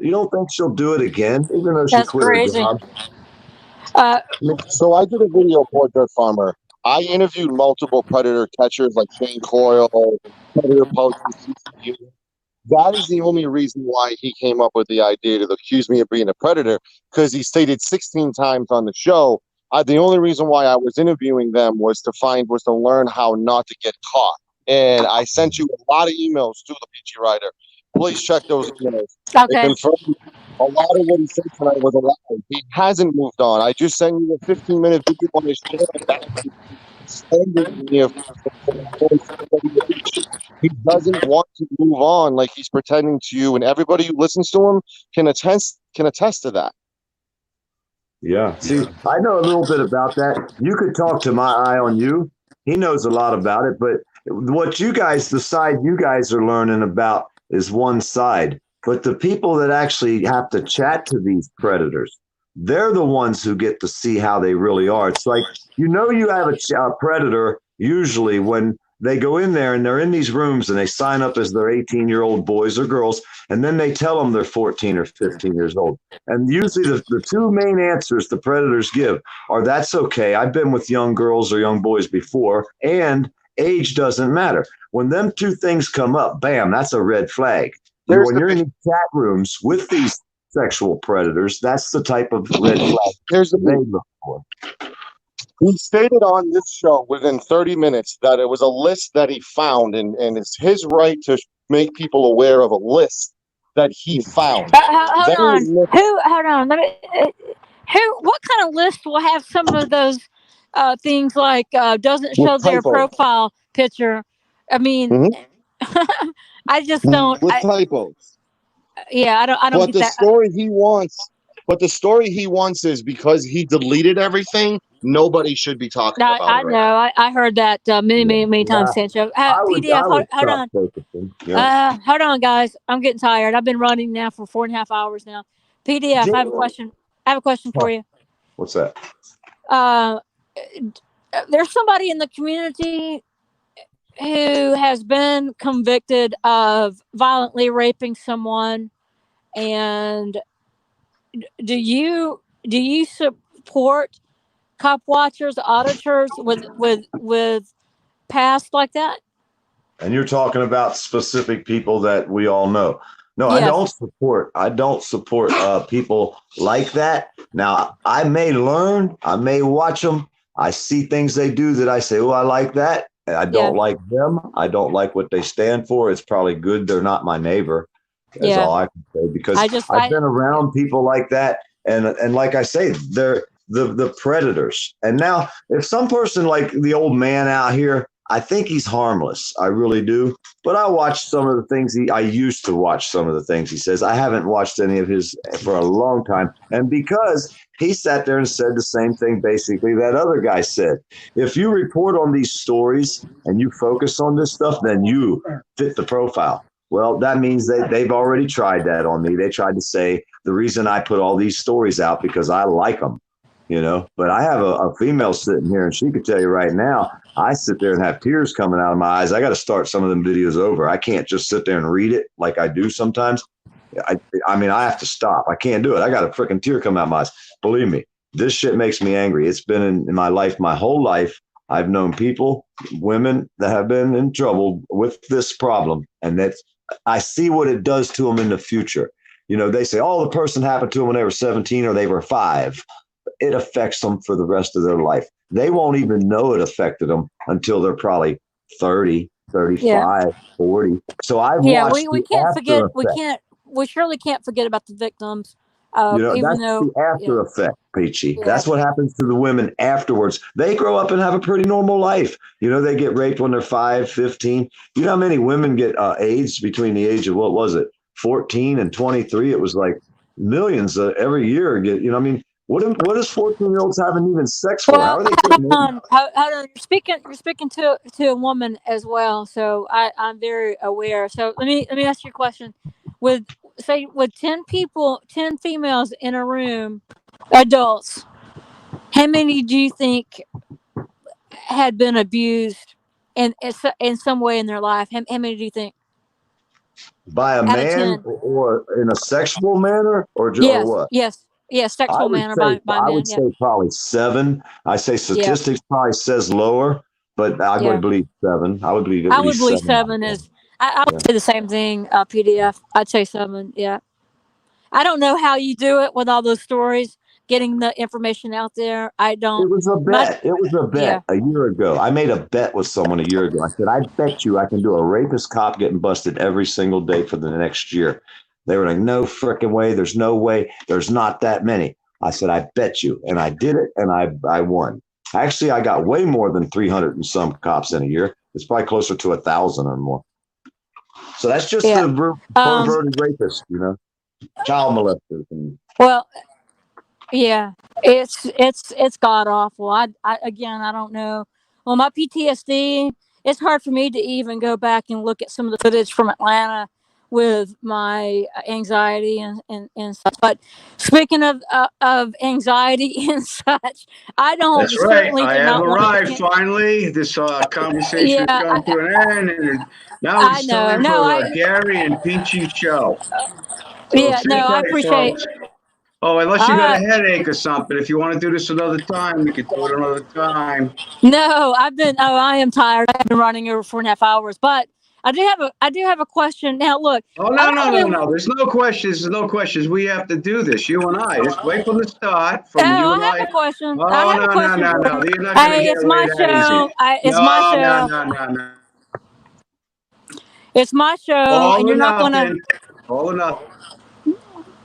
You don't think she'll do it again, even though she That's quit her crazy. job? So I did a video for Dirt Farmer. I interviewed multiple predator catchers like Shane Coyle, Predator Poacher, CCU. That is the only reason why he came up with the idea to accuse me of being a predator, because he stated 16 times on the show. The only reason why I was interviewing them was to learn how not to get caught. And I sent you a lot of emails to the PG Writer. Please check those emails. Okay. They confirmed a lot of what he said tonight was a lie. He hasn't moved on. I just sent you a 15-minute video on his channel back extending me of he doesn't want to move on like he's pretending to you, and everybody who listens to him can attest to that. Yeah. See, I know a little bit about that. You could talk to my eye on you. He knows a lot about it, but what you guys, the side you guys are learning about is one side. But the people that actually have to chat to these predators, they're the ones who get to see how they really are. It's like, you have a predator usually when they go in there and they're in these rooms and they sign up as their 18-year-old boys or girls, and then they tell them they're 14 or 15 years old. And usually the two main answers the predators give are, that's okay, I've been with young girls or young boys before, and age doesn't matter. When them two things come up, bam, that's a red flag. When you're in these chat rooms with these sexual predators, that's the type of red flag they look for. He stated on this show within 30 minutes that it was a list that he found, and it's his right to make people aware of a list that he found. Hold on. Let me. What kind of list will have some of those things like doesn't show their profile picture? I mean, I just don't. With typos. Yeah, I don't But get the that. story he wants. But the story he wants is because he deleted everything, nobody should be talking No, about I it right know. I heard that many times, Sancho. PDF, hold on. Hold on, guys. I'm getting tired. I've been running now for 4.5 hours now. PDF, I have a question. I have a question for you. What's that? There's somebody in the community who has been convicted of violently raping someone, and do you support cop watchers, auditors with past like that? And you're talking about specific people that we all know. No, yes. I don't support people like that. Now, I may learn, I may watch them. I see things they do that I say, oh, I like that. I don't like them. I don't like what they stand for. It's probably good they're not my neighbor. That's all I can say, because I've been around people like that. And like I say, they're the predators. And now if some person like the old man out here, I think he's harmless. I really do. But I watched some of the things I used to watch some of the things he says. I haven't watched any of his for a long time. And because he sat there and said the same thing basically that other guy said. If you report on these stories and you focus on this stuff, then you fit the profile. Well, that means they've already tried that on me. They tried to say the reason I put all these stories out because I like them, But I have a female sitting here, and she could tell you right now, I sit there and have tears coming out of my eyes. I got to start some of them videos over. I can't just sit there and read it like I do sometimes. I mean, I have to stop. I can't do it. I got a freaking tear come out of my eyes. Believe me, this shit makes me angry. It's been in my life, my whole life. I've known people, women that have been in trouble with this problem, and I see what it does to them in the future. They say, oh, the person happened to them when they were 17 or they were 5. It affects them for the rest of their life. They won't even know it affected them until they're probably 30, 35, 40. So I've watched we can't forget. We surely can't forget about the victims. Even that's the after effect, Peachy. That's what happens to the women afterwards. They grow up and have a pretty normal life. They get raped when they're 5, 15. You know how many women get AIDS between the age of, what was it, 14 and 23, it was like millions every year. I mean, what does 14-year-olds having even sex for? How Well, are they getting in? hold on. You're speaking to a woman as well, so I'm very aware. So let me ask you a question. With 10 people, 10 females in a room, adults, how many do you think had been abused in some way in their life? How many do you think By a out of man 10? or in a sexual manner or Yes, what? yes, I sexual would manner say by I would men. Yeah, say probably 7. I say yeah, statistics probably says lower, but I yeah. would believe 7. I would believe at I would least believe 7 out of 7 10. is. I Yeah. would say the same thing. PDF. I'd say 7. Yeah. I don't know how you do it with all those stories, getting the information out there. I It don't. was a My bet. It was a Yeah. bet a year ago. I made a bet with someone a year ago. I said, I bet you I can do a rapist cop getting busted every single day for the next year. They were like, no freaking way. There's no way. There's not that many. I said, I bet you. And I did it and I won. Actually, I got way more than 300 and some cops in a year. It's probably closer to 1,000 or more. So that's just Yeah. the perverted rapists, child molesters. And Well, yeah. It's god awful. I don't know. Well, my PTSD. It's hard for me to even go back and look at some of the footage from Atlanta with my anxiety and such. But speaking of anxiety and such, I don't That's right. certainly I do have not want arrived to. finally. This conversation Yeah, has come to an end, and now I it's know. time No, for Gary and Peachy show. So yeah, sit no, I tight, appreciate. folks. Oh, unless All you got a right. headache or something. If you want to do this another time, we could do it another time. No, I am tired. I've been running over 4.5 hours, but I do have a question. Now, look, Oh, I'm no, no, not no, only. no. There's no questions. There's no questions. We have to do this, you and I. Just wait from the start, Oh, from you and I have I. a question. I Oh, have a no, no, question no, for no. you. You're not going to Hey, get it's away my that easy. show. It's my No, no, show. no, no, no. It's my show, All and or you're not gonna. nothing. All or nothing.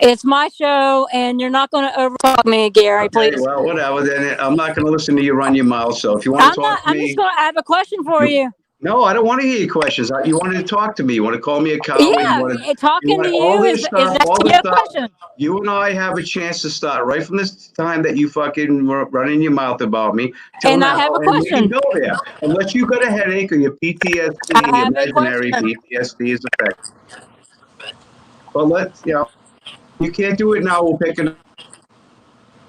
It's my show, and you're not gonna overtalk me, Gary. Okay, Please. well, whatever. Then I'm not going to listen to you run your mouth. So if you want to I'm not. talk to I'm just me, gonna. I have a question for you. no, I don't want to hear your questions. You wanted to talk to me. You want to call me a coward. Yeah, You talking to want all you this is stuff. that All this your stuff. question? You and I have a chance to start right from this time that you fucking were running your mouth about me till And I now, have a and we can question. go there. Unless you got a headache or your PTSD, I your have a imaginary question. PTSD is affected. But you can't do it now. We'll pick it up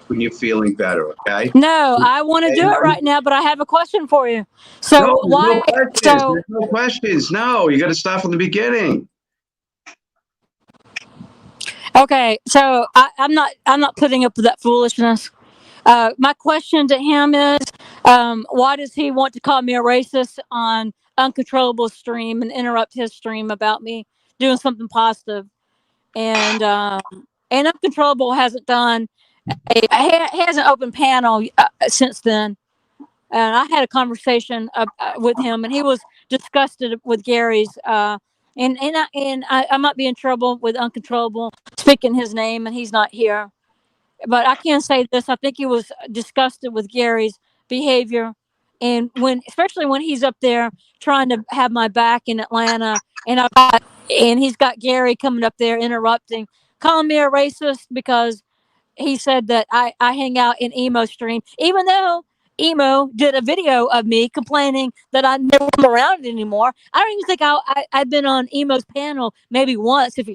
when you're feeling better. Okay. No, I want to do it And right now, but I have a question for you. So no, there's no why? questions. So There's no questions. No, you got to start from the beginning. okay, so I'm not putting up with that foolishness. My question to him is, why does he want to call me a racist on uncontrollable stream and interrupt his stream about me doing something positive? And uncontrollable hasn't done he hasn't opened panel since then. And I had a conversation with him, and he was disgusted with Gary's. I might be in trouble with uncontrollable speaking his name, and he's not here. But I can say this: I think he was disgusted with Gary's behavior, and especially when he's up there trying to have my back in Atlanta, and he's got Gary coming up there interrupting, calling me a racist because he said that I hang out in emo stream, even though emo did a video of me complaining that I never come around anymore. I don't even think I've been on emo's panel maybe once, if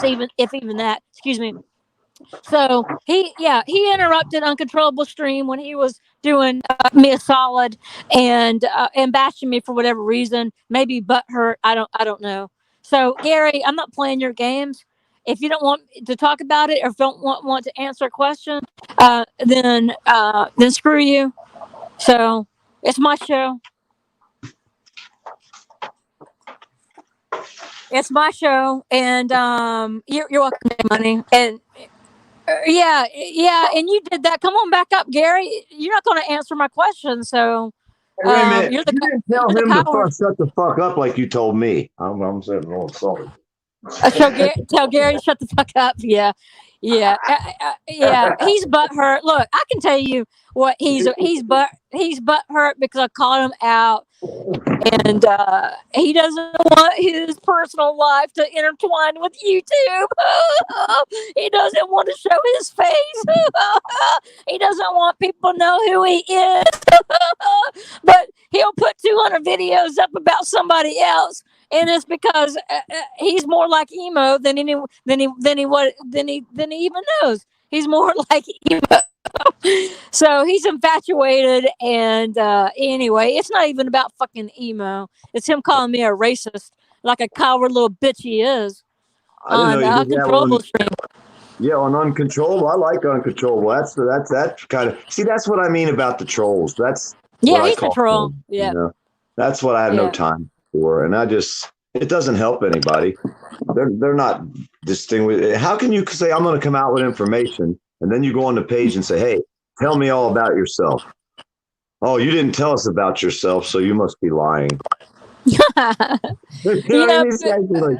even that. Excuse me. So he interrupted uncontrollable stream when he was doing me a solid and bashing me for whatever reason, maybe butt hurt. I don't know. So Gary, I'm not playing your games. If you don't want to talk about it or don't want to answer a question, then screw you. So it's my show. It's my show, and you're welcome to money. And yeah, and you did that. Come on back up, Gary. You're not going to answer my question, so Hey, wait a minute. you're You didn't tell the him to coward. shut the fuck up like you told me. I'm saying, oh, sorry. Tell Gary to shut the fuck up. Yeah, yeah. He's butthurt. Look, I can tell you what he's butt hurt because I called him out, and he doesn't want his personal life to intertwine with YouTube. He doesn't want to show his face. He doesn't want people to know who he is. But he'll put 200 videos up about somebody else, and it's because he's more like emo than he even knows. He's more like emo. So he's infatuated, and anyway, it's not even about fucking emo. It's him calling me a racist, like a coward little bitch he is. I didn't know On you did that Uncontrollable one. stream. Yeah, on Uncontrollable. I like Uncontrollable. That's kind of, see, that's what I mean about the trolls. That's what Yeah, I he's a call troll. them. Yeah. That's what I have no Yeah. time for, and it doesn't help anybody. They're not distinguished. How can you say I'm going to come out with information, and then you go on the page and say, "Hey, tell me all about yourself." Oh, you didn't tell us about yourself, so you must be lying. You know what I mean? These guys are like,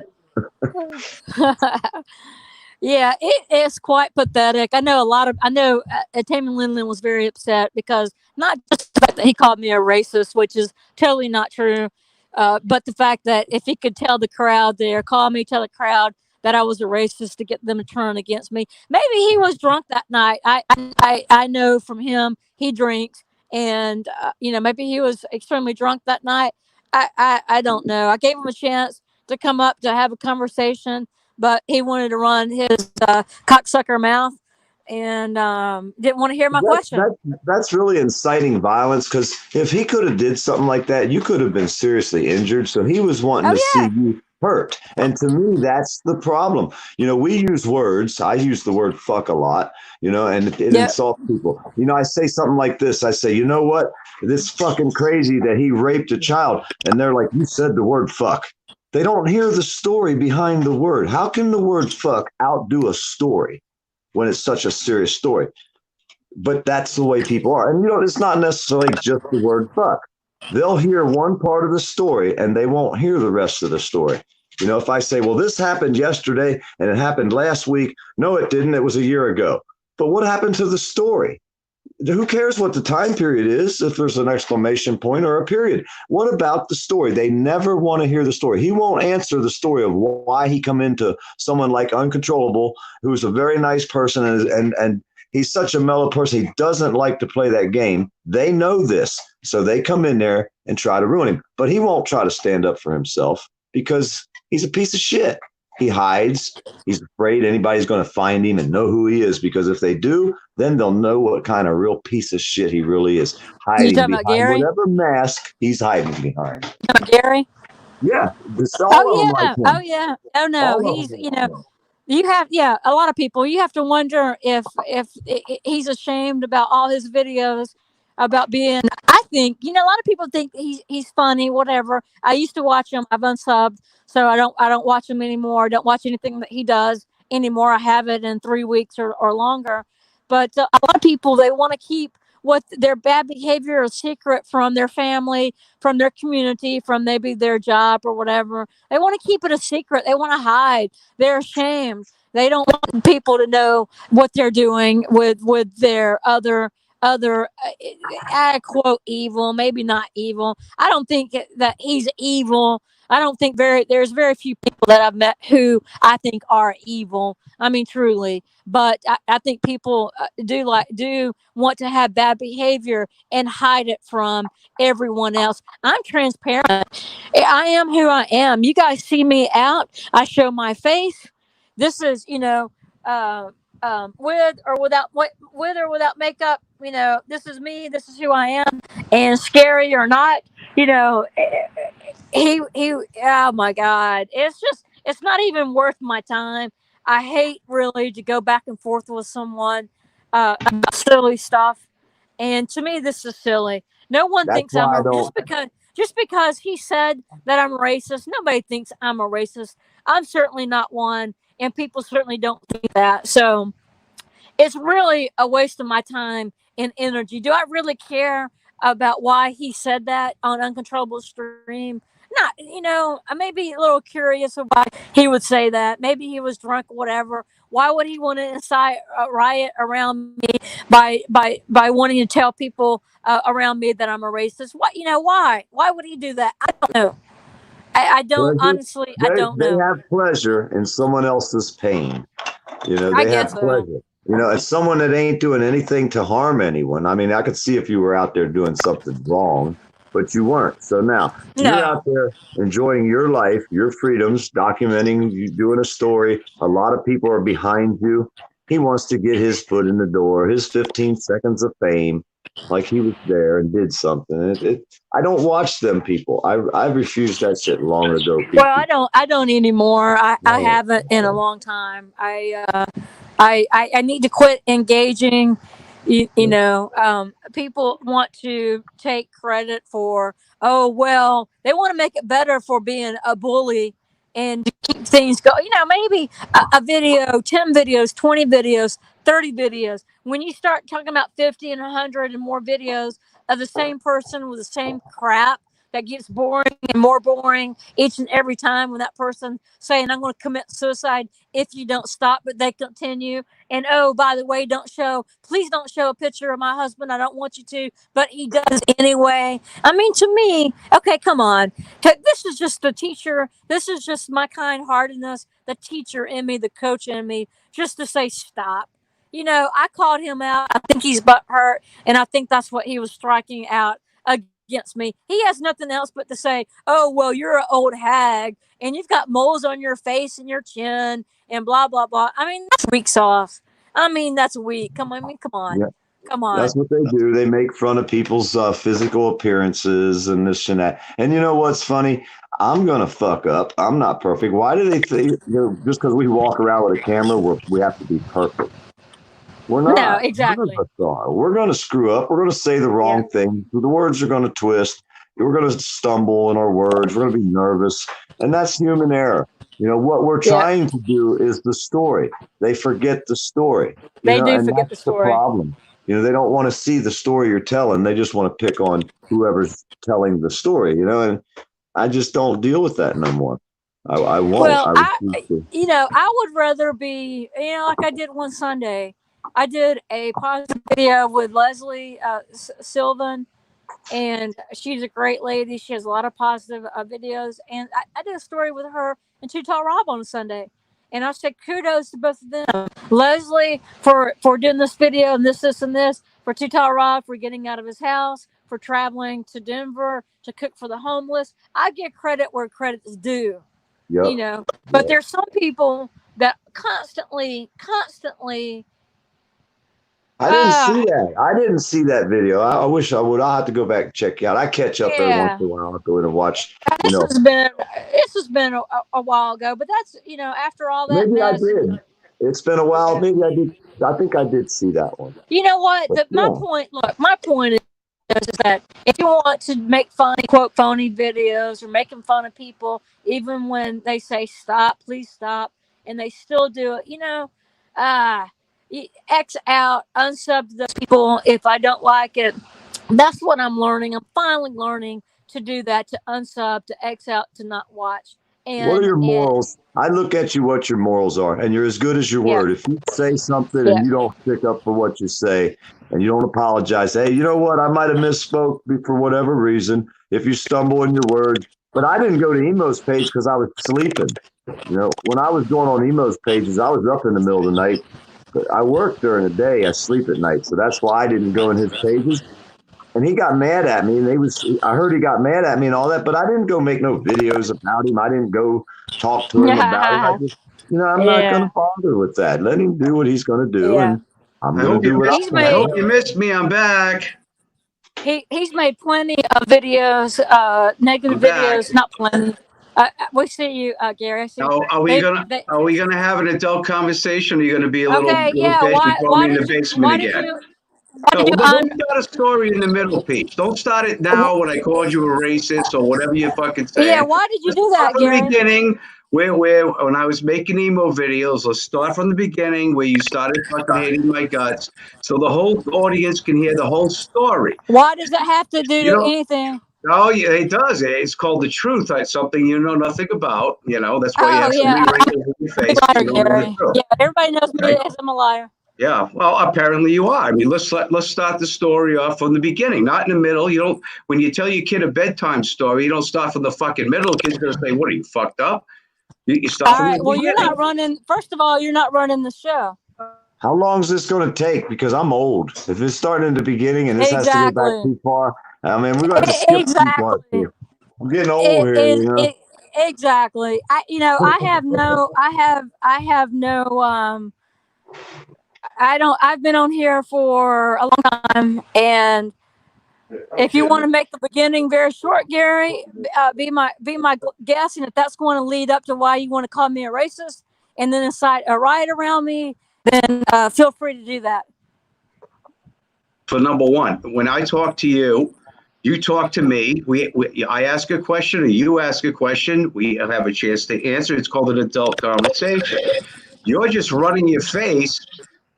Yeah, it is quite pathetic. I know Tammy Lindland was very upset because not just the fact that he called me a racist, which is totally not true, but the fact that if he could tell the crowd there, tell the crowd that I was a racist to get them to turn against me. Maybe he was drunk that night. I know from him he drinks, and maybe he was extremely drunk that night. I don't know. I gave him a chance to come up to have a conversation, but he wanted to run his cocksucker mouth and didn't want to hear my question. that's really inciting violence, because if he could have did something like that, you could have been seriously injured. So he was wanting to see you hurt. And to me, that's the problem. We use words. I use the word fuck a lot, and it insults people. I say something like this. I say, you know what? This fucking crazy that he raped a child. And they're like, you said the word fuck. They don't hear the story behind the word. How can the word fuck outdo a story when it's such a serious story? But that's the way people are. And, it's not necessarily just the word fuck. They'll hear one part of the story and they won't hear the rest of the story. If I say, well, this happened yesterday and it happened last week. No, it didn't. It was a year ago. But what happened to the story? Who cares what the time period is if there's an exclamation point or a period? What about the story? They never want to hear the story. He won't answer the story of why he come into someone like Uncontrollable, who's a very nice person, and he's such a mellow person. He doesn't like to play that game. They know this, so they come in there and try to ruin him. But he won't try to stand up for himself because he's a piece of shit. He hides. He's afraid anybody's going to find him and know who he is, because if they do, then they'll know what kind of real piece of shit he really is, hiding behind whatever mask he's hiding behind. Gary? Yeah. Oh yeah. Oh no. He's you have a lot of people. You have to wonder if he's ashamed about all his videos about being. I think a lot of people think he's funny, whatever. I used to watch him. I've unsubbed, so I don't watch him anymore. I don't watch anything that he does anymore. I haven't in 3 weeks or longer. But a lot of people, they want to keep what their bad behavior a secret from their family, from their community, from maybe their job or whatever. They want to keep it a secret. They want to hide. They're ashamed. They don't want people to know what they're doing with their other I quote evil, maybe not evil. I don't think that he's evil. I don't think there's very few people that I've met who I think are evil. I mean, truly. But I think people do want to have bad behavior and hide it from everyone else. I'm transparent. I am who I am. You guys see me out. I show my face. This is, with or without makeup. This is me. This is who I am. And scary or not, he. Oh my God! It's not even worth my time. I hate really to go back and forth with someone about silly stuff. And to me, this is silly. No one That's thinks I'm why I a don't. just because he said that I'm racist. Nobody thinks I'm a racist. I'm certainly not one, and people certainly don't think that. So it's really a waste of my time and energy. Do I really care about why he said that on Uncontrollable Stream? not, you know, I may be a little curious of why he would say that. Maybe he was drunk or whatever. Why would he want to incite a riot around me by wanting to tell people around me that I'm a racist? What, you know, why? Why would he do that? I don't know. I don't, Pleasure. honestly, I don't They know. have pleasure in someone else's pain. You know, I they have guess so. pleasure. You know, as someone that ain't doing anything to harm anyone. I mean, I could see if you were out there doing something wrong, but you weren't. So now you're No. out there enjoying your life, your freedoms, documenting, you doing a story. A lot of people are behind you. He wants to get his foot in the door, his 15 seconds of fame, like he was there and did something. I don't watch them people. I refused that shit long ago. Well, I don't anymore. I No. haven't in a long time. I need to quit engaging. You know, people want to take credit for, oh, well, they want to make it better for being a bully and to keep things going. You know, maybe a video, 10 videos, 20 videos, 30 videos. When you start talking about 50 and 100 and more videos of the same person with the same crap, that gets boring and more boring each and every time when that person saying, I'm going to commit suicide if you don't stop, but they continue. And oh, by the way, please don't show a picture of my husband. I don't want you to, but he does anyway. I mean, to me, okay, come on. This is just the teacher. This is just my kind heartedness, the teacher in me, the coach in me, just to say stop. You know, I called him out. I think he's butthurt, and I think that's what he was striking out against me. He has nothing else but to say, oh, well, you're an old hag and you've got moles on your face and your chin and blah, blah, blah. I mean, that's weak sauce. I mean, that's weak. Come on. I mean, come on. Yeah. Come on. That's what they do. They make fun of people's physical appearances and this and that. And you know what's funny? I'm going to fuck up. I'm not perfect. Why do they think, you know, just because we walk around with a camera, we have to be perfect? We're not. No, exactly. None of us are. We're going to screw up. We're going to say the wrong thing. The words are going to twist. We're going to stumble in our words. We're going to be nervous. And that's human error. You know, what we're trying to do is the story. They forget the story. They do and forget the that's story. the problem. You know, they don't want to see the story you're telling. They just want to pick on whoever's telling the story, you know, and I just don't deal with that no more. I won't. Well, refuse to. you know, I would rather be, you know, like I did one Sunday. I did a positive video with Leslie Sylvan, and she's a great lady. She has a lot of positive videos. And I did a story with her and Too Tall Rob on Sunday. And I said kudos to both of them. Leslie for doing this video and this, and this. For Too Tall Rob for getting out of his house, for traveling to Denver to cook for the homeless. I give credit where credit is due. Yep. You know, but there's some people that constantly I didn't see that. I didn't see that video. I wish I would. I'll have to go back and check it out. I catch up every once in a while. I'll go in and watch. This has been a while ago, but that's, you know, after all that Maybe mess. I did. It's been a while. Maybe I did. I think I did see that one. You know what? My point is that if you want to make funny, quote, phony videos or making fun of people, even when they say stop, please stop, and they still do it, you know, X out, unsub those people if I don't like it. That's what I'm learning. I'm finally learning to do that, to unsub, to X out, to not watch. And what are your morals? I look at you what your morals are, and you're as good as your word. If you say something and you don't pick up for what you say and you don't apologize, hey, you know what? I might have misspoke for whatever reason. If you stumble in your words, but I didn't go to Emo's page because I was sleeping. You know, when I was going on Emo's pages, I was up in the middle of the night. But I work during the day. I sleep at night, so that's why I didn't go in his pages. And he got mad at me, and I heard he got mad at me and all that, but I didn't go make no videos about him. I didn't go talk to him about it. I'm not going to bother with that. Let him do what he's going to do, and I'm going to do what I'm going to do. I hope you missed me. I'm back. He's made plenty of videos, negative videos, not plenty. We see you, Gary. I see Are we gonna have an adult conversation? Or are you gonna be a little okay? Yeah. Why in the basement again? Don't start a story in the middle, Pete. Don't start it now when I called you a racist or whatever you fucking say. Yeah, why did you do that, Gary? From the beginning, where when I was making emo videos, let's start from the beginning where you started fucking hating my guts, so the whole audience can hear the whole story. Why does that have to do anything? No, yeah, it does. It's called the truth. It's something you know nothing about. That's why you Oh have so yeah, many wrinkles in your face. liar, You don't know the Gary. truth. Yeah, everybody knows me Okay? as I'm a liar. Yeah. Well, apparently you are. I mean, let's start the story off from the beginning, not in the middle. You don't. When you tell your kid a bedtime story, you don't start from the fucking middle. The kid's gonna say, "What are you fucked up?" You start All from the right. Well, you're beginning. not running. First of all, you're not running the show. How long is this going to take? Because I'm old. If it's starting in the beginning and this has to go back Exactly. too far, I mean, we're going to have to skip some parts Exactly. here. I'm getting old here, you know. Exactly. I have no. I've been on here for a long time, and if you want to make the beginning very short, Gary, be my guest, and if that's going to lead up to why you want to call me a racist, and then incite a riot around me, then feel free to do that. For number one, when I talk to you, you talk to me. I ask a question, or you ask a question. We have a chance to answer. It's called an adult conversation. You're just running your face,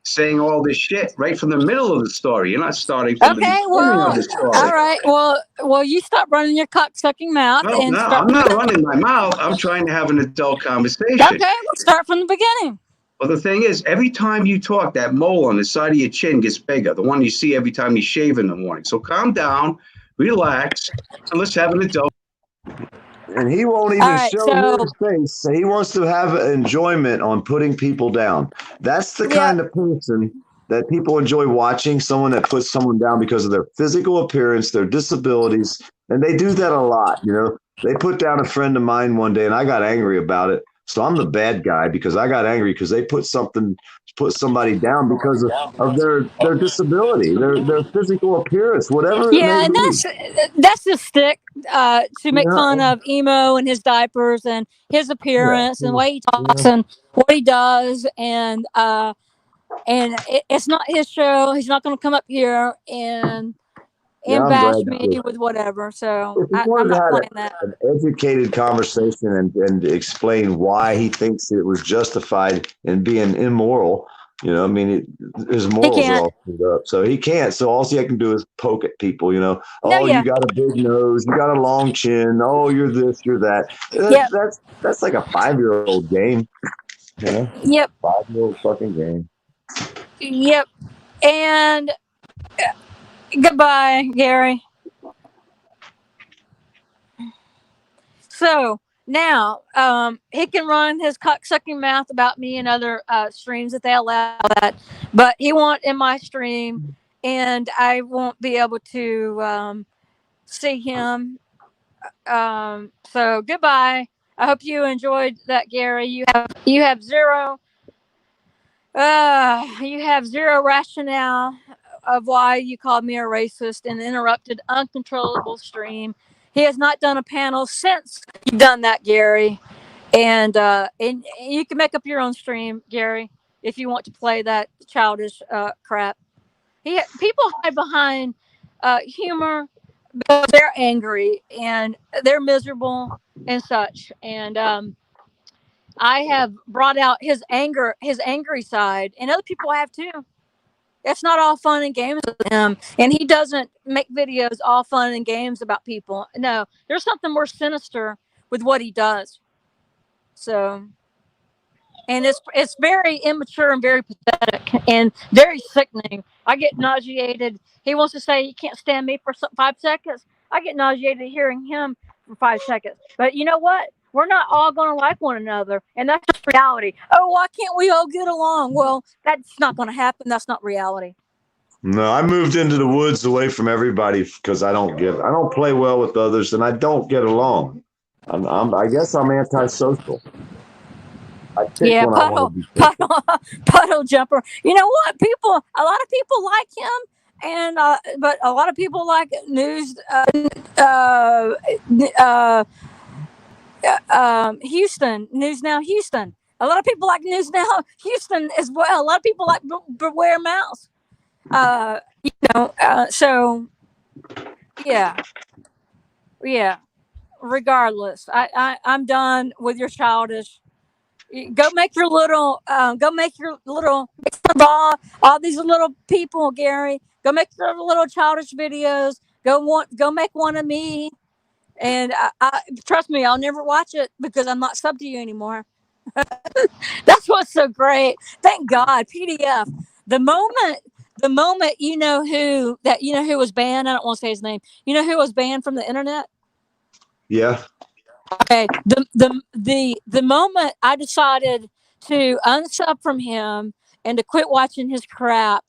saying all this shit right from the middle of the story. You're not starting from the Okay, beginning well, of the story. all right. Well, you stop running your cock sucking mouth No, and no, start. I'm not running my mouth. I'm trying to have an adult conversation. Okay, we'll start from the beginning. Well, the thing is, every time you talk, that mole on the side of your chin gets bigger, the one you see every time you shave in the morning. So calm down, relax, and let's have an adult. And he won't even show his face. He wants to have enjoyment on putting people down. That's the kind of person that people enjoy watching, someone that puts someone down because of their physical appearance, their disabilities, and they do that a lot. They put down a friend of mine one day, and I got angry about it. So I'm the bad guy because I got angry because they put somebody down because of their disability, their physical appearance, whatever it may Yeah, and be. that's the stick to make fun of emo and his diapers and his appearance and the way he talks and what he does, and it's not his show. He's not going to come up here and I'm bash glad me with whatever. So if he I'm wanted to not have playing that. an educated conversation and explain why he thinks it was justified in being immoral, I mean, his morals are all screwed up. So he can't. So all he can do is poke at people, you got a big nose, you got a long chin, oh, you're this, you're that. That's like a 5-year-old game. Yep. 5-year-old fucking game. Yep. And goodbye, Gary. So now he can run his cock-sucking mouth about me and other streams that they allow that, but he won't in my stream, and I won't be able to see him. So goodbye. I hope you enjoyed that, Gary. You have zero rationale of why you called me a racist and interrupted uncontrollable stream. He has not done a panel since you've done that, Gary. And you can make up your own stream, Gary, if you want to play that childish crap. People hide behind humor because they're angry and they're miserable and such. And I have brought out his angry side, and other people have too. It's not all fun and games with him, and he doesn't make videos all fun and games about people. No, there's something more sinister with what he does. So, and it's very immature and very pathetic and very sickening. I get nauseated. He wants to say he can't stand me for 5 seconds. I get nauseated hearing him for 5 seconds. But you know what? We're not all going to like one another, and that's just reality. Oh, why can't we all get along? Well, that's not going to happen. That's not reality. No, I moved into the woods away from everybody because I don't play well with others, and I don't get along. I guess I'm antisocial. Yeah, puddle jumper. You know what? A lot of people like him, and but a lot of people like news. Houston, News Now Houston. A lot of people like News Now Houston as well. A lot of people like Beware Mouse. So yeah. Regardless, I'm done with your childish. Go make your little. All these little people, Gary. Go make your little childish videos. go make one of me. And I trust me, I'll never watch it because I'm not sub to you anymore. That's what's so great. Thank God. PDF. The moment you know who was banned. I don't want to say his name. You know who was banned from the internet? Yeah. Okay. The moment I decided to unsub from him and to quit watching his crap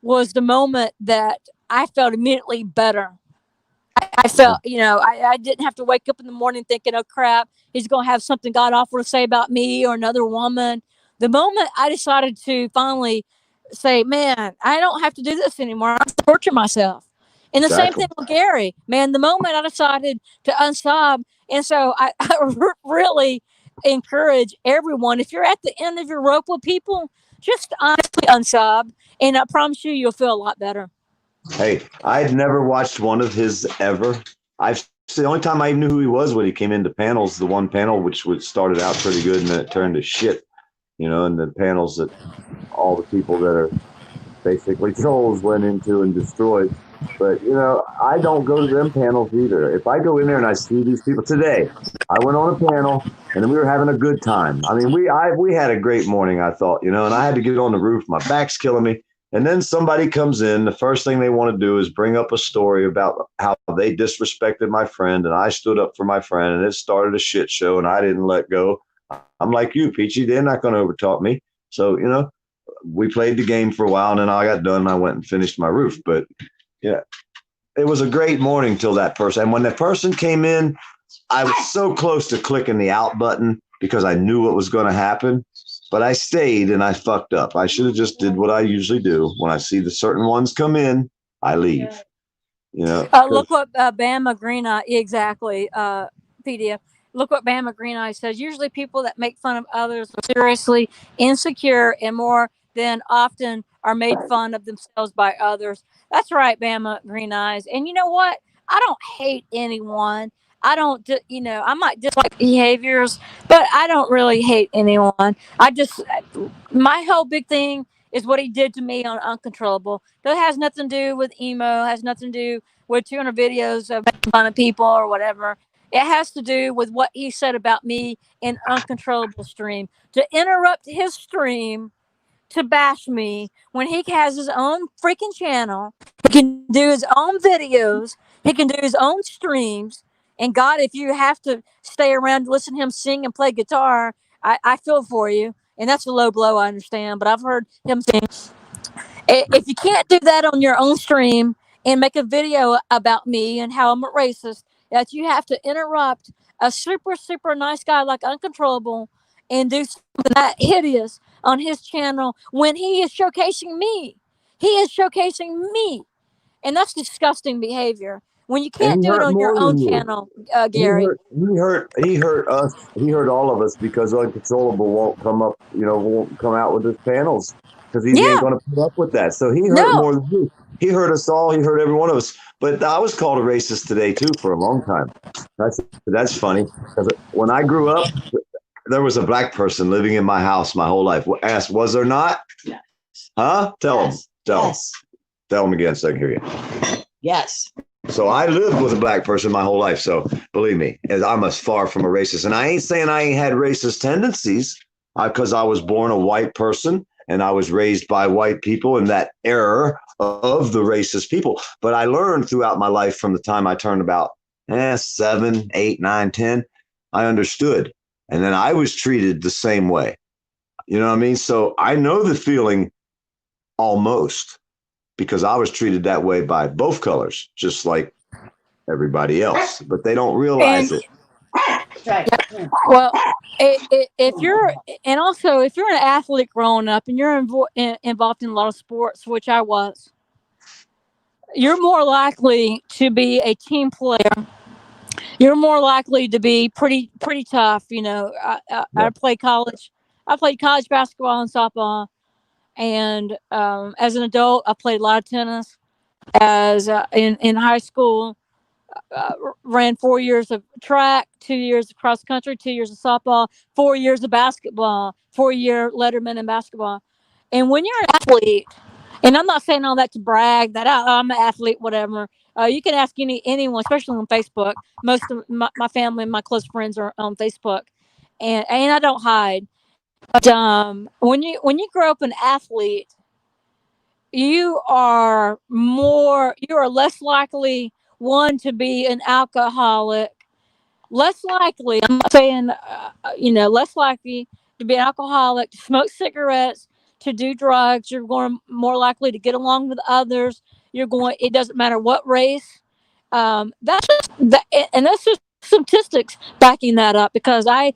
was the moment that I felt immediately better. I felt, I didn't have to wake up in the morning thinking, oh crap, he's going to have something God awful to say about me or another woman. The moment I decided to finally say, man, I don't have to do this anymore. I don't torture myself. And the same Exactly. thing with Gary, man, the moment I decided to unsub. And so I really encourage everyone, if you're at the end of your rope with people, just honestly unsub. And I promise you, you'll feel a lot better. Hey, I had never watched one of his ever. The only time I even knew who he was when he came into panels, the one panel which started out pretty good and then it turned to shit, and the panels that all the people that are basically trolls went into and destroyed. But, I don't go to them panels either. If I go in there and I see these people today, I went on a panel and we were having a good time. I mean, we had a great morning, I thought, and I had to get on the roof. My back's killing me. And then somebody comes in, the first thing they want to do is bring up a story about how they disrespected my friend and I stood up for my friend and it started a shit show and I didn't let go. I'm like you, Peachy, they're not going to overtalk me. So, we played the game for a while and then I got done and I went and finished my roof. But yeah, it was a great morning till that person. And when that person came in, I was so close to clicking the out button because I knew what was going to happen. But I stayed and I fucked up. I should have just did what I usually do. When I see the certain ones come in, I leave. Look what Bama Green Eye, exactly, PDF. Look what Bama Green Eye says. Usually people that make fun of others are seriously insecure and more than often are made fun of themselves by others. That's right, Bama Green Eyes. And you know what? I don't hate anyone. I don't, I might dislike behaviors, but I don't really hate anyone. My whole big thing is what he did to me on Uncontrollable. That has nothing to do with emo, has nothing to do with 200 videos of making fun of people or whatever. It has to do with what he said about me in Uncontrollable stream. To interrupt his stream to bash me when he has his own freaking channel. He can do his own videos. He can do his own streams. And God, if you have to stay around to listen to him sing and play guitar, I feel for you. And that's a low blow, I understand. But I've heard him sing. If you can't do that on your own stream and make a video about me and how I'm a racist, that you have to interrupt a super, super nice guy like Uncontrollable and do something that hideous on his channel when he is showcasing me. He is showcasing me. And that's disgusting behavior. When you can't do it on your own channel, Gary. He hurt us. He hurt all of us because Uncontrollable won't come up, won't come out with his panels because he ain't going to put up with that. So he hurt more than you. He hurt us all. He hurt every one of us. But I was called a racist today too for a long time. That's funny because when I grew up, there was a black person living in my house my whole life. Asked, was there not? Yes. Huh? Tell him. Yes. Tell him again so I can hear you. Yes. So I lived with a black person my whole life. So believe me, I'm as far from a racist. And I ain't saying I ain't had racist tendencies because I was born a white person and I was raised by white people in that era of the racist people. But I learned throughout my life from the time I turned about 7, 8, 9, 10, I understood. And then I was treated the same way. You know what I mean? So I know the feeling almost, because I was treated that way by both colors, just like everybody else, but they don't realize it. Right. Well, if you're an athlete growing up and you're involved in a lot of sports, which I was, you're more likely to be a team player. You're more likely to be pretty tough. I played college basketball and softball. And as an adult, I played a lot of tennis. As in high school, ran 4 years of track, 2 years of cross country, 2 years of softball, 4 years of basketball, 4-year letterman in basketball. And when you're an athlete, and I'm not saying all that to brag that I'm an athlete, whatever. You can ask anyone, especially on Facebook. Most of my family and my close friends are on Facebook, and I don't hide. But when you grow up an athlete, you are less likely, one, to be an alcoholic, less likely, I'm not saying less likely to be an alcoholic, to smoke cigarettes, to do drugs. You're going more likely to get along with others. It doesn't matter what race. That's just that, and that's just statistics backing that up, because I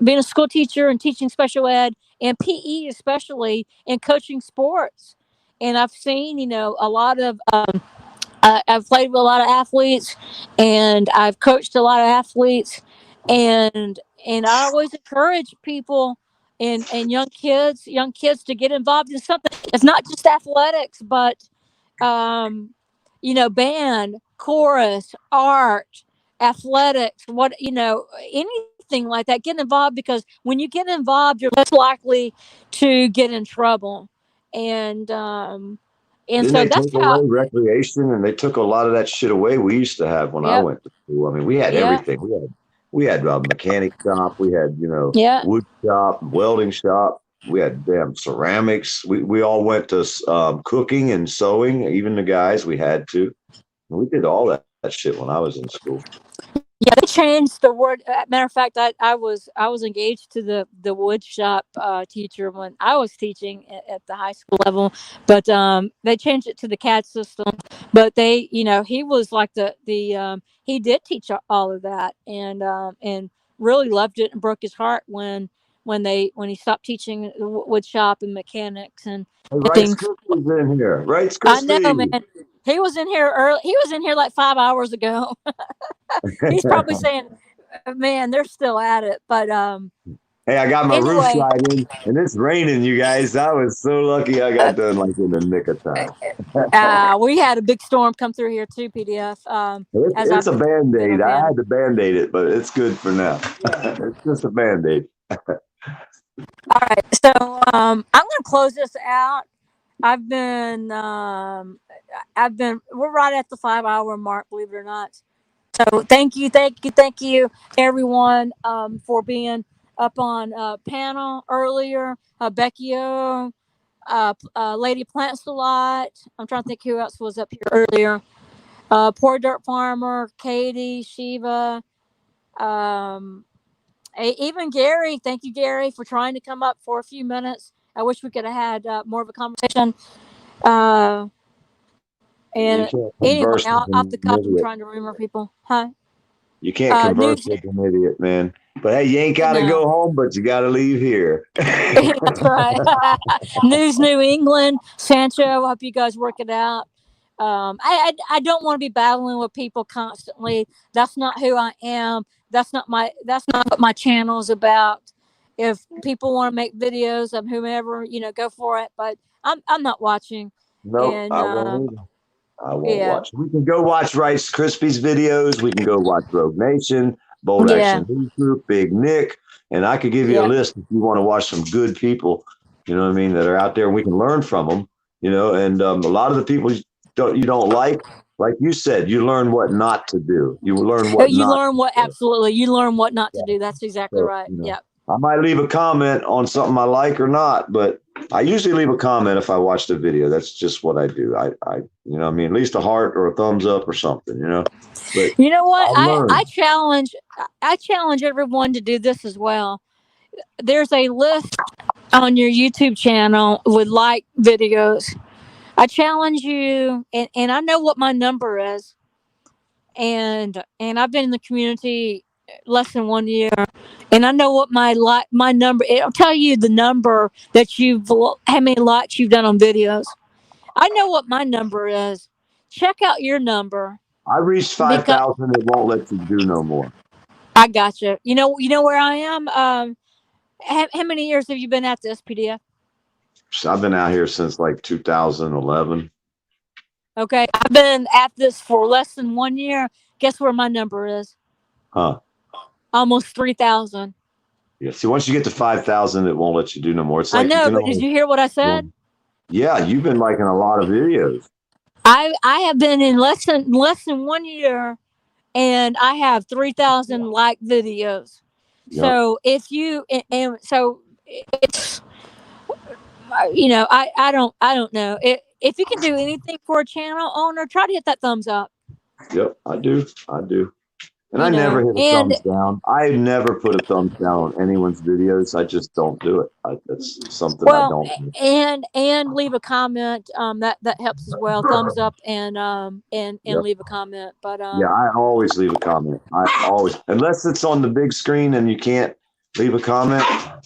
being a school teacher and teaching special ed and PE especially, and coaching sports, and I've seen a lot of I've played with a lot of athletes, and I've coached a lot of athletes, and I always encourage people and young kids to get involved in something. It's not just athletics, but um, band, chorus, art, athletics, anything like that. Get involved, because when you get involved, you're less likely to get in trouble, and Didn't so they that's take away how. recreation and they took a lot of that shit away we used to have when I Yep. went to school? I mean, we had Yep. everything. We had a mechanic shop. We had, Yeah. wood shop, welding shop. We had damn ceramics. We all went to cooking and sewing. Even the guys, we had to. We did all that shit when I was in school. Yeah, they changed the word. Matter of fact, I was engaged to the wood shop teacher when I was teaching at the high school level, but they changed it to the CAD system. But he was like he did teach all of that, and really loved it, and broke his heart when he stopped teaching the wood shop and mechanics and Hey, Rice things. Krispies in here. Rice I know, Krispies. man. He was in here early. He was in here like 5 hours ago. He's probably saying, "Man, they're still at it." But Hey, I got my roof anyway, slide in, and it's raining, you guys. I was so lucky I got done like in the nick of time. we had a big storm come through here too. PDF. As It's I've a been in Band-Aid. I Urbana. had to Band-Aid it, but it's good for now. It's just a Band-Aid. All right, so I'm going to close this out. I've been we're right at the 5 hour mark, believe it or not. So thank you, everyone, for being up on panel earlier. Becky O, Lady Plants a Lot. I'm trying to think who else was up here earlier. Poor Dirt Farmer, Katie, Shiva, even Gary. Thank you, Gary, for trying to come up for a few minutes. I wish we could have had more of a conversation. You And can't anyway, converse with off the an cuff, I'm idiot. trying to remember people. Huh? You can't converse News. with an idiot, man. But hey, you ain't got to No. go home, but you got to leave here. That's right. News New England, Sancho. I hope you guys work it out. I don't want to be battling with people constantly. That's not who I am. That's not what my channel is about. If people want to make videos of whomever, go for it. But I'm not watching. Nope, And I won't either. I won't yeah, watch. We can go watch Rice Krispies videos. We can go watch Rogue Nation, Bold yeah, Action News Group, Big Nick, and I could give you a yeah. list if you want to watch some good people. You know what I mean? That are out there, and we can learn from them. And a lot of the people you don't like you said, you learn what not to do. You learn what You not. learn what absolutely. You learn what not to Yeah. do. That's exactly So, right. Yep. I might leave a comment on something I like or not, but I usually leave a comment if I watch the video. That's just what I do. I at least a heart or a thumbs up or something, But You know what? I learn. I challenge everyone to do this as well. There's a list on your YouTube channel with like videos. I challenge you, and I know what my number is, and I've been in the community less than 1 year, and I know what my number. It'll tell you the number that how many likes you've done on videos. I know what my number is. Check out your number. I reached Because 5,000. It won't let you do no more. I got you. You know where I am. How many years have you been at this, PDF? So I've been out here since like 2011. Okay, I've been at this for less than 1 year. Guess where my number is? Huh. Almost 3,000. Yeah. See, once you get to 5,000, it won't let you do no more. It's I like you know, can but did only. you hear what I said? Yeah, you've been liking a lot of videos. I have been in less than 1 year, and I have 3,000 like videos. Yep. So if you and so it's I don't know if you can do anything for a channel owner, try to hit that thumbs up. Yep, I do. I do. And You I never know, hit a and thumbs down. I never put a thumbs down on anyone's videos. I just don't do it. That's something I well, don't do. and leave a comment. That helps as well. Thumbs up and Yep. leave a comment. But Yeah, I always leave a comment. I always, unless it's on the big screen and you can't leave a comment.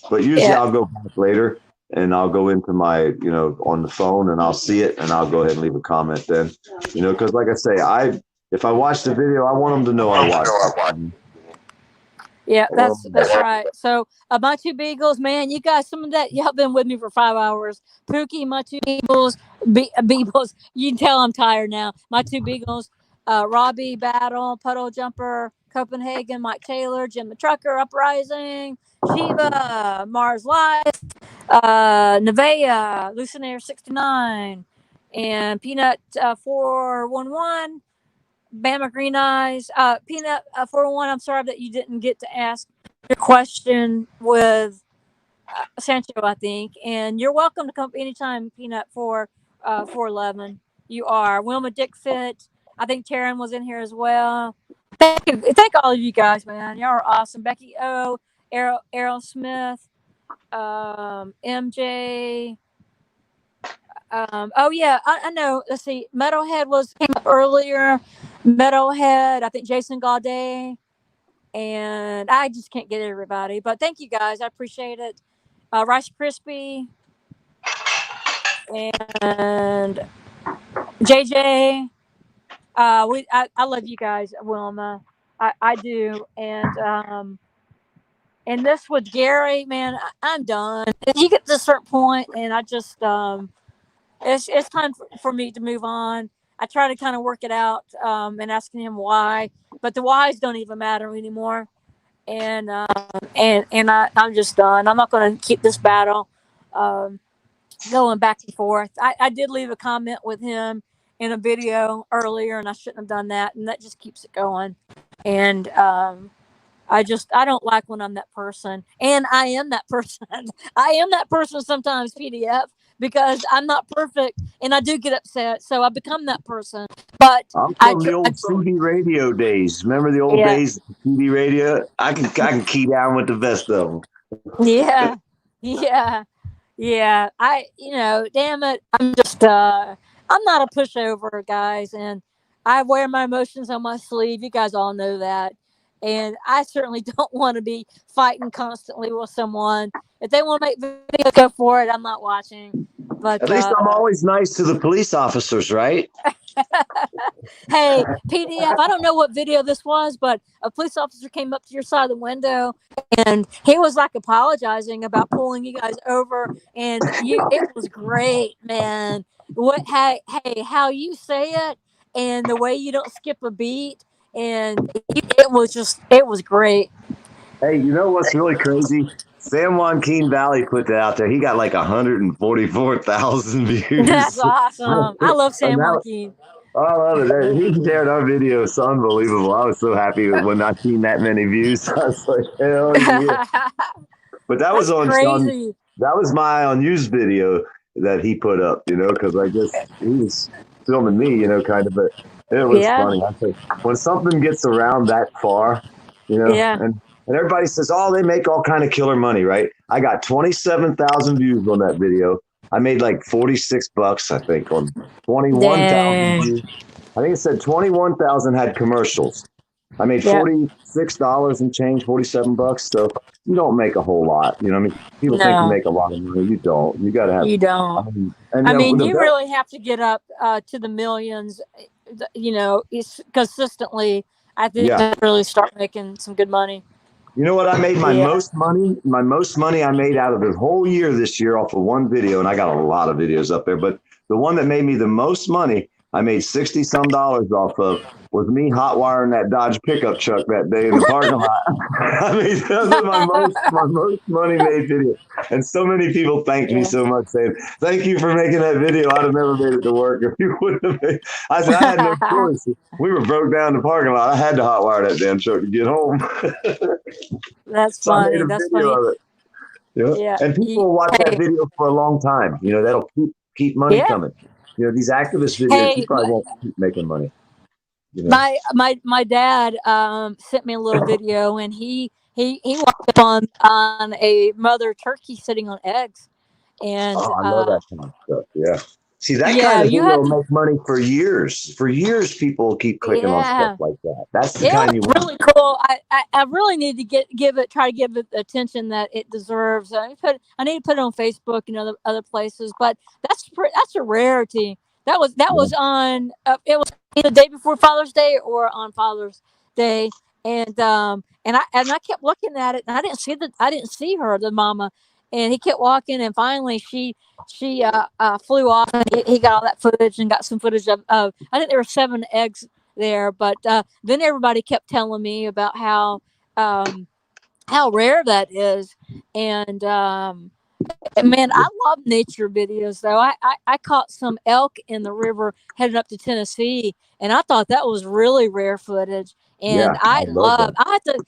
But usually yeah, I'll go back later and I'll go into my, on the phone and I'll see it and I'll go ahead and leave a comment then. Because like I say, if I watch the video, I want them to know I watched it. yeah, that's right. So my two beagles, man, you guys, some of that y'all been with me for 5 hours. Pookie, my two beagles, beagles. You can tell I'm tired now. My two beagles, Robbie, Battle, Puddle Jumper, Copenhagen, Mike Taylor, Jim the Trucker, Uprising, Shiva, Mars Life, Nevea, Lucinaire 69, and Peanut 411. Bama Green Eyes, Peanut 401. I'm sorry that you didn't get to ask your question with Sancho, I think. And you're welcome to come anytime, Peanut 411. You are. Wilma Dickfit. I think Taryn was in here as well. Thank all of you guys, man. Y'all are awesome. Becky O, Errol Smith, MJ. Oh yeah, I know. Let's see. Metalhead came up earlier. Metalhead. I think Jason Gaudet, and I just can't get everybody. But thank you guys. I appreciate it. Rice Krispie and JJ. I love you guys, Wilma. I do. And this with Gary, man, I'm done. You get to a certain point, and I just it's time for me to move on. I try to kind of work it out and asking him why, but the whys don't even matter anymore. And I'm just done. I'm not going to keep this battle going back and forth. I did leave a comment with him in a video earlier, and I shouldn't have done that, and that just keeps it going. And I don't like when I'm that person, and I am that person. I am that person sometimes, PDF, because I'm not perfect, and I do get upset. So I become that person. But I'm from the old CB radio days. Remember the old days of CB radio? I can key down with the best of them. Yeah, yeah. Damn it. I'm just I'm not a pushover, guys, and I wear my emotions on my sleeve. You guys all know that. And I certainly don't want to be fighting constantly with someone. If they want to make videos, go for it. I'm not watching. But At least I'm always nice to the police officers, right? hey, PDF, I don't know what video this was, but a police officer came up to your side of the window and he was like apologizing about pulling you guys over, and it was great, man. How you say it and the way you don't skip a beat, and it was great. Hey, you know what's really crazy? San Joaquin Valley put that out there. He got like 144,000 views. That's awesome. I love San Joaquin. I love it. He shared our video. It's unbelievable. I was so happy when I seen that many views. I was like, hell yeah. But that was on crazy. That was my unused video that he put up, because I guess he was filming me, kind of, but it was funny. I think when something gets around that far, and everybody says, oh, they make all kind of killer money, right? I got 27,000 views on that video. I made like $46, I think, on 21,000 views. I think it said 21,000 had commercials. I made $46 and change, $47. So you don't make a whole lot. You know what I mean? People think you make a lot of money. You don't. You got to have. You don't. You really have to get up to the millions, consistently. I think to really start making some good money. You know what? I made my most money. My most money I made out of the whole year this year off of one video, and I got a lot of videos up there. But the one that made me the most money, I made $60-some off of, was me hot wiring that Dodge pickup truck that day in the parking lot. I mean, that was my most money made video. And so many people thanked me so much, saying, "Thank you for making that video. I'd have never made it to work if you wouldn't have made." I said, "I had no choice. We were broke down in the parking lot. I had to hot wire that damn truck to get home." That's So I made funny. a That's video funny. of it. Yeah. Yeah. And people will watch that video for a long time. You know, that'll keep money Yeah. coming. You know, these activist videos, Hey, you probably won't keep making money. You know? my dad sent me a little video, and he walked up on a mother turkey sitting on eggs, and Oh, I love that kind of stuff. Yeah. See, that yeah, kind of you video have will to. make money for years. For years, people keep clicking on stuff Yeah, like that. That's the it kind was you want. really cool. I really need to try to give it the attention that it deserves. I need to put it on Facebook and other places, but that's a rarity. That was on it was either the day before Father's Day or on Father's Day, and I kept looking at it, and I didn't see her, the mama, and he kept walking, and finally she flew off, and he got all that footage and got some footage of I think there were 7 eggs there, but then everybody kept telling me about how rare that is, and man, I love nature videos though. I caught some elk in the river heading up to Tennessee, and I thought that was really rare footage. And Yeah, I love that. I have to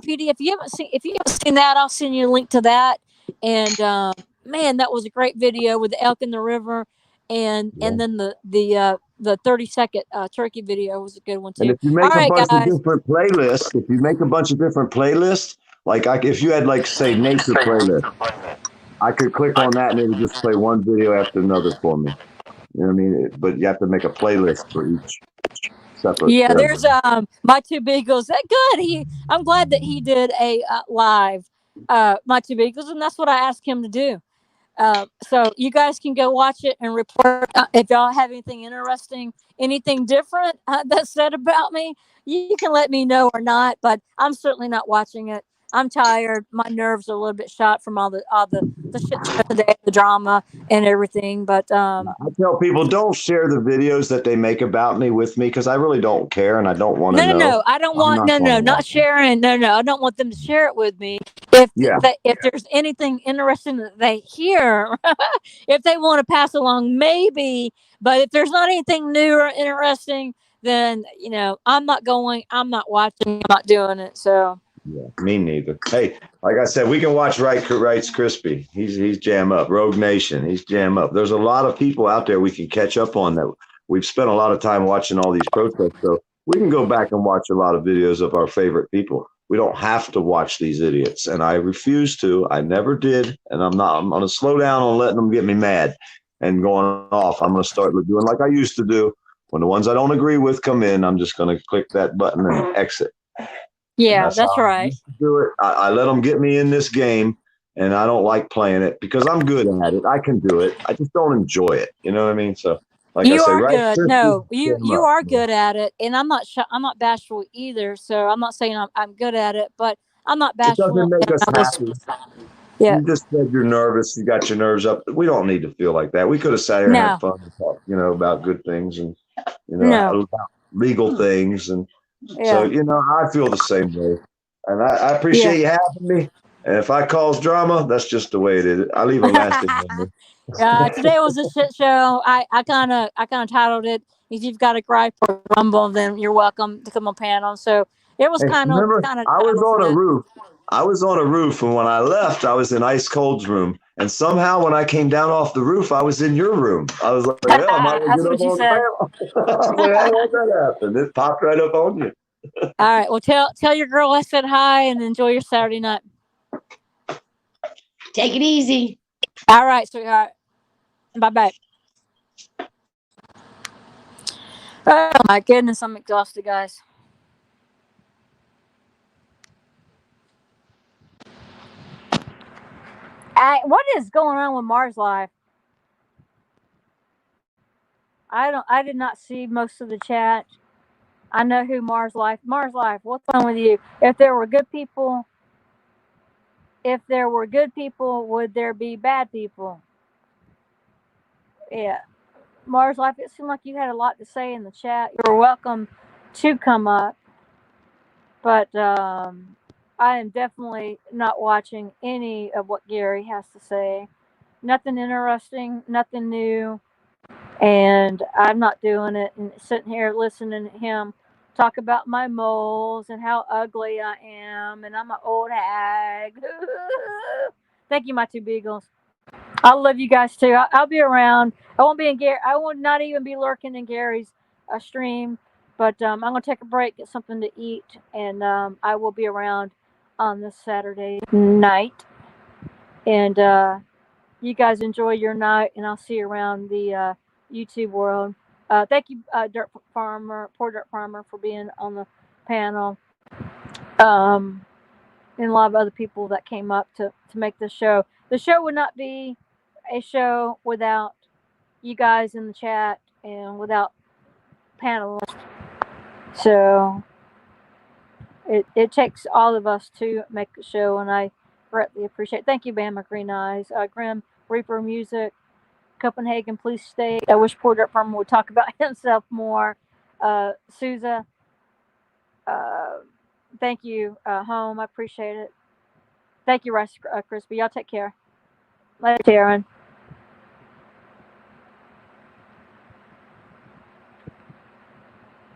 PD, if you haven't seen that, I'll send you a link to that. And man, that was a great video with the elk in the river, and then the 30-second turkey video was a good one And too. if you All make a right, bunch of guys. different playlists, if you had like say nature playlist, I could click on that and it would just play one video after another for me. You know what I mean? But you have to make a playlist for each separate. Yeah, there's my two beagles. That good. I'm glad that he did a live my two beagles, and that's what I asked him to do. So you guys can go watch it and report if y'all have anything interesting, anything different that's said about me. You can let me know or not, but I'm certainly not watching it. I'm tired. My nerves are a little bit shot from all the shit show today, the drama and everything. But I tell people don't share the videos that they make about me with me because I really don't care and I don't want to know. no. I don't want not sharing. No. I don't want them to share it with me. Yeah. If there's anything interesting that they hear, if they want to pass along, maybe. But if there's not anything new or interesting, then I'm not going. I'm not watching. I'm not doing it. So. Yeah, me neither. Hey, like I said, we can watch Wrights Crispy. He's jam up. Rogue Nation, he's jam up. There's a lot of people out there we can catch up on that. We've spent a lot of time watching all these protests, so we can go back and watch a lot of videos of our favorite people. We don't have to watch these idiots, and I refuse to. I never did, and I'm not. I'm going to slow down on letting them get me mad and going off. I'm going to start doing like I used to do. When the ones I don't agree with come in, I'm just going to click that button and exit. Yeah, that's right. Do it. I let them get me in this game, and I don't like playing it because I'm good at it. I can do it. I just don't enjoy it. You know what I mean? So, like you I say, are right? good. No, you are good at it, and I'm not bashful either. So I'm not saying I'm good at it, but I'm not It bashful. doesn't make us happy. Yeah. You just said you're nervous. You got your nerves up. We don't need to feel like that. We could have sat here and had fun and talk, about good things and about legal things and. So, I feel the same way. And I appreciate you having me. And if I cause drama, that's just the way it is. I leave a lasting memory. Today was a shit show. I kind of titled it, if you've got a gripe or grumble, then you're welcome to come on panel. So it was kind of I was on a roof. I was on a roof, and when I left, I was in Ice Cold's room. And somehow when I came down off the roof, I was in your room. I was like, yeah, I might that's what you said. I was like, how did that happen? It popped right up on you. All right. Well, tell your girl I said hi and enjoy your Saturday night. Take it easy. All right, sweetheart. Bye-bye. Oh, my goodness. I'm exhausted, guys. What is going on with Mars Live? I did not see most of the chat. I know who Mars Life, what's wrong with you? If there were good people, would there be bad people? Yeah. Mars Life, it seemed like you had a lot to say in the chat. You're welcome to come up, but I am definitely not watching any of what Gary has to say. Nothing interesting, nothing new, and I'm not doing it. And sitting here listening to him talk about my moles and how ugly I am, and I'm an old hag. Thank you, my two beagles. I love you guys too. I'll be around. I won't be in Gary. I will not even be lurking in Gary's stream. But I'm gonna take a break, get something to eat, and I will be around on this Saturday night. And you guys enjoy your night, and I'll see you around the YouTube world. Thank you, Poor Dirt Farmer, for being on the panel. And a lot of other people that came up to make this show. The show would not be a show without you guys in the chat and without panelists. So it takes all of us to make the show, and I greatly appreciate it. Thank you, Bama Green Eyes, Grim Reaper Music, Copenhagen, please stay. I wish Poor Dirt Farmer would talk about himself more. Souza, thank you, Home. I appreciate it. Thank you, Rice Crispy. Y'all take care. Later, Aaron.